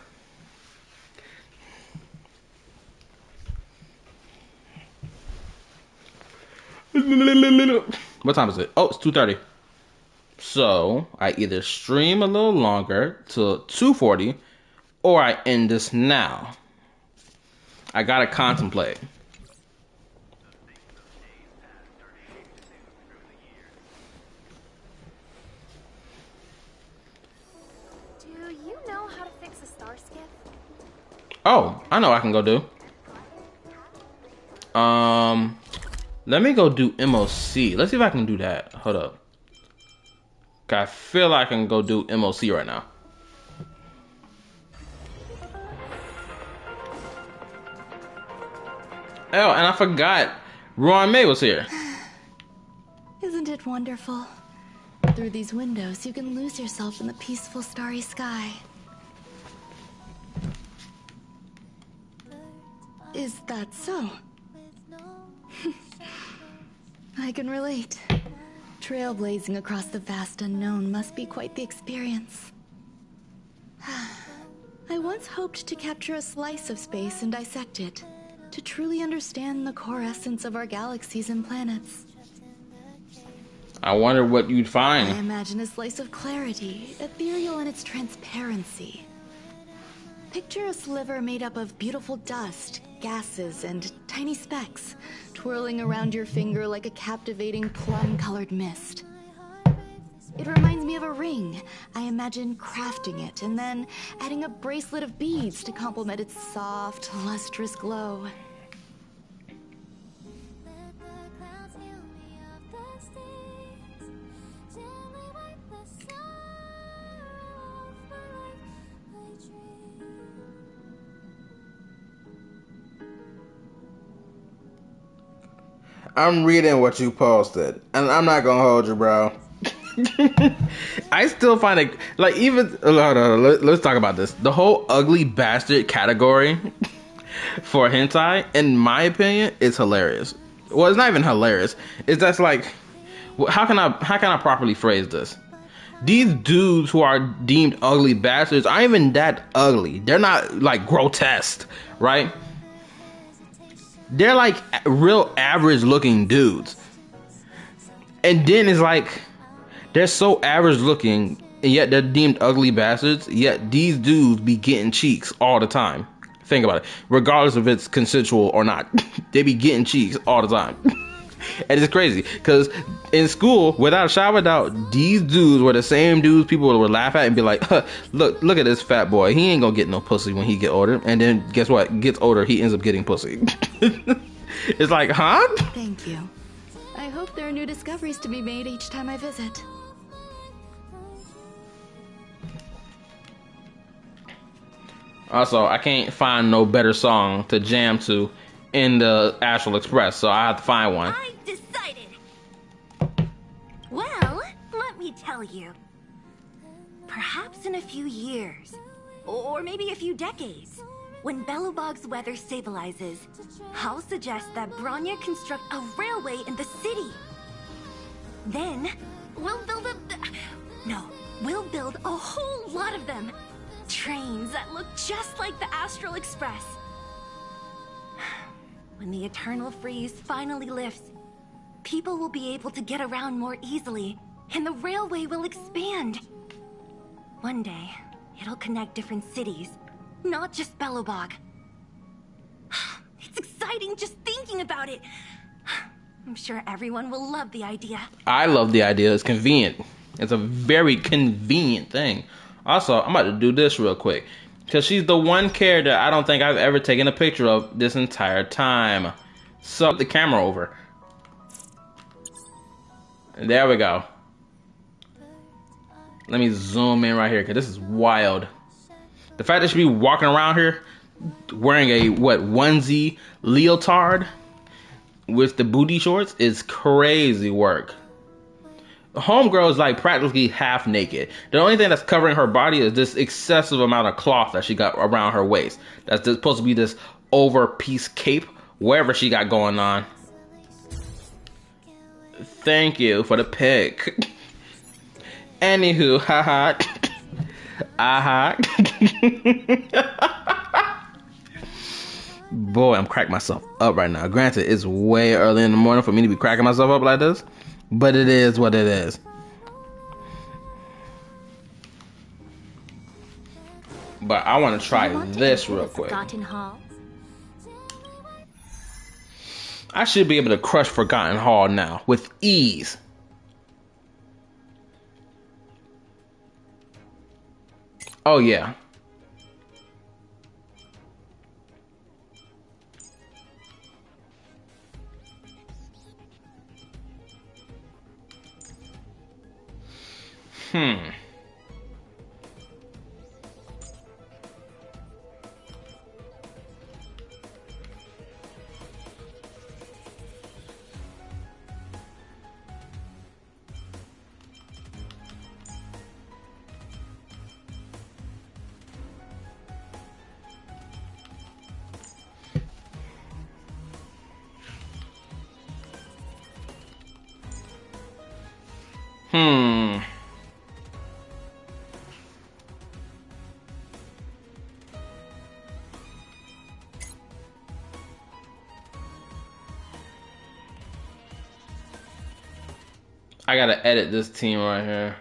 What time is it? Oh, it's 2:30. So I either stream a little longer till 2:40, or I end this now. I gotta contemplate. Do you know how to fix a star skiff? Oh, I know what I can go do. Let me go do MOC. Let's see if I can do that. Hold up. I feel like I can go do MOC right now. Oh, and I forgot Ron May was here. Isn't it wonderful? Through these windows, you can lose yourself in the peaceful starry sky. Is that so? I can relate. Trailblazing across the vast unknown must be quite the experience. I once hoped to capture a slice of space and dissect it, to truly understand the core essence of our galaxies and planets. I wonder what you'd I find. imagine a slice of clarity, ethereal in its transparency. Picture a sliver made up of beautiful dust, gases, and tiny specks, twirling around your finger like a captivating plum-colored mist. It reminds me of a ring. I imagine crafting it and then adding a bracelet of beads to complement its soft, lustrous glow. I'm reading what you posted, and I'm not gonna hold you, bro. I still find it like even. Let's talk about this. The whole ugly bastard category for hentai, in my opinion, is hilarious. Well, it's not even hilarious. It's just like, how can I properly phrase this? These dudes who are deemed ugly bastards aren't even that ugly. They're not like grotesque, right? They're like real average looking dudes. And then it's like, they're so average looking, and yet they're deemed ugly bastards, yet these dudes be getting cheeks all the time. Think about it. Regardless if it's consensual or not. They be getting cheeks all the time. And it's crazy, because in school, without a shadow of a doubt, these dudes were the same dudes people would laugh at and be like, look at this fat boy. He ain't gonna get no pussy when he get older. And then guess what? Gets older, he ends up getting pussy. It's like, huh? Thank you. I hope there are new discoveries to be made each time I visit. Also, I can't find no better song to jam to in the Astral Express, so I have to find one. I decided. Well, let me tell you. Perhaps in a few years, or maybe a few decades, when Belobog's weather stabilizes, I'll suggest that Bronya construct a railway in the city. Then, we'll build we'll build a whole lot of them. Trains that look just like the Astral Express. When the eternal freeze finally lifts, people will be able to get around more easily, and the railway will expand. One day, it'll connect different cities, not just Belobog. It's exciting just thinking about it. I'm sure everyone will love the idea. I love the idea. It's convenient. It's a very convenient thing. Also, I'm about to do this real quick, because she's the one character I don't think I've ever taken a picture of this entire time. So, the camera over. And there we go. Let me zoom in right here, because this is wild. The fact that she be walking around here wearing a, onesie leotard with the booty shorts is crazy work. Homegirl is like practically half naked. The only thing that's covering her body is this excessive amount of cloth that she got around her waist. That's supposed to be this over piece cape, wherever she got going on. Thank you for the pic. Anywho, haha. Aha. Boy, I'm cracking myself up right now. Granted, it's way early in the morning for me to be cracking myself up like this, but it is what it is. But I want to try this real quick. Forgotten Hall? I should be able to crush Forgotten Hall now with ease. Oh yeah. I gotta edit this team right here.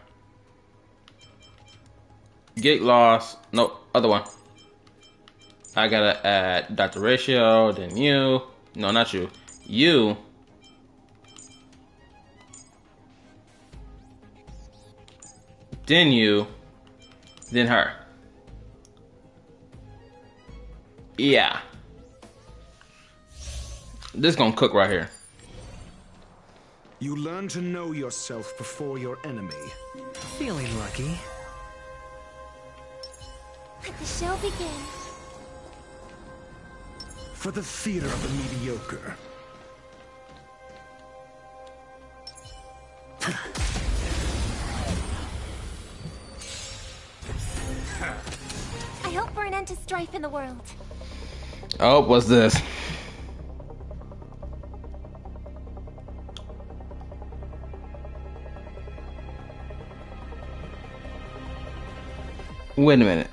Get lost. Nope, other one. I gotta add Dr. Ratio, then you. No, not you. You. Then you. Then her. Yeah. This gonna cook right here. You learn to know yourself before your enemy. Feeling lucky. Let the show begin. For the theater of the mediocre. end to strife in the world. Oh, what's this? Wait a minute.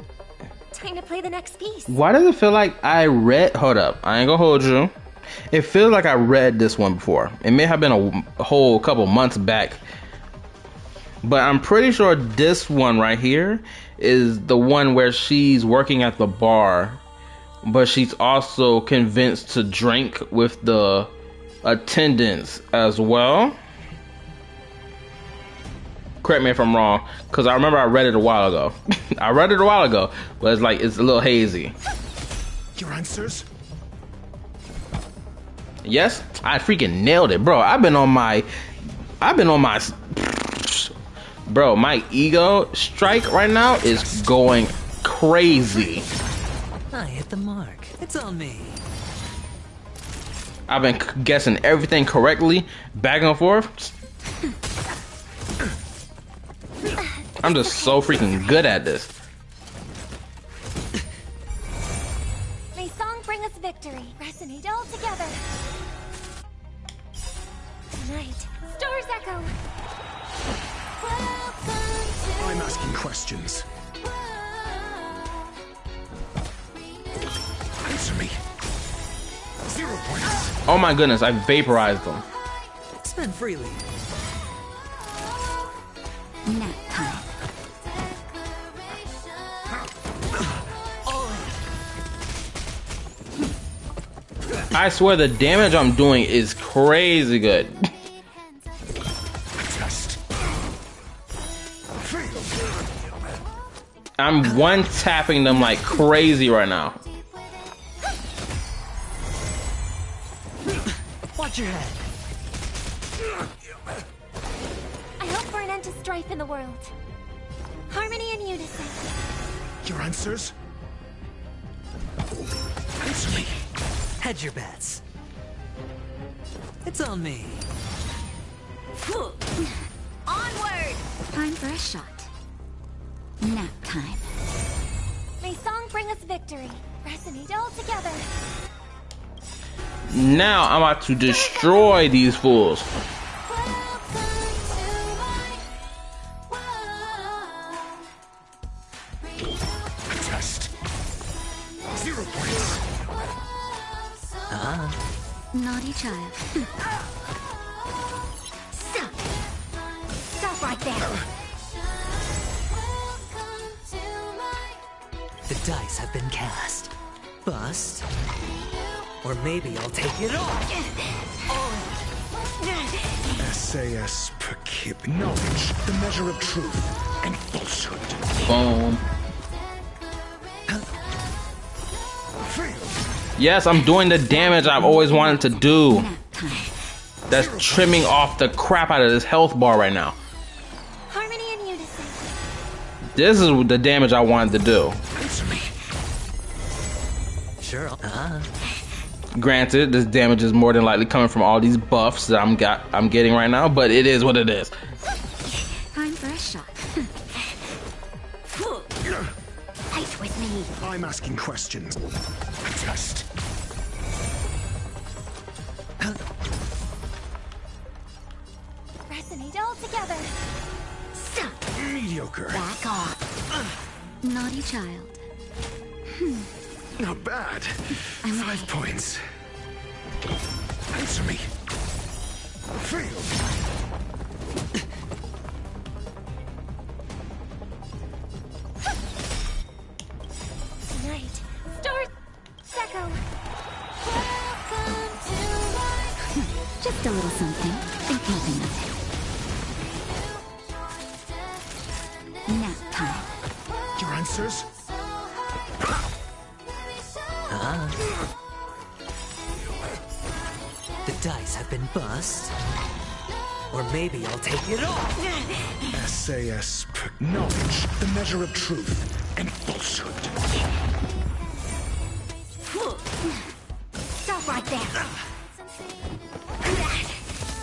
Time to play the next piece. Why does it feel like I read... Hold up. I ain't gonna hold you. It feels like I read this one before. It may have been a whole couple months back. But I'm pretty sure this one right here is the one where she's working at the bar, but she's also convinced to drink with the attendants as well. Correct me if I'm wrong, because I remember I read it a while ago. I read it a while ago, but it's like, it's a little hazy. Your answers? Yes, I freaking nailed it, bro. I've been on my bro, my ego strike right now is going crazy. I hit the mark. It's on me. I've been guessing everything correctly, back and forth. I'm just so freaking good at this. May song bring us victory. Resonate all together. Tonight, stars echo. I'm asking questions. Answer me. 0 points. Oh my goodness, I vaporized them. Spend freely. Nap time. I swear the damage I'm doing is crazy good. I'm one-tapping them like crazy right now. Watch your head. I hope for an end to strife in the world. Harmony and unison. Your answers? Answer me. Hedge your bets. It's on me. Onward! Time for a shot. Nap time. May song bring us victory. Resonate all together. Now I'm about to destroy these fools. Test. 0 points. Naughty child. Stop! Stop right there! The dice have been cast. Bust. Or maybe I'll take it all. SAS per kib. Knowledge, the measure of truth and falsehood. Boom. Yes, I'm doing the damage I've always wanted to do. That's trimming off the crap out of this health bar right now. Harmony and unison. This is the damage I wanted to do. Sure. Granted, this damage is more than likely coming from all these buffs that I'm getting right now, but it is what it is. Time for a shot. Fight with me. I'm asking questions. Test. Resonate all together. Stop. Mediocre. Back off. Naughty child. Not bad. 5 points. Answer me. Fail. Tonight, stars echo. Just a little something. Think nothing of it. Nap time. Your answers? The dice have been bust. Or maybe I'll take it all. SAS per knowledge, the measure of truth and falsehood. Stop right there.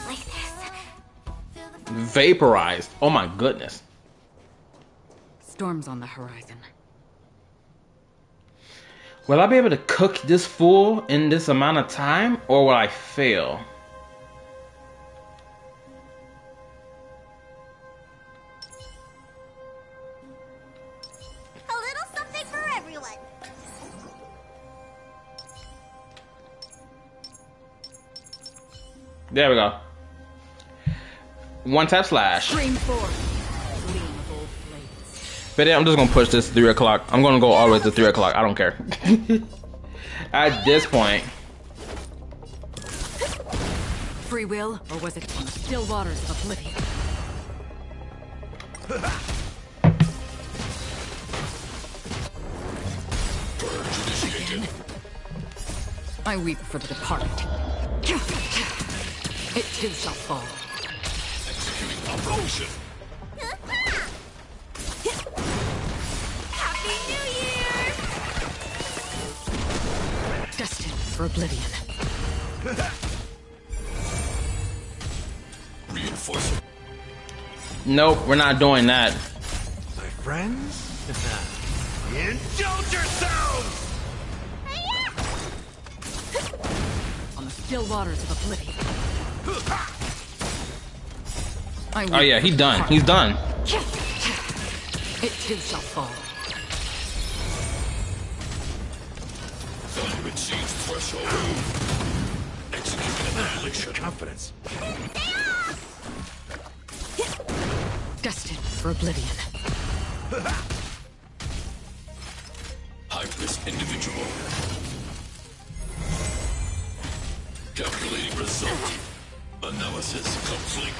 Like this. Vaporized. Oh my goodness. Storm's on the horizon. Will I be able to cook this full in this amount of time, or will I fail? A little something for everyone. There we go. One tap slash. Stream 4. But yeah, I'm just gonna push this 3 o'clock. I'm gonna go all the way to 3 o'clock. I don't care. At this point. Free will, or was it on the still waters of oblivion? I weep for the departed. It too shall fall. Executing operation. Happy New Year! Destined for oblivion. Reinforcing. Nope, we're not doing that. My friends? Indulge yourselves! On the still waters of oblivion. Oh yeah, he's done. He's done. It too shall fall. Value exceeds threshold. Executing annihilation. Confidence. Destined for oblivion. High-risk individual. Calculating result. Analysis complete.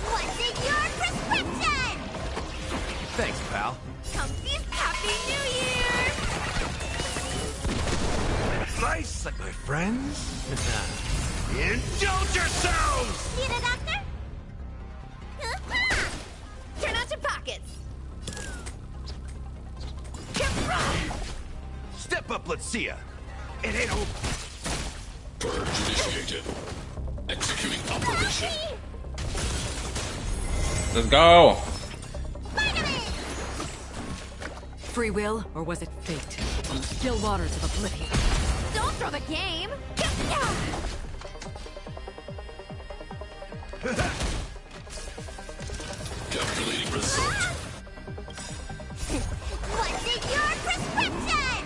What's in your prescription? Thanks, pal. Comfy's Happy New Year! Nice, like my friends. Indulge yourselves! Need a doctor? Turn out your pockets. Step up, let's see ya. It ain't over. Purge initiated. Executing operation. Let's go. Free will, or was it fate? On the still waters of oblivion. Don't throw the game! Calculating result. What's in your prescription?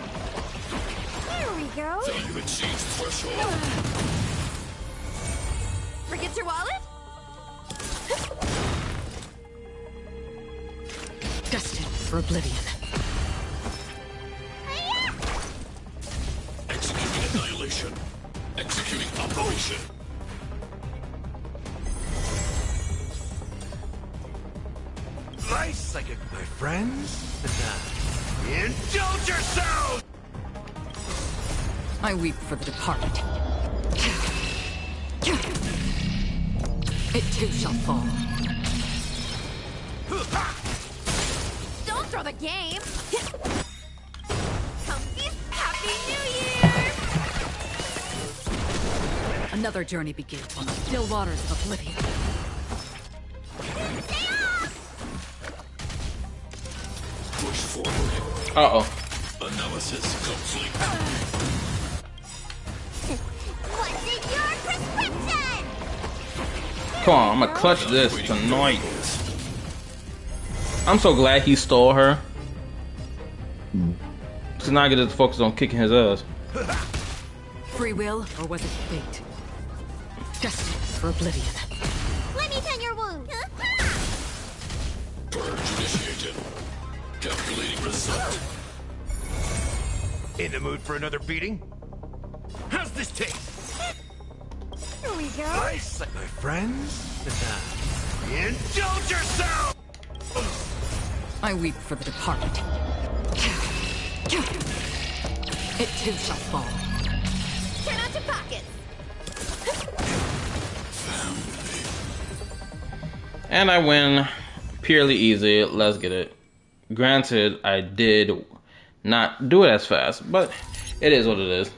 Here we go. Value exceeds threshold. Forget your wallet? Destined for oblivion. Executing annihilation. Executing operation. Nice psychic, my friends. Indulge yourselves! I weep for the departed. It too shall fall. Don't throw the game! Comfy's Happy New Year! Another journey begins on the still waters of oblivion. Push forward. Uh-oh. Analysis complete. What's in your prescription? Come on, I'm gonna clutch this tonight. I'm so glad he stole her. So now I get to focus on kicking his ass. Free will, or was it fate? Destined for oblivion. Let me tend your wound. Purge initiated. Calculating result. In the mood for another beating? How's this taste? Here we go. Nice, like my friends. Indulge yourself! I weep for the departed. It too shall fall. Turn out your pockets. And I win purely easy. Let's get it. Granted, I did not do it as fast, but it is what it is.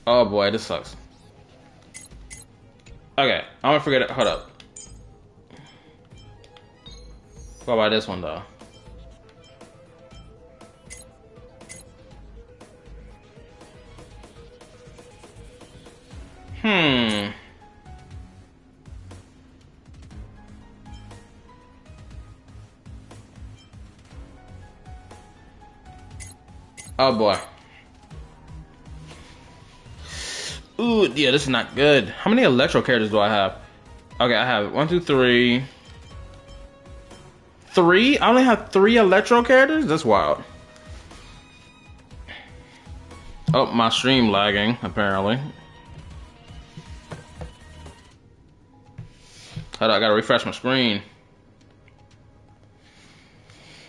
Oh boy, this sucks. Okay, I'm gonna forget it. Hold up. What about this one though? Oh boy. Ooh, yeah, this is not good. How many electro characters do I have? Okay, I have 1, 2, 3. 3? I only have 3 electro characters? That's wild. Oh, my stream lagging, apparently. Hold on, I gotta refresh my screen.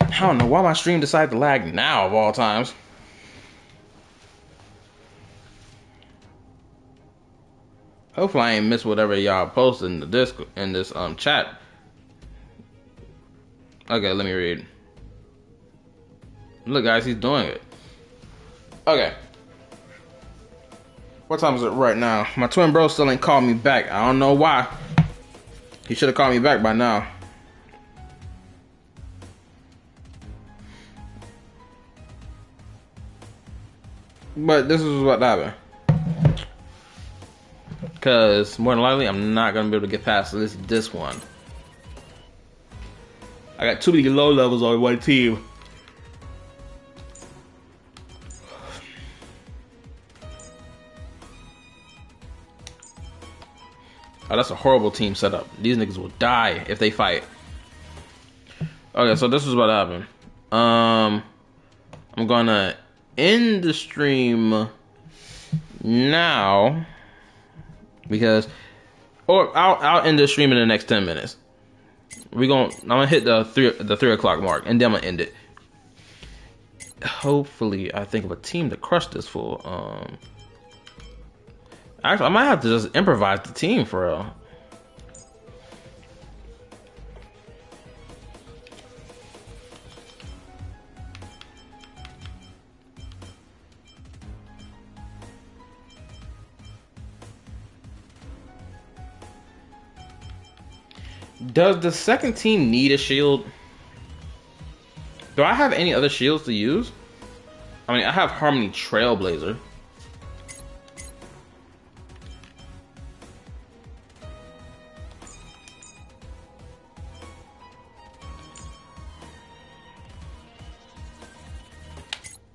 I don't know why my stream decided to lag now of all times. Hopefully I ain't missed whatever y'all posted in the Discord, in this chat. Okay, let me read. Look guys, he's doing it. Okay. What time is it right now? My twin bro still ain't called me back. I don't know why. He should have called me back by now. But this is what happened. Because more than likely, I'm not going to be able to get past this one. I got too many low levels on one team. Oh, that's a horrible team setup. These niggas will die if they fight. Okay, so this is what happened. I'm gonna end the stream now because, or I'll end the stream in the next 10 minutes. I'm gonna hit the 3 o'clock mark and then I'm gonna end it. Hopefully, I think of a team to crush this fool. Actually, I might have to just improvise the team for real. Does the second team need a shield? Do I have any other shields to use? I mean, I have Harmony Trailblazer.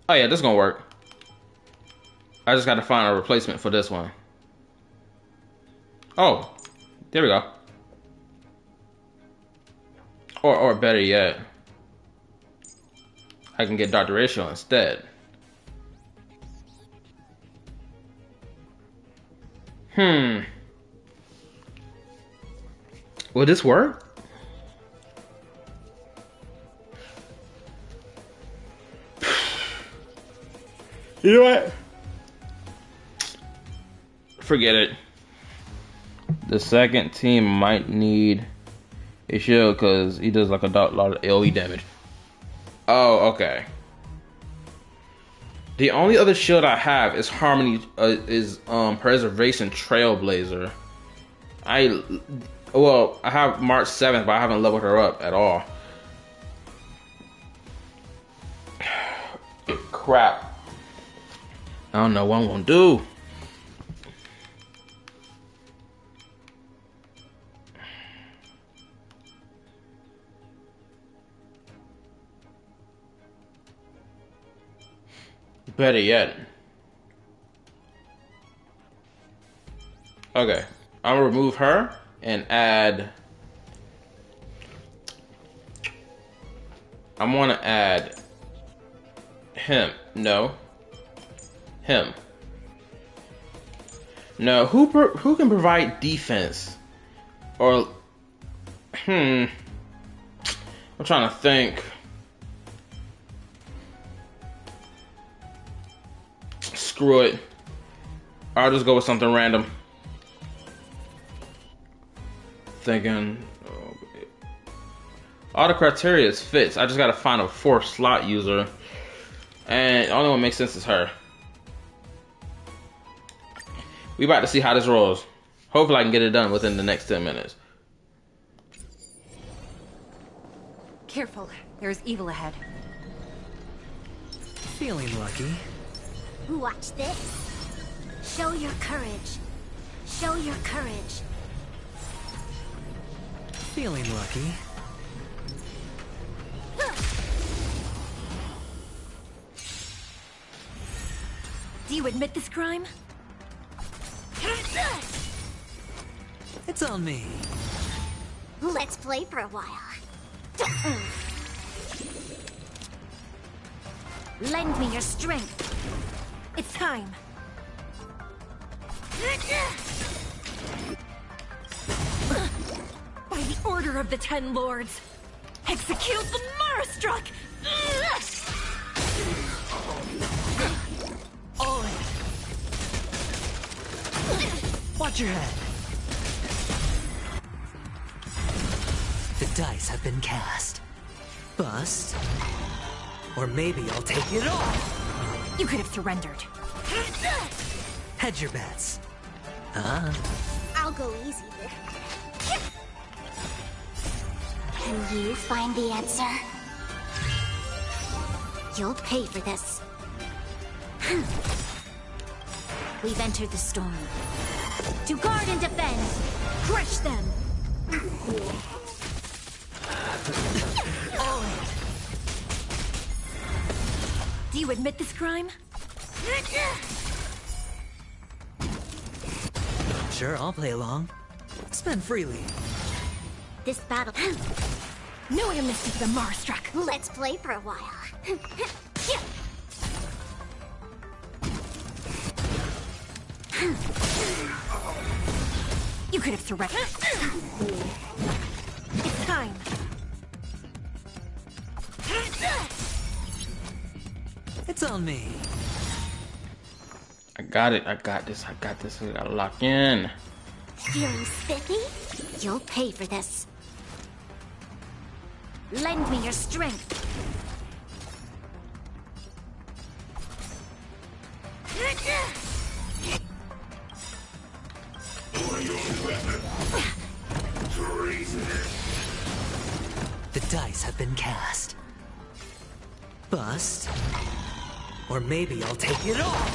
Oh yeah, this is gonna work. I just gotta find a replacement for this one. Oh, there we go. Or better yet, I can get Dr. Ratio instead. Will this work? You know what? Forget it. The second team might need a shield because he does like a lot of AoE damage. Oh, okay. The only other shield I have is Harmony, Preservation Trailblazer. I have March 7th, but I haven't leveled her up at all. Crap. I don't know what I'm gonna do. Better yet. Okay, I'm gonna remove her and add. I want to add him. No. Him. No, who can provide defense? Or I'm trying to think. Screw it. I'll just go with something random. Thinking all the criteria fits. I just gotta find a 4th slot user. And the only one that makes sense is her. We about to see how this rolls. Hopefully I can get it done within the next 10 minutes. Careful, there's evil ahead. Feeling lucky. Watch this. Show your courage. Show your courage. Feeling lucky. Do you admit this crime? It's on me. Let's play for a while. Lend me your strength. It's time. By the order of the Ten Lords, execute the Marastruck! All in. Watch your head. The dice have been cast. Bust. Or maybe I'll take it all. You could have surrendered. Hedge your bets. I'll go easy. Can you find the answer? You'll pay for this. We've entered the storm. To guard and defend! Crush them! Do you admit this crime? Sure, I'll play along. Spend freely. This battle... No way to mystic the Marastruck! Let's play for a while. You could have surrendered. It's time. It's on me. I got it. I got this. I got this. We gotta lock in. Feeling spiffy? You'll pay for this. Lend me your strength. The dice have been cast. Bust. Or maybe I'll take it all.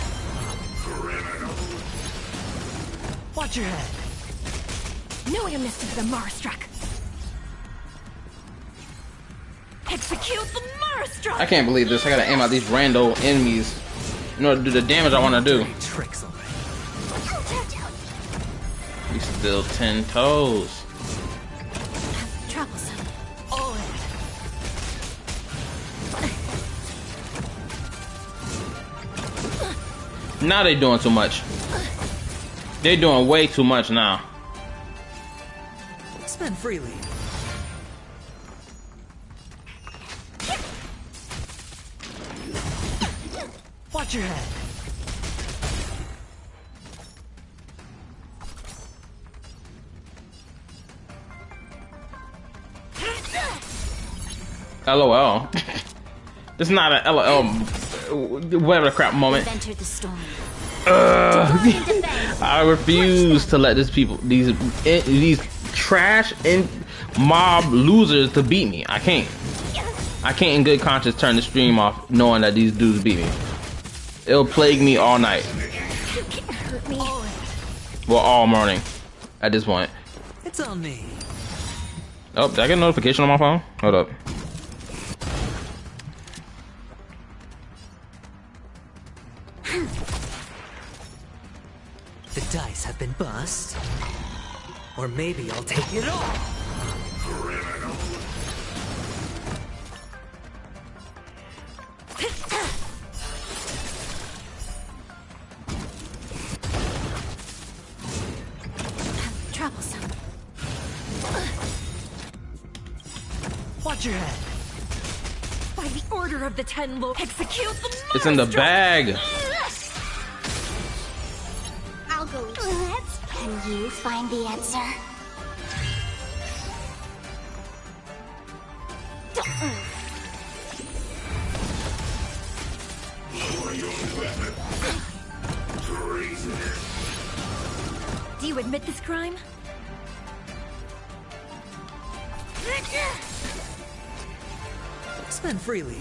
Watch your head. No way to mystic the Marastruck! Execute the Marastruck! I can't believe this. I gotta aim out these rando enemies in order to do the damage I want to do. Tricks already. We still 10 toes. Troublesome. All in. Now they doing too much. They doing way too much now. Spend freely. Watch your head. LOL. This is not a LOL, whatever the crap moment. We've entered the storm. I refuse to let these trash and mob losers to beat me. I can't. I can't in good conscience turn the stream off knowing that these dudes beat me. It'll plague me all night. You can't hurt me. Well, all morning at this point. It's on me. Oh, did I get a notification on my phone? Hold up. The dice have been bust. Or maybe I'll take it all. Troublesome. Watch your head. By the order of the Ten Lords, execute the Marastruck! It's in the bag. I'll go easy. Can you find the answer? Do you admit this crime? Spend freely.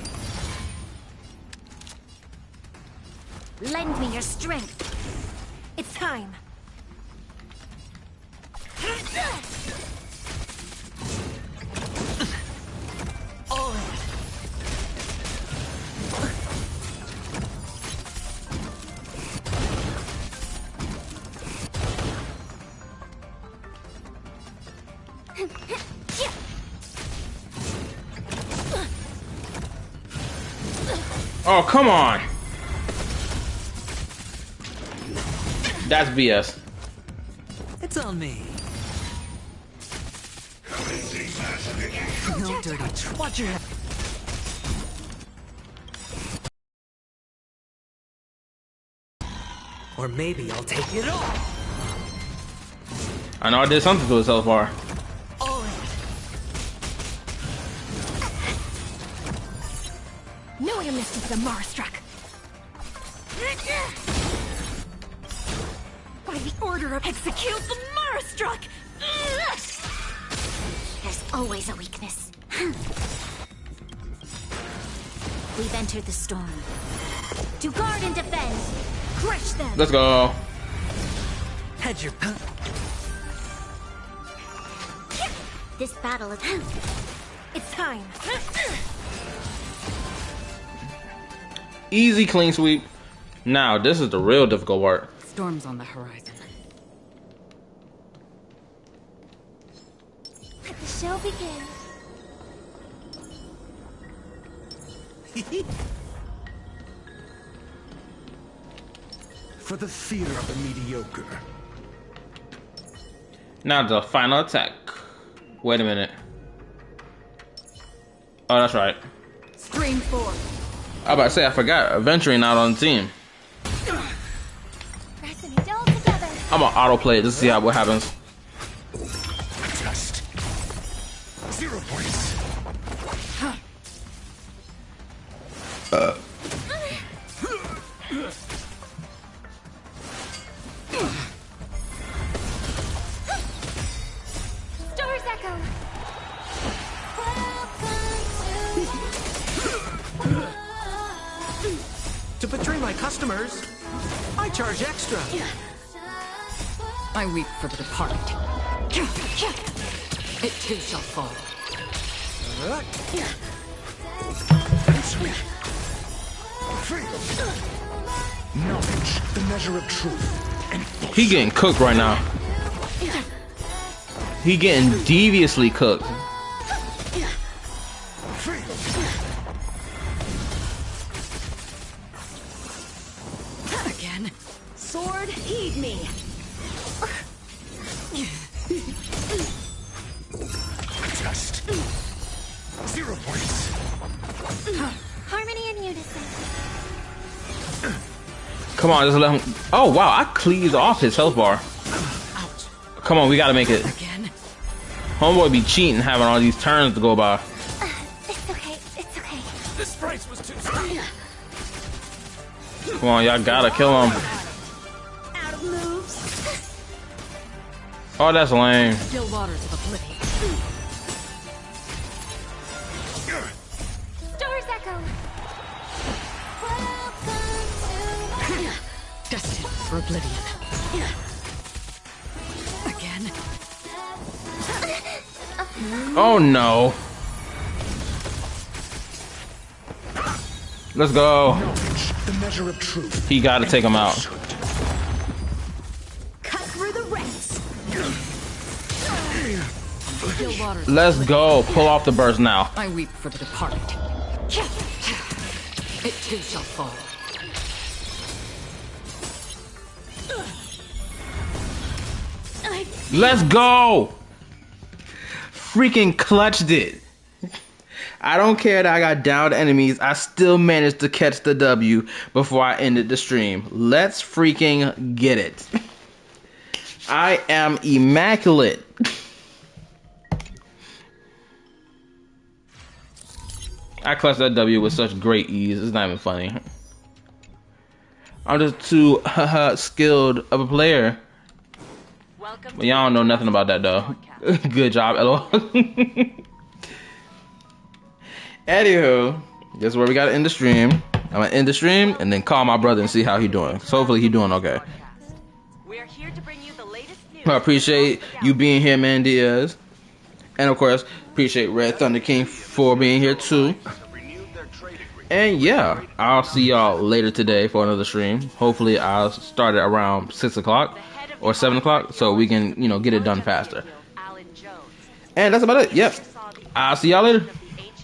Lend me your strength. It's time. All in. Oh, come on. That's BS. It's on me. No dirty trick. Watch your head. Or maybe I'll take it all. I know I did something to it so far. All in. No amnesty for the Marstruck. By the order of execute the Marstruck. There's always a weakness. We've entered the storm. To guard and defend. Crush them. Let's go. Head your gun. This battle is... It's time. Easy clean sweep. Now, this is the real difficult part. Storm's on the horizon. Let the show begin. For the fear of the mediocre. Now the final attack. Wait a minute. Oh, that's right. Stream 4. I was about to say, I forgot. Adventuring out on the team. Pressing it all together. I'm gonna autoplay it to see what happens. Just 0 points. Stars echo. To betray my customers, I charge extra. I weep for the departed. It too shall fall. Knowledge, the measure of truth. And He getting cooked right now. He getting deviously cooked. Again. Sword, heed me. just 0 points. Harmony and unison. Come on, just let him. Oh wow, I cleaved off his health bar. Come on, we gotta make it. Again. Homeboy be cheating, having all these turns to go by. It's okay. It's okay. This price was too steep. Come on, y'all gotta kill him. Out of moves. Oh, that's lame. Still waters of oblivion. Stars echo. Destined for oblivion. Again. Oh no. Let's go. Knowledge, the measure of truth. He gotta take him out. Cut through the ranks. Still waters. Let's go. Pull off the burst now. I weep for the departed. It too shall fall. Let's go. Freaking clutched it. I don't care that I got downed enemies. I still managed to catch the W before I ended the stream. Let's freaking get it. I am immaculate. I clutched that W with such great ease. It's not even funny. I'm just too skilled of a player. But y'all don't know nothing about that though. Good job, LOL. Anywho, this is where we gotta end the stream. I'm gonna end the stream and then call my brother and see how he doing. So hopefully he doing okay. We're here to bring you the latest news. I appreciate you being here, man, Diaz. And of course, appreciate Red Thunder King for being here too. And yeah, I'll see y'all later today for another stream. Hopefully I'll start it around 6 o'clock or 7 o'clock so we can, you know, get it done faster. And that's about it. Yep. I'll see y'all later.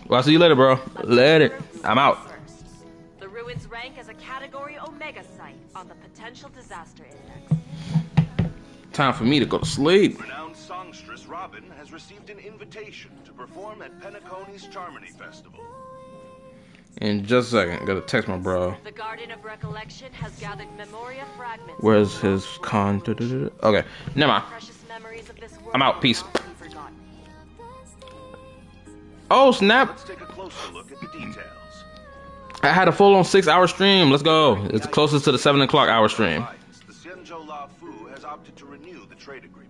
Well, I'll see you later, bro. Later. I'm out. The ruins rank as a category Omega site on the potential disaster index. Time for me to go to sleep. Renowned songstress Robin has received an invitation to perform at Penacony's Charmony Festival. In just a second, gotta text my bro. The Garden of Recollection has gathered memoria fragments. Where's his con? Okay, never mind. I'm out. Peace. Oh snap! Let's take a closer look at the details. I had a full-on 6-hour stream. Let's go. It's the closest to the 7 o'clock hour stream. The Xianzhou La Fu has opted to renew the trade agreement.